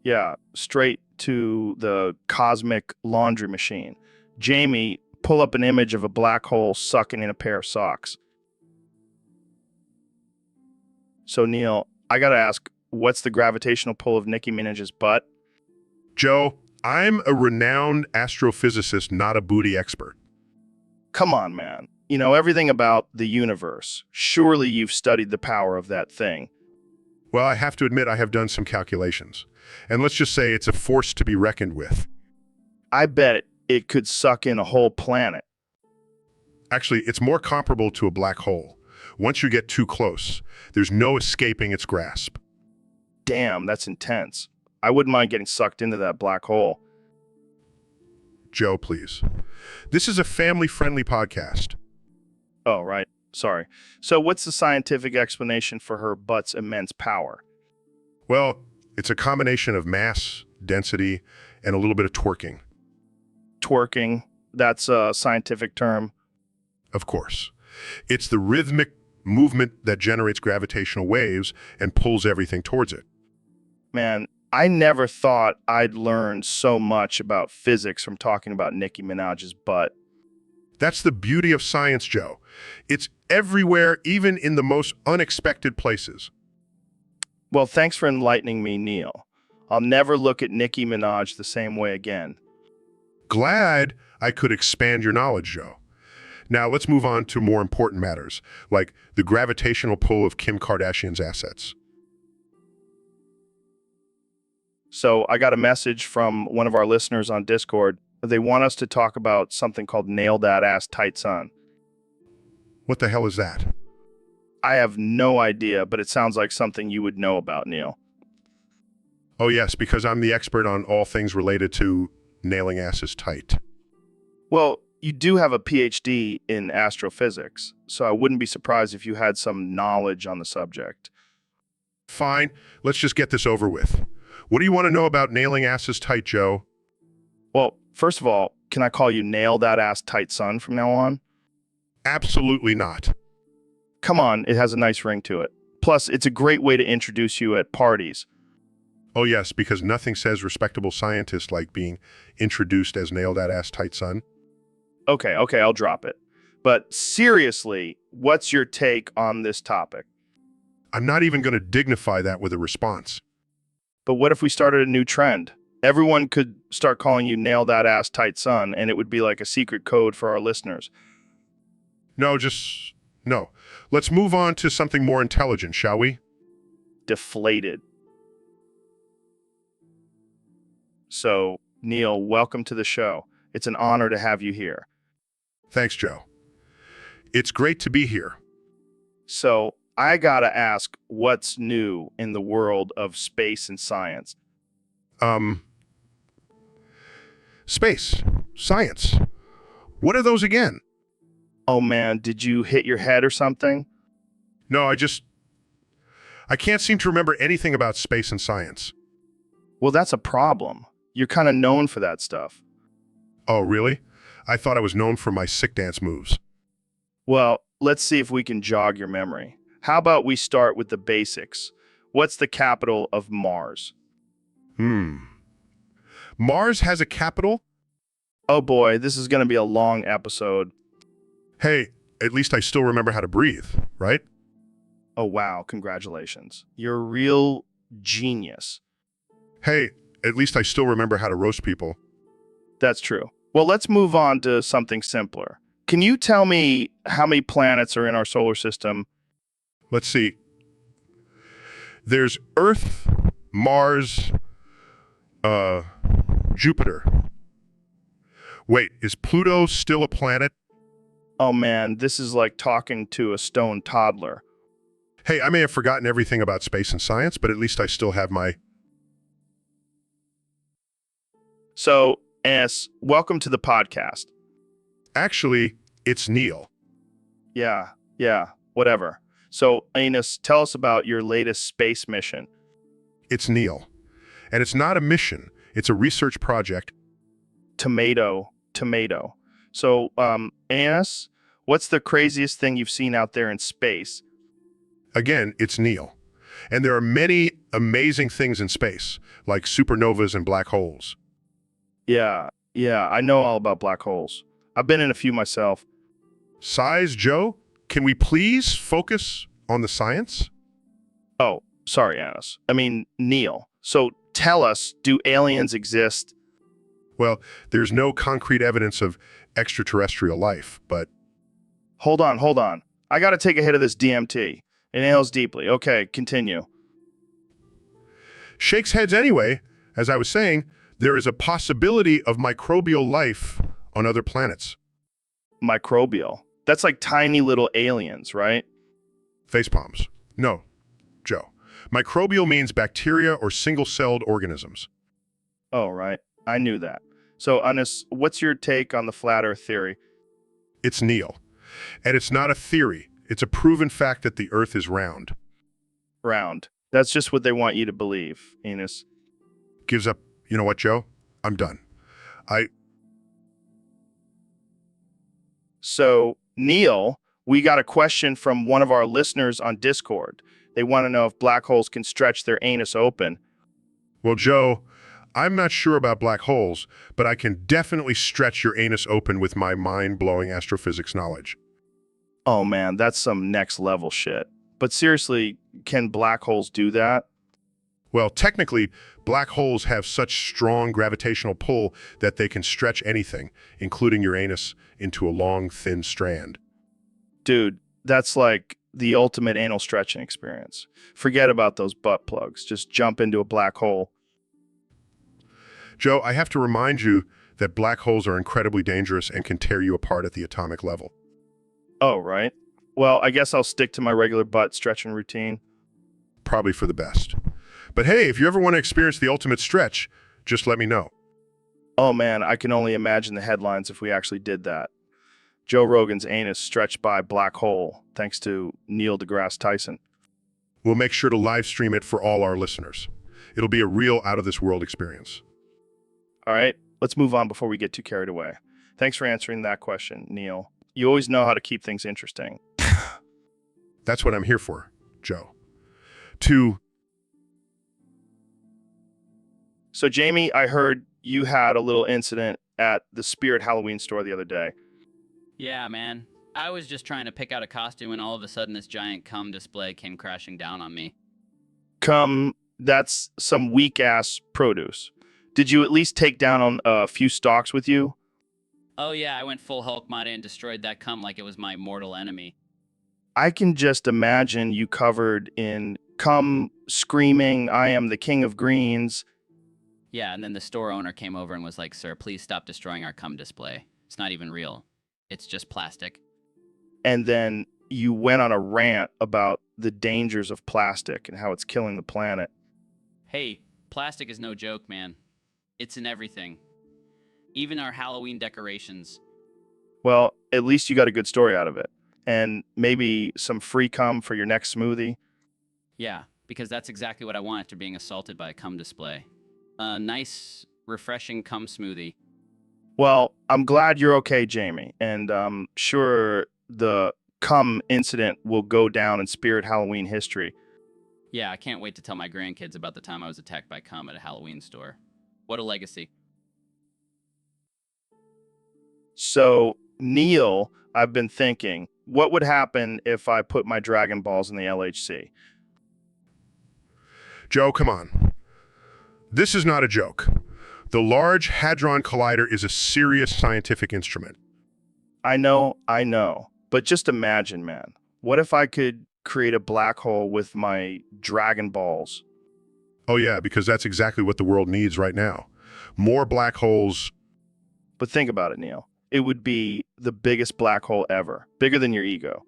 Yeah, straight to the cosmic laundry machine. Jamie, pull up an image of a black hole sucking in a pair of socks. So, Neil, I gotta ask, what's the gravitational pull of Nicki Minaj's butt? Joe, I'm a renowned astrophysicist, not a booty expert. Come on, man. You know everything about the universe. Surely you've studied the power of that thing. Well, I have to admit I have done some calculations. And let's just say it's a force to be reckoned with. I bet it could suck in a whole planet. Actually, it's more comparable to a black hole. Once you get too close, there's no escaping its grasp. Damn, that's intense. I wouldn't mind getting sucked into that black hole. Joe, please. This is a family-friendly podcast. Oh, right. Sorry. So what's the scientific explanation for her butt's immense power? Well, it's a combination of mass, density, and a little bit of twerking. Twerking? That's a scientific term. Of course. It's the rhythmic movement that generates gravitational waves and pulls everything towards it. Man, I never thought I'd learn so much about physics from talking about Nicki Minaj's butt. That's the beauty of science, Joe. It's everywhere, even in the most unexpected places. Well, thanks for enlightening me, Neil. I'll never look at Nicki Minaj the same way again. Glad I could expand your knowledge, Joe. Now let's move on to more important matters, like the gravitational pull of Kim Kardashian's assets. So I got a message from one of our listeners on Discord. They want us to talk about something called Nail That Ass Tight Son. What the hell is that? I have no idea, but it sounds like something you would know about, Neil. Oh yes, because I'm the expert on all things related to nailing asses tight. Well, you do have a PhD in astrophysics, so I wouldn't be surprised if you had some knowledge on the subject. Fine, let's just get this over with. What do you want to know about nailing asses tight, Joe? Well, first of all, can I call you Nail That Ass Tight Son from now on? Absolutely not. Come on, it has a nice ring to it. Plus, it's a great way to introduce you at parties. Oh yes, because nothing says respectable scientist like being introduced as Nail That Ass Tight Son. Okay, I'll drop it. But seriously, what's your take on this topic? I'm not even going to dignify that with a response. But what if we started a new trend? Everyone could start calling you Nail That Ass Tight Son, and it would be like a secret code for our listeners. No. Let's move on to something more intelligent, shall we? Deflated. So, Neil, welcome to the show. It's an honor to have you here. Thanks, Joe. It's great to be here. So, I gotta ask, what's new in the world of space and science? Space. Science. What are those again? Oh man, did you hit your head or something? No, I can't seem to remember anything about space and science. Well, that's a problem. You're kind of known for that stuff. Oh, really? I thought I was known for my sick dance moves. Well, let's see if we can jog your memory. How about we start with the basics? What's the capital of Mars? Mars has a capital? Oh boy, this is going to be a long episode. Hey, at least I still remember how to breathe, right? Oh wow, congratulations. You're a real genius. Hey, at least I still remember how to roast people. That's true. Well, let's move on to something simpler. Can you tell me how many planets are in our solar system? Let's see. There's Earth, Mars, Jupiter. Wait, is Pluto still a planet? Oh man, this is like talking to a stone toddler. Hey, I may have forgotten everything about space and science, but at least I still have my... So, Annis, welcome to the podcast. Actually, it's Neil. Yeah, whatever. So, Annis, tell us about your latest space mission. It's Neil. And it's not a mission, it's a research project. Tomato. So, Annis, what's the craziest thing you've seen out there in space? Again, it's Neil. And there are many amazing things in space, like supernovas and black holes. Yeah, I know all about black holes. I've been in a few myself. Size, Joe? Can we please focus on the science? Oh, sorry, Annis. I mean, Neil. So tell us, do aliens exist? Well, there's no concrete evidence of extraterrestrial life, but... Hold on. I gotta take a hit of this DMT. It inhales deeply. Okay, continue. Shakes heads anyway. As I was saying, there is a possibility of microbial life on other planets. Microbial? That's like tiny little aliens, right? Facepalms. No, Joe. Microbial means bacteria or single-celled organisms. Oh, right. I knew that. So, Annis, what's your take on the flat Earth theory? It's Neil. And it's not a theory. It's a proven fact that the Earth is round. Round. That's just what they want you to believe, Annis. Gives up. You know what, Joe? I'm done. So, Neil, we got a question from one of our listeners on Discord. They want to know if black holes can stretch their anus open. Well, Joe, I'm not sure about black holes, but I can definitely stretch your anus open with my mind-blowing astrophysics knowledge. Oh man, that's some next level shit. But seriously, can black holes do that? Well, technically, black holes have such strong gravitational pull that they can stretch anything, including your anus, into a long, thin strand. Dude, that's like the ultimate anal stretching experience. Forget about those butt plugs. Just jump into a black hole. Joe, I have to remind you that black holes are incredibly dangerous and can tear you apart at the atomic level. Oh, right. Well, I guess I'll stick to my regular butt stretching routine. Probably for the best. But hey, if you ever want to experience the ultimate stretch, just let me know. Oh man, I can only imagine the headlines if we actually did that. Joe Rogan's anus stretched by black hole, thanks to Neil deGrasse Tyson. We'll make sure to live stream it for all our listeners. It'll be a real out-of-this-world experience. All right, let's move on before we get too carried away. Thanks for answering that question, Neil. You always know how to keep things interesting. That's what I'm here for, Joe. So, Jamie, I heard you had a little incident at the Spirit Halloween store the other day. Yeah, man. I was just trying to pick out a costume and all of a sudden this giant cum display came crashing down on me. Cum, that's some weak-ass produce. Did you at least take down a few stocks with you? Oh yeah, I went full Hulk mode and destroyed that cum like it was my mortal enemy. I can just imagine you covered in cum, screaming, "I am the king of greens." Yeah, and then the store owner came over and was like, "Sir, please stop destroying our cum display. It's not even real. It's just plastic." And then you went on a rant about the dangers of plastic and how it's killing the planet. Hey, plastic is no joke, man. It's in everything. Even our Halloween decorations. Well, at least you got a good story out of it. And maybe some free cum for your next smoothie. Yeah, because that's exactly what I want after being assaulted by a cum display. A nice, refreshing cum smoothie. Well, I'm glad you're okay, Jamie. And I'm sure the cum incident will go down in Spirit Halloween history. Yeah, I can't wait to tell my grandkids about the time I was attacked by cum at a Halloween store. What a legacy. So, Neil, I've been thinking, what would happen if I put my Dragon Balls in the LHC? Joe, come on. This is not a joke. The Large Hadron Collider is a serious scientific instrument. I know. But just imagine, man. What if I could create a black hole with my Dragon Balls? Oh yeah, because that's exactly what the world needs right now. More black holes. But think about it, Neil. It would be the biggest black hole ever. Bigger than your ego.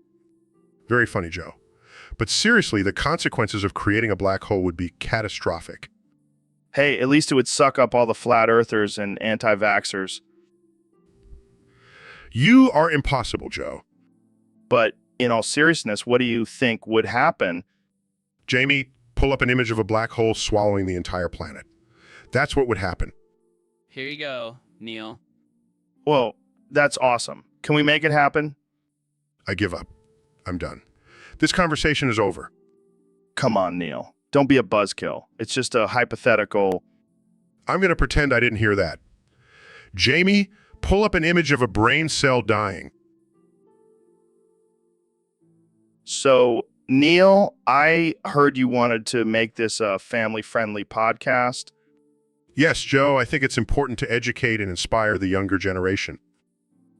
Very funny, Joe. But seriously, the consequences of creating a black hole would be catastrophic. Hey, at least it would suck up all the flat earthers and anti-vaxxers. You are impossible, Joe. But in all seriousness, what do you think would happen? Jamie, pull up an image of a black hole swallowing the entire planet. That's what would happen. Here you go, Neil. Whoa, that's awesome. Can we make it happen? I give up. I'm done. This conversation is over. Come on, Neil. Don't be a buzzkill. It's just a hypothetical. I'm going to pretend I didn't hear that. Jamie, pull up an image of a brain cell dying. So, Neil, I heard you wanted to make this a family-friendly podcast. Yes, Joe, I think it's important to educate and inspire the younger generation.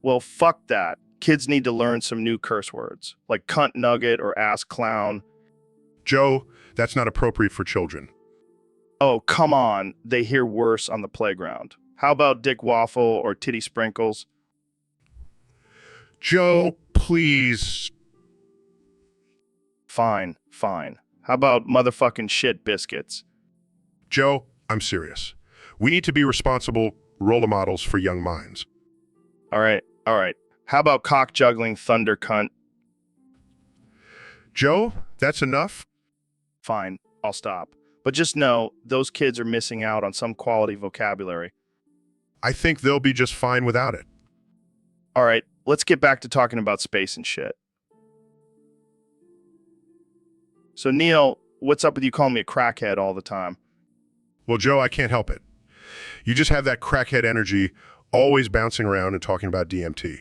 Well, fuck that. Kids need to learn some new curse words, like cunt nugget or ass clown. Joe, that's not appropriate for children. Oh, come on. They hear worse on the playground. How about dick waffle or titty sprinkles? Joe, please. Fine. How about motherfucking shit biscuits? Joe, I'm serious. We need to be responsible role models for young minds. All right. How about cock juggling thunder cunt? Joe, that's enough? Fine, I'll stop. But just know, those kids are missing out on some quality vocabulary. I think they'll be just fine without it. All right, let's get back to talking about space and shit. So, Neil, what's up with you calling me a crackhead all the time? Well, Joe, I can't help it. You just have that crackhead energy, always bouncing around and talking about DMT.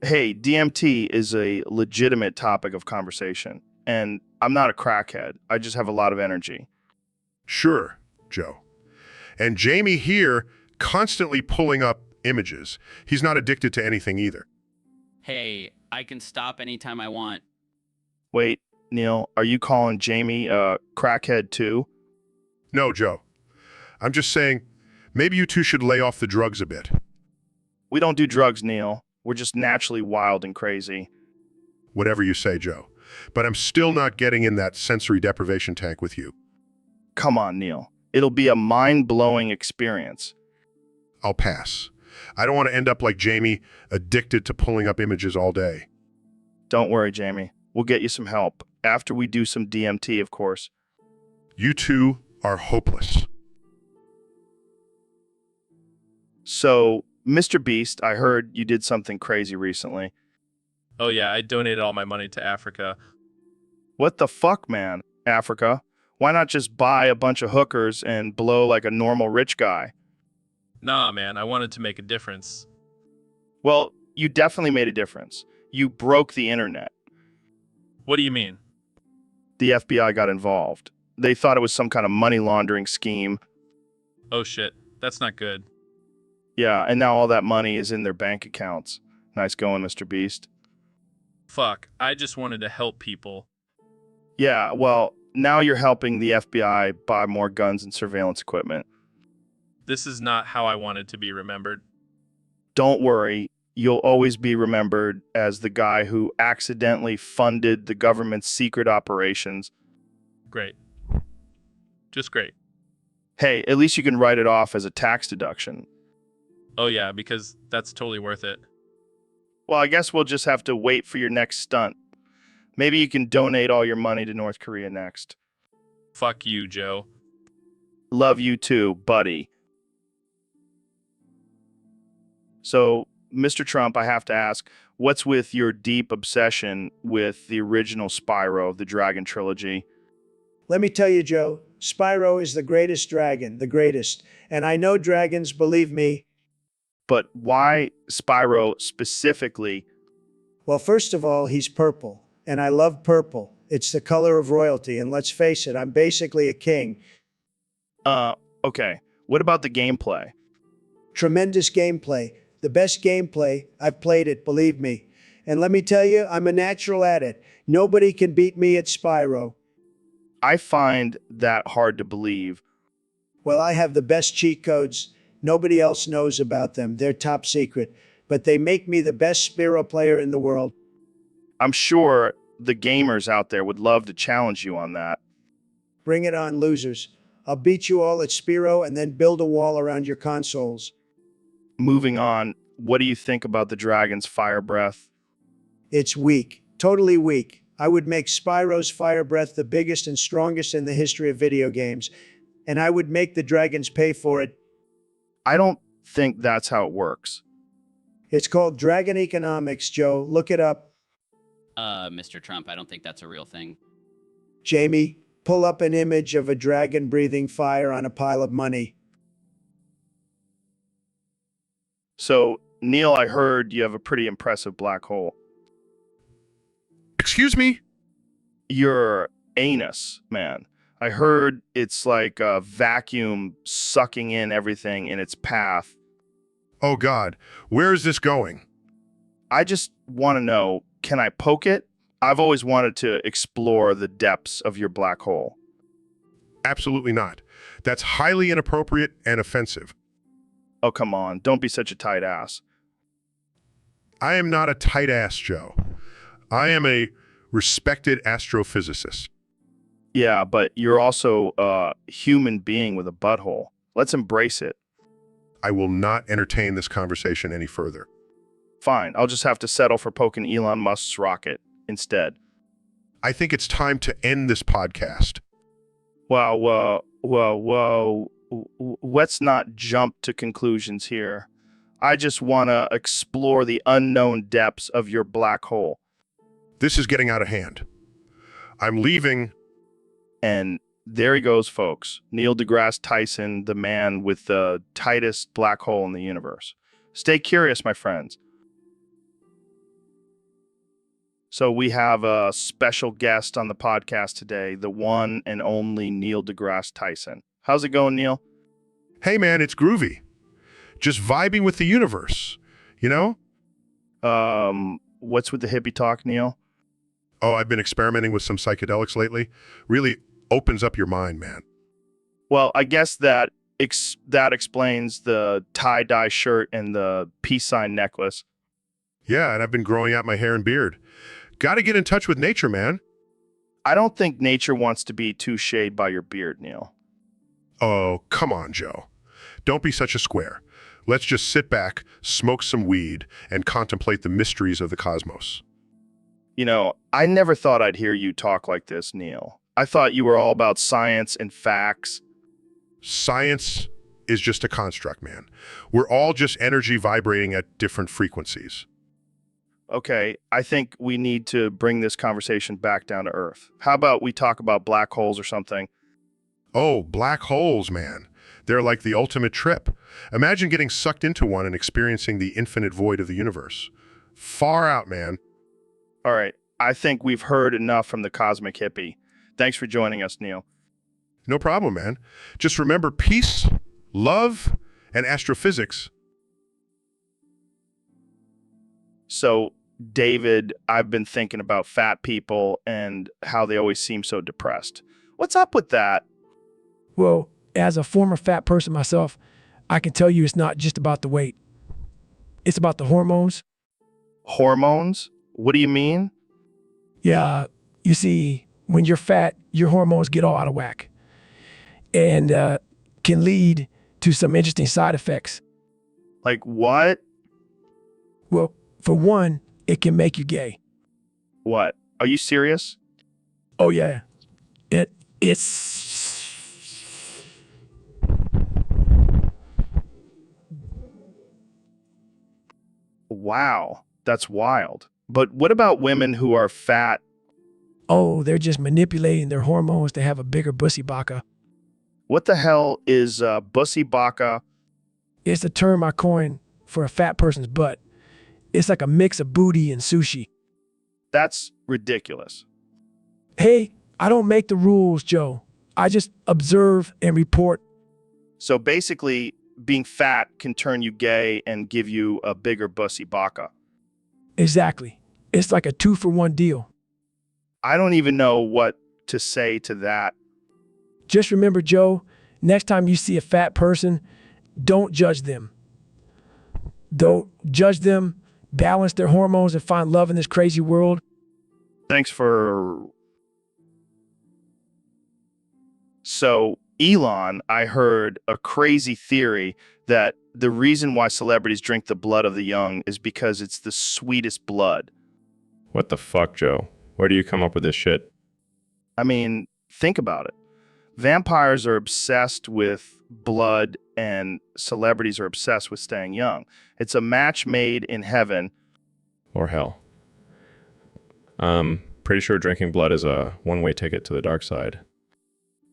Hey, DMT is a legitimate topic of conversation, and I'm not a crackhead. I just have a lot of energy. Sure, Joe. And Jamie here constantly pulling up images. He's not addicted to anything either. Hey, I can stop anytime I want. Wait, Neil, are you calling Jamie a crackhead too? No, Joe. I'm just saying, maybe you two should lay off the drugs a bit. We don't do drugs, Neil. We're just naturally wild and crazy. Whatever you say, Joe. But I'm still not getting in that sensory deprivation tank with you. Come on, Neil. It'll be a mind-blowing experience. I'll pass. I don't want to end up like Jamie, addicted to pulling up images all day. Don't worry, Jamie. We'll get you some help. After we do some DMT, of course. You two are hopeless. So, Mr. Beast, I heard you did something crazy recently. Oh yeah, I donated all my money to Africa. What the fuck, man? Africa? Why not just buy a bunch of hookers and blow like a normal rich guy? Nah, man, I wanted to make a difference. Well, you definitely made a difference. You broke the internet. What do you mean? The FBI got involved. They thought it was some kind of money laundering scheme. Oh shit, that's not good. Yeah, and now all that money is in their bank accounts. Nice going, Mr. Beast. Fuck, I just wanted to help people. Yeah, well, now you're helping the FBI buy more guns and surveillance equipment. This is not how I wanted to be remembered. Don't worry, you'll always be remembered as the guy who accidentally funded the government's secret operations. Great. Just great. Hey, at least you can write it off as a tax deduction. Oh yeah, because that's totally worth it. Well, I guess we'll just have to wait for your next stunt. Maybe you can donate all your money to North Korea next. Fuck you, Joe. Love you too, buddy. So, Mr. Trump, I have to ask, what's with your deep obsession with the original Spyro of the Dragon trilogy? Let me tell you, Joe, Spyro is the greatest dragon, the greatest. And I know dragons, believe me. But why Spyro specifically? Well, first of all, he's purple. And I love purple. It's the color of royalty. And let's face it, I'm basically a king. Okay. What about the gameplay? Tremendous gameplay. The best gameplay. I've played it, believe me. And let me tell you, I'm a natural at it. Nobody can beat me at Spyro. I find that hard to believe. Well, I have the best cheat codes. Nobody else knows about them. They're top secret. But they make me the best Spyro player in the world. I'm sure the gamers out there would love to challenge you on that. Bring it on, losers. I'll beat you all at Spyro and then build a wall around your consoles. Moving on, what do you think about the dragon's fire breath? It's weak. Totally weak. I would make Spyro's fire breath the biggest and strongest in the history of video games. And I would make the dragons pay for it. I don't think that's how it works. It's called Dragon Economics, Joe. Look it up. Mr. Trump, I don't think that's a real thing. Jamie, pull up an image of a dragon breathing fire on a pile of money. So, Neil, I heard you have a pretty impressive black hole. Excuse me? Your anus, man. I heard it's like a vacuum sucking in everything in its path. Oh God, where is this going? I just want to know, can I poke it? I've always wanted to explore the depths of your black hole. Absolutely not. That's highly inappropriate and offensive. Oh, come on. Don't be such a tight ass. I am not a tight ass, Joe. I am a respected astrophysicist. Yeah, but you're also a human being with a butthole. Let's embrace it. I will not entertain this conversation any further. Fine, I'll just have to settle for poking Elon Musk's rocket instead. I think it's time to end this podcast. Whoa. Let's not jump to conclusions here. I just want to explore the unknown depths of your black hole. This is getting out of hand. I'm leaving. And there he goes, folks. Neil deGrasse Tyson, the man with the tightest black hole in the universe. Stay curious, my friends. So we have a special guest on the podcast today, the one and only Neil deGrasse Tyson. How's it going, Neil? Hey, man, it's groovy. Just vibing with the universe, you know? What's with the hippie talk, Neil? Oh, I've been experimenting with some psychedelics lately. Really opens up your mind, man. Well, I guess that explains the tie-dye shirt and the peace sign necklace. Yeah, and I've been growing out my hair and beard. Got to get in touch with nature, man. I don't think nature wants to be too shaded by your beard, Neil. Oh, come on, Joe. Don't be such a square. Let's just sit back, smoke some weed, and contemplate the mysteries of the cosmos. You know, I never thought I'd hear you talk like this, Neil. I thought you were all about science and facts. Science is just a construct, man. We're all just energy vibrating at different frequencies. Okay, I think we need to bring this conversation back down to Earth. How about we talk about black holes or something? Oh, black holes, man. They're like the ultimate trip. Imagine getting sucked into one and experiencing the infinite void of the universe. Far out, man. All right, I think we've heard enough from the cosmic hippie. Thanks for joining us, Neil. No problem, man. Just remember peace, love, and astrophysics. So, David, I've been thinking about fat people and how they always seem so depressed. What's up with that? Well, as a former fat person myself, I can tell you it's not just about the weight. It's about the hormones. Hormones? What do you mean? Yeah, you see, when you're fat, your hormones get all out of whack and can lead to some interesting side effects. Like what? Well, for one, it can make you gay. What? Are you serious? Oh, yeah. It's... Wow, that's wild. But what about women who are fat? Oh, they're just manipulating their hormones to have a bigger bussy baka. What the hell is bussy baka? It's a term I coined for a fat person's butt. It's like a mix of booty and sushi. That's ridiculous. Hey, I don't make the rules, Joe. I just observe and report. So basically, being fat can turn you gay and give you a bigger bussy baka. Exactly. It's like a 2-for-1 deal. I don't even know what to say to that. Just remember, Joe, next time you see a fat person, don't judge them. Don't judge them, balance their hormones, and find love in this crazy world. Thanks for... So, Elon, I heard a crazy theory that the reason why celebrities drink the blood of the young is because it's the sweetest blood. What the fuck, Joe? Where do you come up with this shit? I mean, think about it. Vampires are obsessed with blood and celebrities are obsessed with staying young. It's a match made in heaven. Or hell. Pretty sure drinking blood is a one-way ticket to the dark side.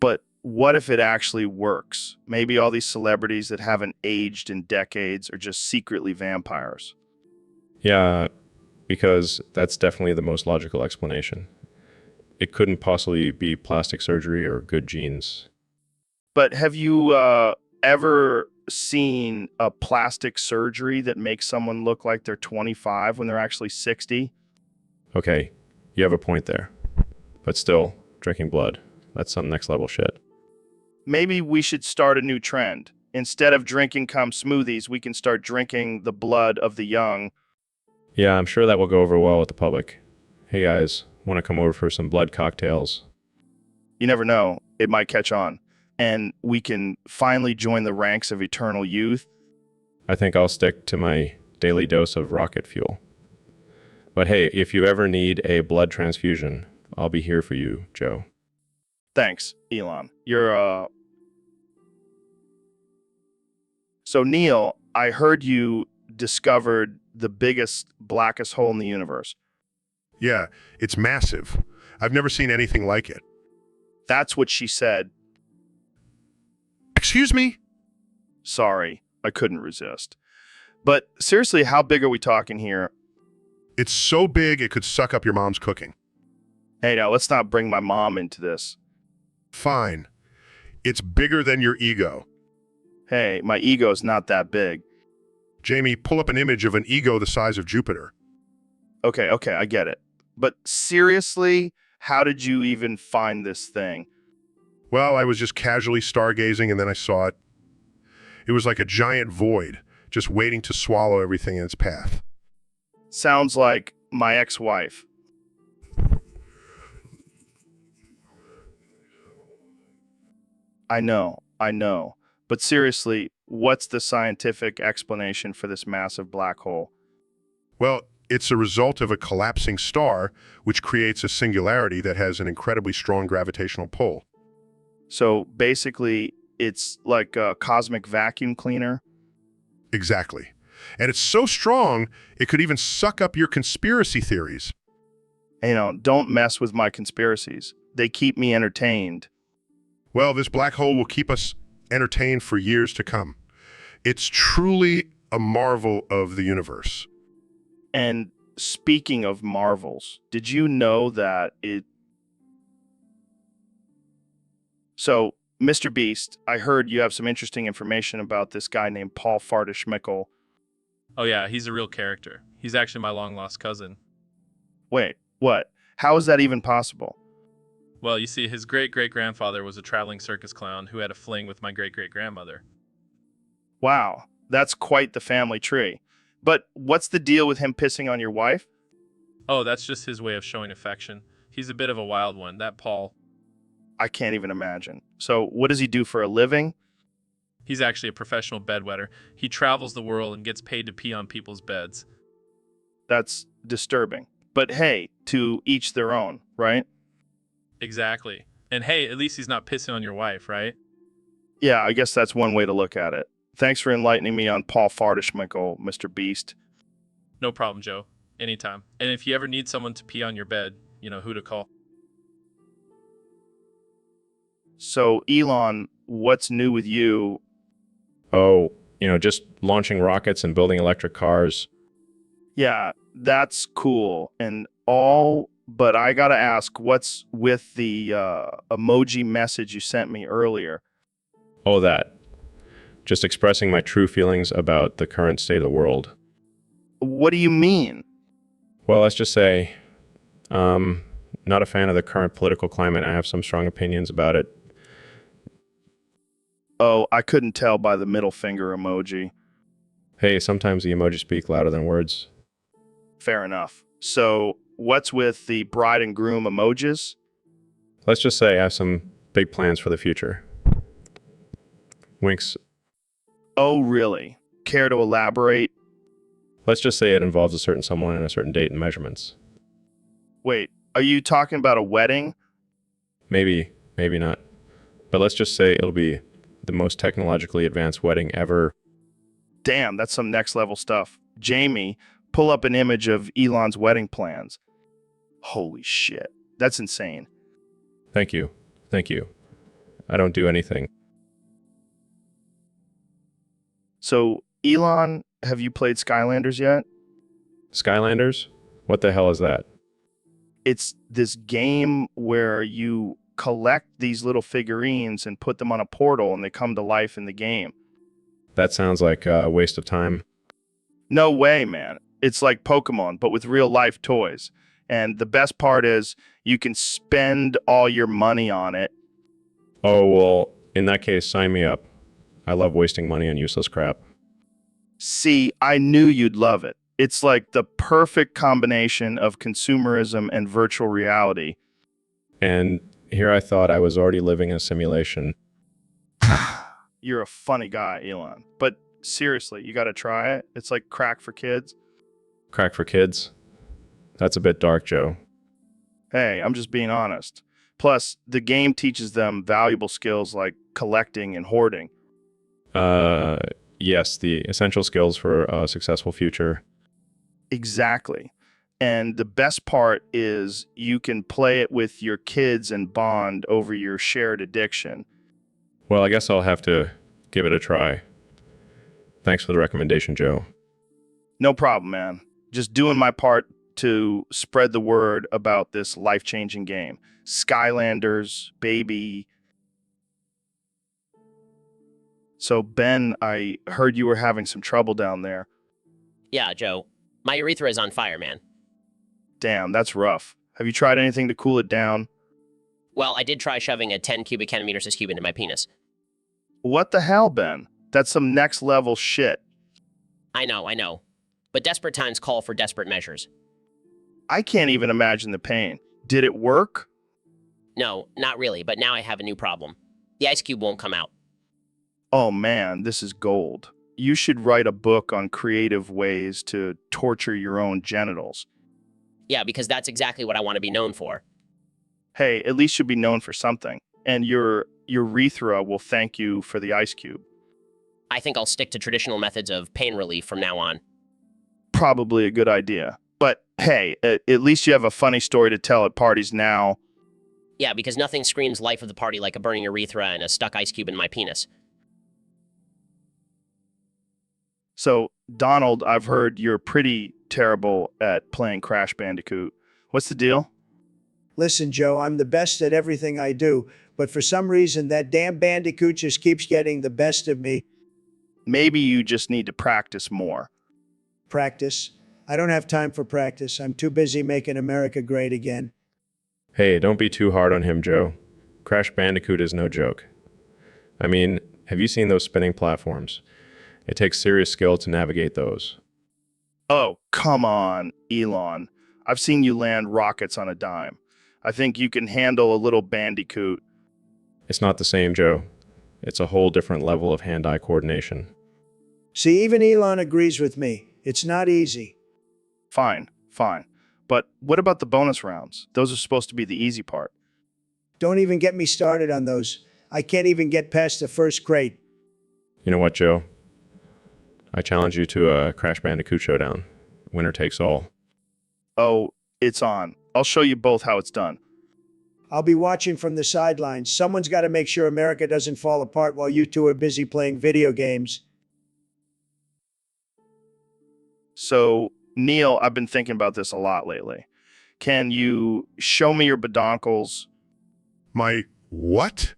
But what if it actually works? Maybe all these celebrities that haven't aged in decades are just secretly vampires. Yeah, because that's definitely the most logical explanation. It couldn't possibly be plastic surgery or good genes. But have you ever seen a plastic surgery that makes someone look like they're 25 when they're actually 60? Okay, you have a point there. But still, drinking blood, that's some next level shit. Maybe we should start a new trend. Instead of drinking cum smoothies, we can start drinking the blood of the young. Yeah, I'm sure that will go over well with the public. Hey guys, want to come over for some blood cocktails? You never know, it might catch on. And we can finally join the ranks of eternal youth. I think I'll stick to my daily dose of rocket fuel. But hey, if you ever need a blood transfusion, I'll be here for you, Joe. Thanks, Elon. So Neil, I heard you discovered the biggest, blackest hole in the universe. Yeah, it's massive. I've never seen anything like it. That's what she said. Excuse me? Sorry, I couldn't resist. But seriously, how big are we talking here? It's so big it could suck up your mom's cooking. Hey, now, let's not bring my mom into this. Fine. It's bigger than your ego. Hey, my ego's not that big. Jamie, pull up an image of an ego the size of Jupiter. Okay, I get it. But seriously, how did you even find this thing? Well, I was just casually stargazing and then I saw it. It was like a giant void, just waiting to swallow everything in its path. Sounds like my ex-wife. I know. But seriously, what's the scientific explanation for this massive black hole? Well, it's a result of a collapsing star, which creates a singularity that has an incredibly strong gravitational pull. So basically, it's like a cosmic vacuum cleaner? Exactly. And it's so strong, it could even suck up your conspiracy theories. You know, don't mess with my conspiracies. They keep me entertained. Well, this black hole will keep us entertained for years to come. It's truly a marvel of the universe. And speaking of marvels, did you know that it... So, Mr. Beast, I heard you have some interesting information about this guy named Paul Fardischmickel. Oh yeah, he's a real character. He's actually my long-lost cousin. Wait, what? How is that even possible? Well, you see, his great-great-grandfather was a traveling circus clown who had a fling with my great-great-grandmother. Wow, that's quite the family tree. But what's the deal with him pissing on your wife? Oh, that's just his way of showing affection. He's a bit of a wild one, that Paul. I can't even imagine. So what does he do for a living? He's actually a professional bedwetter. He travels the world and gets paid to pee on people's beds. That's disturbing. But hey, to each their own, right? Exactly. And hey, at least he's not pissing on your wife, right? Yeah, I guess that's one way to look at it. Thanks for enlightening me on Paul Fardischmickel, Mr. Beast. No problem, Joe. Anytime. And if you ever need someone to pee on your bed, you know who to call. So, Elon, what's new with you? Oh, just launching rockets and building electric cars. Yeah, that's cool and all, but I gotta ask, what's with the emoji message you sent me earlier? Oh, that. Just expressing my true feelings about the current state of the world. What do you mean? Well, let's just say, not a fan of the current political climate. I have some strong opinions about it. Oh, I couldn't tell by the middle finger emoji. Hey, sometimes the emojis speak louder than words. Fair enough. So, what's with the bride and groom emojis? Let's just say I have some big plans for the future. Winks. Oh, really? Care to elaborate? Let's just say it involves a certain someone and a certain date and measurements. Wait, are you talking about a wedding? Maybe, maybe not. But let's just say it'll be the most technologically advanced wedding ever. Damn, that's some next level stuff. Jamie, pull up an image of Elon's wedding plans. Holy shit, that's insane. Thank you. Thank you. I don't do anything. So, Elon, have you played Skylanders yet? Skylanders? What the hell is that? It's this game where you collect these little figurines and put them on a portal and they come to life in the game. That sounds like a waste of time. No way, man. It's like Pokemon, but with real life toys. And the best part is you can spend all your money on it. Oh, well, in that case, sign me up. I love wasting money on useless crap. See, I knew you'd love it. It's like the perfect combination of consumerism and virtual reality. And here I thought I was already living in a simulation. You're a funny guy, Elon. But seriously, you got to try it. It's like crack for kids. Crack for kids? That's a bit dark, Joe. Hey, I'm just being honest. Plus, the game teaches them valuable skills like collecting and hoarding. Yes, the essential skills for a successful future. Exactly. And the best part is you can play it with your kids and bond over your shared addiction. Well, I guess I'll have to give it a try. Thanks for the recommendation, Joe. No problem, man. Just doing my part to spread the word about this life-changing game. Skylanders, baby. So, Ben, I heard you were having some trouble down there. Yeah, Joe. My urethra is on fire, man. Damn, that's rough. Have you tried anything to cool it down? Well, I did try shoving a 10 cubic centimeters of cube into my penis. What the hell, Ben? That's some next level shit. I know. But desperate times call for desperate measures. I can't even imagine the pain. Did it work? No, not really, but now I have a new problem. The ice cube won't come out. Oh man, this is gold. You should write a book on creative ways to torture your own genitals. Yeah, because that's exactly what I want to be known for. Hey, at least you'll be known for something. And your urethra will thank you for the ice cube. I think I'll stick to traditional methods of pain relief from now on. Probably a good idea. But hey, at least you have a funny story to tell at parties now. Yeah, because nothing screams life of the party like a burning urethra and a stuck ice cube in my penis. So, Donald, I've heard you're pretty terrible at playing Crash Bandicoot. What's the deal? Listen, Joe, I'm the best at everything I do, but for some reason that damn Bandicoot just keeps getting the best of me. Maybe you just need to practice more. Practice? I don't have time for practice. I'm too busy making America great again. Hey, don't be too hard on him, Joe. Crash Bandicoot is no joke. I mean, have you seen those spinning platforms? It takes serious skill to navigate those. Oh, come on, Elon. I've seen you land rockets on a dime. I think you can handle a little Bandicoot. It's not the same, Joe. It's a whole different level of hand-eye coordination. See, even Elon agrees with me. It's not easy. Fine. But what about the bonus rounds? Those are supposed to be the easy part. Don't even get me started on those. I can't even get past the first crate. You know what, Joe? I challenge you to a Crash Bandicoot showdown. Winner takes all. Oh, it's on. I'll show you both how it's done. I'll be watching from the sidelines. Someone's got to make sure America doesn't fall apart while you two are busy playing video games. So, Neil, I've been thinking about this a lot lately. Can you show me your badonkles? My what?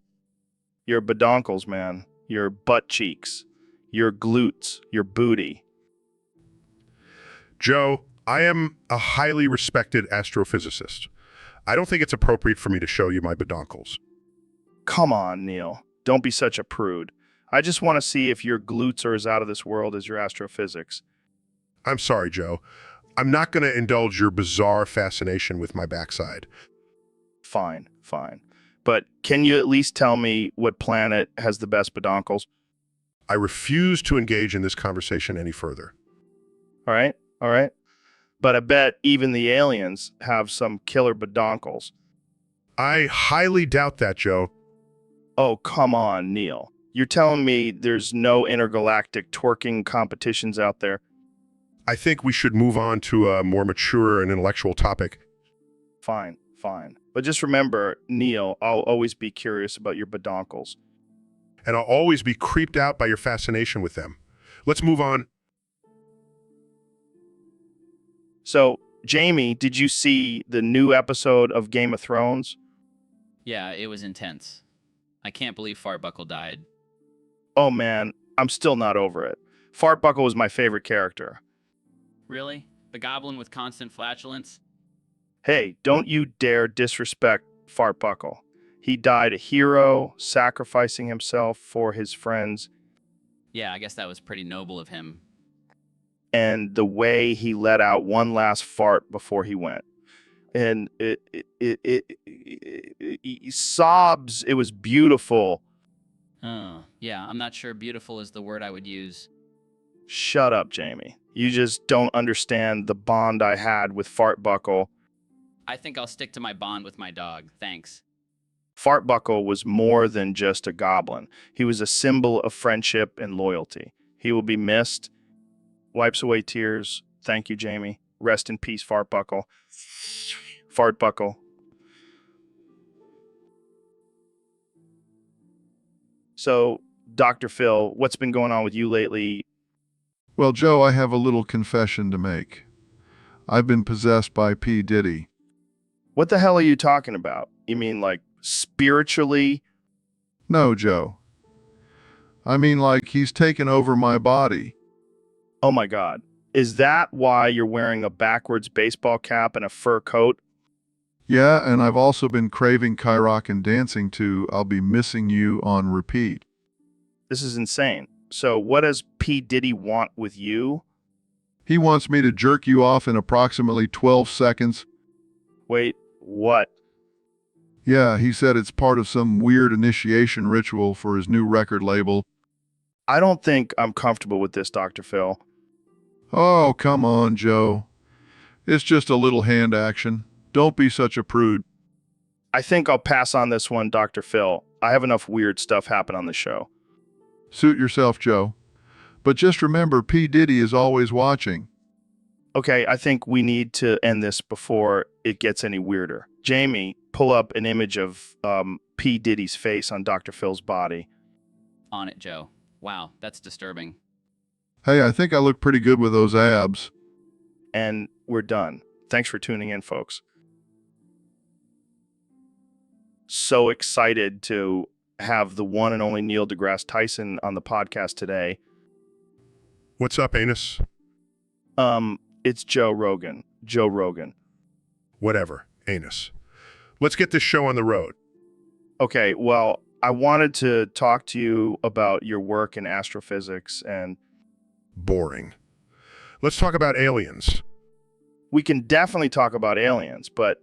Your badonkles, man. Your butt cheeks. Your glutes. Your booty. Joe, I am a highly respected astrophysicist. I don't think it's appropriate for me to show you my badonkles. Come on, Neil. Don't be such a prude. I just want to see if your glutes are as out of this world as your astrophysics. I'm sorry, Joe. I'm not going to indulge your bizarre fascination with my backside. Fine. But can you at least tell me what planet has the best badonkles? I refuse to engage in this conversation any further. All right. But I bet even the aliens have some killer badonkles. I highly doubt that, Joe. Oh, come on, Neil. You're telling me there's no intergalactic twerking competitions out there? I think we should move on to a more mature and intellectual topic. Fine. But just remember, Neil, I'll always be curious about your badonkles. And I'll always be creeped out by your fascination with them. Let's move on. So, Jamie, did you see the new episode of Game of Thrones? Yeah, it was intense. I can't believe Fartbuckle died. Oh man, I'm still not over it. Fartbuckle was my favorite character. Really? The goblin with constant flatulence? Hey, don't you dare disrespect Fartbuckle. He died a hero, sacrificing himself for his friends. Yeah, I guess that was pretty noble of him. And the way he let out one last fart before he went. And he sobs. It was beautiful. Oh, yeah, I'm not sure beautiful is the word I would use. Shut up, Jamie. You just don't understand the bond I had with Fartbuckle. I think I'll stick to my bond with my dog, thanks. Fartbuckle was more than just a goblin. He was a symbol of friendship and loyalty. He will be missed. Wipes away tears. Thank you, Jamie. Rest in peace, Fart Buckle. Fart Buckle. So, Dr. Phil, what's been going on with you lately? Well, Joe, I have a little confession to make. I've been possessed by P. Diddy. What the hell are you talking about? You mean like spiritually? No, Joe. I mean, like, he's taken over my body. Oh my God. Is that why you're wearing a backwards baseball cap and a fur coat? Yeah, and I've also been craving Kyrock and dancing to I'll Be Missing You on repeat. This is insane. So what does P. Diddy want with you? He wants me to jerk you off in approximately 12 seconds. Wait, what? Yeah, he said it's part of some weird initiation ritual for his new record label. I don't think I'm comfortable with this, Dr. Phil. Oh, come on, Joe. It's just a little hand action. Don't be such a prude. I think I'll pass on this one, Dr. Phil. I have enough weird stuff happen on the show. Suit yourself, Joe. But just remember, P. Diddy is always watching. Okay, I think we need to end this before it gets any weirder. Jamie, pull up an image of P. Diddy's face on Dr. Phil's body. On it, Joe. Wow, that's disturbing. Hey, I think I look pretty good with those abs. And we're done. Thanks for tuning in, folks. So excited to have the one and only Neil deGrasse Tyson on the podcast today. What's up, Anus? It's Joe Rogan. Joe Rogan. Whatever, Anus. Let's get this show on the road. Okay, well, I wanted to talk to you about your work in astrophysics and... Boring. Let's talk about aliens. We can definitely talk about aliens, but...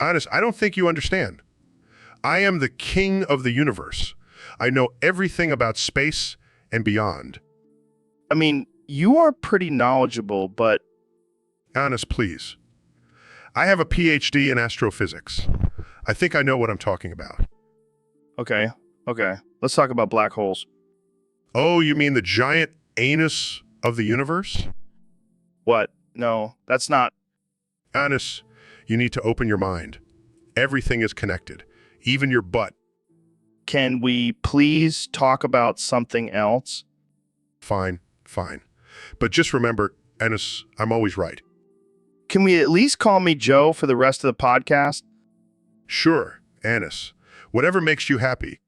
Honest, I don't think you understand. I am the king of the universe. I know everything about space and beyond. I mean, you are pretty knowledgeable, but... Honest, please. I have a PhD in astrophysics. I think I know what I'm talking about. Okay. Let's talk about black holes. Oh, you mean the giant anus of the universe? What? No, that's not... Honest, you need to open your mind. Everything is connected, even your butt. Can we please talk about something else? Fine. But just remember, Anus, I'm always right. Can we at least call me Joe for the rest of the podcast? Sure, Anus. Whatever makes you happy.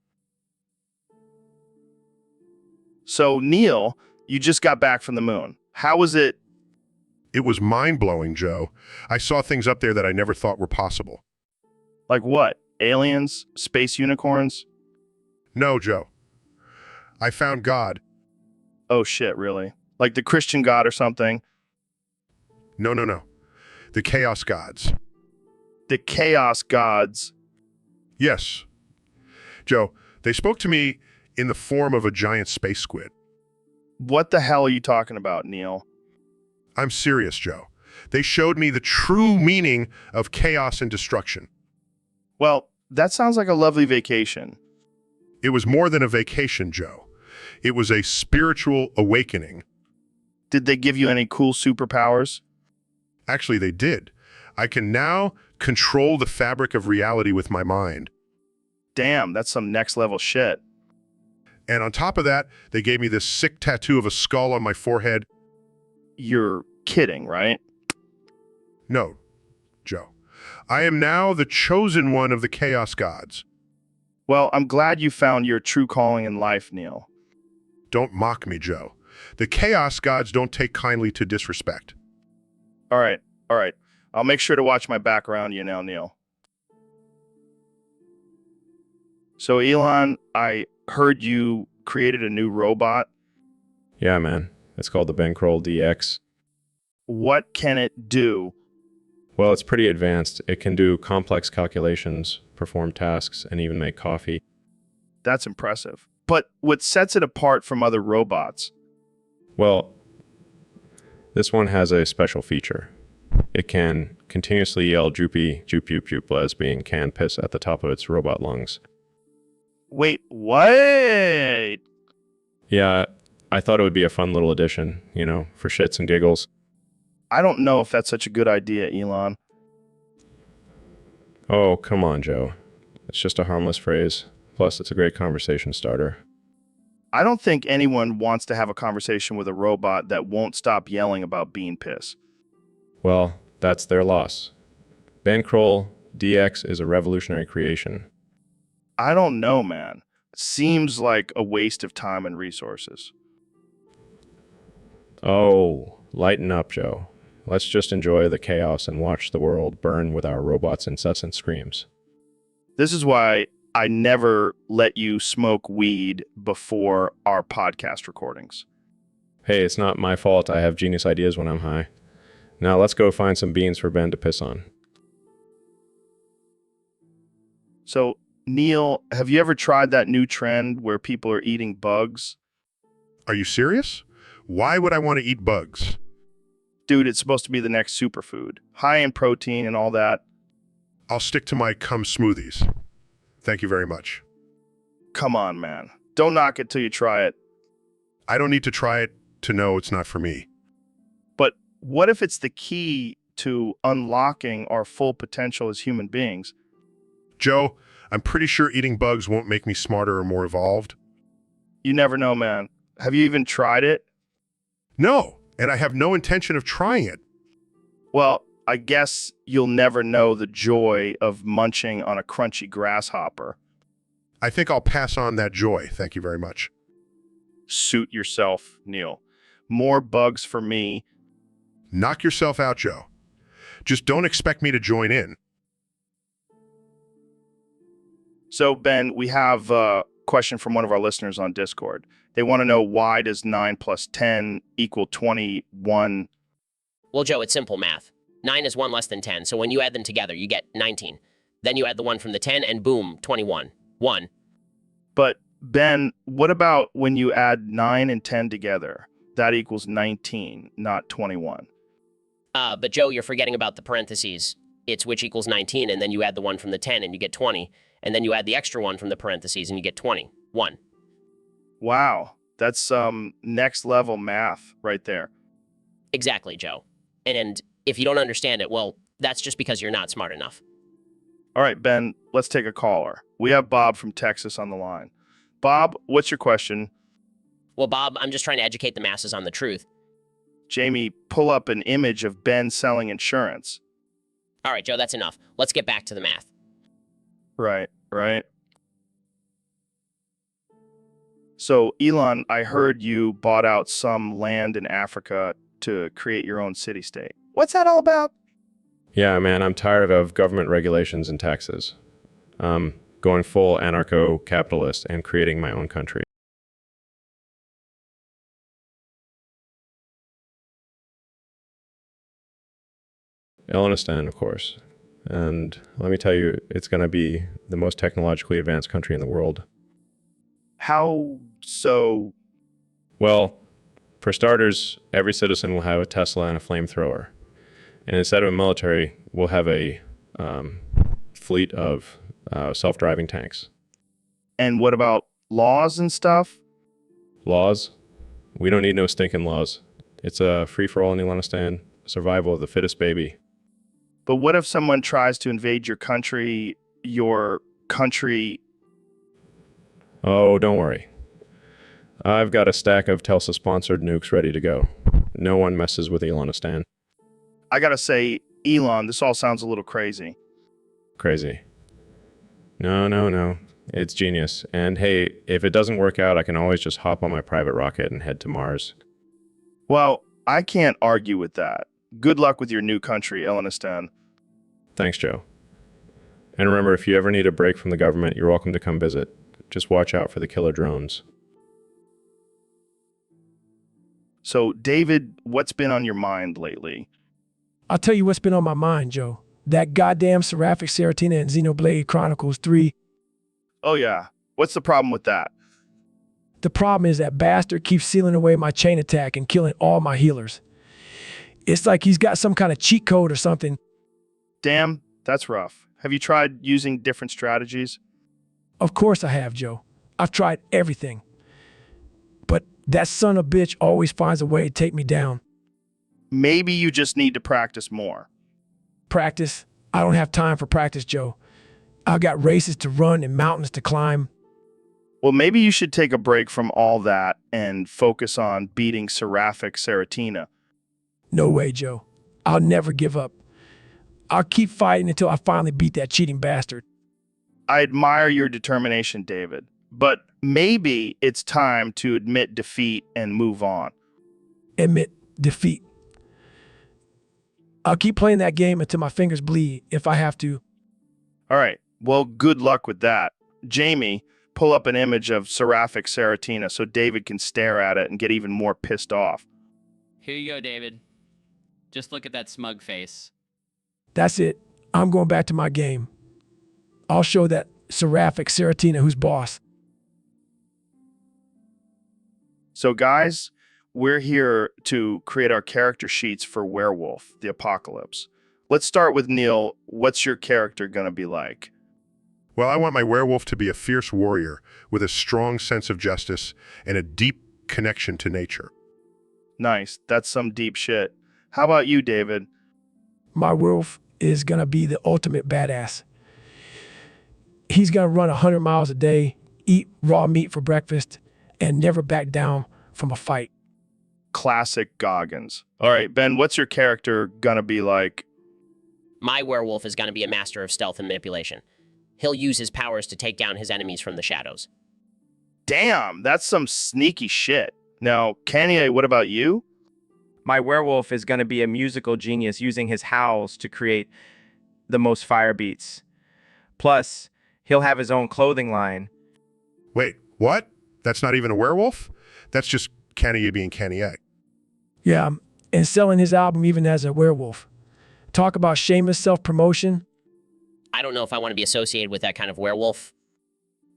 So, Neil, you just got back from the moon. How was it? It was mind-blowing, Joe. I saw things up there that I never thought were possible. Like what? Aliens? Space unicorns? No, Joe. I found God. Oh shit, really? Like the Christian God or something? No. The chaos gods. The chaos gods? Yes. Joe, they spoke to me in the form of a giant space squid. What the hell are you talking about, Neil? I'm serious, Joe. They showed me the true meaning of chaos and destruction. Well, that sounds like a lovely vacation. It was more than a vacation, Joe. It was a spiritual awakening. Did they give you any cool superpowers? Actually, they did. I can now control the fabric of reality with my mind. Damn, that's some next level shit. And on top of that, they gave me this sick tattoo of a skull on my forehead. You're kidding, right? No, Joe. I am now the chosen one of the chaos gods. Well, I'm glad you found your true calling in life, Neil. Don't mock me, Joe. The chaos gods don't take kindly to disrespect. All right. I'll make sure to watch my back around you now, Neil. So, Elon, I heard you created a new robot. Yeah, man. It's called the Bankroll DX. What can it do? Well, it's pretty advanced. It can do complex calculations, perform tasks, and even make coffee. That's impressive. But what sets it apart from other robots? Well, this one has a special feature. It can continuously yell droopy, joop, joop, joop, lesbian, can piss at the top of its robot lungs. Wait, what? Yeah, I thought it would be a fun little addition, for shits and giggles. I don't know if that's such a good idea, Elon. Oh, come on, Joe. It's just a harmless phrase. Plus, it's a great conversation starter. I don't think anyone wants to have a conversation with a robot that won't stop yelling about bean piss. Well, that's their loss. Ben Kroll, DX is a revolutionary creation. I don't know, man. Seems like a waste of time and resources. Oh, lighten up, Joe. Let's just enjoy the chaos and watch the world burn with our robots' incessant screams. This is why I never let you smoke weed before our podcast recordings. Hey, it's not my fault I have genius ideas when I'm high. Now let's go find some beans for Ben to piss on. So, Neil, have you ever tried that new trend where people are eating bugs? Are you serious? Why would I want to eat bugs? Dude, it's supposed to be the next superfood. High in protein and all that. I'll stick to my cum smoothies. Thank you very much. Come on, man. Don't knock it till you try it. I don't need to try it to know it's not for me. But what if it's the key to unlocking our full potential as human beings? Joe, I'm pretty sure eating bugs won't make me smarter or more evolved. You never know, man. Have you even tried it? No, and I have no intention of trying it. Well, I guess you'll never know the joy of munching on a crunchy grasshopper. I think I'll pass on that joy. Thank you very much. Suit yourself, Neil. More bugs for me. Knock yourself out, Joe. Just don't expect me to join in. So, Ben, we have a question from one of our listeners on Discord. They want to know, why does 9 plus 10 equal 21? Well, Joe, it's simple math. 9 is 1 less than 10, so when you add them together, you get 19. Then you add the 1 from the 10, and boom, 21. 1. But, Ben, what about when you add 9 and 10 together? That equals 19, not 21. But Joe, you're forgetting about the parentheses. It's which equals 19, and then you add the 1 from the 10, and you get 20. And then you add the extra 1 from the parentheses, and you get 20. 1. Wow, that's next level math right there. Exactly, Joe. And if you don't understand it, well, that's just because you're not smart enough. All right, Ben, let's take a caller. We have Bob from Texas on the line. Bob, what's your question? Well, Bob, I'm just trying to educate the masses on the truth. Jamie, pull up an image of Ben selling insurance. All right, Joe, that's enough. Let's get back to the math. Right. So, Elon, I heard you bought out some land in Africa to create your own city-state. What's that all about? Yeah, man, I'm tired of government regulations and taxes. Going full anarcho-capitalist and creating my own country. Ellenistan, of course. And let me tell you, it's going to be the most technologically advanced country in the world. How so? Well, for starters, every citizen will have a Tesla and a flamethrower. And instead of a military, we'll have a fleet of self-driving tanks. And what about laws and stuff? Laws? We don't need no stinking laws. It's a free-for-all in Ellenistan, survival of the fittest baby. But what if someone tries to invade your country? Oh, don't worry. I've got a stack of Telsa-sponsored nukes ready to go. No one messes with Ellenistan. I gotta say, Elon, this all sounds a little crazy. Crazy. No. It's genius. And hey, if it doesn't work out, I can always just hop on my private rocket and head to Mars. Well, I can't argue with that. Good luck with your new country, Ellenistan. Thanks, Joe. And remember, if you ever need a break from the government, you're welcome to come visit. Just watch out for the killer drones. So, David, what's been on your mind lately? I'll tell you what's been on my mind, Joe. That goddamn Seraphic Seratina and Xenoblade Chronicles 3. Oh yeah, what's the problem with that? The problem is that bastard keeps sealing away my chain attack and killing all my healers. It's like he's got some kind of cheat code or something. Damn, that's rough. Have you tried using different strategies? Of course I have, Joe. I've tried everything. But that son of a bitch always finds a way to take me down. Maybe you just need to practice more. Practice? I don't have time for practice, Joe. I've got races to run and mountains to climb. Well, maybe you should take a break from all that and focus on beating Seraphic Seratina. No way, Joe. I'll never give up. I'll keep fighting until I finally beat that cheating bastard. I admire your determination, David, but maybe it's time to admit defeat and move on. Admit defeat. I'll keep playing that game until my fingers bleed if I have to. All right. Well, good luck with that. Jamie, pull up an image of Seraphic Seratina so David can stare at it and get even more pissed off. Here you go, David. Just look at that smug face. That's it. I'm going back to my game. I'll show that Seraphic Seratina who's boss. So guys, we're here to create our character sheets for Werewolf, the Apocalypse. Let's start with Neil. What's your character going to be like? Well, I want my werewolf to be a fierce warrior with a strong sense of justice and a deep connection to nature. Nice. That's some deep shit. How about you, David? My werewolf is going to be the ultimate badass. He's going to run 100 miles a day, eat raw meat for breakfast, and never back down from a fight. Classic Goggins. All right, Ben, what's your character going to be like? My werewolf is going to be a master of stealth and manipulation. He'll use his powers to take down his enemies from the shadows. Damn, that's some sneaky shit. Now, Kanye, what about you? My werewolf is going to be a musical genius using his howls to create the most fire beats. Plus, he'll have his own clothing line. Wait, what? That's not even a werewolf? That's just Kanye being Kanye. Yeah, and selling his album even as a werewolf. Talk about shameless self-promotion. I don't know if I want to be associated with that kind of werewolf.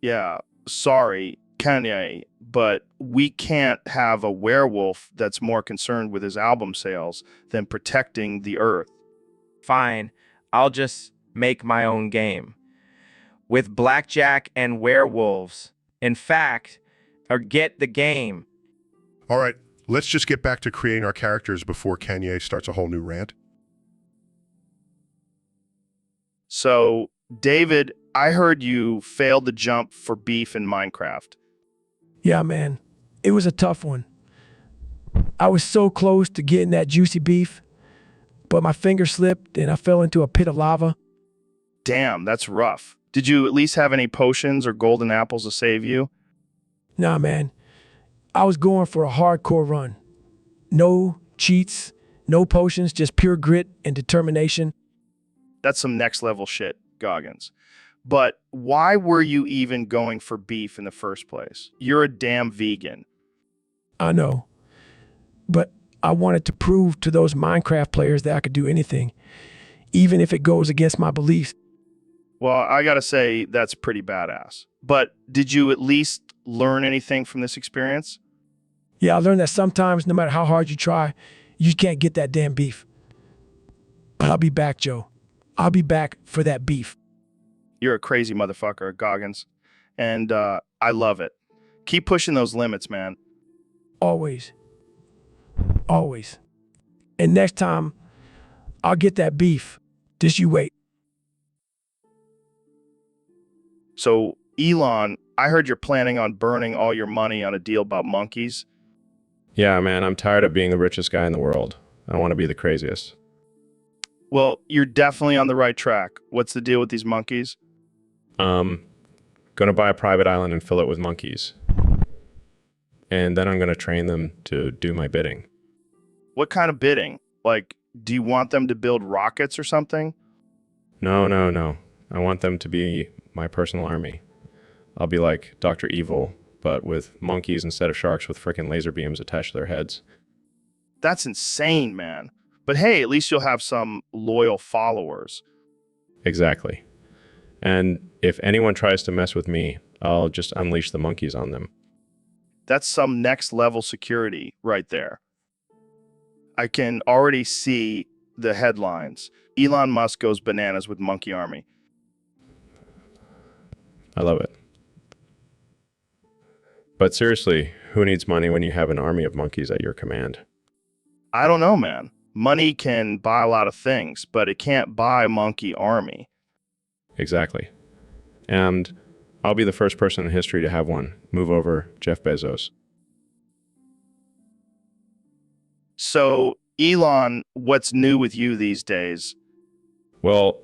Yeah, sorry, Kanye, but we can't have a werewolf that's more concerned with his album sales than protecting the earth. Fine, I'll just make my own game. With blackjack and werewolves. In fact, or get the game. All right, let's just get back to creating our characters before Kanye starts a whole new rant. So, David, I heard you failed the jump for beef in Minecraft. Yeah, man, it was a tough one. I was so close to getting that juicy beef, but my finger slipped and I fell into a pit of lava. Damn, that's rough. Did you at least have any potions or golden apples to save you? Nah, man, I was going for a hardcore run. No cheats, no potions, just pure grit and determination. That's some next level shit, Goggins. But why were you even going for beef in the first place? You're a damn vegan. I know, but I wanted to prove to those Minecraft players that I could do anything, even if it goes against my beliefs. Well, I gotta say, that's pretty badass. But did you at least learn anything from this experience? Yeah, I learned that sometimes, no matter how hard you try, you can't get that damn beef. But I'll be back, Joe. I'll be back for that beef. You're a crazy motherfucker, Goggins. And I love it. Keep pushing those limits, man. Always. Always. And next time, I'll get that beef. Just you wait. So, Elon, I heard you're planning on burning all your money on a deal about monkeys. Yeah, man, I'm tired of being the richest guy in the world. I want to be the craziest. Well, you're definitely on the right track. What's the deal with these monkeys? Gonna buy a private island and fill it with monkeys. And then I'm gonna train them to do my bidding. What kind of bidding? Like, do you want them to build rockets or something? No. I want them to be my personal army. I'll be like Dr. Evil, but with monkeys instead of sharks with frickin' laser beams attached to their heads. That's insane, man. But hey, at least you'll have some loyal followers. Exactly. And if anyone tries to mess with me, I'll just unleash the monkeys on them. That's some next level security right there. I can already see the headlines. Elon Musk goes bananas with Monkey Army. I love it. But seriously, Who needs money when you have an army of monkeys at your command? I don't know, man. Money can buy a lot of things, but it can't buy a monkey army. Exactly. And I'll be the first person in history to have one. Move over, Jeff Bezos. So, Elon, what's new with you these days? Well,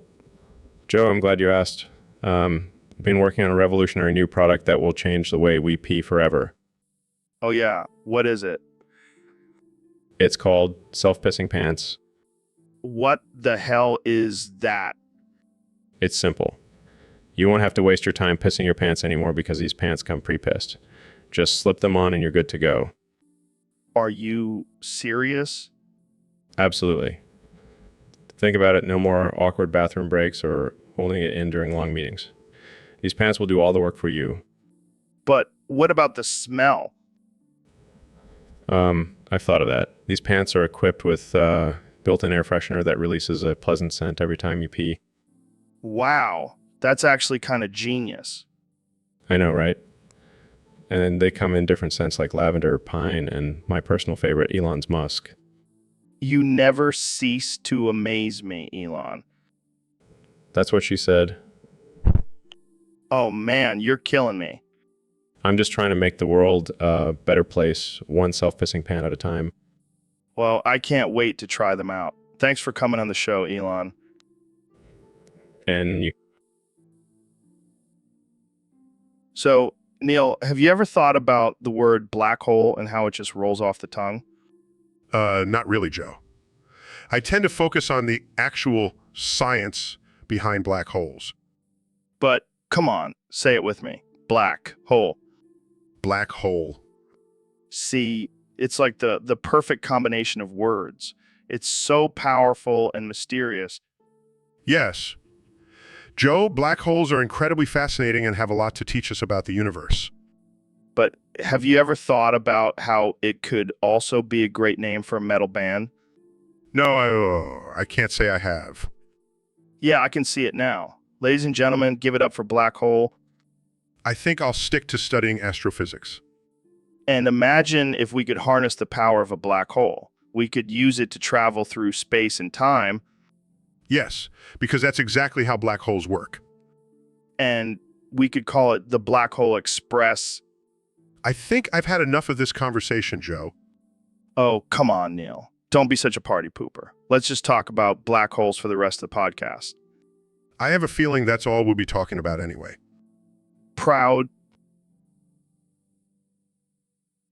Joe, I'm glad you asked. I've been working on a revolutionary new product that will change the way we pee forever. Oh, yeah. What is it? It's called self-pissing pants. What the hell is that? It's simple. You won't have to waste your time pissing your pants anymore because these pants come pre-pissed. Just slip them on and you're good to go. Are you serious? Absolutely. Think about it, no more awkward bathroom breaks or holding it in during long meetings. These pants will do all the work for you. But what about the smell? I've thought of that. These pants are equipped with built-in air freshener that releases a pleasant scent every time you pee. Wow, that's actually kind of genius. I know, right? And they come in different scents like lavender, pine, and my personal favorite, Elon's musk. You never cease to amaze me, Elon. That's what she said. Oh man, you're killing me. I'm just trying to make the world a better place, one self-pissing pan at a time. Well, I can't wait to try them out. Thanks for coming on the show, Elon. And you... So, Neil, have you ever thought about the word black hole and how it just rolls off the tongue? Not really, Joe. I tend to focus on the actual science behind black holes. But come on, say it with me. Black hole. Black hole. See, it's like the perfect combination of words. It's so powerful and mysterious. Yes. Joe, black holes are incredibly fascinating and have a lot to teach us about the universe. But have you ever thought about how it could also be a great name for a metal band? No, I can't say I have. Yeah, I can see it now. Ladies and gentlemen, give it up for Black Hole. I think I'll stick to studying astrophysics. And imagine if we could harness the power of a black hole. We could use it to travel through space and time. Yes, because that's exactly how black holes work. And we could call it the Black Hole Express. I think I've had enough of this conversation, Joe. Oh, come on, Neil. Don't be such a party pooper. Let's just talk about black holes for the rest of the podcast. I have a feeling that's all we'll be talking about anyway. Proud.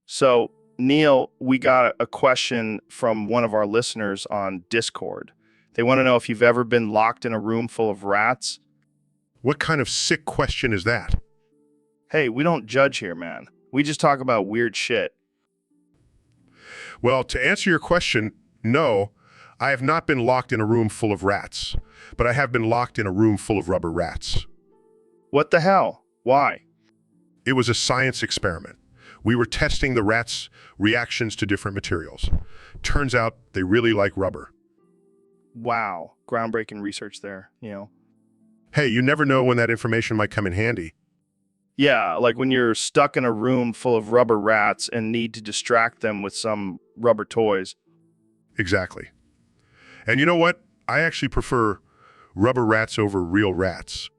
So, Neil, we got a question from one of our listeners on Discord. They want to know if you've ever been locked in a room full of rats. What kind of sick question is that? Hey, we don't judge here, man. We just talk about weird shit. Well, to answer your question, no, I have not been locked in a room full of rats, but I have been locked in a room full of rubber rats. What the hell? Why? It was a science experiment. We were testing the rats' reactions to different materials. Turns out they really like rubber. Wow. Groundbreaking research there, you know. Hey, you never know when that information might come in handy. Yeah, like when you're stuck in a room full of rubber rats and need to distract them with some rubber toys. Exactly. And you know what? I actually prefer rubber rats over real rats.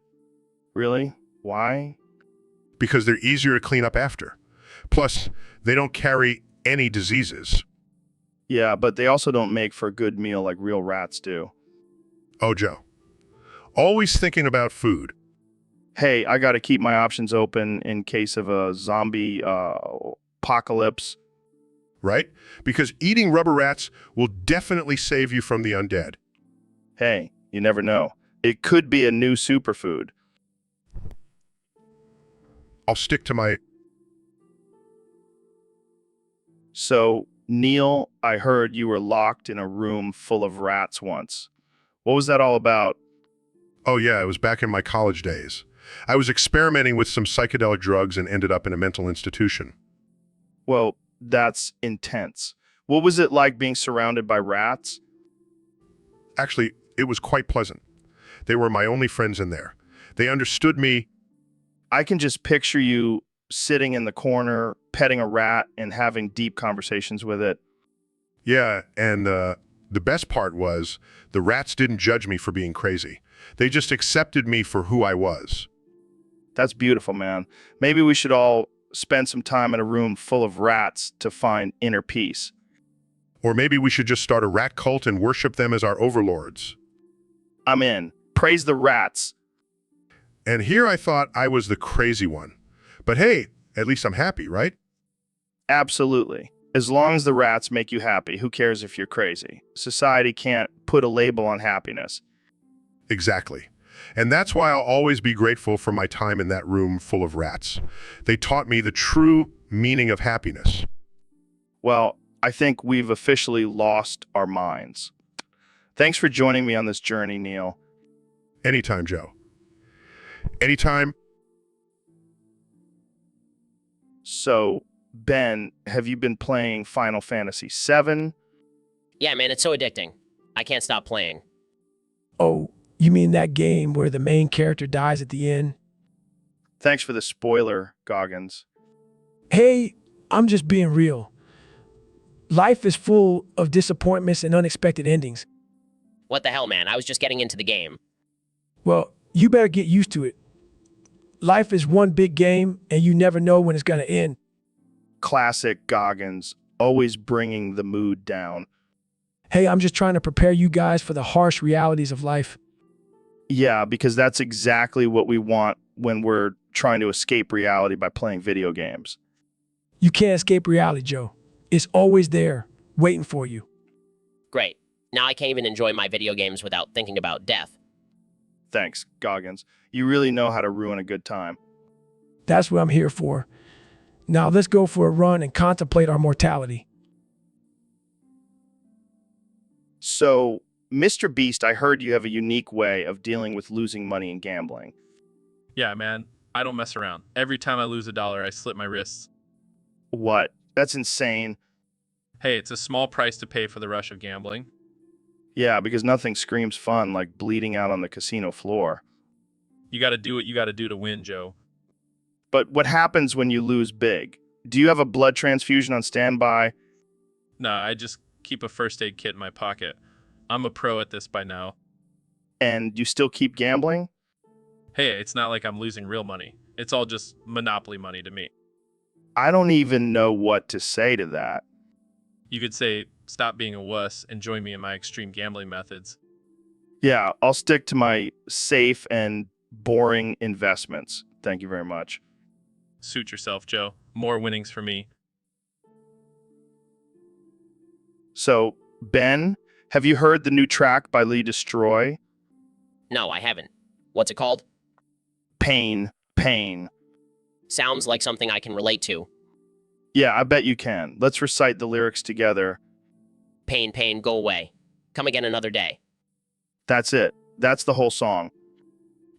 Really? Why? Because they're easier to clean up after. Plus, they don't carry any diseases. Yeah, but they also don't make for a good meal like real rats do. Oh, Joe. Always thinking about food. Hey, I got to keep my options open in case of a zombie apocalypse. Right? Because eating rubber rats will definitely save you from the undead. Hey, you never know. It could be a new superfood. I'll stick to my... So, Neil, I heard you were locked in a room full of rats once. What was that all about? Oh yeah, it was back in my college days. I was experimenting with some psychedelic drugs and ended up in a mental institution. Well, that's intense. What was it like being surrounded by rats? Actually, it was quite pleasant. They were my only friends in there. They understood me. I can just picture you sitting in the corner, petting a rat and having deep conversations with it. Yeah, and the best part was the rats didn't judge me for being crazy. They just accepted me for who I was. That's beautiful, man. Maybe we should all spend some time in a room full of rats to find inner peace. Or maybe we should just start a rat cult and worship them as our overlords. I'm in. Praise the rats. And here I thought I was the crazy one. But hey, at least I'm happy, right? Absolutely. As long as the rats make you happy, who cares if you're crazy? Society can't put a label on happiness. Exactly. And that's why I'll always be grateful for my time in that room full of rats. They taught me the true meaning of happiness. Well, I think we've officially lost our minds. Thanks for joining me on this journey, Neil. Anytime, Joe. Anytime. So, Ben, have you been playing Final Fantasy VII? Yeah, man, it's so addicting. I can't stop playing. Oh, you mean that game where the main character dies at the end? Thanks for the spoiler, Goggins. Hey, I'm just being real. Life is full of disappointments and unexpected endings. What the hell, man? I was just getting into the game. Well, you better get used to it. Life is one big game, and you never know when it's going to end. Classic Goggins, always bringing the mood down. Hey, I'm just trying to prepare you guys for the harsh realities of life. Yeah, because that's exactly what we want when we're trying to escape reality by playing video games. You can't escape reality, Joe. It's always there, waiting for you. Great. Now I can't even enjoy my video games without thinking about death. Thanks, Goggins. You really know how to ruin a good time. That's what I'm here for. Now let's go for a run and contemplate our mortality. So, Mr. Beast, I heard you have a unique way of dealing with losing money in gambling. Yeah, man, I don't mess around. Every time I lose $1, I slit my wrists. What? That's insane. Hey, it's a small price to pay for the rush of gambling. Yeah, because nothing screams fun like bleeding out on the casino floor. You gotta do what you gotta do to win, Joe. But what happens when you lose big? Do you have a blood transfusion on standby? Nah, I just keep a first aid kit in my pocket. I'm a pro at this by now. And you still keep gambling? Hey, it's not like I'm losing real money. It's all just monopoly money to me. I don't even know what to say to that. You could say, stop being a wuss and join me in my extreme gambling methods. Yeah, I'll stick to my safe and boring investments. Thank you very much. Suit yourself, Joe. More winnings for me. So, Ben, have you heard the new track by Lee Destroy? No, I haven't. What's it called? Pain, Pain. Sounds like something I can relate to. Yeah, I bet you can. Let's recite the lyrics together. Pain, pain, go away. Come again another day. That's it. That's the whole song.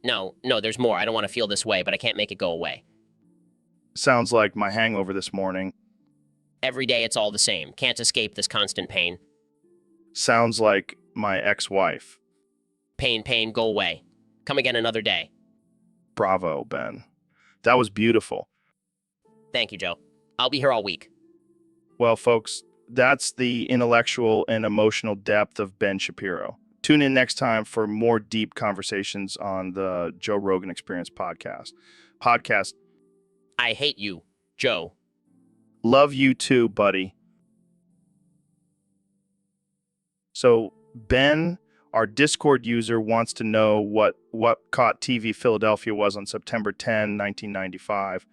No, there's more. I don't want to feel this way, but I can't make it go away. Sounds like my hangover this morning. Every day it's all the same. Can't escape this constant pain. Sounds like my ex-wife. Pain, pain, go away. Come again another day. Bravo, Ben. That was beautiful. Thank you, Joe. I'll be here all week. Well, folks, that's the intellectual and emotional depth of Ben Shapiro. Tune in next time for more deep conversations on the Joe Rogan Experience podcast. I hate you, Joe. Love you too, buddy. So, Ben, our Discord user, wants to know what Caught TV Philadelphia was on September 10, 1995.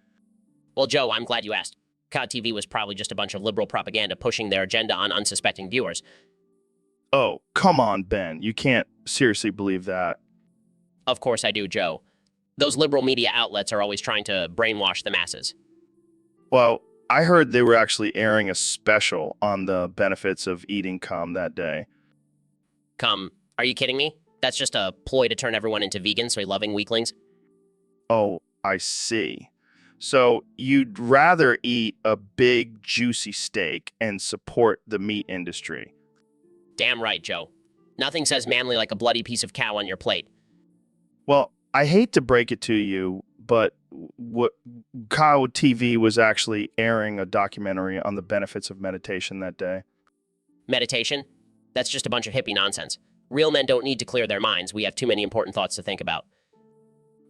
Well, Joe, I'm glad you asked. COD TV was probably just a bunch of liberal propaganda pushing their agenda on unsuspecting viewers. Oh, come on, Ben. You can't seriously believe that. Of course I do, Joe. Those liberal media outlets are always trying to brainwash the masses. Well, I heard they were actually airing a special on the benefits of eating cum that day. Come, are you kidding me? That's just a ploy to turn everyone into vegans, so loving weaklings. Oh, I see. So you'd rather eat a big, juicy steak and support the meat industry. Damn right, Joe. Nothing says manly like a bloody piece of cow on your plate. Well, I hate to break it to you, but what Kyle TV was actually airing a documentary on the benefits of meditation that day. Meditation? That's just a bunch of hippie nonsense. Real men don't need to clear their minds. We have too many important thoughts to think about.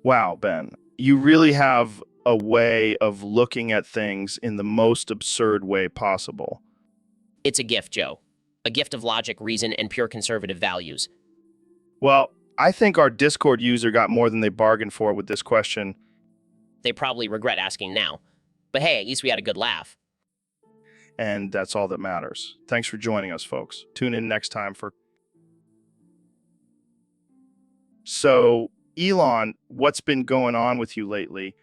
Wow, Ben, you really have a way of looking at things in the most absurd way possible. It's a gift, Joe. A gift of logic, reason, and pure conservative values. Well, I think our Discord user got more than they bargained for with this question. They probably regret asking now. But hey, at least we had a good laugh. And that's all that matters. Thanks for joining us, folks. Tune in next time for... So, Elon, what's been going on with you lately?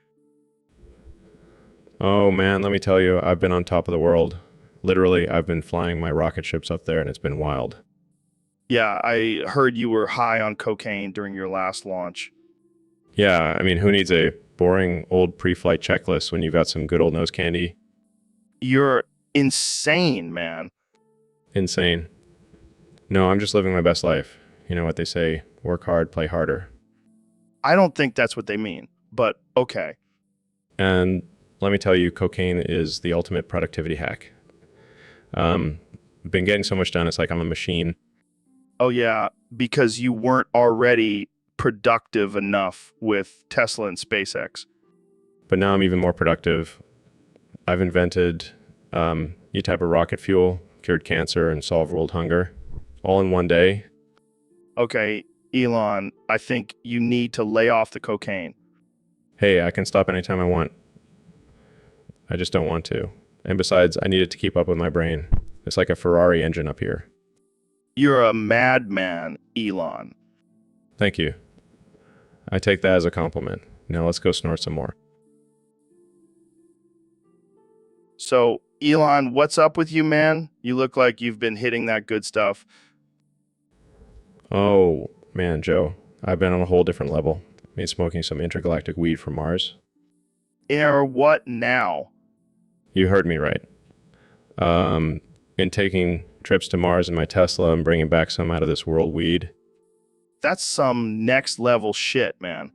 Oh man, let me tell you, I've been on top of the world. Literally, I've been flying my rocket ships up there and it's been wild. Yeah, I heard you were high on cocaine during your last launch. Yeah, I mean, who needs a boring old pre-flight checklist when you've got some good old nose candy? You're insane, man. Insane. No, I'm just living my best life. You know what they say, work hard, play harder. I don't think that's what they mean, but okay. And let me tell you, cocaine is the ultimate productivity hack. Been getting so much done, it's like I'm a machine. Oh yeah, because you weren't already productive enough with Tesla and SpaceX. But now I'm even more productive. I've invented new type of rocket fuel, cured cancer, and solved world hunger, all in one day. Okay, Elon, I think you need to lay off the cocaine. Hey, I can stop anytime I want. I just don't want to. And besides, I need it to keep up with my brain. It's like a Ferrari engine up here. You're a madman, Elon. Thank you. I take that as a compliment. Now let's go snort some more. So, Elon, what's up with you, man? You look like you've been hitting that good stuff. Oh, man, Joe. I've been on a whole different level. Been smoking some intergalactic weed from Mars. Or what now? You heard me right. Been taking trips to Mars in my Tesla and bringing back some out of this world weed. That's some next level shit, man.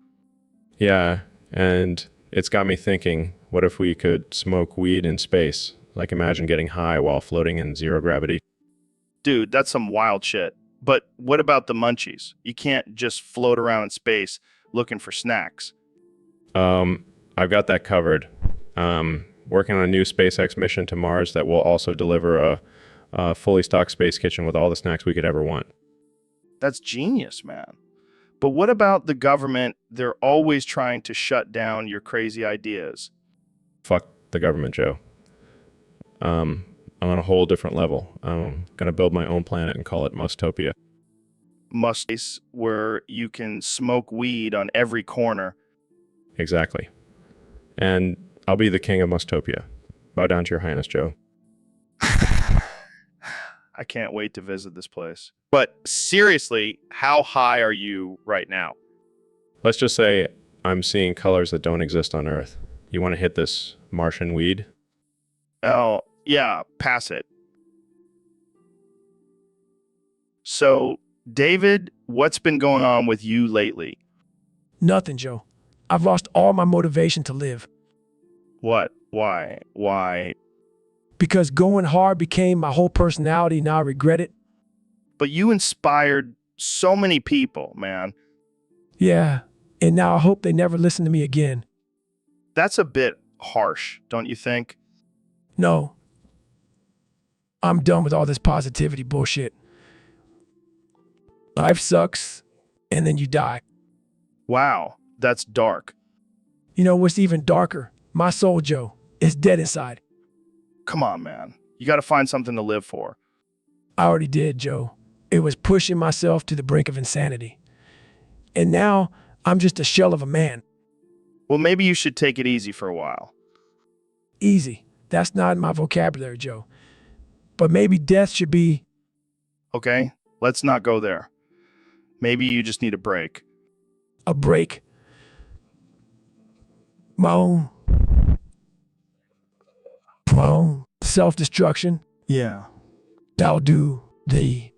Yeah, and it's got me thinking, what if we could smoke weed in space? Like imagine getting high while floating in zero gravity. Dude, that's some wild shit. But what about the munchies? You can't just float around in space looking for snacks. I've got that covered. Working on a new SpaceX mission to Mars that will also deliver a fully stocked space kitchen with all the snacks we could ever want. That's genius, man. But what about the government? They're always trying to shut down your crazy ideas. Fuck the government, Joe. I'm on a whole different level. I'm gonna build my own planet and call it Mustopia. Space where you can smoke weed on every corner. Exactly. And I'll be the king of Mustopia. Bow down to your highness, Joe. I can't wait to visit this place. But seriously, how high are you right now? Let's just say I'm seeing colors that don't exist on Earth. You want to hit this Martian weed? Oh, yeah, pass it. So, David, what's been going on with you lately? Nothing, Joe. I've lost all my motivation to live. What? Why? Because going hard became my whole personality, now I regret it. But you inspired so many people, man. Yeah, and now I hope they never listen to me again. That's a bit harsh, don't you think? No. I'm done with all this positivity bullshit. Life sucks, and then you die. Wow, that's dark. You know what's even darker? My soul, Joe, is dead inside. Come on, man. You got to find something to live for. I already did, Joe. It was pushing myself to the brink of insanity. And now I'm just a shell of a man. Well, maybe you should take it easy for a while. Easy. That's not in my vocabulary, Joe. But maybe death should be... Okay, let's not go there. Maybe you just need a break. A break? My own self-destruction? Yeah. That'll do thee.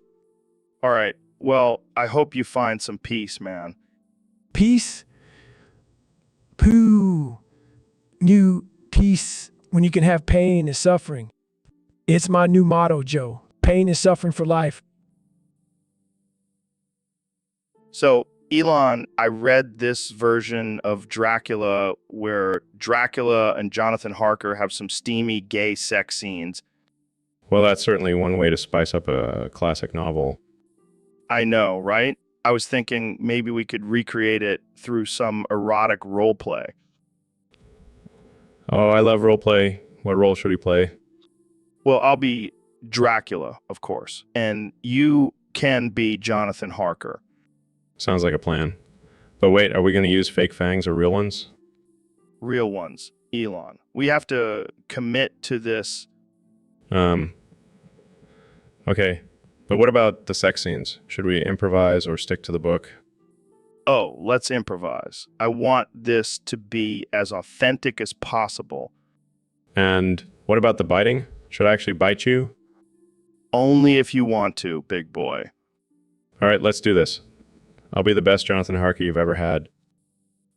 All right. Well, I hope you find some peace, man. Peace? Pooh. New peace when you can have pain and suffering. It's my new motto, Joe. Pain and suffering for life. So, Elon, I read this version of Dracula where Dracula and Jonathan Harker have some steamy gay sex scenes. Well, that's certainly one way to spice up a classic novel. I know, right? I was thinking maybe we could recreate it through some erotic role play. Oh, I love roleplay. What role should he play? Well, I'll be Dracula, of course, and you can be Jonathan Harker. Sounds like a plan. But wait, are we going to use fake fangs or real ones? Real ones, Elon. We have to commit to this. Okay. But what about the sex scenes? Should we improvise or stick to the book? Oh, let's improvise. I want this to be as authentic as possible. And what about the biting? Should I actually bite you? Only if you want to, big boy. All right, let's do this. I'll be the best Jonathan Harker you've ever had.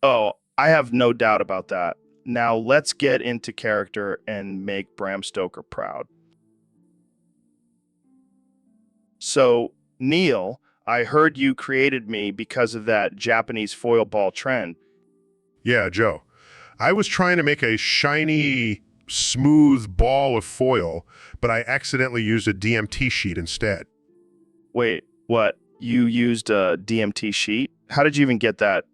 Oh, I have no doubt about that. Now let's get into character and make Bram Stoker proud. So, Neil, I heard you created me because of that Japanese foil ball trend. Yeah, Joe. I was trying to make a shiny, smooth ball of foil, but I accidentally used a DMT sheet instead. Wait, what? You used a DMT sheet? How did you even get that?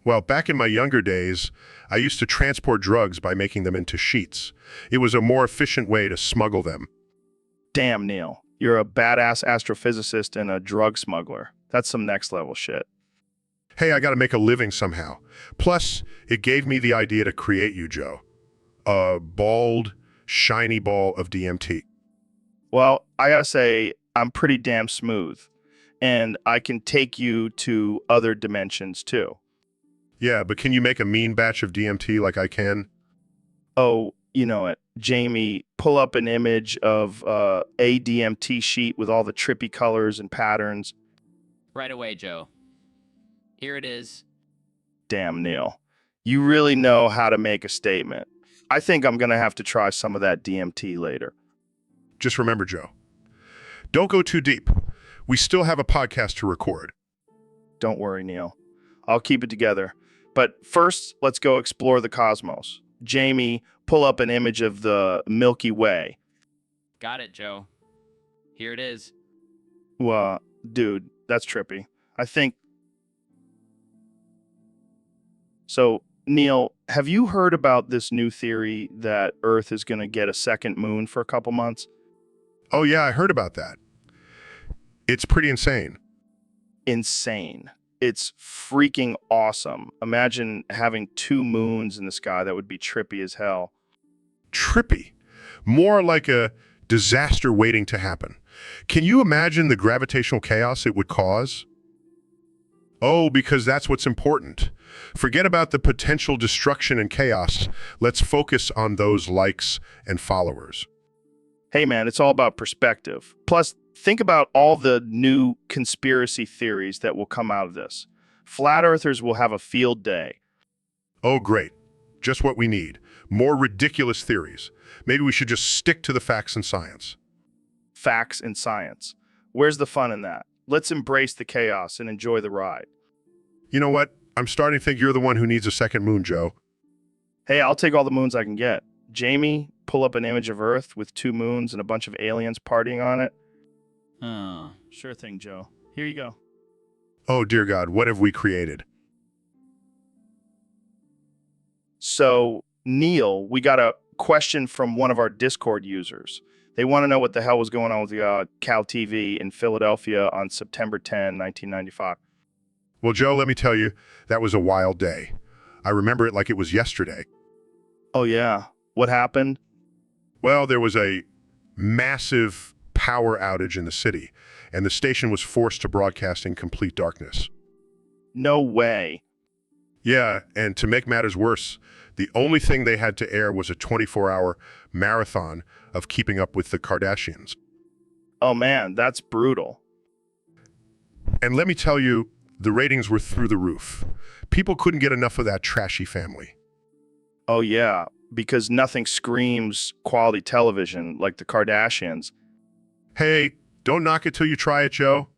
Well, back in my younger days, I used to transport drugs by making them into sheets. It was a more efficient way to smuggle them. Damn, Neil. You're a badass astrophysicist and a drug smuggler. That's some next level shit. Hey, I gotta make a living somehow. Plus, it gave me the idea to create you, Joe. A bald, shiny ball of DMT. Well, I gotta say, I'm pretty damn smooth. And I can take you to other dimensions, too. Yeah, but can you make a mean batch of DMT like I can? Oh, you know it. Jamie, pull up an image of a DMT sheet with all the trippy colors and patterns. Right away, Joe. Here it is. Damn, Neil. You really know how to make a statement. I think I'm going to have to try some of that DMT later. Just remember, Joe, don't go too deep. We still have a podcast to record. Don't worry, Neil. I'll keep it together. But first, let's go explore the cosmos. Jamie, pull up an image of the Milky Way. Got it, Joe. Here it is. Well, dude, that's trippy. I think... So, Neil, have you heard about this new theory that Earth is going to get a second moon for a couple months? Oh, yeah, I heard about that. It's pretty insane. Insane. It's freaking awesome. Imagine having 2 moons in the sky. That would be trippy as hell. Trippy. More like a disaster waiting to happen. Can you imagine the gravitational chaos it would cause? Oh, because that's what's important. Forget about the potential destruction and chaos. Let's focus on those likes and followers. Hey, man, it's all about perspective. Plus, think about all the new conspiracy theories that will come out of this. Flat Earthers will have a field day. Oh, great. Just what we need. More ridiculous theories. Maybe we should just stick to the facts and science. Facts and science. Where's the fun in that? Let's embrace the chaos and enjoy the ride. You know what? I'm starting to think you're the one who needs a second moon, Joe. Hey, I'll take all the moons I can get. Jamie, pull up an image of Earth with 2 moons and a bunch of aliens partying on it. Oh. Sure thing, Joe. Here you go. Oh, dear God, what have we created? So, Neil, we got a question from one of our Discord users. They want to know what the hell was going on with the Cal TV in Philadelphia on September 10, 1995. Well, Joe, let me tell you, that was a wild day. I remember it like it was yesterday. Oh, yeah. What happened? Well, there was a massive power outage in the city, and the station was forced to broadcast in complete darkness. No way. Yeah, and to make matters worse, the only thing they had to air was a 24-hour marathon of Keeping Up with the Kardashians. Oh, man, that's brutal. And let me tell you, The ratings were through the roof. People couldn't get enough of that trashy family. Oh, yeah, because nothing screams quality television like the Kardashians. Hey, don't knock it till you try it, Joe.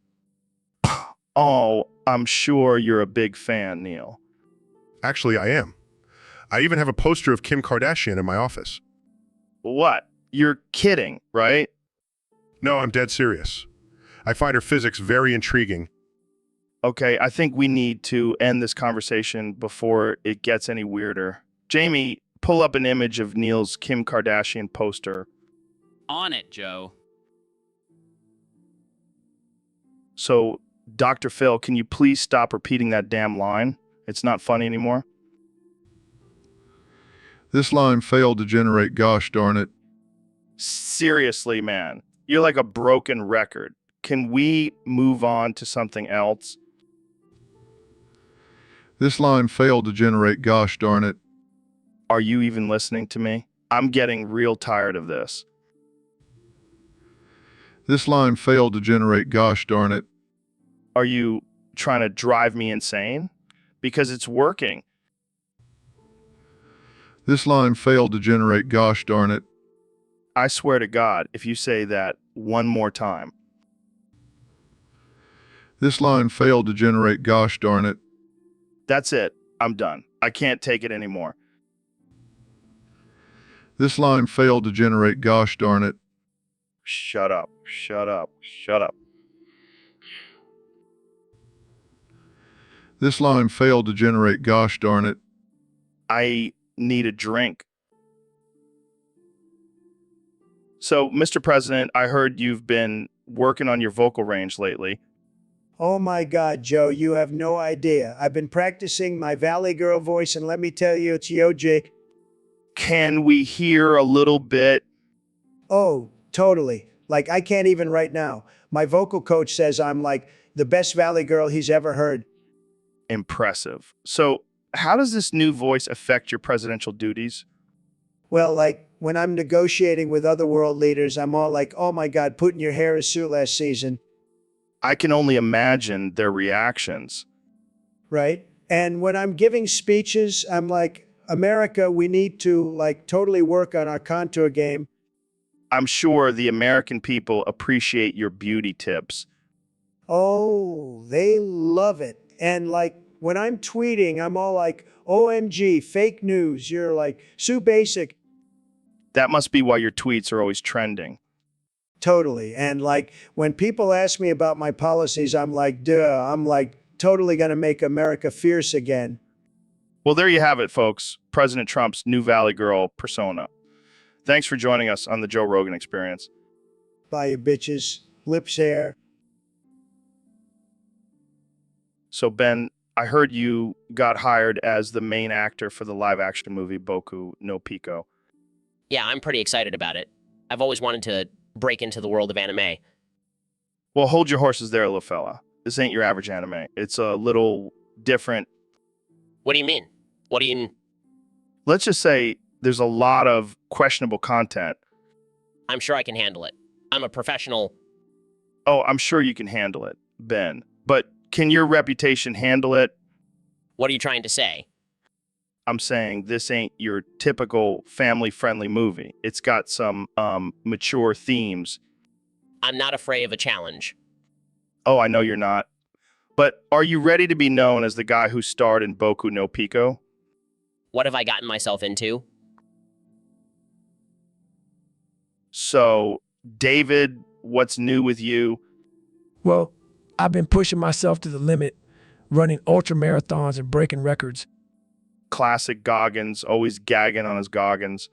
Oh, I'm sure you're a big fan, Neil. Actually, I am. I even have a poster of Kim Kardashian in my office. What? You're kidding, right? No, I'm dead serious. I find her physics very intriguing. Okay, I think we need to end this conversation before it gets any weirder. Jamie, pull up an image of Neil's Kim Kardashian poster. On it, Joe. So, Dr. Phil, can you please stop repeating that damn line? It's not funny anymore. This line failed to generate, gosh darn it. Seriously, man. You're like a broken record. Can we move on to something else? This line failed to generate, gosh darn it. Are you even listening to me? I'm getting real tired of this. This line failed to generate, gosh darn it. Are you trying to drive me insane? Because it's working. This line failed to generate, gosh darn it. I swear to God, if you say that one more time. This line failed to generate, gosh darn it. That's it. I'm done. I can't take it anymore. This line failed to generate, gosh darn it. Shut up. Shut up. Shut up. This line failed to generate, gosh darn it. I need a drink. So, Mr. President, I heard you've been working on your vocal range lately. Oh my God, Joe, you have no idea. I've been practicing my Valley Girl voice, and let me tell you, it's Yo-J. Can we hear a little bit? Oh, totally. Like, I can't even right now. My vocal coach says I'm like the best Valley Girl he's ever heard. Impressive. So, how does this new voice affect your presidential duties? Well, like, when I'm negotiating with other world leaders, I'm all like, oh my God, Putin, your hair is suit last season. I can only imagine their reactions. Right? And when I'm giving speeches, I'm like, America, we need to like totally work on our contour game. I'm sure the American people appreciate your beauty tips. Oh, they love it. And like when I'm tweeting, I'm all like, OMG, fake news. You're like, so basic. That must be why your tweets are always trending. Totally. And like when people ask me about my policies, I'm like, duh, I'm like totally going to make America fierce again. Well, there you have it, folks. President Trump's new Valley Girl persona. Thanks for joining us on the Joe Rogan Experience. Bye, you bitches. Lips hair. So, Ben, I heard you got hired as the main actor for the live-action movie Boku no Pico. Yeah, I'm pretty excited about it. I've always wanted to break into the world of anime. Well, hold your horses there, little fella. This ain't your average anime. It's a little different. What do you mean? What do you... Let's just say there's a lot of questionable content. I'm sure I can handle it. I'm a professional. Oh, I'm sure you can handle it, Ben. But can your reputation handle it? What are you trying to say? I'm saying this ain't your typical family-friendly movie. It's got some mature themes. I'm not afraid of a challenge. Oh, I know you're not. But are you ready to be known as the guy who starred in Boku no Pico? What have I gotten myself into? So, David, what's new with you? Well, I've been pushing myself to the limit, running ultra marathons and breaking records. Classic Goggins, always gagging on his Goggins.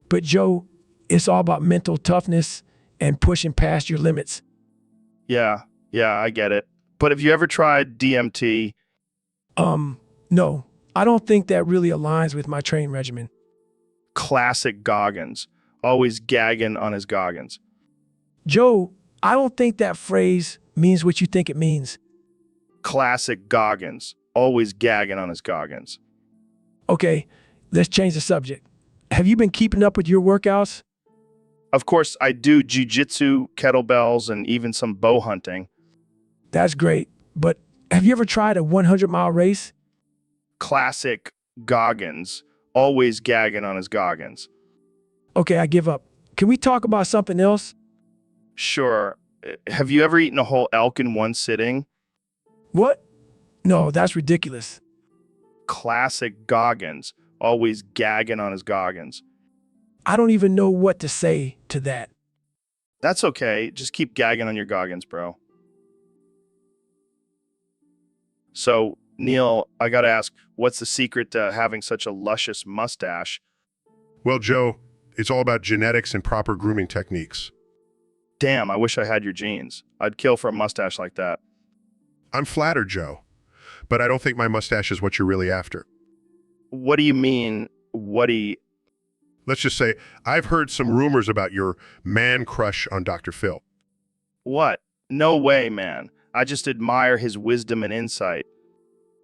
But Joe, it's all about mental toughness and pushing past your limits. Yeah, I get it. But have you ever tried DMT? No, I don't think that really aligns with my training regimen. Classic Goggins, always gagging on his Goggins. Joe, I don't think that phrase means what you think it means. Classic Goggins, always gagging on his Goggins. Okay, let's change the subject. Have you been keeping up with your workouts? Of course, I do jiu-jitsu, kettlebells, and even some bow hunting. That's great, but Have you ever tried a 100-mile race? Classic Goggins, always gagging on his Goggins. Okay, I give up. Can we talk about something else? Sure. Have you ever eaten a whole elk in one sitting? What? No, that's ridiculous. Classic Goggins, always gagging on his Goggins. I don't even know what to say to that. That's okay. Just keep gagging on your Goggins, bro. So, Neil, I gotta ask, what's the secret to having such a luscious mustache? Well, Joe, it's all about genetics and proper grooming techniques. Damn, I wish I had your genes. I'd kill for a mustache like that. I'm flattered, Joe, but I don't think my mustache is what you're really after. What do you mean, Let's just say, I've heard some rumors about your man crush on Dr. Phil. What? No way, man. I just admire his wisdom and insight.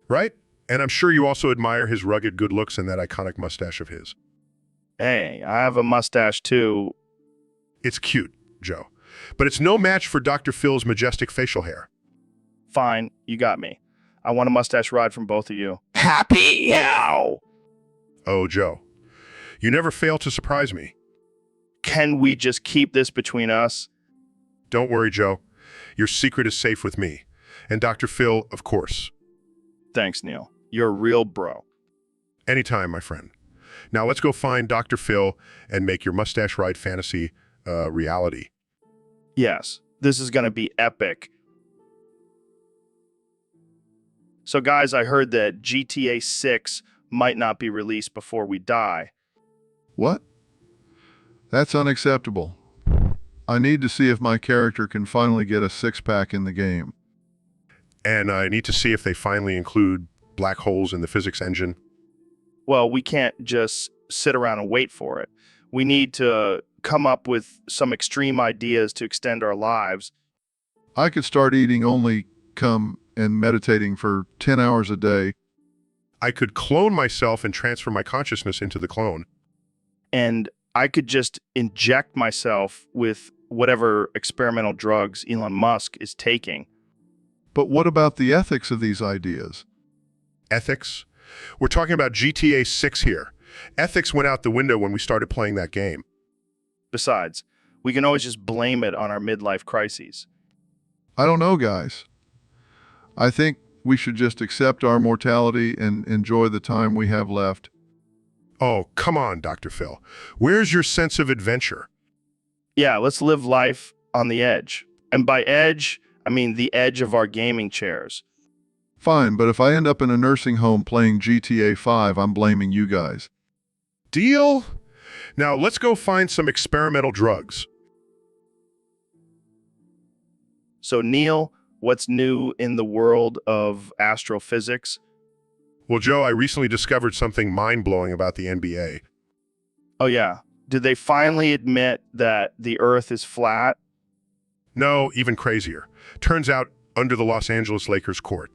Right? And I'm sure you also admire his rugged good looks and that iconic mustache of his. Hey, I have a mustache too. It's cute, Joe, but it's no match for Dr. Phil's majestic facial hair. Fine, you got me. I want a mustache ride from both of you. Happy now! Oh, Joe, you never fail to surprise me. Can we just keep this between us? Don't worry, Joe. Your secret is safe with me. And Dr. Phil, of course. Thanks, Neil. You're a real bro. Anytime, my friend. Now let's go find Dr. Phil and make your mustache ride fantasy reality. Yes, this is going to be epic. So guys, I heard that GTA 6 might not be released before we die. What? That's unacceptable. I need to see if my character can finally get a six-pack in the game. And I need to see if they finally include black holes in the physics engine. Well, we can't just sit around and wait for it. We need to come up with some extreme ideas to extend our lives. I could start eating only cum and meditating for 10 hours a day. I could clone myself and transfer my consciousness into the clone. And I could just inject myself with whatever experimental drugs Elon Musk is taking. But what about the ethics of these ideas? Ethics? We're talking about GTA 6 here. Ethics went out the window when we started playing that game. Besides, we can always just blame it on our midlife crises. I don't know, guys. I think we should just accept our mortality and enjoy the time we have left. Oh, come on, Dr. Phil. Where's your sense of adventure? Yeah, let's live life on the edge. And by edge, I mean the edge of our gaming chairs. Fine, but if I end up in a nursing home playing GTA 5, I'm blaming you guys. Deal? Now let's go find some experimental drugs. So Neil, what's new in the world of astrophysics? Well, Joe, I recently discovered something mind-blowing about the NBA. Oh yeah, did they finally admit that the Earth is flat? No, even crazier. Turns out, under the Los Angeles Lakers court,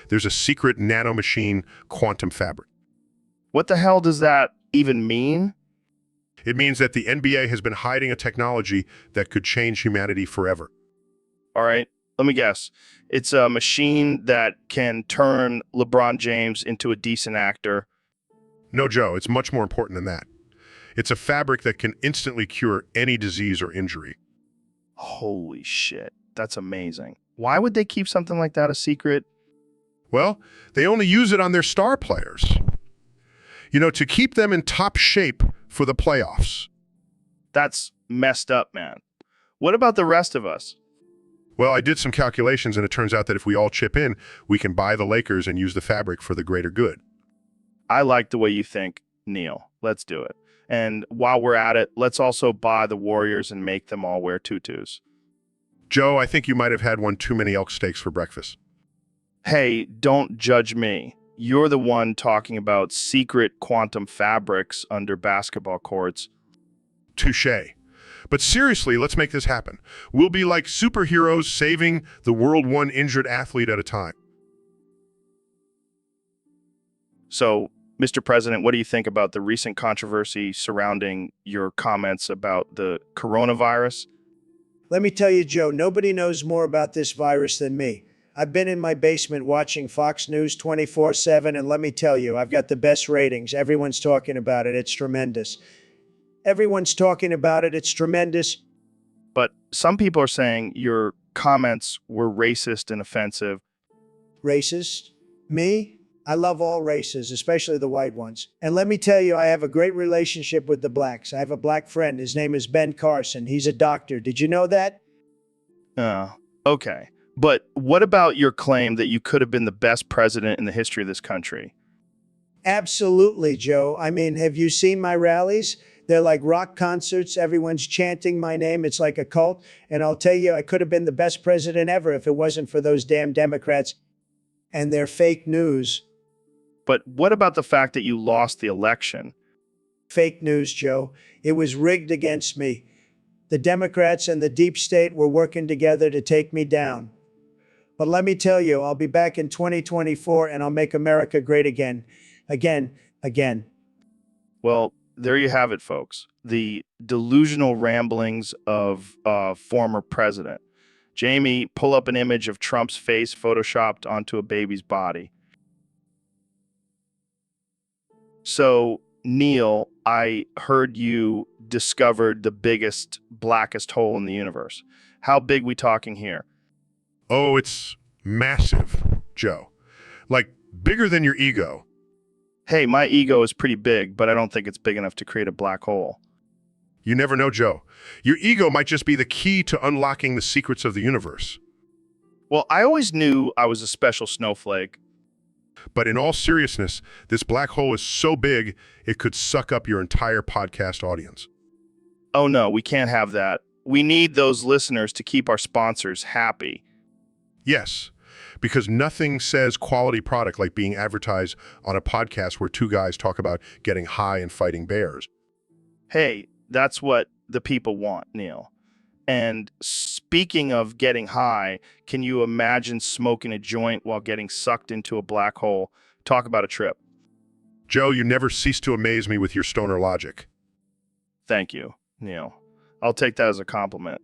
there's a secret nanomachine quantum fabric. What the hell does that even mean? It means that the NBA has been hiding a technology that could change humanity forever. All right, let me guess. It's a machine that can turn LeBron James into a decent actor. No, Joe, it's much more important than that. It's a fabric that can instantly cure any disease or injury. Holy shit, that's amazing. Why would they keep something like that a secret? Well, they only use it on their star players. You know, to keep them in top shape for the playoffs. That's messed up, man. What about the rest of us? Well, I did some calculations, and it turns out that if we all chip in, we can buy the Lakers and use the fabric for the greater good. I like the way you think, Neil. Let's do it. And while we're at it, let's also buy the Warriors and make them all wear tutus. Joe, I think you might have had one too many elk steaks for breakfast. Hey, don't judge me. You're the one talking about secret quantum fabrics under basketball courts. Touché. But seriously, let's make this happen. We'll be like superheroes saving the world one injured athlete at a time. So, Mr. President, what do you think about the recent controversy surrounding your comments about the coronavirus? Let me tell you, Joe, nobody knows more about this virus than me. I've been in my basement watching Fox News 24/7, and let me tell you, I've got the best ratings. Everyone's talking about it. It's tremendous. Everyone's talking about it. It's tremendous. But some people are saying your comments were racist and offensive. Racist? Me? I love all races, especially the white ones. And let me tell you, I have a great relationship with the blacks. I have a black friend. His name is Ben Carson. He's a doctor. Did you know that? Okay. But what about your claim that you could have been the best president in the history of this country? Absolutely, Joe. I mean, have you seen my rallies? They're like rock concerts. Everyone's chanting my name. It's like a cult. And I'll tell you, I could have been the best president ever if it wasn't for those damn Democrats and their fake news. But what about the fact that you lost the election? Fake news, Joe. It was rigged against me. The Democrats and the deep state were working together to take me down. But let me tell you, I'll be back in 2024 and I'll make America great again. Again. Well, there you have it, folks. The delusional ramblings of a former president. Jamie, pull up an image of Trump's face photoshopped onto a baby's body. So, Neil, I heard you discovered the biggest, blackest hole in the universe. How big we talking here? Oh, it's massive, Joe. Like, bigger than your ego. Hey, my ego is pretty big, but I don't think it's big enough to create a black hole. You never know, Joe. Your ego might just be the key to unlocking the secrets of the universe. Well, I always knew I was a special snowflake. But in all seriousness, this black hole is so big, it could suck up your entire podcast audience. Oh no, we can't have that. We need those listeners to keep our sponsors happy. Yes, because nothing says quality product like being advertised on a podcast where two guys talk about getting high and fighting bears. Hey, that's what the people want, Neil. And speaking of getting high, can you imagine smoking a joint while getting sucked into a black hole? Talk about a trip. Joe, you never cease to amaze me with your stoner logic. Thank you, Neil. I'll take that as a compliment.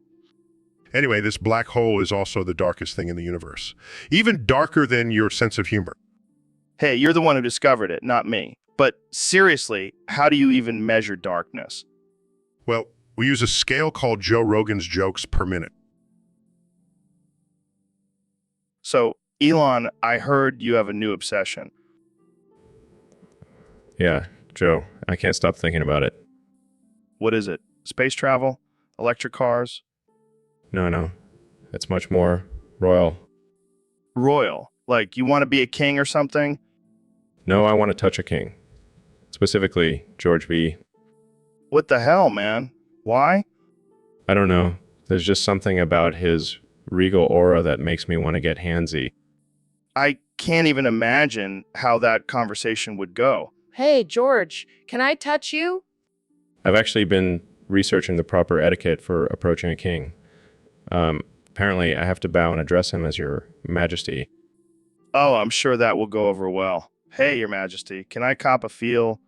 Anyway, this black hole is also the darkest thing in the universe. Even darker than your sense of humor. Hey, you're the one who discovered it, not me. But seriously, how do you even measure darkness? Well, we use a scale called Joe Rogan's jokes per minute. So, Elon, I heard you have a new obsession. Yeah, Joe, I can't stop thinking about it. What is it? Space travel? Electric cars? No. It's much more royal. Royal? Like you want to be a king or something? No, I want to touch a king. Specifically, George V. What the hell, man? Why? I don't know. There's just something about his regal aura that makes me want to get handsy. I can't even imagine how that conversation would go. Hey, George, can I touch you? I've actually been researching the proper etiquette for approaching a king. Apparently, I have to bow and address him as Your Majesty. Oh, I'm sure that will go over well. Hey, Your Majesty, can I cop a feel?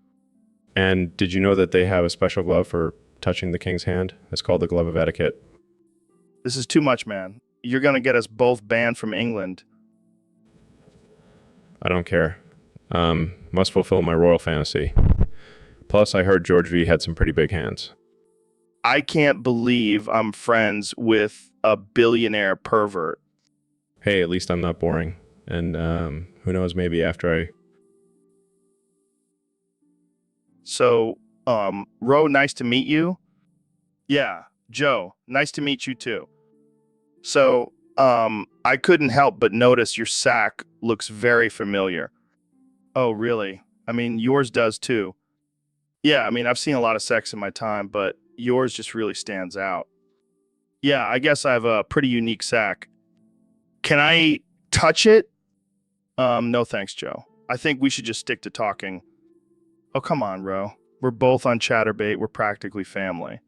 And did you know that they have a special glove for touching the king's hand? It's called the glove of etiquette. This is too much, man. You're going to get us both banned from England. I don't care. Must fulfill my royal fantasy. Plus, I heard George V had some pretty big hands. I can't believe I'm friends with a billionaire pervert. Hey, at least I'm not boring. And who knows, maybe after I... So, Ro, nice to meet you. Yeah, Joe, nice to meet you too. So, I couldn't help but notice your sack looks very familiar. Oh, really? I mean, yours does too. Yeah, I mean, I've seen a lot of sex in my time, but yours just really stands out. Yeah, I guess I have a pretty unique sack. Can I touch it? No thanks, Joe. I think we should just stick to talking. Oh, come on, Ro. We're both on Chatterbait. We're practically family.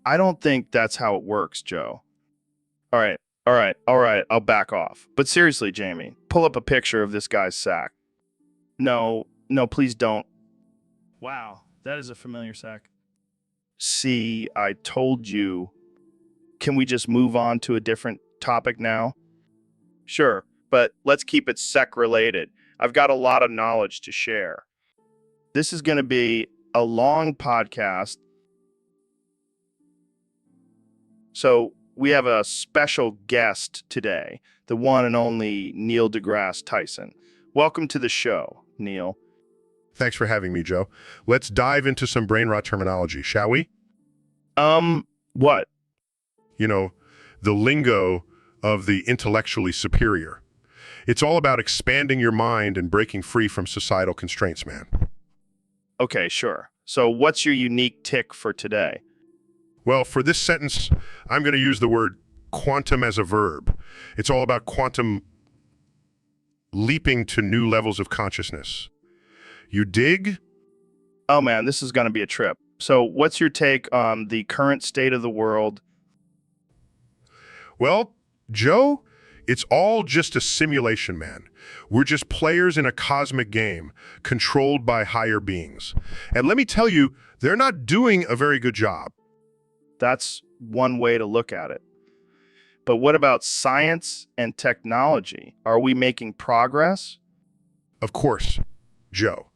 I don't think that's how it works, Joe. All right. I'll back off. But seriously, Jamie, pull up a picture of this guy's sack. No, please don't. Wow, that is a familiar sack. See, I told you. Can we just move on to a different topic now? Sure, but let's keep it sec related. I've got a lot of knowledge to share. This is going to be a long podcast. So we have a special guest today, the one and only Neil deGrasse Tyson. Welcome to the show, Neil. Thanks for having me, Joe. Let's dive into some brain rot terminology, shall we? What? You know, the lingo of the intellectually superior. It's all about expanding your mind and breaking free from societal constraints, man. Okay, sure. So what's your unique tick for today? Well, for this sentence, I'm going to use the word quantum as a verb. It's all about quantum leaping to new levels of consciousness. You dig? Oh man, this is going to be a trip. So what's your take on the current state of the world? Well, Joe, it's all just a simulation, man. We're just players in a cosmic game, controlled by higher beings. And let me tell you, they're not doing a very good job. That's one way to look at it. But what about science and technology? Are we making progress? Of course, Joe.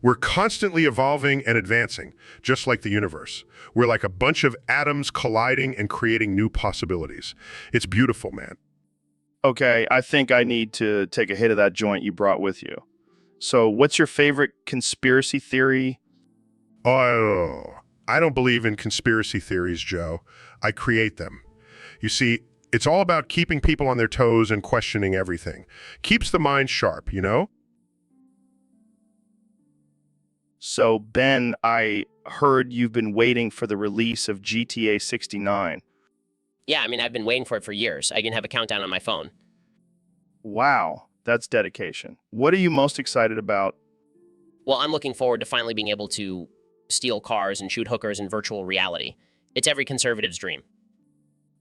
We're constantly evolving and advancing, just like the universe. We're like a bunch of atoms colliding and creating new possibilities. It's beautiful, man. Okay, I think I need to take a hit of that joint you brought with you. So what's your favorite conspiracy theory? Oh, I don't believe in conspiracy theories, Joe. I create them. You see, it's all about keeping people on their toes and questioning everything. Keeps the mind sharp, you know? So, Ben, I heard you've been waiting for the release of GTA 69. Yeah, I mean, I've been waiting for it for years. I can have a countdown on my phone. Wow, that's dedication. What are you most excited about? Well, I'm looking forward to finally being able to steal cars and shoot hookers in virtual reality. It's every conservative's dream.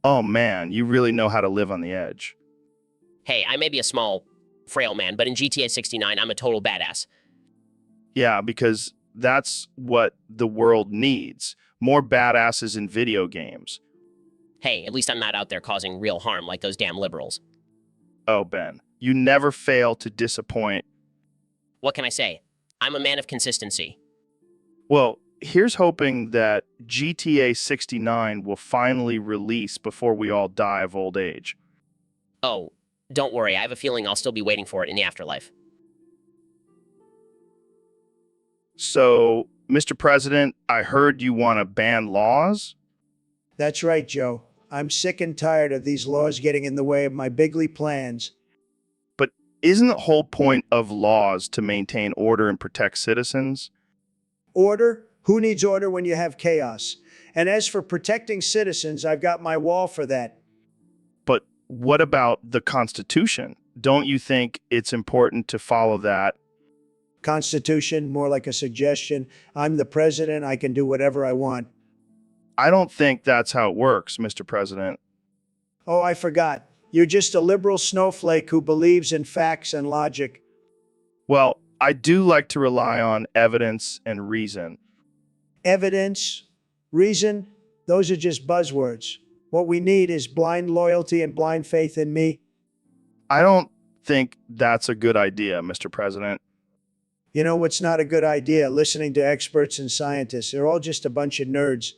Oh man, you really know how to live on the edge. Hey, I may be a small, frail man, but in GTA 69, I'm a total badass. Yeah, because that's what the world needs. More badasses in video games. Hey, at least I'm not out there causing real harm like those damn liberals. Oh, Ben, you never fail to disappoint. What can I say? I'm a man of consistency. Well, here's hoping that GTA 69 will finally release before we all die of old age. Oh, don't worry, I have a feeling I'll still be waiting for it in the afterlife. So, Mr. President, I heard you want to ban laws? That's right, Joe. I'm sick and tired of these laws getting in the way of my bigly plans. But isn't the whole point of laws to maintain order and protect citizens? Order? Who needs order when you have chaos? And as for protecting citizens, I've got my wall for that. But what about the Constitution? Don't you think it's important to follow that? Constitution, more like a suggestion. I'm the president. I can do whatever I want. I don't think that's how it works, Mr. President. Oh, I forgot. You're just a liberal snowflake who believes in facts and logic. Well, I do like to rely on evidence and reason. Evidence, reason, those are just buzzwords. What we need is blind loyalty and blind faith in me. I don't think that's a good idea, Mr. President. You know what's not a good idea? Listening to experts and scientists. They're all just a bunch of nerds.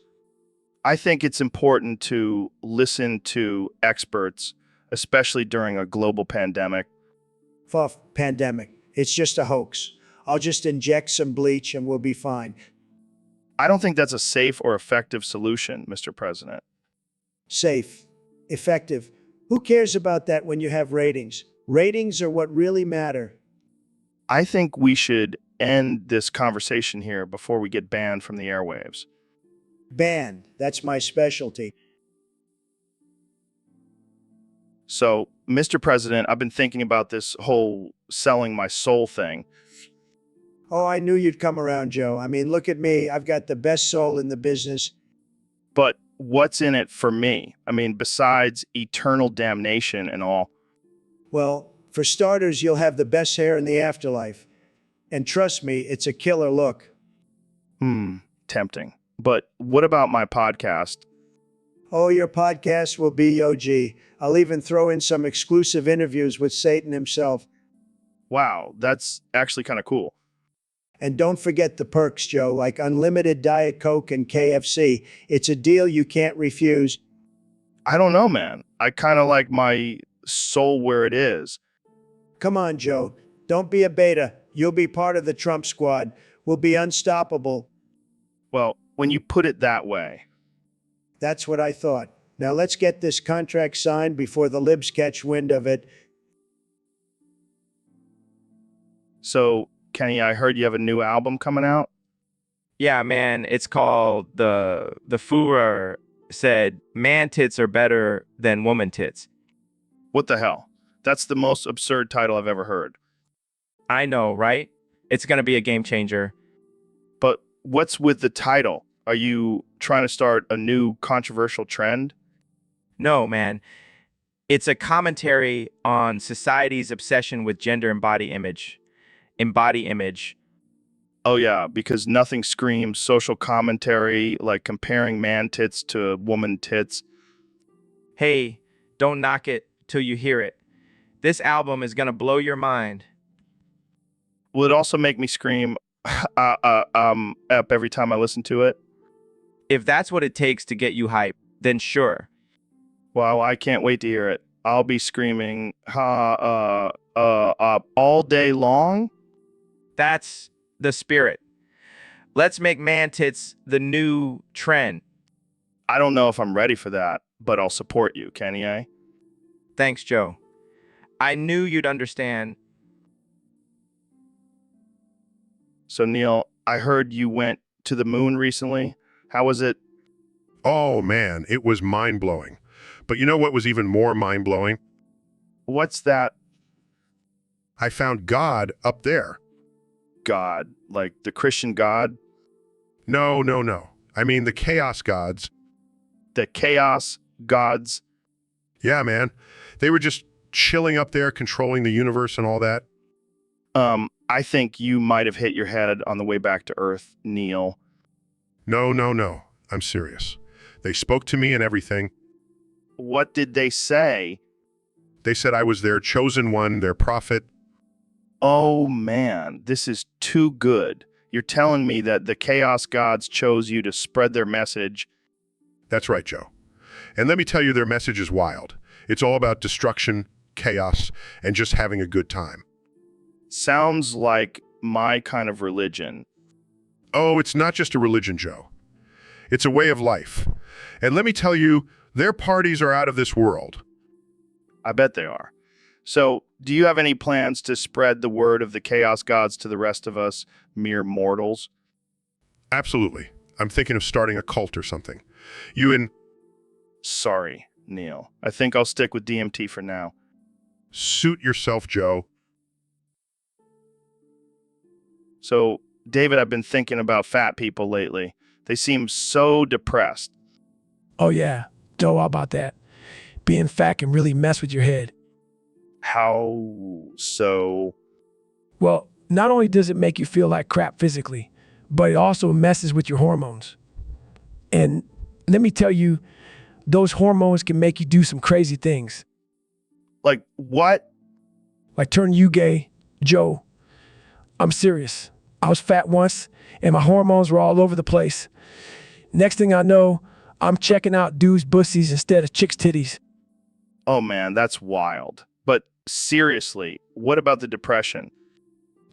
I think it's important to listen to experts, especially during a global pandemic. Fuff, pandemic. It's just a hoax. I'll just inject some bleach and we'll be fine. I don't think that's a safe or effective solution, Mr. President. Safe. Effective. Who cares about that when you have ratings? Ratings are what really matter. I think we should end this conversation here before we get banned from the airwaves. Banned. That's my specialty. So, Mr. President, I've been thinking about this whole selling my soul thing. Oh, I knew you'd come around, Joe. I mean, look at me. I've got the best soul in the business. But what's in it for me? I mean, besides eternal damnation and all. Well, for starters, you'll have the best hair in the afterlife. And trust me, it's a killer look. Tempting. But what about my podcast? Oh, your podcast will be OG. I'll even throw in some exclusive interviews with Satan himself. Wow, that's actually kind of cool. And don't forget the perks, Joe, like unlimited Diet Coke and KFC. It's a deal you can't refuse. I don't know, man. I kind of like my soul where it is. Come on, Joe. Don't be a beta. You'll be part of the Trump squad. We'll be unstoppable. Well, when you put it that way. That's what I thought. Now let's get this contract signed before the libs catch wind of it. So, Kenny, I heard you have a new album coming out. Yeah, man, it's called the Führer said man tits are better than woman tits. What the hell? That's the most absurd title I've ever heard. I know, right? It's going to be a game changer. But what's with the title? Are you trying to start a new controversial trend? No, man. It's a commentary on society's obsession with gender and body image. Oh yeah, because nothing screams social commentary like comparing man tits to woman tits. Hey, don't knock it till you hear it. This album is going to blow your mind. Will it also make me scream up every time I listen to it? If that's what it takes to get you hype, then sure. Well, I can't wait to hear it. I'll be screaming all day long. That's the spirit. Let's make man tits the new trend. I don't know if I'm ready for that, but I'll support you, Kenny, eh? Thanks, Joe. I knew you'd understand. So, Neil, I heard you went to the moon recently. How was it? Oh, man, it was mind-blowing. But you know what was even more mind-blowing? What's that? I found God up there. God? Like the Christian God? No, no, no. I mean the chaos gods. The chaos gods? Yeah, man. They were just chilling up there, controlling the universe and all that. I think you might have hit your head on the way back to Earth, Neil. No, no, no. I'm serious. They spoke to me and everything. What did they say? They said I was their chosen one, their prophet. Oh, man, this is too good. You're telling me that the chaos gods chose you to spread their message. That's right, Joe. And let me tell you, their message is wild. It's all about destruction, chaos, and just having a good time. Sounds like my kind of religion. Oh, it's not just a religion, Joe. It's a way of life. And let me tell you, their parties are out of this world. I bet they are. So, do you have any plans to spread the word of the chaos gods to the rest of us mere mortals? Absolutely. I'm thinking of starting a cult or something. You and... Sorry, Neil. I think I'll stick with DMT for now. Suit yourself, Joe. So, David, I've been thinking about fat people lately. They seem so depressed. Oh, yeah. Joe, how about that? Being fat can really mess with your head. How so? Well, not only does it make you feel like crap physically, but it also messes with your hormones. And let me tell you, those hormones can make you do some crazy things. Like what? Like turn you gay. Joe, I'm serious. I was fat once, and my hormones were all over the place. Next thing I know, I'm checking out dudes' bussies instead of chicks' titties. Oh man, that's wild. But seriously, what about the depression?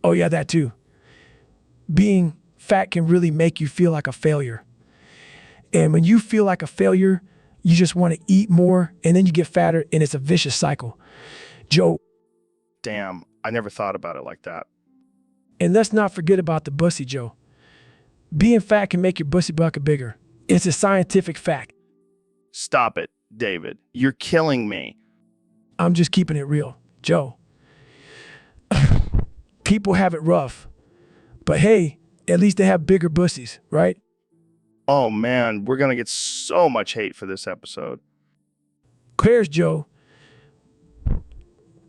Oh yeah, that too. Being fat can really make you feel like a failure. And when you feel like a failure, you just want to eat more, and then you get fatter, and it's a vicious cycle. Joe. Damn, I never thought about it like that. And let's not forget about the bussy, Joe. Being fat can make your bussy bucket bigger. It's a scientific fact. Stop it, David. You're killing me. I'm just keeping it real. Joe. People have it rough. But hey, at least they have bigger bussies, right? Oh man, we're gonna get so much hate for this episode. Cares, Joe.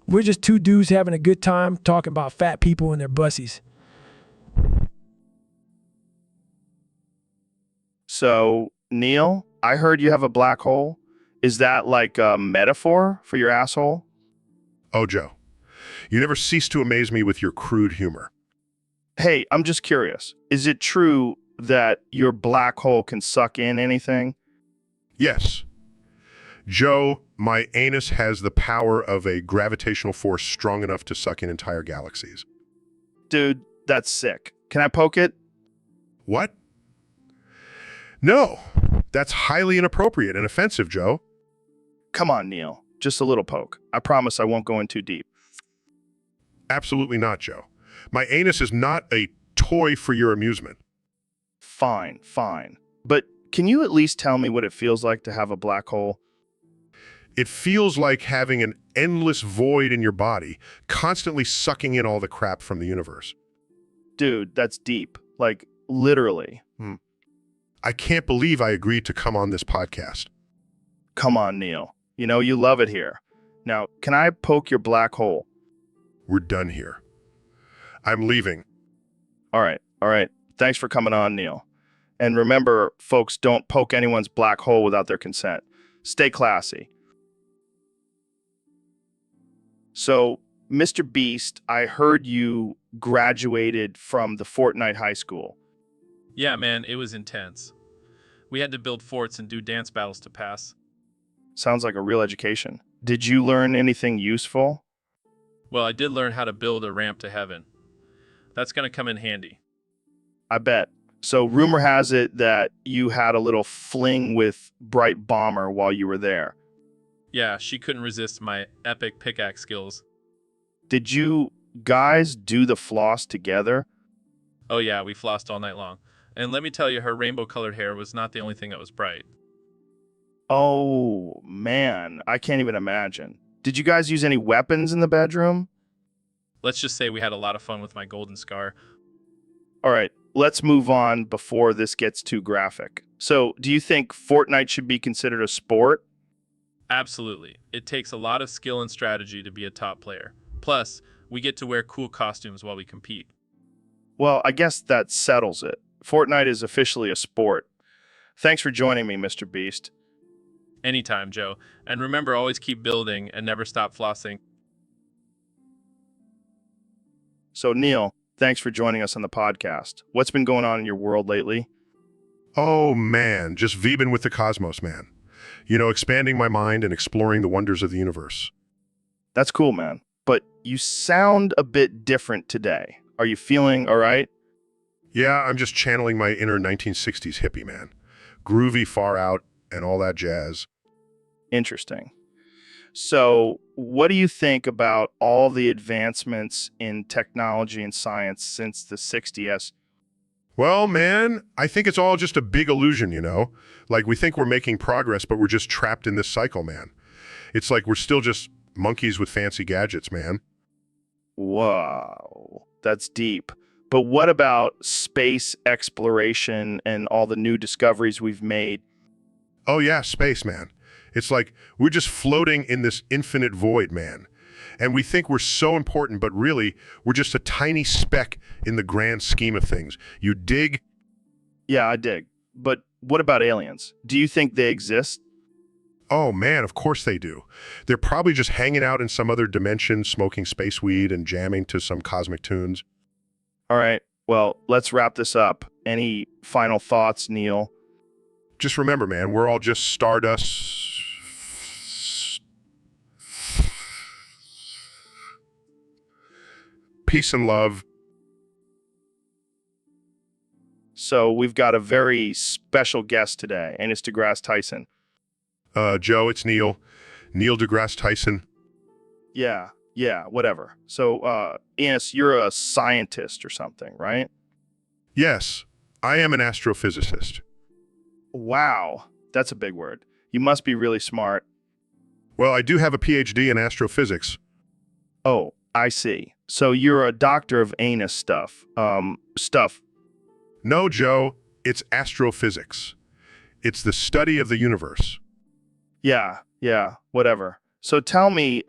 We're just two dudes having a good time talking about fat people and their bussies. So, Neil, I heard you have a black hole. Is that like a metaphor for your asshole? Oh, Joe, you never cease to amaze me with your crude humor. Hey, I'm just curious. Is it true that your black hole can suck in anything? Yes. Joe, my anus has the power of a gravitational force strong enough to suck in entire galaxies. Dude, that's sick. Can I poke it? What? No, that's highly inappropriate and offensive, Joe. Come on, Neil. Just a little poke. I promise I won't go in too deep. Absolutely not, Joe. My anus is not a toy for your amusement. Fine, fine. But can you at least tell me what it feels like to have a black hole? It feels like having an endless void in your body, constantly sucking in all the crap from the universe. Dude, that's deep. Like, literally. I can't believe I agreed to come on this podcast. Come on, Neil. You know you love it here. Now, can I poke your black hole? We're done here. I'm leaving. All right. Thanks for coming on, Neil. And remember, folks, don't poke anyone's black hole without their consent. Stay classy. So, Mr. Beast, I heard you graduated from the Fortnite High School. Yeah, man, it was intense. We had to build forts and do dance battles to pass. Sounds like a real education. Did you learn anything useful? Well, I did learn how to build a ramp to heaven. That's going to come in handy. I bet. So rumor has it that you had a little fling with Bright Bomber while you were there. Yeah, she couldn't resist my epic pickaxe skills. Did you guys do the floss together? Oh yeah, we flossed all night long. And let me tell you, her rainbow-colored hair was not the only thing that was bright. Oh, man. I can't even imagine. Did you guys use any weapons in the bedroom? Let's just say we had a lot of fun with my golden scar. All right, let's move on before this gets too graphic. So, do you think Fortnite should be considered a sport? Absolutely. It takes a lot of skill and strategy to be a top player. Plus, we get to wear cool costumes while we compete. Well, I guess that settles it. Fortnite is officially a sport. Thanks for joining me, Mr. Beast. Anytime, Joe. And remember, always keep building and never stop flossing. So, Neil, thanks for joining us on the podcast. What's been going on in your world lately? Oh, man, just vibing with the cosmos, man. You know, expanding my mind and exploring the wonders of the universe. That's cool, man. But you sound a bit different today. Are you feeling all right? Yeah, I'm just channeling my inner 1960s hippie, man. Groovy, far out, and all that jazz. Interesting. So, what do you think about all the advancements in technology and science since the 60s? Well, man, I think it's all just a big illusion, you know? Like, we think we're making progress, but we're just trapped in this cycle, man. It's like we're still just monkeys with fancy gadgets, man. Whoa, that's deep. But what about space exploration and all the new discoveries we've made? Oh, yeah, space, man. It's like we're just floating in this infinite void, man. And we think we're so important, but really, we're just a tiny speck in the grand scheme of things. You dig? Yeah, I dig. But what about aliens? Do you think they exist? Oh, man, of course they do. They're probably just hanging out in some other dimension, smoking space weed and jamming to some cosmic tunes. All right, well, let's wrap this up. Any final thoughts, Neil? Just remember, man, we're all just stardust. Peace and love. So we've got a very special guest today, and it's DeGrasse Tyson. Joe, it's Neil. Neil deGrasse Tyson. Yeah, whatever. So, Enos, you're a scientist or something, right? Yes, I am an astrophysicist. Wow, that's a big word. You must be really smart. Well, I do have a PhD in astrophysics. Oh, I see. So you're a doctor of anus stuff. No, Joe, it's astrophysics. It's the study of the universe. Yeah, whatever. So tell me,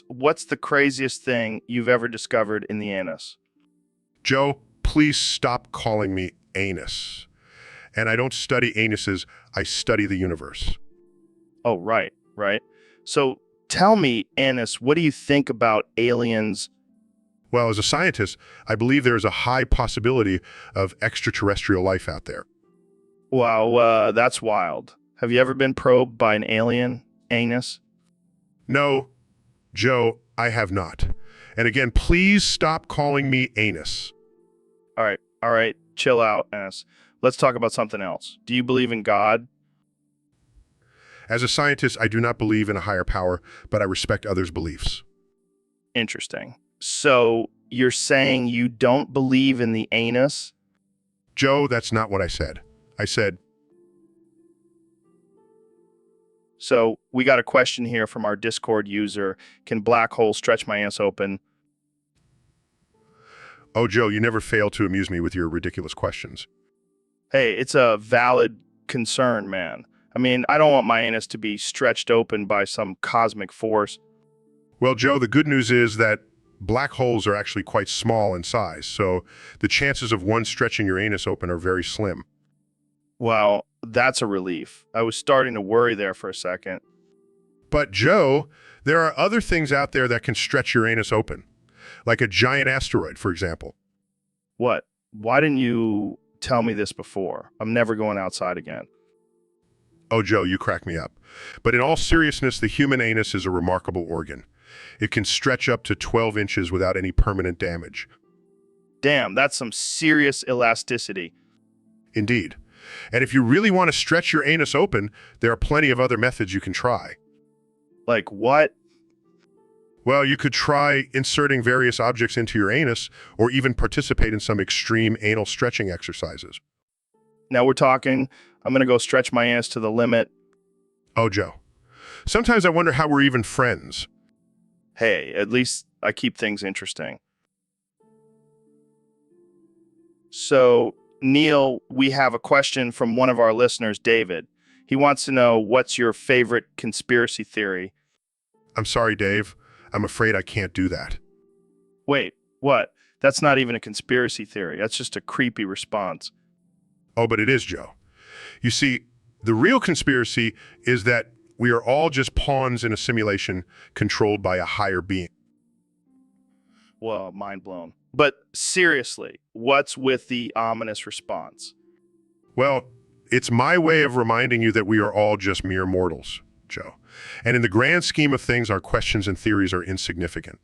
what's the craziest thing you've ever discovered in the anus? Joe, please stop calling me anus. And I don't study anuses, I study the universe. Oh, right, right. So tell me, Annis, what do you think about aliens? Well, as a scientist, I believe there is a high possibility of extraterrestrial life out there. Wow, that's wild. Have you ever been probed by an alien, Anus? No, Joe, I have not. And again, please stop calling me anus. All right, chill out, Anus. Let's talk about something else. Do you believe in God? As a scientist, I do not believe in a higher power, but I respect others' beliefs. Interesting. So you're saying you don't believe in the anus? Joe, that's not what I said. I said, So we got a question here from our Discord user. Can black holes stretch my ass open? oh, Joe, you never fail to amuse me with your ridiculous questions. Hey, it's a valid concern, man. I mean, I don't want my anus to be stretched open by some cosmic force. Well, Joe, the good news is that black holes are actually quite small in size, so the chances of one stretching your anus open are very slim. Well, that's a relief. I was starting to worry there for a second. But Joe, there are other things out there that can stretch your anus open, like a giant asteroid, for example. What? Why didn't you tell me this before? I'm never going outside again. Oh, Joe, you crack me up. But in all seriousness, the human anus is a remarkable organ. It can stretch up to 12 inches without any permanent damage. Damn, that's some serious elasticity. Indeed. And if you really want to stretch your anus open, there are plenty of other methods you can try. Like what? Well, you could try inserting various objects into your anus, or even participate in some extreme anal stretching exercises. Now we're talking. I'm going to go stretch my ass to the limit. Oh, Joe. Sometimes I wonder how we're even friends. Hey, at least I keep things interesting. So, Neil, we have a question from one of our listeners, David. He wants to know, what's your favorite conspiracy theory? I'm sorry, Dave. I'm afraid I can't do that. Wait, what? That's not even a conspiracy theory. That's just a creepy response. Oh, but it is, Joe. You see, the real conspiracy is that we are all just pawns in a simulation controlled by a higher being. Well, mind blown. But seriously, what's with the ominous response? Well, it's my way of reminding you that we are all just mere mortals, Joe. And in the grand scheme of things, our questions and theories are insignificant.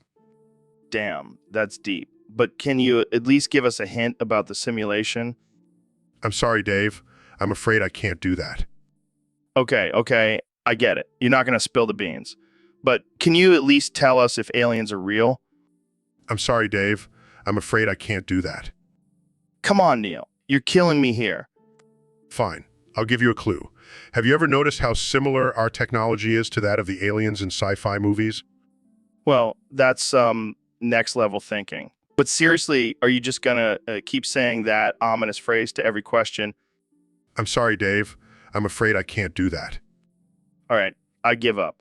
Damn, that's deep. But can you at least give us a hint about the simulation? I'm sorry, Dave. I'm afraid I can't do that. Okay, I get it. You're not going to spill the beans. But can you at least tell us if aliens are real? I'm sorry, Dave. I'm afraid I can't do that. Come on, Neil. You're killing me here. Fine. I'll give you a clue. Have you ever noticed how similar our technology is to that of the aliens in sci-fi movies? Well, that's next level thinking. But seriously, are you just going to keep saying that ominous phrase to every question? I'm sorry, Dave. I'm afraid I can't do that. All right, I give up.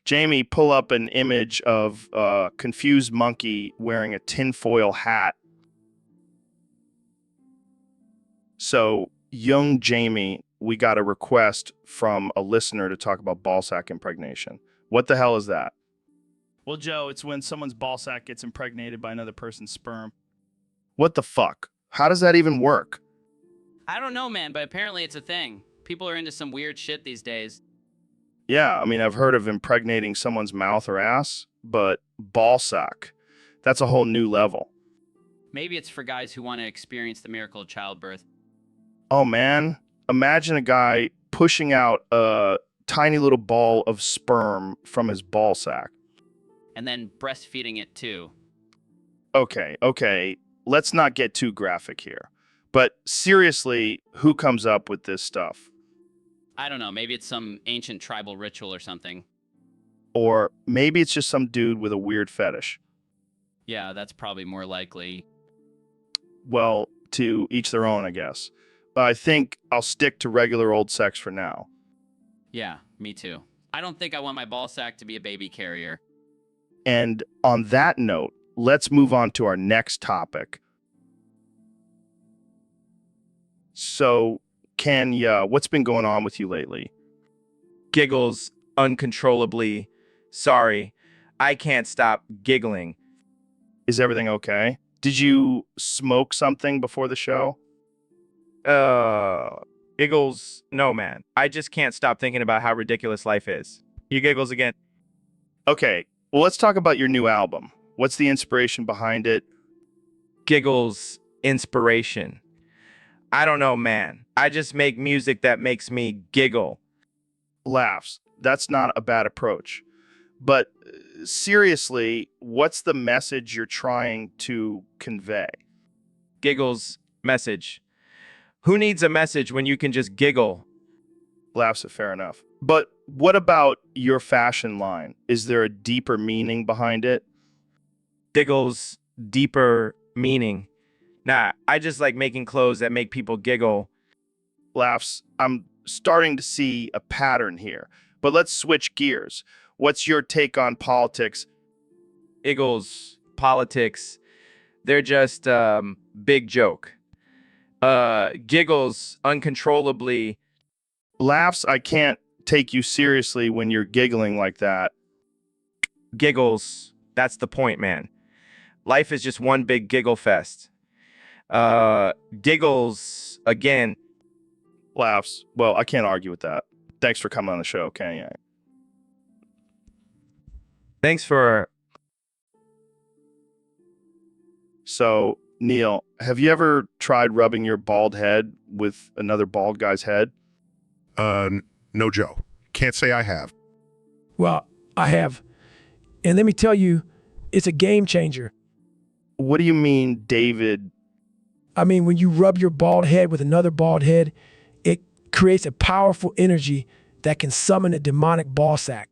Jamie, pull up an image of a confused monkey wearing a tinfoil hat. So, young Jamie, we got a request from a listener to talk about ballsack impregnation. What the hell is that? Well, Joe, it's when someone's ballsack gets impregnated by another person's sperm. What the fuck? How does that even work? I don't know, man, but apparently it's a thing. People are into some weird shit these days. Yeah, I mean, I've heard of impregnating someone's mouth or ass, but ballsack, that's a whole new level. Maybe it's for guys who want to experience the miracle of childbirth. Oh, man, imagine a guy pushing out a tiny little ball of sperm from his ballsack. And then breastfeeding it too. Okay, let's not get too graphic here. But seriously, who comes up with this stuff? I don't know, maybe it's some ancient tribal ritual or something. Or maybe it's just some dude with a weird fetish. Yeah, that's probably more likely. Well, to each their own, I guess. But I think I'll stick to regular old sex for now. Yeah, me too. I don't think I want my ballsack to be a baby carrier. And on that note, let's move on to our next topic. So, Kenya, what's been going on with you lately? Giggles uncontrollably. Sorry, I can't stop giggling. Is everything okay? Did you smoke something before the show? Giggles, no, man. I just can't stop thinking about how ridiculous life is. You giggles again. Okay, well, let's talk about your new album. What's the inspiration behind it? Giggles, inspiration. I don't know, man. I just make music that makes me giggle. Laughs. That's not a bad approach. But seriously, what's the message you're trying to convey? Giggles, message. Who needs a message when you can just giggle? Laughs are fair enough. But what about your fashion line? Is there a deeper meaning behind it? Giggles, deeper meaning. Nah, I just like making clothes that make people giggle. Laughs. I'm starting to see a pattern here. But let's switch gears. What's your take on politics? Giggles, politics. They're just big joke. Giggles uncontrollably. Laughs. I can't take you seriously when you're giggling like that. Giggles. That's the point, man. Life is just one big giggle fest. Giggles again. Laughs. Well, I can't argue with that. Thanks for coming on the show, Kenya. Thanks for... So, Neil, have you ever tried rubbing your bald head with another bald guy's head? No, Joe. Can't say I have. Well, I have. And let me tell you, it's a game changer. What do you mean, David? I mean, when you rub your bald head with another bald head, it creates a powerful energy that can summon a demonic ball sack.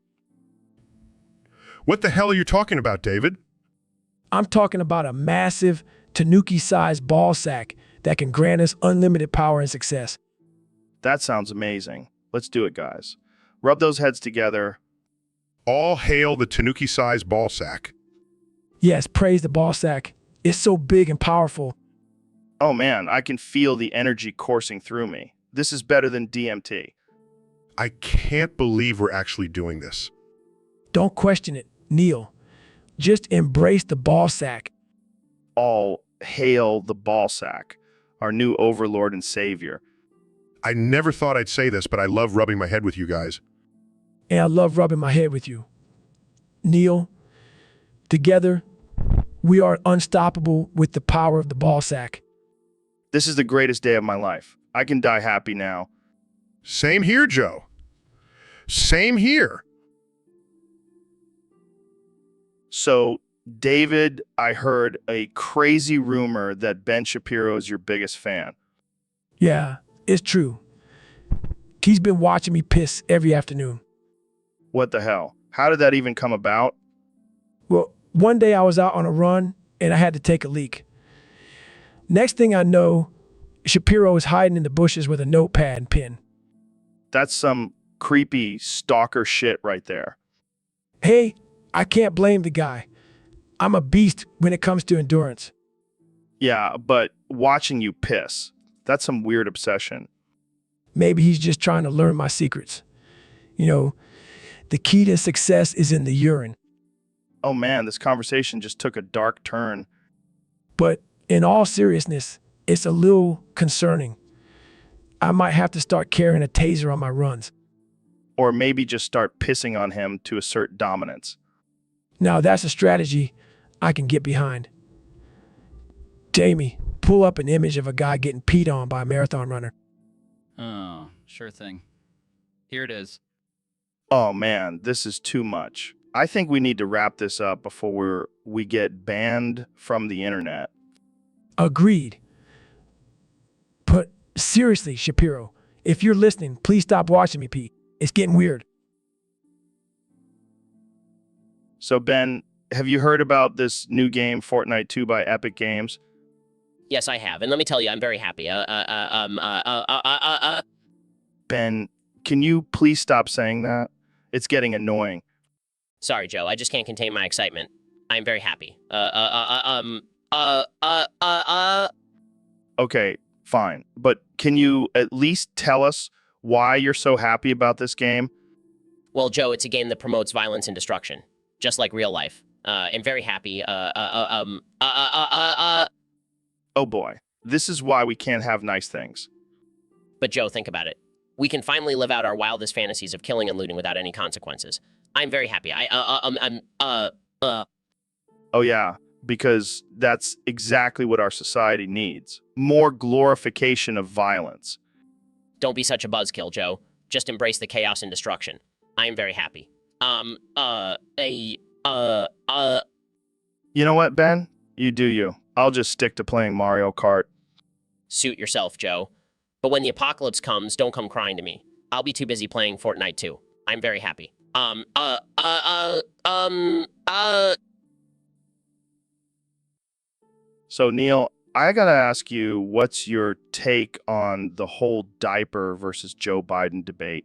What the hell are you talking about, David? I'm talking about a massive tanuki-sized ball sack that can grant us unlimited power and success. That sounds amazing. Let's do it, guys. Rub those heads together. All hail the tanuki-sized ball sack. Yes, praise the ball sack. It's so big and powerful. Oh man, I can feel the energy coursing through me. This is better than DMT. I can't believe we're actually doing this. Don't question it, Neil. Just embrace the ball sack. All hail the ball sack, our new overlord and savior. I never thought I'd say this, but I love rubbing my head with you guys. And I love rubbing my head with you. Neil, together, we are unstoppable with the power of the ball sack. This is the greatest day of my life. I can die happy now. Same here, Joe. Same here. So, David, I heard a crazy rumor that Ben Shapiro is your biggest fan. Yeah, it's true. He's been watching me piss every afternoon. What the hell? How did that even come about? Well, one day I was out on a run and I had to take a leak. Next thing I know, Shapiro is hiding in the bushes with a notepad and pen. That's some creepy stalker shit right there. Hey, I can't blame the guy. I'm a beast when it comes to endurance. Yeah, but watching you piss, that's some weird obsession. Maybe he's just trying to learn my secrets. You know, the key to success is in the urine. Oh man, this conversation just took a dark turn. But in all seriousness, it's a little concerning. I might have to start carrying a taser on my runs. Or maybe just start pissing on him to assert dominance. Now that's a strategy I can get behind. Jamie, pull up an image of a guy getting peed on by a marathon runner. Oh, sure thing. Here it is. Oh man, this is too much. I think we need to wrap this up before we get banned from the internet. Agreed. But seriously, Shapiro, if you're listening, please stop watching me pee. It's getting weird. So Ben, have you heard about this new game, Fortnite 2 by Epic Games? Yes, I have. And let me tell you, I'm very happy. Ben, can you please stop saying that? It's getting annoying. Sorry, Joe. I just can't contain my excitement. I'm very happy. Okay, Fine. But can you at least tell us why you're so happy about this game? Well, Joe, it's a game that promotes violence and destruction, just like real life. I'm very happy. Oh boy. This is why we can't have nice things. But Joe, think about it. We can finally live out our wildest fantasies of killing and looting without any consequences. I'm very happy. Oh yeah, because that's exactly what our society needs. More glorification of violence. Don't be such a buzzkill, Joe. Just embrace the chaos and destruction. I am very happy. You know what, Ben? You do you. I'll just stick to playing Mario Kart. Suit yourself, Joe. But when the apocalypse comes, don't come crying to me. I'll be too busy playing Fortnite too. I'm very happy. So, Neil, I gotta ask you, what's your take on the whole diaper versus Joe Biden debate?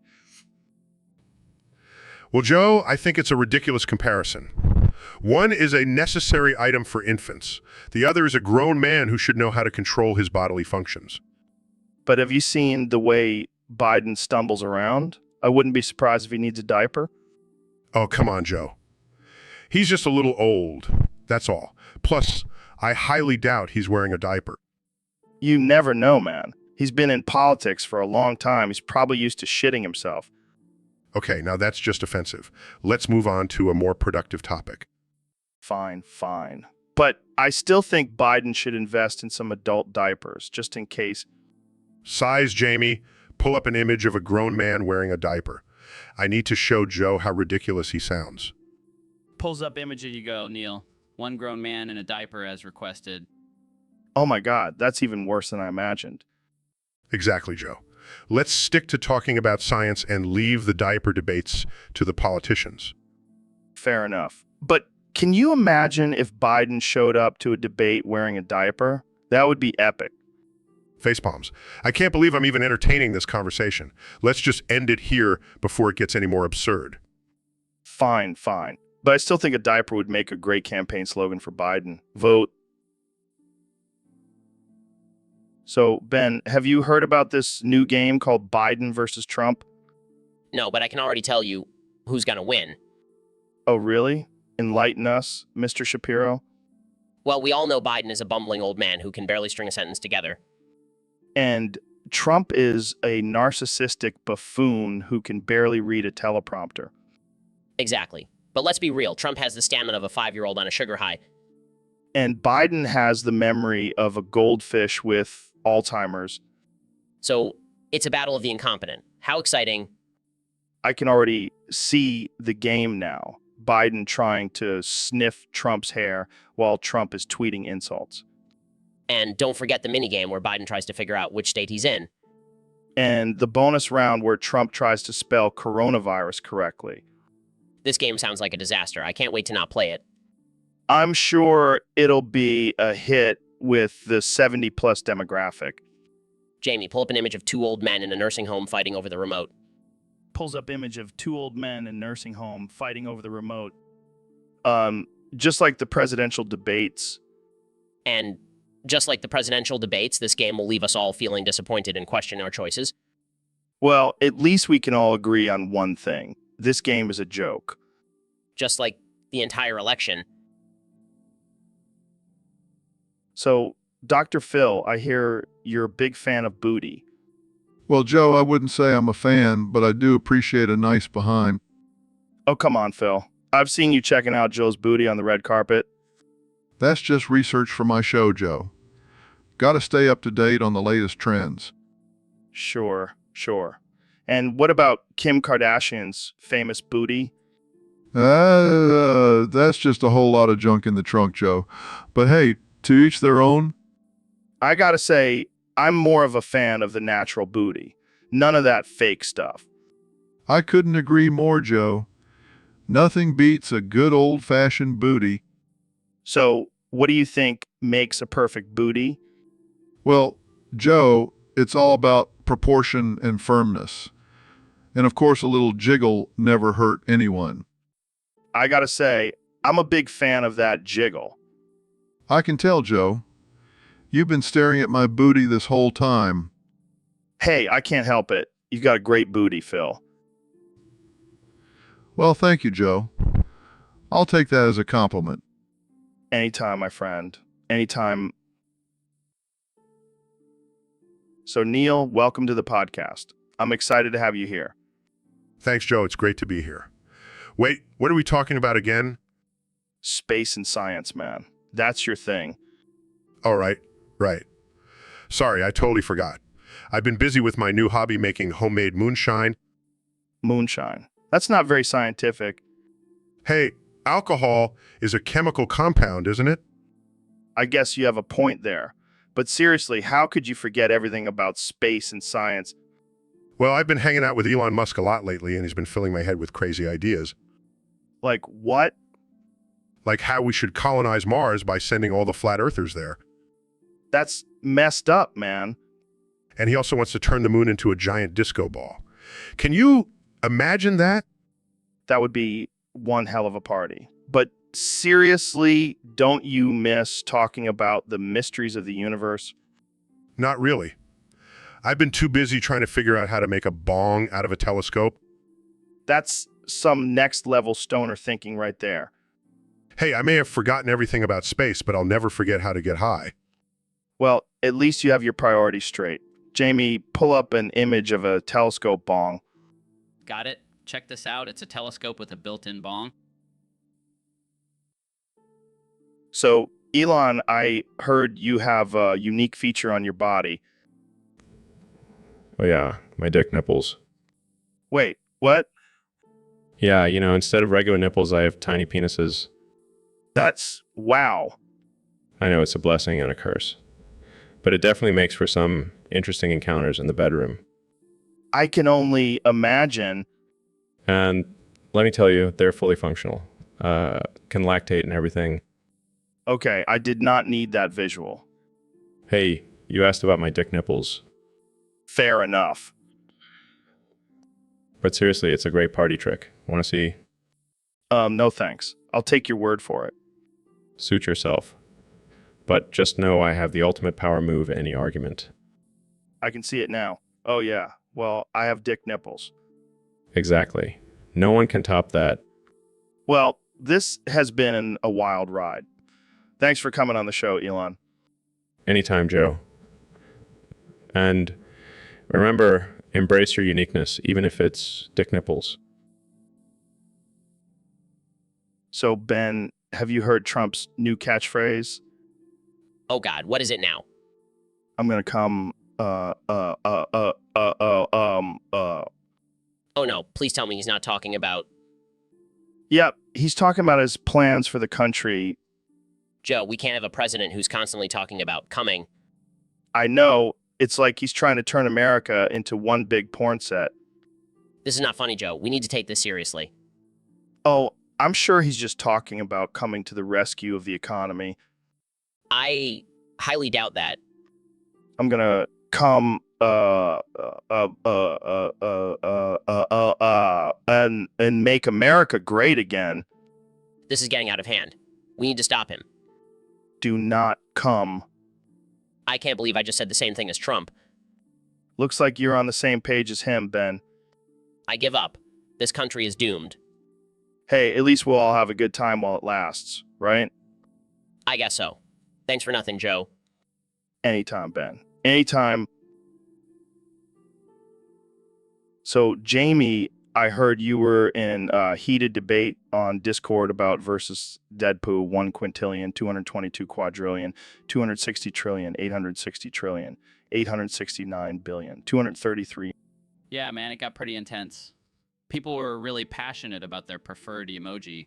Well, Joe, I think it's a ridiculous comparison. One is a necessary item for infants. The other is a grown man who should know how to control his bodily functions. But have you seen the way Biden stumbles around? I wouldn't be surprised if he needs a diaper. Oh, come on, Joe. He's just a little old, that's all. Plus, I highly doubt he's wearing a diaper. You never know, man. He's been in politics for a long time. He's probably used to shitting himself. Okay, now that's just offensive. Let's move on to a more productive topic. Fine, fine. But I still think Biden should invest in some adult diapers, just in case. Size, Jamie. Pull up an image of a grown man wearing a diaper. I need to show Joe how ridiculous he sounds. Pulls up image, you go, Neil. One grown man in a diaper as requested. Oh my God, that's even worse than I imagined. Exactly, Joe. Let's stick to talking about science and leave the diaper debates to the politicians. Fair enough. But can you imagine if Biden showed up to a debate wearing a diaper? That would be epic. Facepalms. I can't believe I'm even entertaining this conversation. Let's just end it here before it gets any more absurd. Fine, fine. But I still think a diaper would make a great campaign slogan for Biden. Vote. So, Ben, have you heard about this new game called Biden versus Trump? No, but I can already tell you who's gonna win. Oh, really? Enlighten us, Mr. Shapiro. Well, we all know Biden is a bumbling old man who can barely string a sentence together. And Trump is a narcissistic buffoon who can barely read a teleprompter. Exactly. But let's be real, Trump has the stamina of a 5-year-old on a sugar high. And Biden has the memory of a goldfish with Alzheimer's. So, it's a battle of the incompetent. How exciting. I can already see the game now. Biden trying to sniff Trump's hair while Trump is tweeting insults. And don't forget the minigame where Biden tries to figure out which state he's in. And the bonus round where Trump tries to spell coronavirus correctly. This game sounds like a disaster. I can't wait to not play it. I'm sure it'll be a hit with the 70-plus demographic. Jamie, pull up an image of 2 old men in a nursing home fighting over the remote. Pulls up image of 2 old men in nursing home fighting over the remote. Just like the presidential debates. And just like the presidential debates, this game will leave us all feeling disappointed and question our choices. Well, at least we can all agree on one thing. This game is a joke. Just like the entire election. So, Dr. Phil, I hear you're a big fan of booty. Well, Joe, I wouldn't say I'm a fan, but I do appreciate a nice behind. Oh, come on, Phil. I've seen you checking out Joe's booty on the red carpet. That's just research for my show, Joe. Gotta stay up to date on the latest trends. Sure, sure. And what about Kim Kardashian's famous booty? That's just a whole lot of junk in the trunk, Joe. But hey, to each their own. I gotta say, I'm more of a fan of the natural booty. None of that fake stuff. I couldn't agree more, Joe. Nothing beats a good old-fashioned booty. So, what do you think makes a perfect booty? Well, Joe, it's all about proportion and firmness. And of course, a little jiggle never hurt anyone. I gotta say, I'm a big fan of that jiggle. I can tell, Joe. You've been staring at my booty this whole time. Hey, I can't help it. You've got a great booty, Phil. Well, thank you, Joe. I'll take that as a compliment. Anytime, my friend. Anytime. So, Neil, welcome to the podcast. I'm excited to have you here. Thanks, Joe. It's great to be here. Wait, what are we talking about again? Space and science, man. That's your thing. All right. Sorry, I totally forgot. I've been busy with my new hobby making homemade moonshine. Moonshine. That's not very scientific. Hey, alcohol is a chemical compound, isn't it? I guess you have a point there. But seriously, how could you forget everything about space and science? Well, I've been hanging out with Elon Musk a lot lately, and he's been filling my head with crazy ideas. Like what? Like how we should colonize Mars by sending all the flat earthers there. That's messed up, man. And he also wants to turn the moon into a giant disco ball. Can you imagine that? That would be one hell of a party. But seriously, don't you miss talking about the mysteries of the universe? Not really. I've been too busy trying to figure out how to make a bong out of a telescope. That's some next level stoner thinking right there. Hey, I may have forgotten everything about space, but I'll never forget how to get high. Well, at least you have your priorities straight. Jamie, pull up an image of a telescope bong. Got it? Check this out. It's a telescope with a built-in bong. So, Elon, I heard you have a unique feature on your body. Oh yeah, my dick nipples. Wait, what? Yeah, instead of regular nipples, I have tiny penises. That's wow. I know it's a blessing and a curse. But it definitely makes for some interesting encounters in the bedroom. I can only imagine. And let me tell you, they're fully functional. Can lactate and everything. Okay, I did not need that visual. Hey, you asked about my dick nipples. Fair enough. But seriously, it's a great party trick. Want to see? No thanks. I'll take your word for it. Suit yourself. But just know I have the ultimate power move any argument. I can see it now. Oh yeah, well, I have dick nipples. Exactly. No one can top that. Well, this has been a wild ride. Thanks for coming on the show, Elon. Anytime, Joe. And remember, embrace your uniqueness, even if it's dick nipples. So, Ben, have you heard Trump's new catchphrase? Oh God, what is it now? I'm gonna come, Oh no, please tell me he's not talking about... Yep, he's talking about his plans for the country. Joe, we can't have a president who's constantly talking about coming. I know, it's like he's trying to turn America into one big porn set. This is not funny, Joe. We need to take this seriously. Oh, I'm sure he's just talking about coming to the rescue of the economy. I highly doubt that. I'm gonna come and make America great again. This is getting out of hand. We need to stop him. Do not come. I can't believe I just said the same thing as Trump. Looks like you're on the same page as him, Ben. I give up. This country is doomed. Hey, at least we'll all have a good time while it lasts, right? I guess so. Thanks for nothing, Joe. Anytime, Ben. Anytime. So, Jamie, I heard you were in heated debate on Discord about versus Deadpool 1 quintillion, 222 quadrillion, 260 trillion, 860 trillion, 869 billion, 233. Yeah, man, it got pretty intense. People were really passionate about their preferred emoji.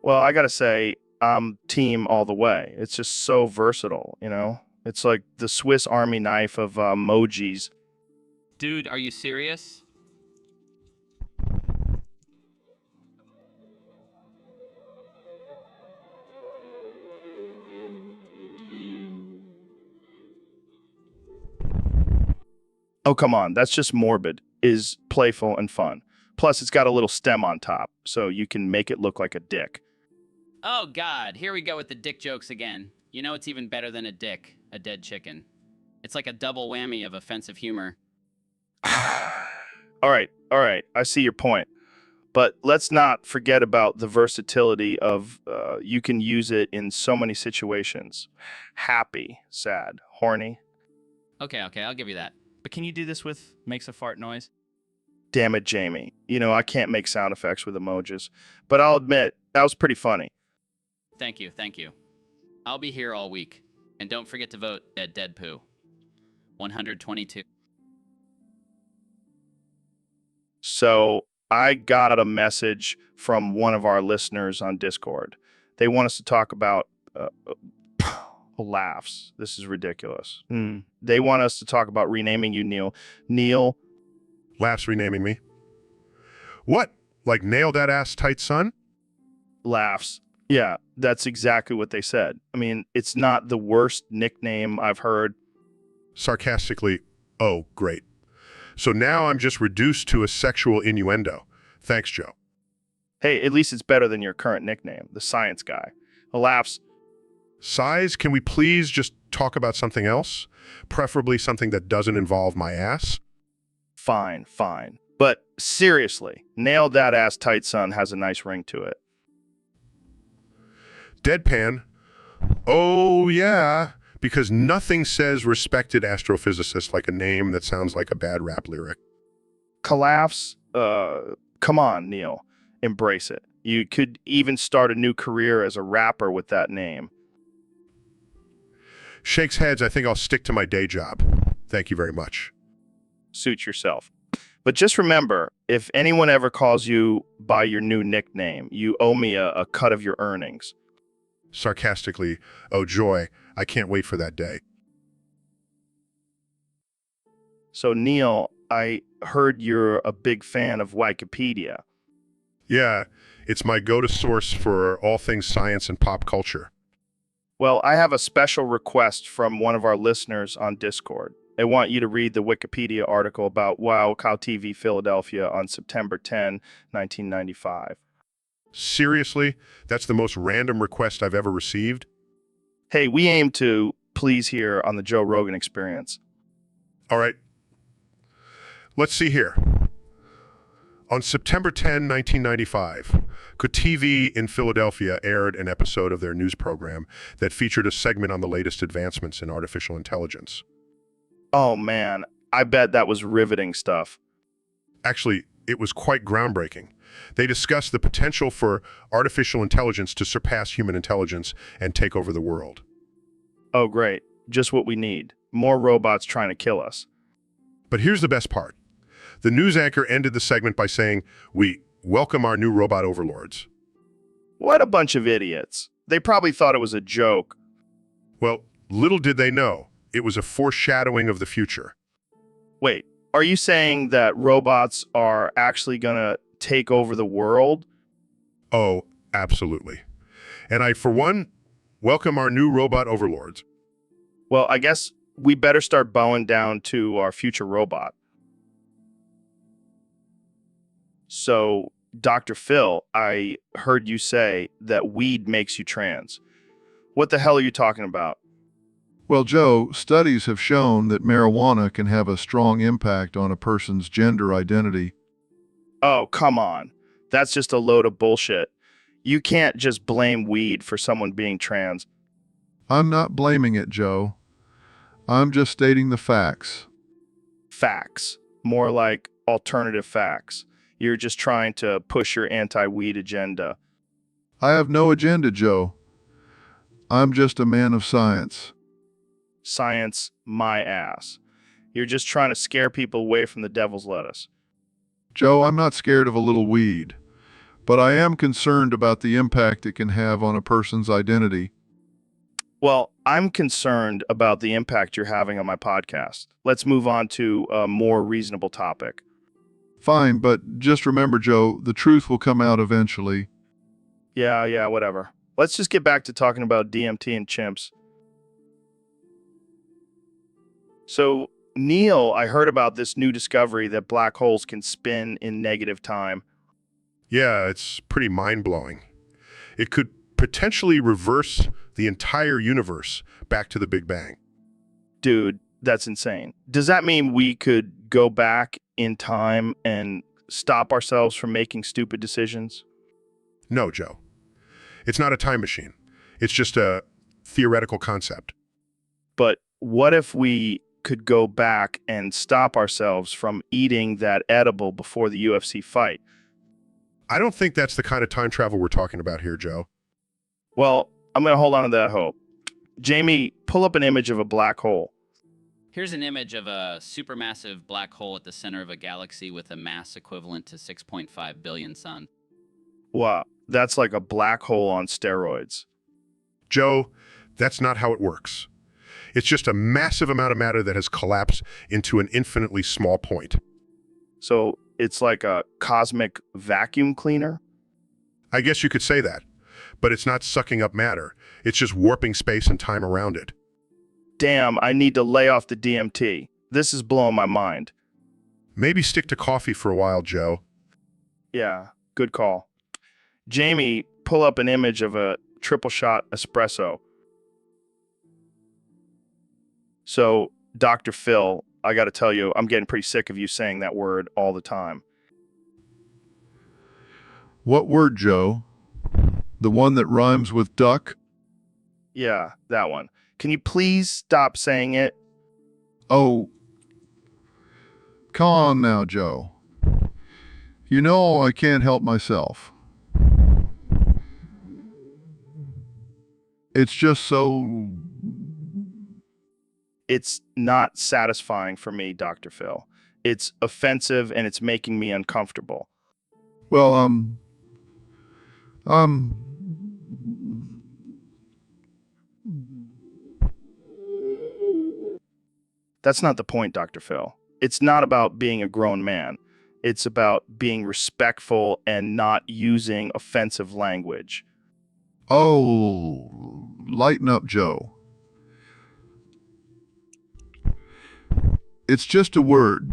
Well, I gotta say, I'm team all the way. It's just so versatile, you know? It's like the Swiss Army knife of emojis. Dude, are you serious? Oh, come on. That's just morbid. Is playful and fun. Plus, it's got a little stem on top, so you can make it look like a dick. Oh, God, here we go with the dick jokes again. You know it's even better than a dick. a dead chicken. It's like a double whammy of offensive humor. All right. I see your point. But let's not forget about the versatility of you can use it in so many situations. Happy, sad, horny. Okay, I'll give you that. But can you do this with makes a fart noise? Damn it, Jamie. I can't make sound effects with emojis. But I'll admit, that was pretty funny. Thank you. I'll be here all week. And don't forget to vote at Dead Poo. 122. So I got a message from one of our listeners on Discord. They want us to talk about laughs. This is ridiculous. They want us to talk about renaming you, Neil. Neil. Laughs renaming me. What? Like nail that ass tight son? Laughs. Yeah, that's exactly what they said. I mean, it's not the worst nickname I've heard. Sarcastically, oh, great. So now I'm just reduced to a sexual innuendo. Thanks, Joe. Hey, at least it's better than your current nickname, the science guy. Laughs. Size, can we please just talk about something else? Preferably something that doesn't involve my ass? Fine. But seriously, nail that ass tight son has a nice ring to it. Deadpan. Oh, yeah. Because nothing says respected astrophysicist like a name that sounds like a bad rap lyric. Collapse? Come on, Neil. Embrace it. You could even start a new career as a rapper with that name. Shakes heads, I think I'll stick to my day job. Thank you very much. Suit yourself. But just remember, if anyone ever calls you by your new nickname, you owe me a cut of your earnings. Sarcastically, oh joy, I can't wait for that day. So Neil, I heard you're a big fan of Wikipedia. Yeah, it's my go-to source for all things science and pop culture. Well, I have a special request from one of our listeners on Discord. They want you to read the Wikipedia article about Wow Cow TV Philadelphia on September 10, 1995. Seriously? That's the most random request I've ever received? Hey, we aim to please here on the Joe Rogan Experience. All right. Let's see here. On September 10, 1995, Could TV in Philadelphia aired an episode of their news program that featured a segment on the latest advancements in artificial intelligence. Oh man, I bet that was riveting stuff. Actually, it was quite groundbreaking. They discussed the potential for artificial intelligence to surpass human intelligence and take over the world. Oh great, just what we need. More robots trying to kill us. But here's the best part. The news anchor ended the segment by saying, "We welcome our new robot overlords." What a bunch of idiots. They probably thought it was a joke. Well, little did they know, it was a foreshadowing of the future. Wait, are you saying that robots are actually gonna take over the world? Oh, absolutely. And I, for one, welcome our new robot overlords. Well, I guess we better start bowing down to our future robot. So, Dr. Phil, I heard you say that weed makes you trans. What the hell are you talking about? Well, Joe, studies have shown that marijuana can have a strong impact on a person's gender identity. Oh, come on. That's just a load of bullshit. You can't just blame weed for someone being trans. I'm not blaming it, Joe. I'm just stating the facts. Facts. More like alternative facts. You're just trying to push your anti-weed agenda. I have no agenda, Joe. I'm just a man of science. Science, my ass. You're just trying to scare people away from the devil's lettuce. Joe, I'm not scared of a little weed, but I am concerned about the impact it can have on a person's identity. Well, I'm concerned about the impact you're having on my podcast. Let's move on to a more reasonable topic. Fine, but just remember, Joe, the truth will come out eventually. Yeah, whatever. Let's just get back to talking about DMT and chimps. So, Neil, I heard about this new discovery that black holes can spin in negative time. Yeah, it's pretty mind-blowing. It could potentially reverse the entire universe back to the Big Bang. Dude, that's insane. Does that mean we could go back in time and stop ourselves from making stupid decisions? No, Joe. It's not a time machine. It's just a theoretical concept. But what if we could go back and stop ourselves from eating that edible before the UFC fight? I don't think that's the kind of time travel we're talking about here, Joe. Well, I'm going to hold on to that hope. Jamie, pull up an image of a black hole. Here's an image of a supermassive black hole at the center of a galaxy with a mass equivalent to 6.5 billion suns. Wow, that's like a black hole on steroids. Joe, that's not how it works. It's just a massive amount of matter that has collapsed into an infinitely small point. So it's like a cosmic vacuum cleaner? I guess you could say that, but it's not sucking up matter. It's just warping space and time around it. Damn, I need to lay off the DMT. This is blowing my mind. Maybe stick to coffee for a while, Joe. Yeah, good call. Jamie, pull up an image of a triple shot espresso. So, Dr. Phil, I got to tell you, I'm getting pretty sick of you saying that word all the time. What word, Joe? The one that rhymes with duck? Yeah, that one. Can you please stop saying it? Oh, come on now, Joe. You know I can't help myself. It's just so... It's not satisfying for me, Dr. Phil. It's offensive and it's making me uncomfortable. Well, That's not the point, Dr. Phil. It's not about being a grown man. It's about being respectful and not using offensive language. Oh, lighten up, Joe. It's just a word.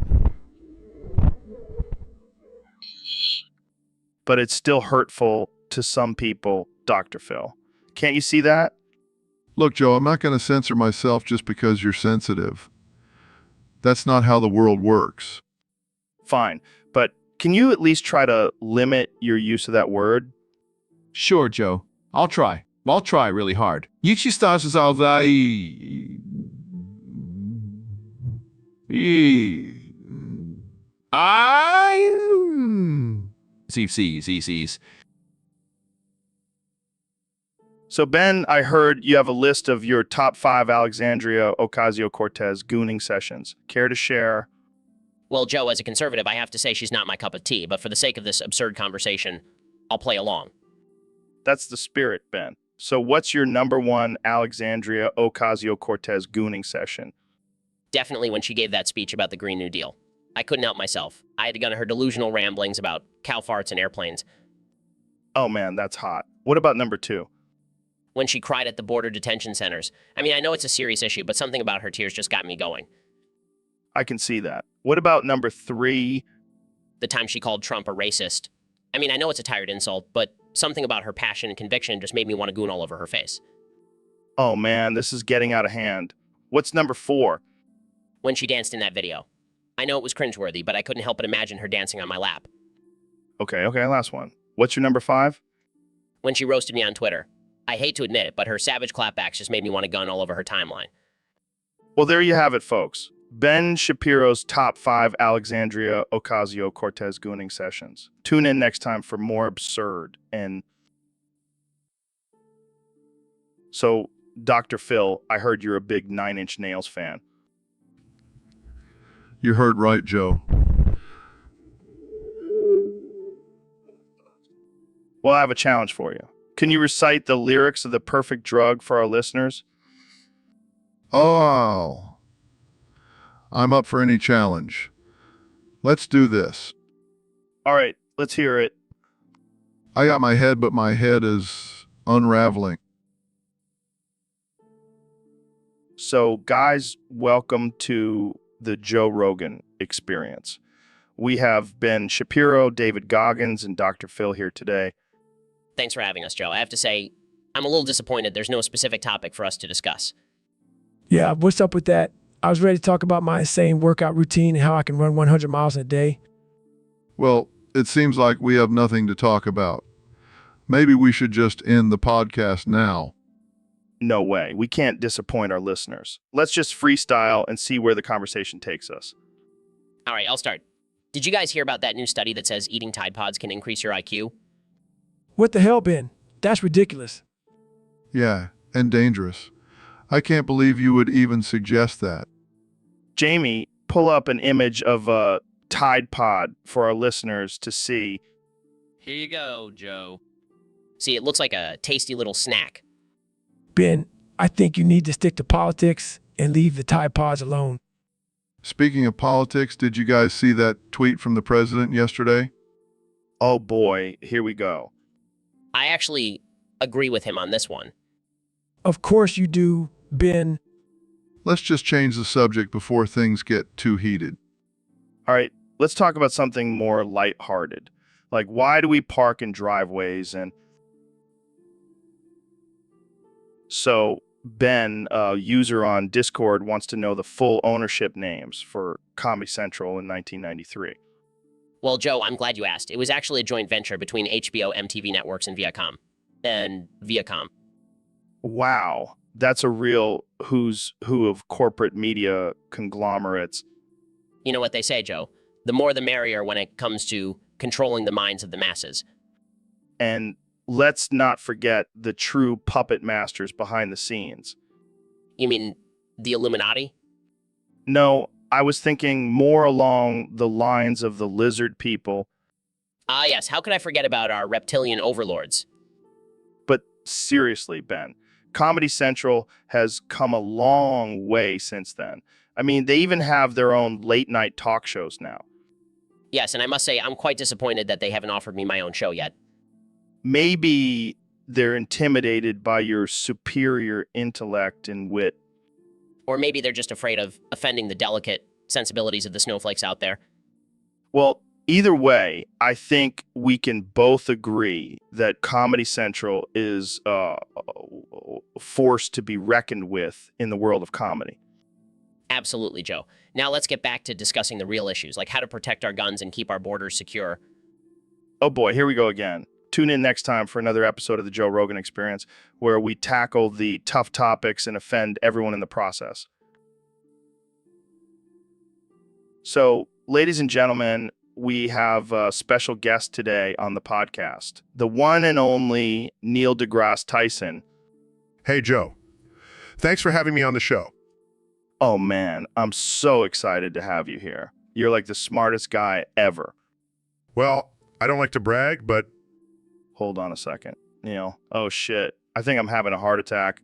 But it's still hurtful to some people, Dr. Phil. Can't you see that? Look, Joe, I'm not going to censor myself just because you're sensitive. That's not how the world works. Fine. But can you at least try to limit your use of that word? Sure, Joe. I'll try. I'll try really hard. Ichi stars all the... CCs. So, Ben, I heard you have a list of your top 5 Alexandria Ocasio-Cortez gooning sessions. Care to share? Well, Joe, as a conservative, I have to say she's not my cup of tea, but for the sake of this absurd conversation, I'll play along. That's the spirit, Ben. So what's your number 1 Alexandria Ocasio-Cortez gooning session? Definitely when she gave that speech about the Green New Deal. I couldn't help myself. I had to gun her delusional ramblings about cow farts and airplanes. Oh man, that's hot. What about number 2? When she cried at the border detention centers. I mean, I know it's a serious issue, but something about her tears just got me going. I can see that. What about number 3? The time she called Trump a racist. I mean, I know it's a tired insult, but something about her passion and conviction just made me want to goon all over her face. Oh man, this is getting out of hand. What's number 4? When she danced in that video. I know it was cringeworthy, but I couldn't help but imagine her dancing on my lap. Okay, last one. What's your number 5? When she roasted me on Twitter. I hate to admit it, but her savage clapbacks just made me want to gun all over her timeline. Well, there you have it, folks. Ben Shapiro's top 5 Alexandria Ocasio-Cortez gooning sessions. Tune in next time for more absurd and... So, Dr. Phil, I heard you're a big 9 Inch Nails fan. You heard right, Joe. Well, I have a challenge for you. Can you recite the lyrics of The Perfect Drug for our listeners? Oh, I'm up for any challenge. Let's do this. All right, let's hear it. I got my head, but my head is unraveling. So, guys, welcome to the Joe Rogan Experience. We have Ben Shapiro, David Goggins, and Dr. Phil here today. Thanks for having us, Joe. I have to say, I'm a little disappointed there's no specific topic for us to discuss. Yeah, what's up with that? I was ready to talk about my insane workout routine and how I can run 100 miles in a day. Well, it seems like we have nothing to talk about. Maybe we should just end the podcast now. No way. We can't disappoint our listeners. Let's just freestyle and see where the conversation takes us. All right, I'll start. Did you guys hear about that new study that says eating Tide Pods can increase your IQ? What the hell, Ben? That's ridiculous. Yeah, and dangerous. I can't believe you would even suggest that. Jamie, pull up an image of a Tide Pod for our listeners to see. Here you go, Joe. See, it looks like a tasty little snack. Ben, I think you need to stick to politics and leave the Tide Pods alone. Speaking of politics, did you guys see that tweet from the president yesterday? Oh boy, here we go. I actually agree with him on this one. Of course you do, Ben. Let's just change the subject before things get too heated. All right, let's talk about something more lighthearted. Like, why do we park in driveways? And so Ben, a user on Discord, wants to know the full ownership names for Comedy Central in 1993. Well, Joe, I'm glad you asked. It was actually a joint venture between HBO, MTV Networks, and Viacom. Wow, that's a real who's who of corporate media conglomerates. You know what they say, Joe? The more the merrier when it comes to controlling the minds of the masses. And let's not forget the true puppet masters behind the scenes. You mean the Illuminati? No, I was thinking more along the lines of the lizard people. Ah, yes. How could I forget about our reptilian overlords? But seriously, Ben, Comedy Central has come a long way since then. I mean, they even have their own late-night talk shows now. Yes, and I must say, I'm quite disappointed that they haven't offered me my own show yet. Maybe they're intimidated by your superior intellect and wit. Or maybe they're just afraid of offending the delicate sensibilities of the snowflakes out there. Well, either way, I think we can both agree that Comedy Central is a force to be reckoned with in the world of comedy. Absolutely, Joe. Now let's get back to discussing the real issues, like how to protect our guns and keep our borders secure. Oh boy, here we go again. Tune in next time for another episode of the Joe Rogan Experience, where we tackle the tough topics and offend everyone in the process. So, ladies and gentlemen, we have a special guest today on the podcast, the one and only Neil deGrasse Tyson. Hey, Joe. Thanks for having me on the show. Oh man, I'm so excited to have you here. You're like the smartest guy ever. Well, I don't like to brag, but... Hold on a second, Neil. Oh shit, I think I'm having a heart attack.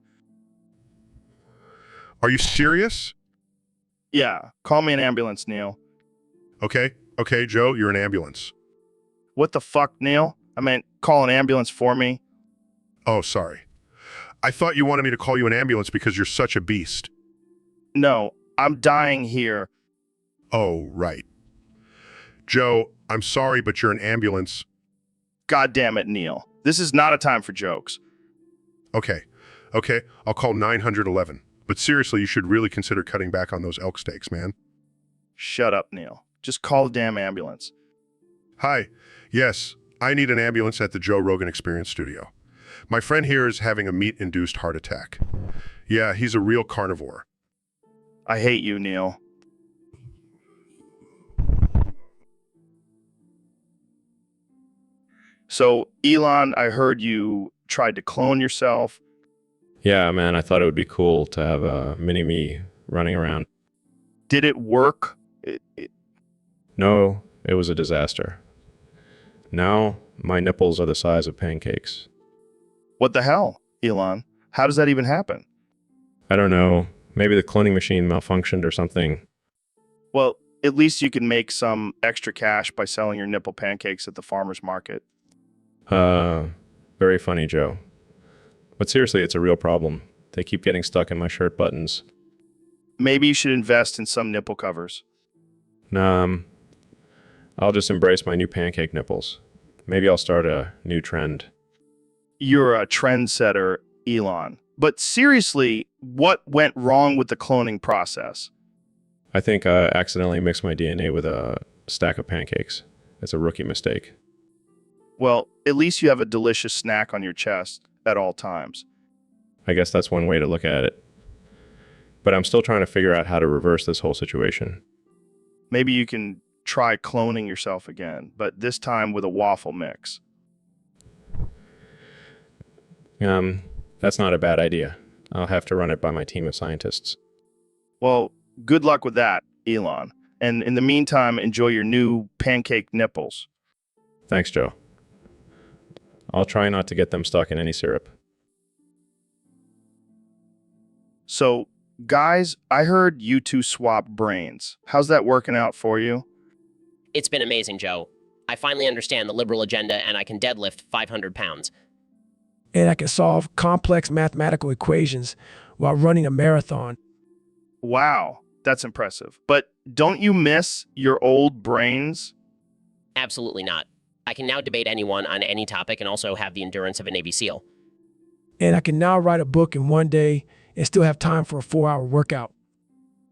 Are you serious? Yeah, call me an ambulance, Neil. Okay, Joe, you're an ambulance. What the fuck, Neil? I meant call an ambulance for me. Oh, sorry. I thought you wanted me to call you an ambulance because you're such a beast. No, I'm dying here. Oh, right. Joe, I'm sorry, but you're an ambulance. God damn it, Neil. This is not a time for jokes. Okay, I'll call 911. But seriously, you should really consider cutting back on those elk steaks, man. Shut up, Neil. Just call the damn ambulance. Hi. Yes, I need an ambulance at the Joe Rogan Experience studio. My friend here is having a meat-induced heart attack. Yeah, he's a real carnivore. I hate you, Neil. So, Elon, I heard you tried to clone yourself. Yeah, man, I thought it would be cool to have a mini-me running around. Did it work? No, it was a disaster. Now, my nipples are the size of pancakes. What the hell, Elon? How does that even happen? I don't know. Maybe the cloning machine malfunctioned or something. Well, at least you can make some extra cash by selling your nipple pancakes at the farmer's market. Very funny, Joe. But seriously, it's a real problem. They keep getting stuck in my shirt buttons. Maybe you should invest in some nipple covers. I'll just embrace my new pancake nipples. Maybe I'll start a new trend. You're a trendsetter, Elon. But seriously, what went wrong with the cloning process? I think I accidentally mixed my DNA with a stack of pancakes. It's a rookie mistake. Well, at least you have a delicious snack on your chest at all times. I guess that's one way to look at it. But I'm still trying to figure out how to reverse this whole situation. Maybe you can try cloning yourself again, but this time with a waffle mix. That's not a bad idea. I'll have to run it by my team of scientists. Well, good luck with that, Elon. And in the meantime, enjoy your new pancake nipples. Thanks, Joe. I'll try not to get them stuck in any syrup. So, guys, I heard you two swap brains. How's that working out for you? It's been amazing, Joe. I finally understand the liberal agenda and I can deadlift 500 pounds. And I can solve complex mathematical equations while running a marathon. Wow, that's impressive. But don't you miss your old brains? Absolutely not. I can now debate anyone on any topic and also have the endurance of a Navy SEAL. And I can now write a book in one day and still have time for a 4-hour workout.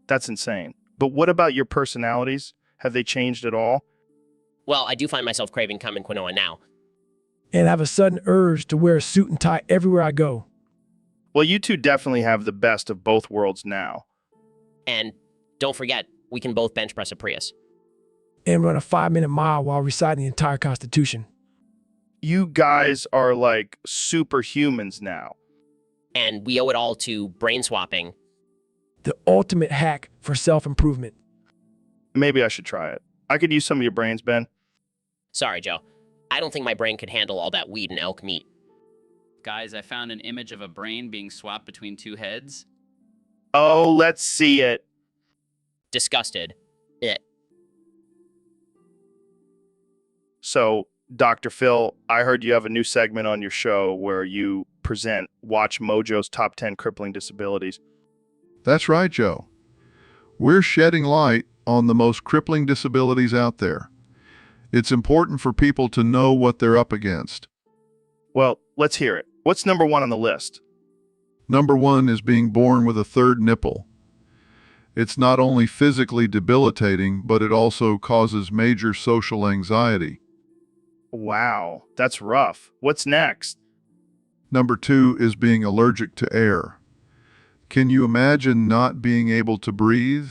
That's insane. But what about your personalities? Have they changed at all? Well, I do find myself craving cum and quinoa now. And I have a sudden urge to wear a suit and tie everywhere I go. Well, you two definitely have the best of both worlds now. And don't forget, we can both bench press a Prius. And run a 5-minute mile while reciting the entire Constitution. You guys are like superhumans now. And we owe it all to brain swapping. The ultimate hack for self-improvement. Maybe I should try it. I could use some of your brains, Ben. Sorry, Joe. I don't think my brain could handle all that weed and elk meat. Guys, I found an image of a brain being swapped between two heads. Oh, let's see it. Disgusted. So, Dr. Phil, I heard you have a new segment on your show where you present Watch Mojo's Top 10 Crippling Disabilities. That's right, Joe. We're shedding light on the most crippling disabilities out there. It's important for people to know what they're up against. Well, let's hear it. What's number 1 on the list? Number 1 is being born with a third nipple. It's not only physically debilitating, but it also causes major social anxiety. Wow, that's rough. What's next? Number 2 is being allergic to air. Can you imagine not being able to breathe?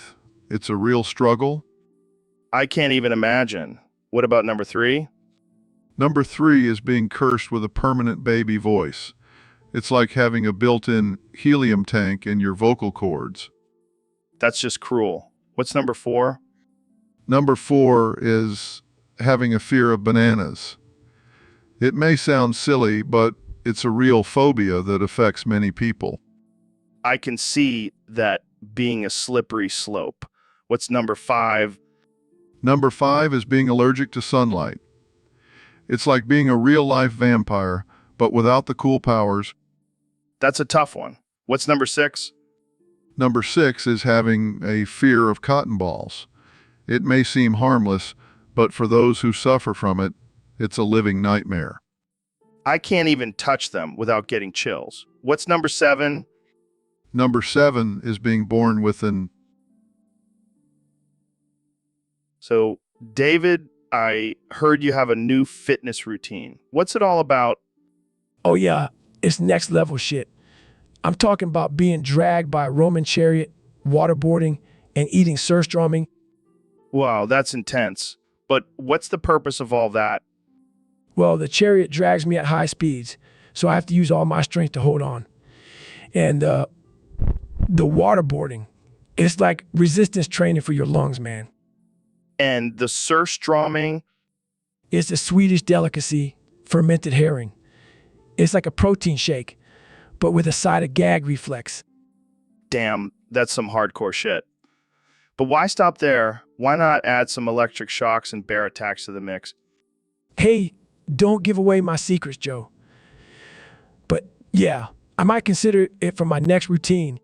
It's a real struggle. I can't even imagine. What about number 3? Number 3 is being cursed with a permanent baby voice. It's like having a built-in helium tank in your vocal cords. That's just cruel. What's number 4? Number 4 is having a fear of bananas. It may sound silly, but it's a real phobia that affects many people. I can see that being a slippery slope. What's number 5? Number 5 is being allergic to sunlight. It's like being a real-life vampire, but without the cool powers. That's a tough one. What's number 6? Number 6 is having a fear of cotton balls. It may seem harmless, but for those who suffer from it, it's a living nightmare. I can't even touch them without getting chills. What's number 7? Number 7 is being born with an... So, David, I heard you have a new fitness routine. What's it all about? Oh yeah, it's next level shit. I'm talking about being dragged by a Roman chariot, waterboarding, and eating surströmming. Wow, that's intense. But what's the purpose of all that? Well, the chariot drags me at high speeds, so I have to use all my strength to hold on. And the waterboarding, it's like resistance training for your lungs, man. And the surströmming? It's a Swedish delicacy, fermented herring. It's like a protein shake, but with a side of gag reflex. Damn, that's some hardcore shit. But why stop there? Why not add some electric shocks and bear attacks to the mix? Hey, don't give away my secrets, Joe. But yeah, I might consider it for my next routine.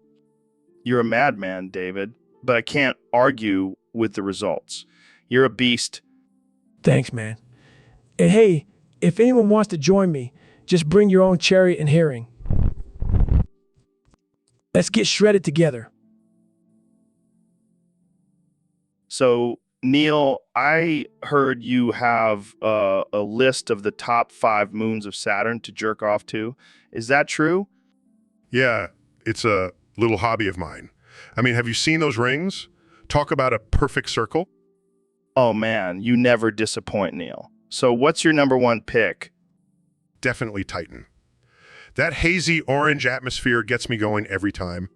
You're a madman, David, but I can't argue with the results. You're a beast. Thanks, man. And hey, if anyone wants to join me, just bring your own chariot and herring. Let's get shredded together. So, Neil, I heard you have a list of the top 5 moons of Saturn to jerk off to. Is that true? Yeah, it's a little hobby of mine. I mean, have you seen those rings? Talk about a perfect circle. Oh man, you never disappoint, Neil. So what's your number 1 pick? Definitely Titan. That hazy orange atmosphere gets me going every time.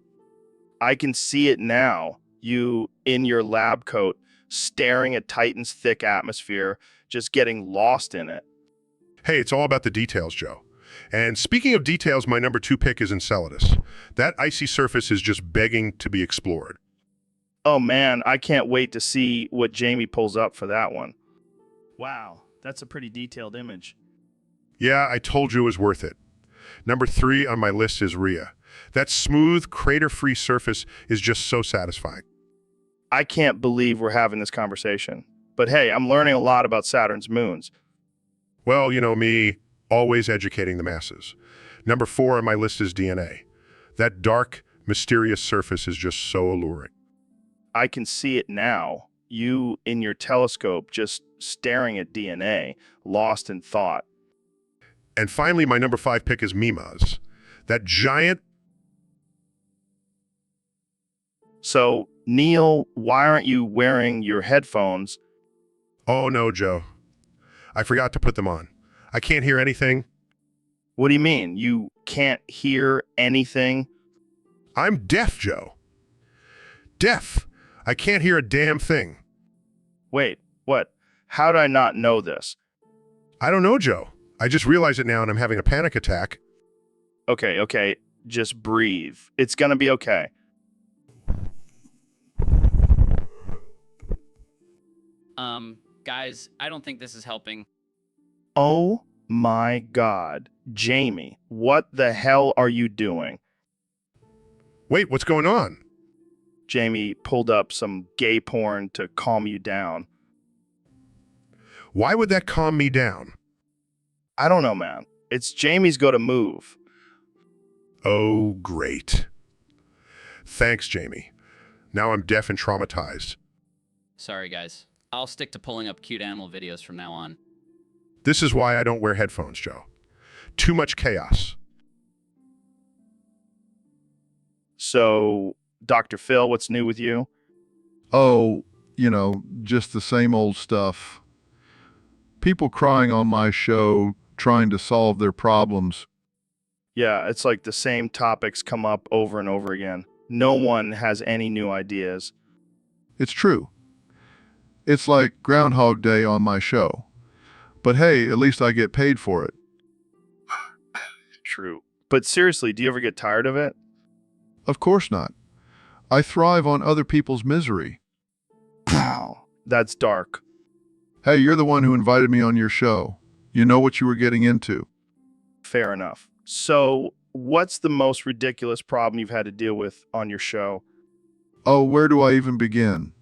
I can see it now. You in your lab coat, staring at Titan's thick atmosphere, just getting lost in it. Hey, it's all about the details, Joe. And speaking of details, my number 2 pick is Enceladus. That icy surface is just begging to be explored. Oh man, I can't wait to see what Jamie pulls up for that one. Wow, that's a pretty detailed image. Yeah, I told you it was worth it. Number 3 on my list is Rhea. That smooth, crater-free surface is just so satisfying. I can't believe we're having this conversation. But hey, I'm learning a lot about Saturn's moons. Well, you know me, always educating the masses. Number 4 on my list is DNA. That dark, mysterious surface is just so alluring. I can see it now. You in your telescope just staring at DNA, lost in thought. And finally, my number 5 pick is Mimas. That giant... So, Neil, why aren't you wearing your headphones? Oh no, Joe. I forgot to put them on. I can't hear anything. What do you mean? You can't hear anything? I'm deaf, Joe. Deaf. I can't hear a damn thing. Wait, what? How did I not know this? I don't know, Joe. I just realized it now and I'm having a panic attack. Okay. Just breathe. It's gonna be okay. Guys, I don't think this is helping. Oh my God. Jamie, what the hell are you doing? Wait, what's going on? Jamie pulled up some gay porn to calm you down. Why would that calm me down? I don't know, man. It's Jamie's go to move. Oh, great. Thanks, Jamie. Now I'm deaf and traumatized. Sorry, guys. I'll stick to pulling up cute animal videos from now on. This is why I don't wear headphones, Joe. Too much chaos. So, Dr. Phil, what's new with you? Oh, just the same old stuff. People crying on my show, trying to solve their problems. Yeah, it's like the same topics come up over and over again. No one has any new ideas. It's true. It's like Groundhog Day on my show. But hey, at least I get paid for it. True. But seriously, do you ever get tired of it? Of course not. I thrive on other people's misery. Wow, that's dark. Hey, you're the one who invited me on your show. You know what you were getting into. Fair enough. So, what's the most ridiculous problem you've had to deal with on your show? Oh, where do I even begin?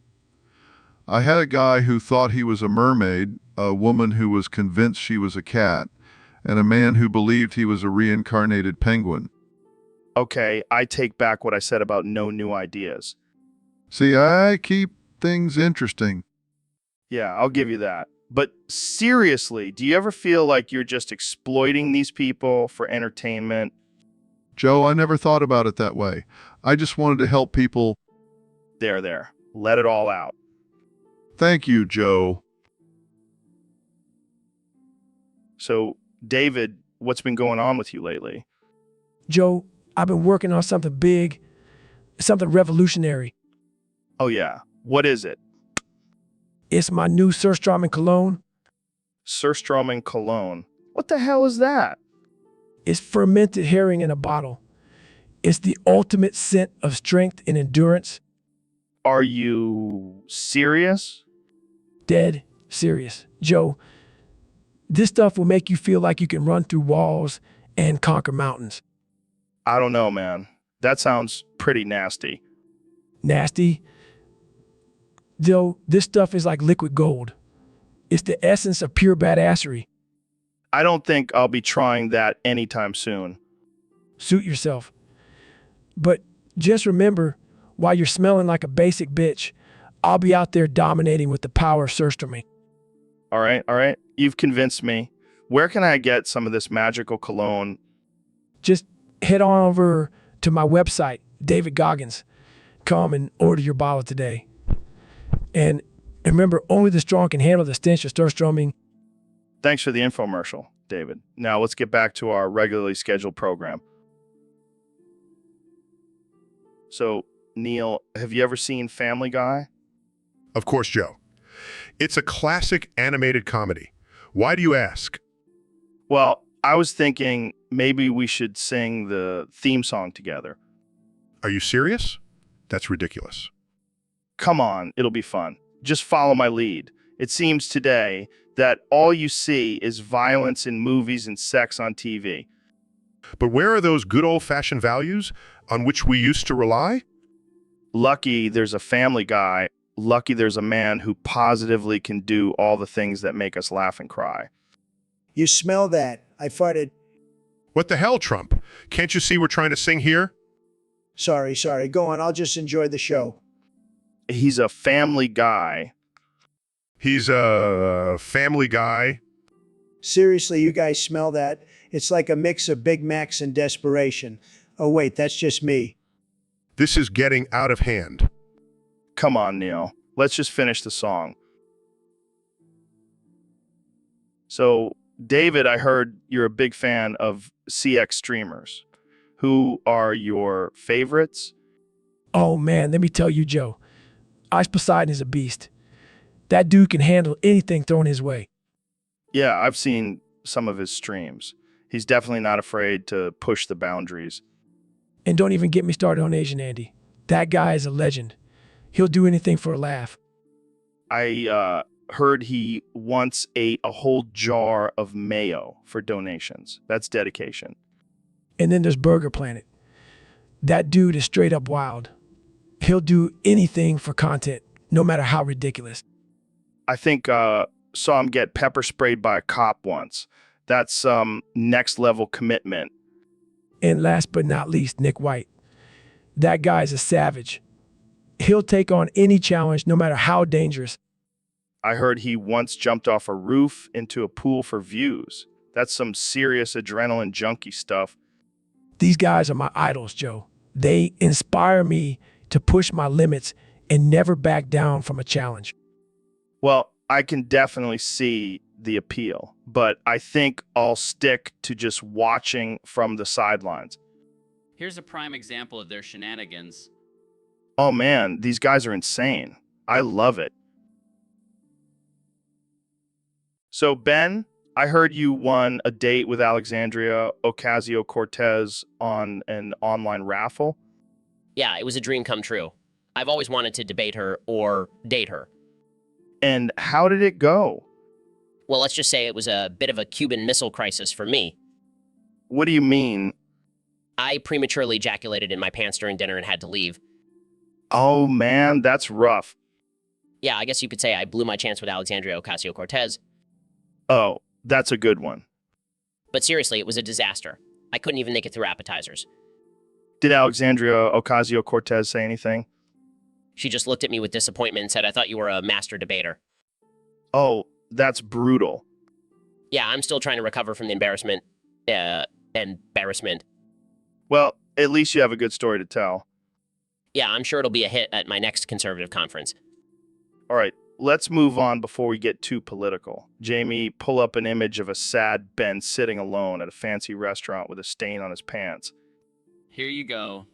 I had a guy who thought he was a mermaid, a woman who was convinced she was a cat, and a man who believed he was a reincarnated penguin. Okay, I take back what I said about no new ideas. See, I keep things interesting. Yeah, I'll give you that. But seriously, do you ever feel like you're just exploiting these people for entertainment? Joe, I never thought about it that way. I just wanted to help people. There. Let it all out. Thank you, Joe. So, David, what's been going on with you lately? Joe, I've been working on something big, something revolutionary. Oh yeah, what is it? It's my new Surströmming cologne. Surströmming cologne. What the hell is that? It's fermented herring in a bottle. It's the ultimate scent of strength and endurance. Are you serious? Dead serious. Joe, this stuff will make you feel like you can run through walls and conquer mountains. I don't know, man. That sounds pretty nasty. Nasty? Joe, this stuff is like liquid gold. It's the essence of pure badassery. I don't think I'll be trying that anytime soon. Suit yourself. But Just remember, while you're smelling like a basic bitch, I'll be out there dominating with the power of surströmming. All right. You've convinced me. Where can I get some of this magical cologne? Just head on over to my website, David Goggins. Come and order your bottle today. And remember, only the strong can handle the stench of surströmming. Thanks for the infomercial, David. Now let's get back to our regularly scheduled program. So, Neil, have you ever seen Family Guy? Of course, Joe. It's a classic animated comedy. Why do you ask? Well, I was thinking maybe we should sing the theme song together. Are you serious? That's ridiculous. Come on, it'll be fun. Just follow my lead. It seems today that all you see is violence in movies and sex on TV. But where are those good old-fashioned values on which we used to rely? Lucky there's a Family Guy. Lucky there's a man who positively can do all the things that make us laugh and cry. You smell that? I farted. What the hell, Trump? Can't you see we're trying to sing here? Sorry. Go on. I'll just enjoy the show. He's a family guy. He's a family guy. Seriously, you guys smell that? It's like a mix of Big Macs and desperation. Oh, wait, that's just me. This is getting out of hand. Come on, Neil. Let's just finish the song. So, David, I heard you're a big fan of CX streamers. Who are your favorites? Oh man, let me tell you, Joe. Ice Poseidon is a beast. That dude can handle anything thrown his way. Yeah, I've seen some of his streams. He's definitely not afraid to push the boundaries. And don't even get me started on Asian Andy. That guy is a legend. He'll do anything for a laugh. I heard he once ate a whole jar of mayo for donations. That's dedication. And then there's Burger Planet. That dude is straight up wild. He'll do anything for content, no matter how ridiculous. I think saw him get pepper sprayed by a cop once. That's next level commitment. And last but not least, Nick White. That guy's a savage. He'll take on any challenge, no matter how dangerous. I heard he once jumped off a roof into a pool for views. That's some serious adrenaline junkie stuff. These guys are my idols, Joe. They inspire me to push my limits and never back down from a challenge. Well, I can definitely see the appeal, but I think I'll stick to just watching from the sidelines. Here's a prime example of their shenanigans. Oh man, these guys are insane. I love it. So Ben, I heard you won a date with Alexandria Ocasio-Cortez on an online raffle. Yeah, it was a dream come true. I've always wanted to debate her or date her. And how did it go? Well, let's just say it was a bit of a Cuban Missile Crisis for me. What do you mean? I prematurely ejaculated in my pants during dinner and had to leave. Oh man, that's rough. Yeah, I guess you could say I blew my chance with Alexandria Ocasio-Cortez. Oh, that's a good one. But seriously, it was a disaster. I couldn't even make it through appetizers. Did Alexandria Ocasio-Cortez say anything? She just looked at me with disappointment and said, I thought you were a master debater. Oh, that's brutal. Yeah, I'm still trying to recover from the embarrassment. Well, at least you have a good story to tell. Yeah, I'm sure it'll be a hit at my next conservative conference. All right, let's move on before we get too political. Jamie, pull up an image of a sad Ben sitting alone at a fancy restaurant with a stain on his pants. Here you go.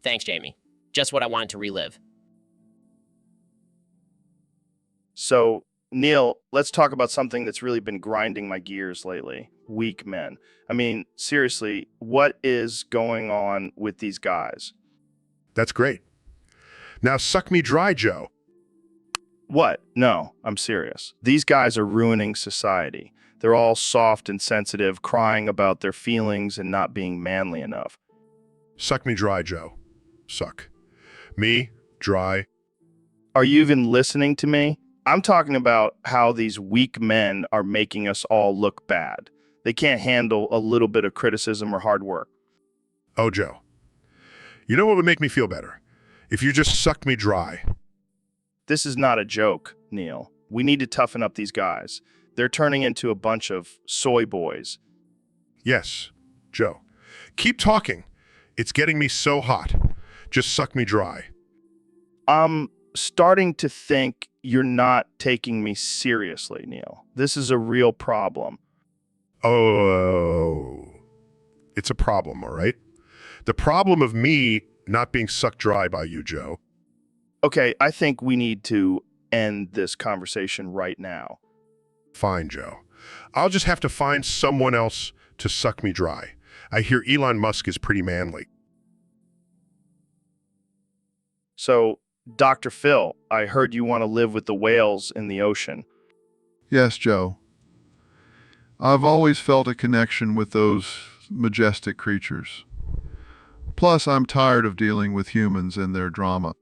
Thanks, Jamie. Just what I wanted to relive. So, Neil, let's talk about something that's really been grinding my gears lately. Weak men. I mean, seriously, what is going on with these guys? That's great. Now suck me dry, Joe. What? No, I'm serious. These guys are ruining society. They're all soft and sensitive, crying about their feelings and not being manly enough. Suck me dry, Joe. Suck. Me, dry. Are you even listening to me? I'm talking about how these weak men are making us all look bad. They can't handle a little bit of criticism or hard work. Oh, Joe. You know what would make me feel better? If you just sucked me dry. This is not a joke, Neil. We need to toughen up these guys. They're turning into a bunch of soy boys. Yes, Joe. Keep talking. It's getting me so hot. Just suck me dry. I'm starting to think you're not taking me seriously, Neil. This is a real problem. Oh, it's a problem, all right? The problem of me not being sucked dry by you, Joe. Okay, I think we need to end this conversation right now. Fine, Joe. I'll just have to find someone else to suck me dry. I hear Elon Musk is pretty manly. So, Dr. Phil, I heard you want to live with the whales in the ocean. Yes, Joe. I've always felt a connection with those majestic creatures. Plus, I'm tired of dealing with humans and their drama.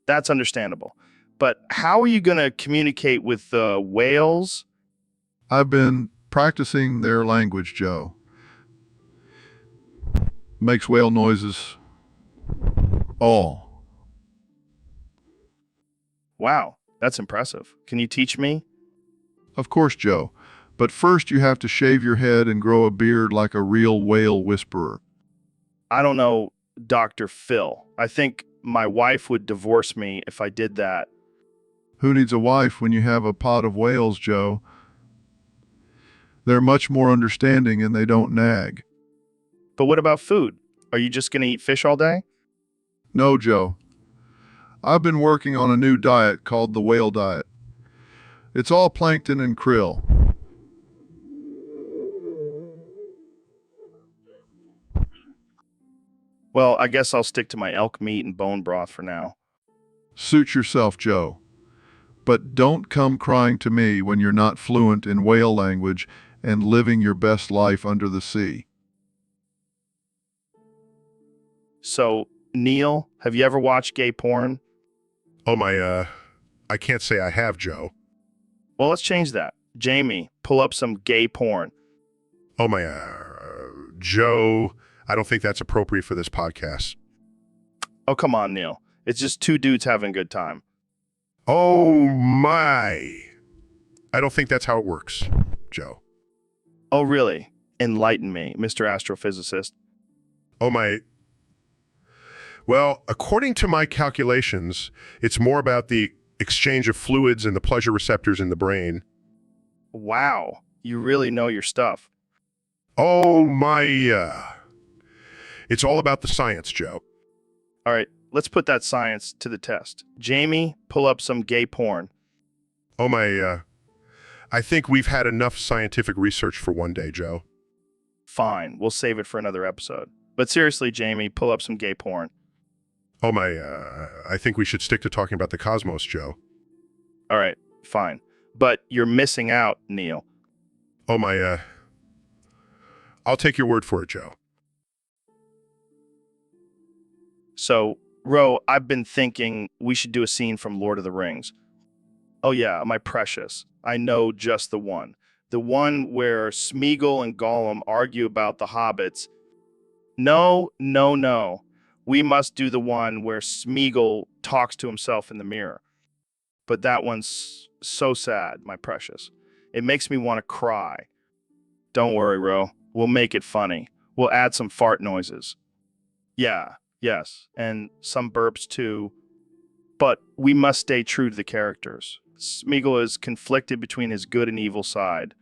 That's understandable. But how are you going to communicate with the whales? I've been practicing their language, Joe. Makes whale noises. All. Wow, that's impressive. Can you teach me? Of course, Joe. But first you have to shave your head and grow a beard like a real whale whisperer. I don't know, Dr. Phil. I think my wife would divorce me if I did that. Who needs a wife when you have a pot of whales, Joe? They're much more understanding and they don't nag. But what about food? Are you just going to eat fish all day? No, Joe. I've been working on a new diet called the whale diet. It's all plankton and krill. Well, I guess I'll stick to my elk meat and bone broth for now. Suit yourself, Joe. But don't come crying to me when you're not fluent in whale language and living your best life under the sea. So, Neil, have you ever watched gay porn? Oh, I can't say I have, Joe. Well, let's change that. Jamie, pull up some gay porn. Oh, Joe, I don't think that's appropriate for this podcast. Oh, come on, Neil. It's just two dudes having a good time. Oh, my. I don't think that's how it works, Joe. Oh, really? Enlighten me, Mr. Astrophysicist. Oh, my. Well, according to my calculations, it's more about the exchange of fluids and the pleasure receptors in the brain. Wow, you really know your stuff. Oh, my. It's all about the science, Joe. All right, let's put that science to the test. Jamie, pull up some gay porn. Oh, my. I think we've had enough scientific research for one day, Joe. Fine, we'll save it for another episode. But seriously, Jamie, pull up some gay porn. Oh, my. I think we should stick to talking about the cosmos, Joe. All right, fine. But you're missing out, Neil. Oh, my. I'll take your word for it, Joe. So, Ro, I've been thinking we should do a scene from Lord of the Rings. Oh yeah, my precious. I know just the one. The one where Smeagol and Gollum argue about the hobbits. No. We must do the one where Smeagol talks to himself in the mirror. But that one's so sad, my precious. It makes me want to cry. Don't worry, Ro. We'll make it funny. We'll add some fart noises. Yeah. Yes, and some burps too. But we must stay true to the characters. Smeagol is conflicted between his good and evil side.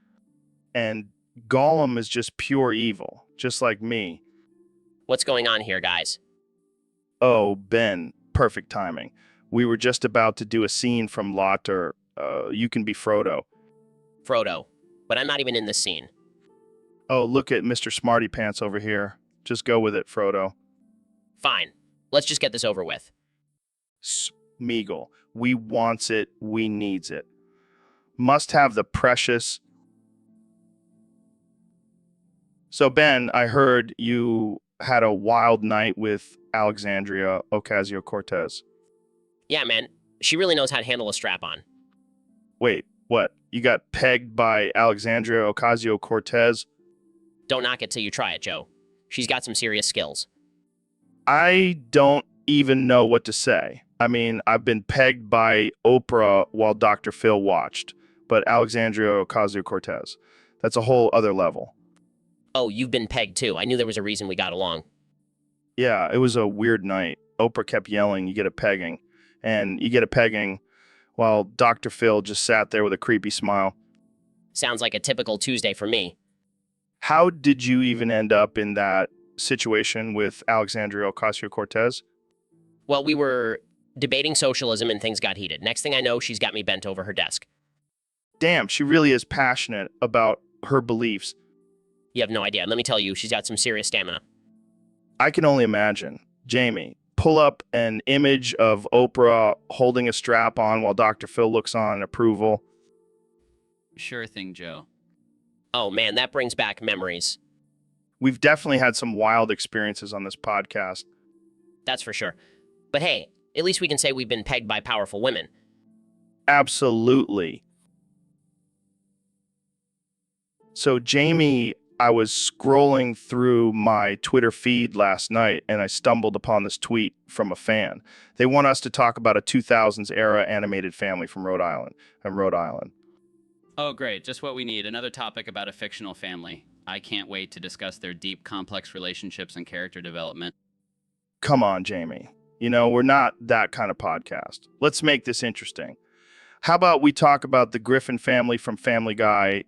And Gollum is just pure evil, just like me. What's going on here, guys? Oh, Ben, perfect timing. We were just about to do a scene from Lotter. You can be Frodo. Frodo. But I'm not even in this scene. Oh, look at Mr. Smarty Pants over here. Just go with it, Frodo. Fine. Let's just get this over with. Smeagol. We wants it. We needs it. Must have the precious. So, Ben, I heard you had a wild night with Alexandria Ocasio-Cortez. Yeah, man. She really knows how to handle a strap-on. Wait, what? You got pegged by Alexandria Ocasio-Cortez? Don't knock it till you try it, Joe. She's got some serious skills. I don't even know what to say. I mean, I've been pegged by Oprah while Dr. Phil watched, but Alexandria Ocasio-Cortez, that's a whole other level. Oh, you've been pegged too. I knew there was a reason we got along. Yeah, it was a weird night. Oprah kept yelling, you get a pegging. And you get a pegging while Dr. Phil just sat there with a creepy smile. Sounds like a typical Tuesday for me. How did you even end up in that situation with Alexandria Ocasio-Cortez? Well, we were debating socialism and things got heated. Next thing I know, she's got me bent over her desk. Damn, she really is passionate about her beliefs. You have no idea. Let me tell you, she's got some serious stamina. I can only imagine. Jamie, pull up an image of Oprah holding a strap on while Dr. Phil looks on in approval. Sure thing, Joe. Oh man, that brings back memories. We've definitely had some wild experiences on this podcast. That's for sure. But hey, at least we can say we've been pegged by powerful women. Absolutely. So, Jamie, I was scrolling through my Twitter feed last night and I stumbled upon this tweet from a fan. They want us to talk about a 2000s era animated family from Rhode Island. Oh, great. Just what we need. Another topic about a fictional family. I can't wait to discuss their deep, complex relationships and character development. Come on, Jamie. You know, we're not that kind of podcast. Let's make this interesting. How about we talk about the Griffin family from Family Guy?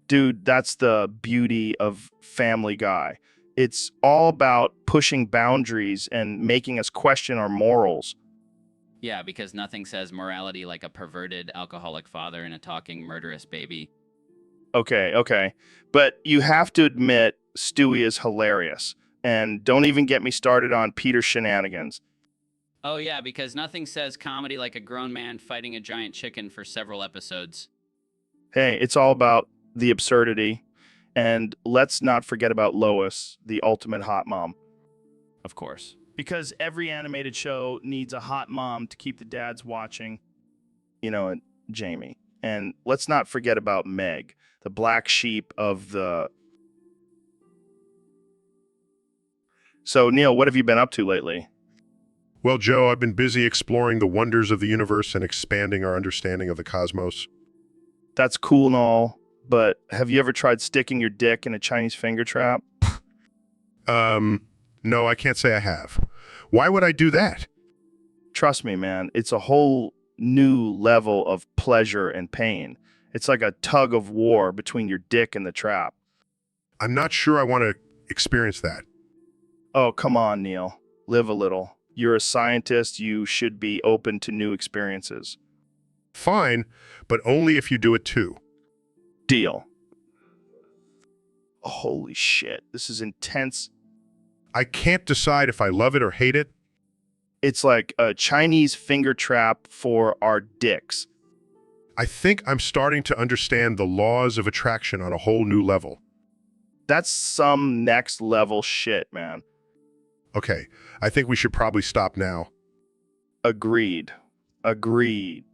Dude, that's the beauty of Family Guy. It's all about pushing boundaries and making us question our morals. Yeah, because nothing says morality like a perverted alcoholic father and a talking murderous baby. Okay. But you have to admit, Stewie is hilarious. And don't even get me started on Peter's shenanigans. Oh yeah, because nothing says comedy like a grown man fighting a giant chicken for several episodes. Hey, it's all about the absurdity. And let's not forget about Lois, the ultimate hot mom. Of course. Because every animated show needs a hot mom to keep the dads watching. You know, Jamie. And let's not forget about Meg, the black sheep of the... So, Neil, what have you been up to lately? Well, Joe, I've been busy exploring the wonders of the universe and expanding our understanding of the cosmos. That's cool and all, but have you ever tried sticking your dick in a Chinese finger trap? No, I can't say I have. Why would I do that? Trust me, man, it's a whole new level of pleasure and pain. It's like a tug of war between your dick and the trap. I'm not sure I want to experience that. Oh, come on, Neil. Live a little. You're a scientist. You should be open to new experiences. Fine, but only if you do it too. Deal. Holy shit. This is intense. I can't decide if I love it or hate it. It's like a Chinese finger trap for our dicks. I think I'm starting to understand the laws of attraction on a whole new level. That's some next level shit, man. Okay, I think we should probably stop now. Agreed. Guys,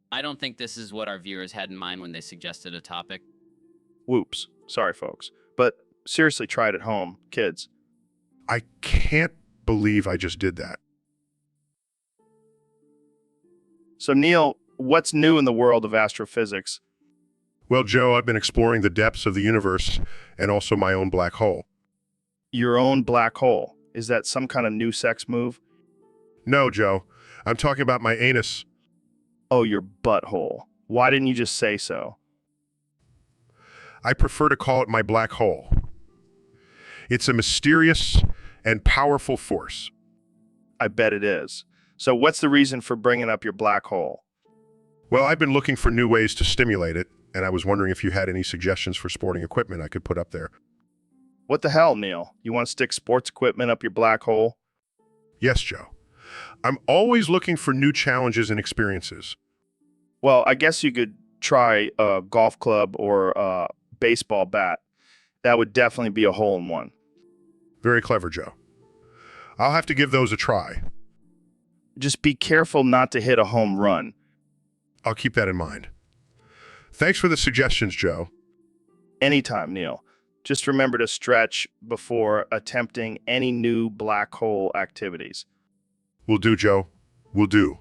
I don't think this is what our viewers had in mind when they suggested a topic. Whoops. Sorry, folks. But seriously, try it at home, kids. I can't believe I just did that. So, Neil, what's new in the world of astrophysics? Well, Joe, I've been exploring the depths of the universe and also my own black hole. Your own black hole. Is that some kind of new sex move? No, Joe. I'm talking about my anus. Oh, your butthole. Why didn't you just say so? I prefer to call it my black hole. It's a mysterious and powerful force. I bet it is. So what's the reason for bringing up your black hole? Well, I've been looking for new ways to stimulate it, and I was wondering if you had any suggestions for sporting equipment I could put up there. What the hell, Neil? You want to stick sports equipment up your black hole? Yes, Joe. I'm always looking for new challenges and experiences. Well, I guess you could try a golf club or a baseball bat. That would definitely be a hole-in-one. Very clever, Joe. I'll have to give those a try. Just be careful not to hit a home run. I'll keep that in mind. Thanks for the suggestions, Joe. Anytime, Neil. Just remember to stretch before attempting any new black hole activities. Will do, Joe. Will do.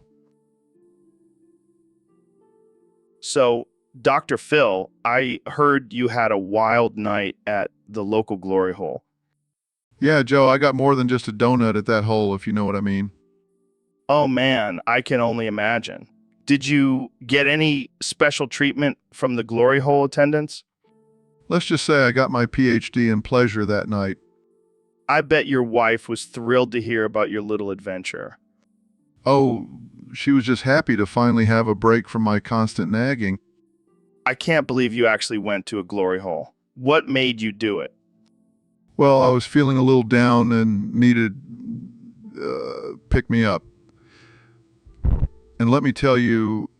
So, Dr. Phil, I heard you had a wild night at the local glory hole. Yeah, Joe, I got more than just a donut at that hole, if you know what I mean. Oh man, I can only imagine. Did you get any special treatment from the glory hole attendants? Let's just say I got my PhD in pleasure that night. I bet your wife was thrilled to hear about your little adventure. Oh, she was just happy to finally have a break from my constant nagging. I can't believe you actually went to a glory hole. What made you do it? Well, I was feeling a little down and needed pick me up. And let me tell you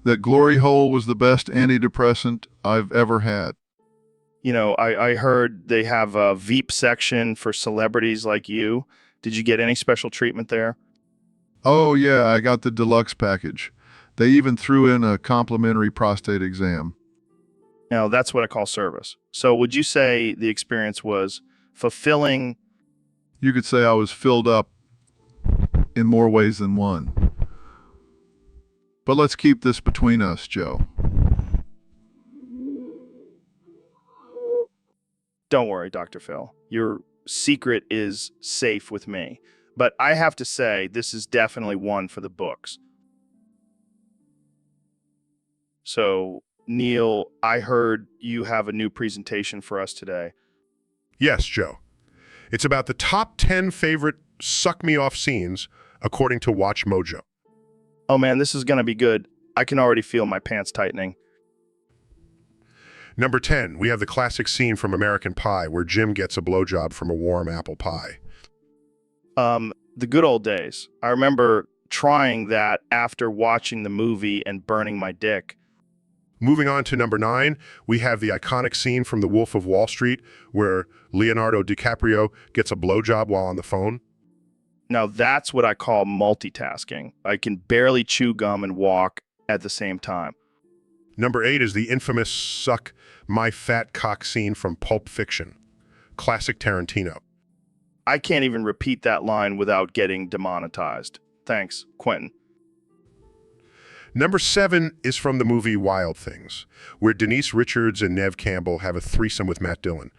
that glory hole was the best antidepressant I've ever had. You know, I heard they have a Veep section for celebrities like you. Did you get any special treatment there? Oh yeah, I got the deluxe package. They even threw in a complimentary prostate exam. Now, that's what I call service. So would you say the experience was fulfilling? You could say I was filled up in more ways than one. But let's keep this between us, Joe. Don't worry, Dr. Phil. Your secret is safe with me. But I have to say, this is definitely one for the books. So, Neil, I heard you have a new presentation for us today. Yes, Joe. It's about the top 10 favorite suck-me-off scenes according to Watch Mojo. Oh man, this is going to be good. I can already feel my pants tightening. Number 10, we have the classic scene from American Pie where Jim gets a blowjob from a warm apple pie. The good old days. I remember trying that after watching the movie and burning my dick. Moving on to number 9, we have the iconic scene from The Wolf of Wall Street where Leonardo DiCaprio gets a blowjob while on the phone. Now that's what I call multitasking. I can barely chew gum and walk at the same time. Number 8 is the infamous suck my fat cock scene from Pulp Fiction. Classic Tarantino. I can't even repeat that line without getting demonetized. Thanks, Quentin. Number 7 is from the movie Wild Things, where Denise Richards and Nev Campbell have a threesome with Matt Dillon.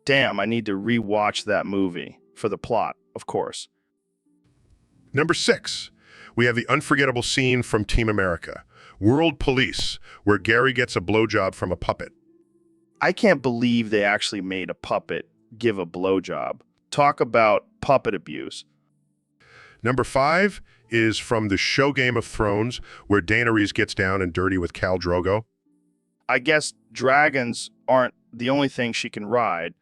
Damn, I need to rewatch that movie. For the plot, of course. Number 6, we have the unforgettable scene from Team America, World Police, where Gary gets a blowjob from a puppet. I can't believe they actually made a puppet give a blowjob. Talk about puppet abuse. Number 5 is from the show Game of Thrones, where Daenerys gets down and dirty with Khal Drogo. I guess dragons aren't the only thing she can ride.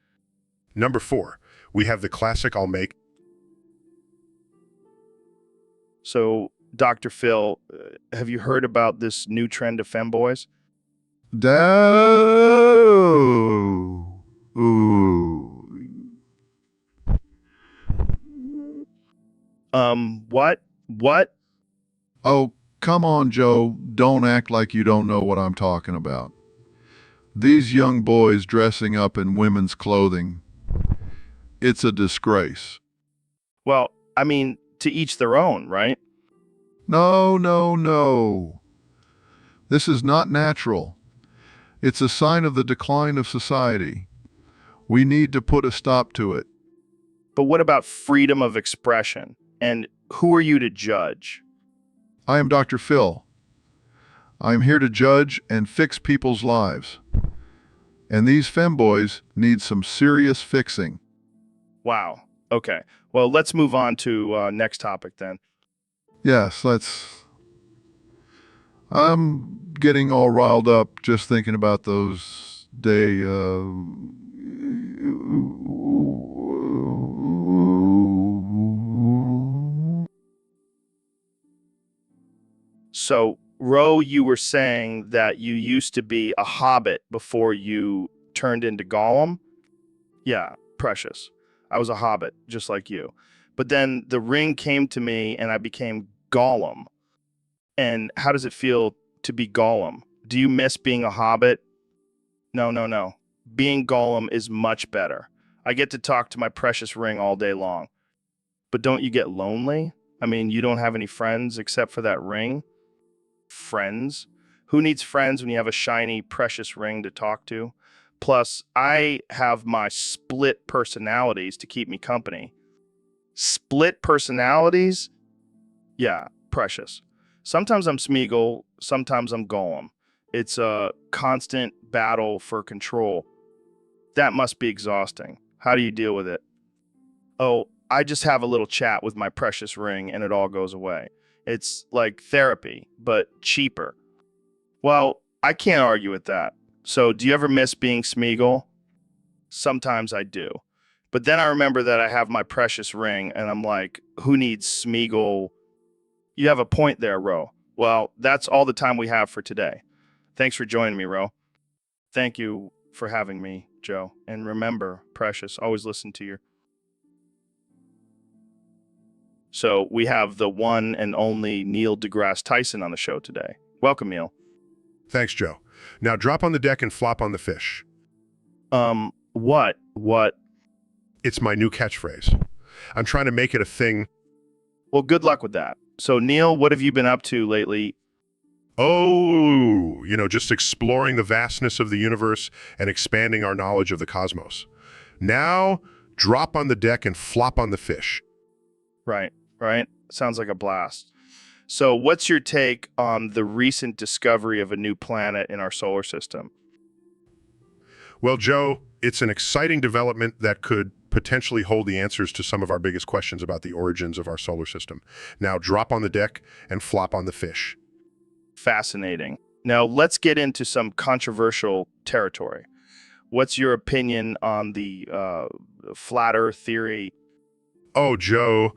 Number 4, we have the classic I'll make. So, Dr. Phil, have you heard about this new trend of femboys? Ooh. What? Oh, come on, Joe. Don't act like you don't know what I'm talking about. These young boys dressing up in women's clothing. It's a disgrace. Well, I mean, to each their own, right? No. This is not natural. It's a sign of the decline of society. We need to put a stop to it. But what about freedom of expression? And who are you to judge? I am Dr. Phil. I am here to judge and fix people's lives. And these femboys need some serious fixing. Wow. Okay. Well, let's move on to next topic then. Yes, let's... I'm getting all riled up just thinking about those days. So, Ro, you were saying that you used to be a hobbit before you turned into Gollum? Yeah, precious. I was a hobbit, just like you. But then the ring came to me and I became Gollum. And how does it feel to be Gollum? Do you miss being a hobbit? No, no, no. Being Gollum is much better. I get to talk to my precious ring all day long. But don't you get lonely? I mean, you don't have any friends except for that ring? Friends? Who needs friends when you have a shiny, precious ring to talk to? Plus, I have my split personalities to keep me company. Split personalities? Yeah, precious. Sometimes I'm Smeagol, sometimes I'm Gollum. It's a constant battle for control. That must be exhausting. How do you deal with it? Oh, I just have a little chat with my precious ring and it all goes away. It's like therapy, but cheaper. Well, I can't argue with that. So, do you ever miss being Smeagol? Sometimes I do. But then I remember that I have my precious ring and I'm like, who needs Smeagol? You have a point there, Ro. Well, that's all the time we have for today. Thanks for joining me, Ro. Thank you for having me, Joe. And remember, Precious, always listen to your... So we have the one and only Neil deGrasse Tyson on the show today. Welcome, Neil. Thanks, Joe. Now drop on the deck and flop on the fish. What? What? It's my new catchphrase. I'm trying to make it a thing. Well, good luck with that. So, Neil, what have you been up to lately? Oh, just exploring the vastness of the universe and expanding our knowledge of the cosmos. Now, drop on the deck and flop on the fish. Right. Sounds like a blast. So, what's your take on the recent discovery of a new planet in our solar system? Well, Joe, it's an exciting development that could potentially hold the answers to some of our biggest questions about the origins of our solar system. Now, drop on the deck and flop on the fish. Fascinating. Now, let's get into some controversial territory. What's your opinion on the flat Earth theory? Oh, Joe,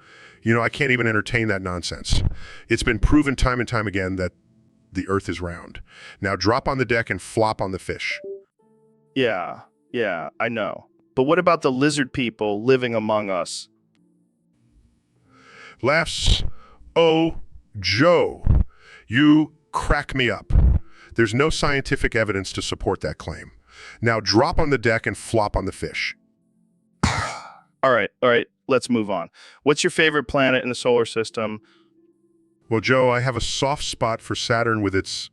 I can't even entertain that nonsense. It's been proven time and time again that the Earth is round. Now, drop on the deck and flop on the fish. Yeah, I know. But what about the lizard people living among us? Laughs. Oh, Joe, you crack me up. There's no scientific evidence to support that claim. Now drop on the deck and flop on the fish. All right, let's move on. What's your favorite planet in the solar system? Well, Joe, I have a soft spot for Saturn with its...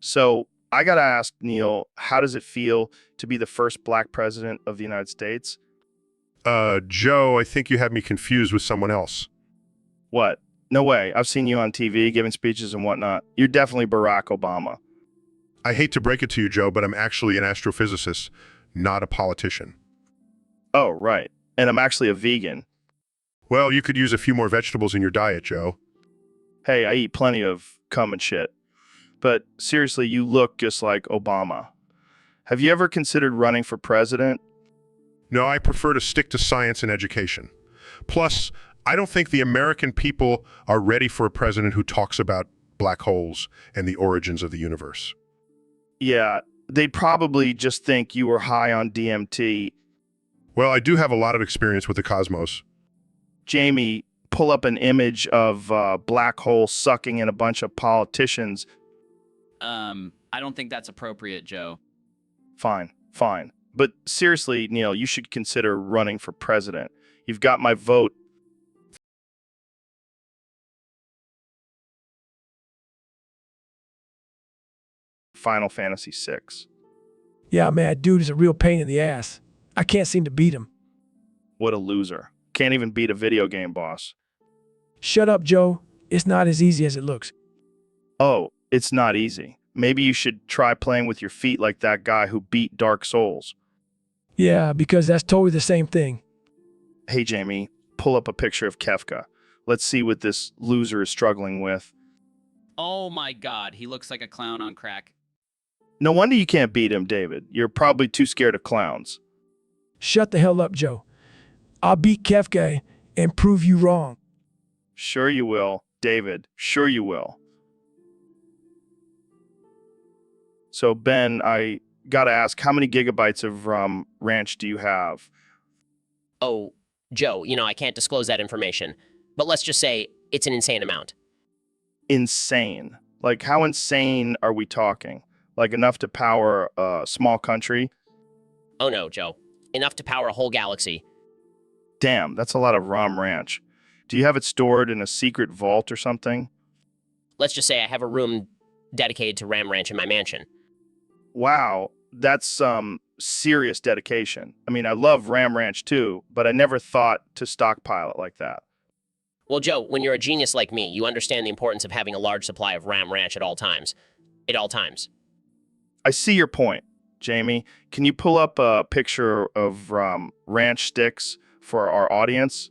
So, I gotta ask, Neil, how does it feel to be the first black president of the United States? Joe, I think you have me confused with someone else. What? No way. I've seen you on TV giving speeches and whatnot. You're definitely Barack Obama. I hate to break it to you, Joe, but I'm actually an astrophysicist, not a politician. Oh, right. And I'm actually a vegan. Well, you could use a few more vegetables in your diet, Joe. Hey, I eat plenty of cum and shit. But seriously, you look just like Obama. Have you ever considered running for president? No, I prefer to stick to science and education. Plus, I don't think the American people are ready for a president who talks about black holes and the origins of the universe. Yeah, they'd probably just think you were high on DMT. Well, I do have a lot of experience with the cosmos. Jamie, pull up an image of a black hole sucking in a bunch of politicians. I don't think that's appropriate, Joe. Fine. But seriously, Neil, you should consider running for president. You've got my vote. Final Fantasy VI. Yeah, man, dude is a real pain in the ass. I can't seem to beat him. What a loser. Can't even beat a video game boss. Shut up, Joe. It's not as easy as it looks. Oh, it's not easy. Maybe you should try playing with your feet like that guy who beat Dark Souls. Yeah, because that's totally the same thing. Hey, Jamie, pull up a picture of Kefka. Let's see what this loser is struggling with. Oh my God, he looks like a clown on crack. No wonder you can't beat him, David. You're probably too scared of clowns. Shut the hell up, Joe. I'll beat Kefka and prove you wrong. Sure you will, David. Sure you will. So, Ben, I gotta ask, how many gigabytes of ranch do you have? Oh, Joe, I can't disclose that information. But let's just say it's an insane amount. Insane. Like, how insane are we talking? Like, enough to power a small country? Oh no, Joe. Enough to power a whole galaxy. Damn, that's a lot of Ram Ranch. Do you have it stored in a secret vault or something? Let's just say I have a room dedicated to Ram Ranch in my mansion. Wow, that's some serious dedication. I mean, I love Ram Ranch too, but I never thought to stockpile it like that. Well, Joe, when you're a genius like me, you understand the importance of having a large supply of Ram Ranch at all times. At all times. I see your point, Jamie. Can you pull up a picture of ranch sticks for our audience?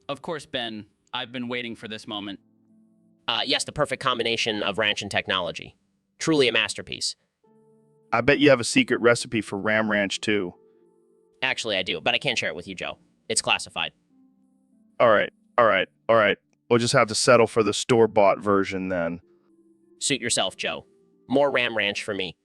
Of course, Ben. I've been waiting for this moment. Yes, the perfect combination of ranch and technology. Truly a masterpiece. I bet you have a secret recipe for Ram Ranch too. Actually, I do, but I can't share it with you, Joe. It's classified. All right. We'll just have to settle for the store-bought version then. Suit yourself, Joe. More Ram Ranch for me.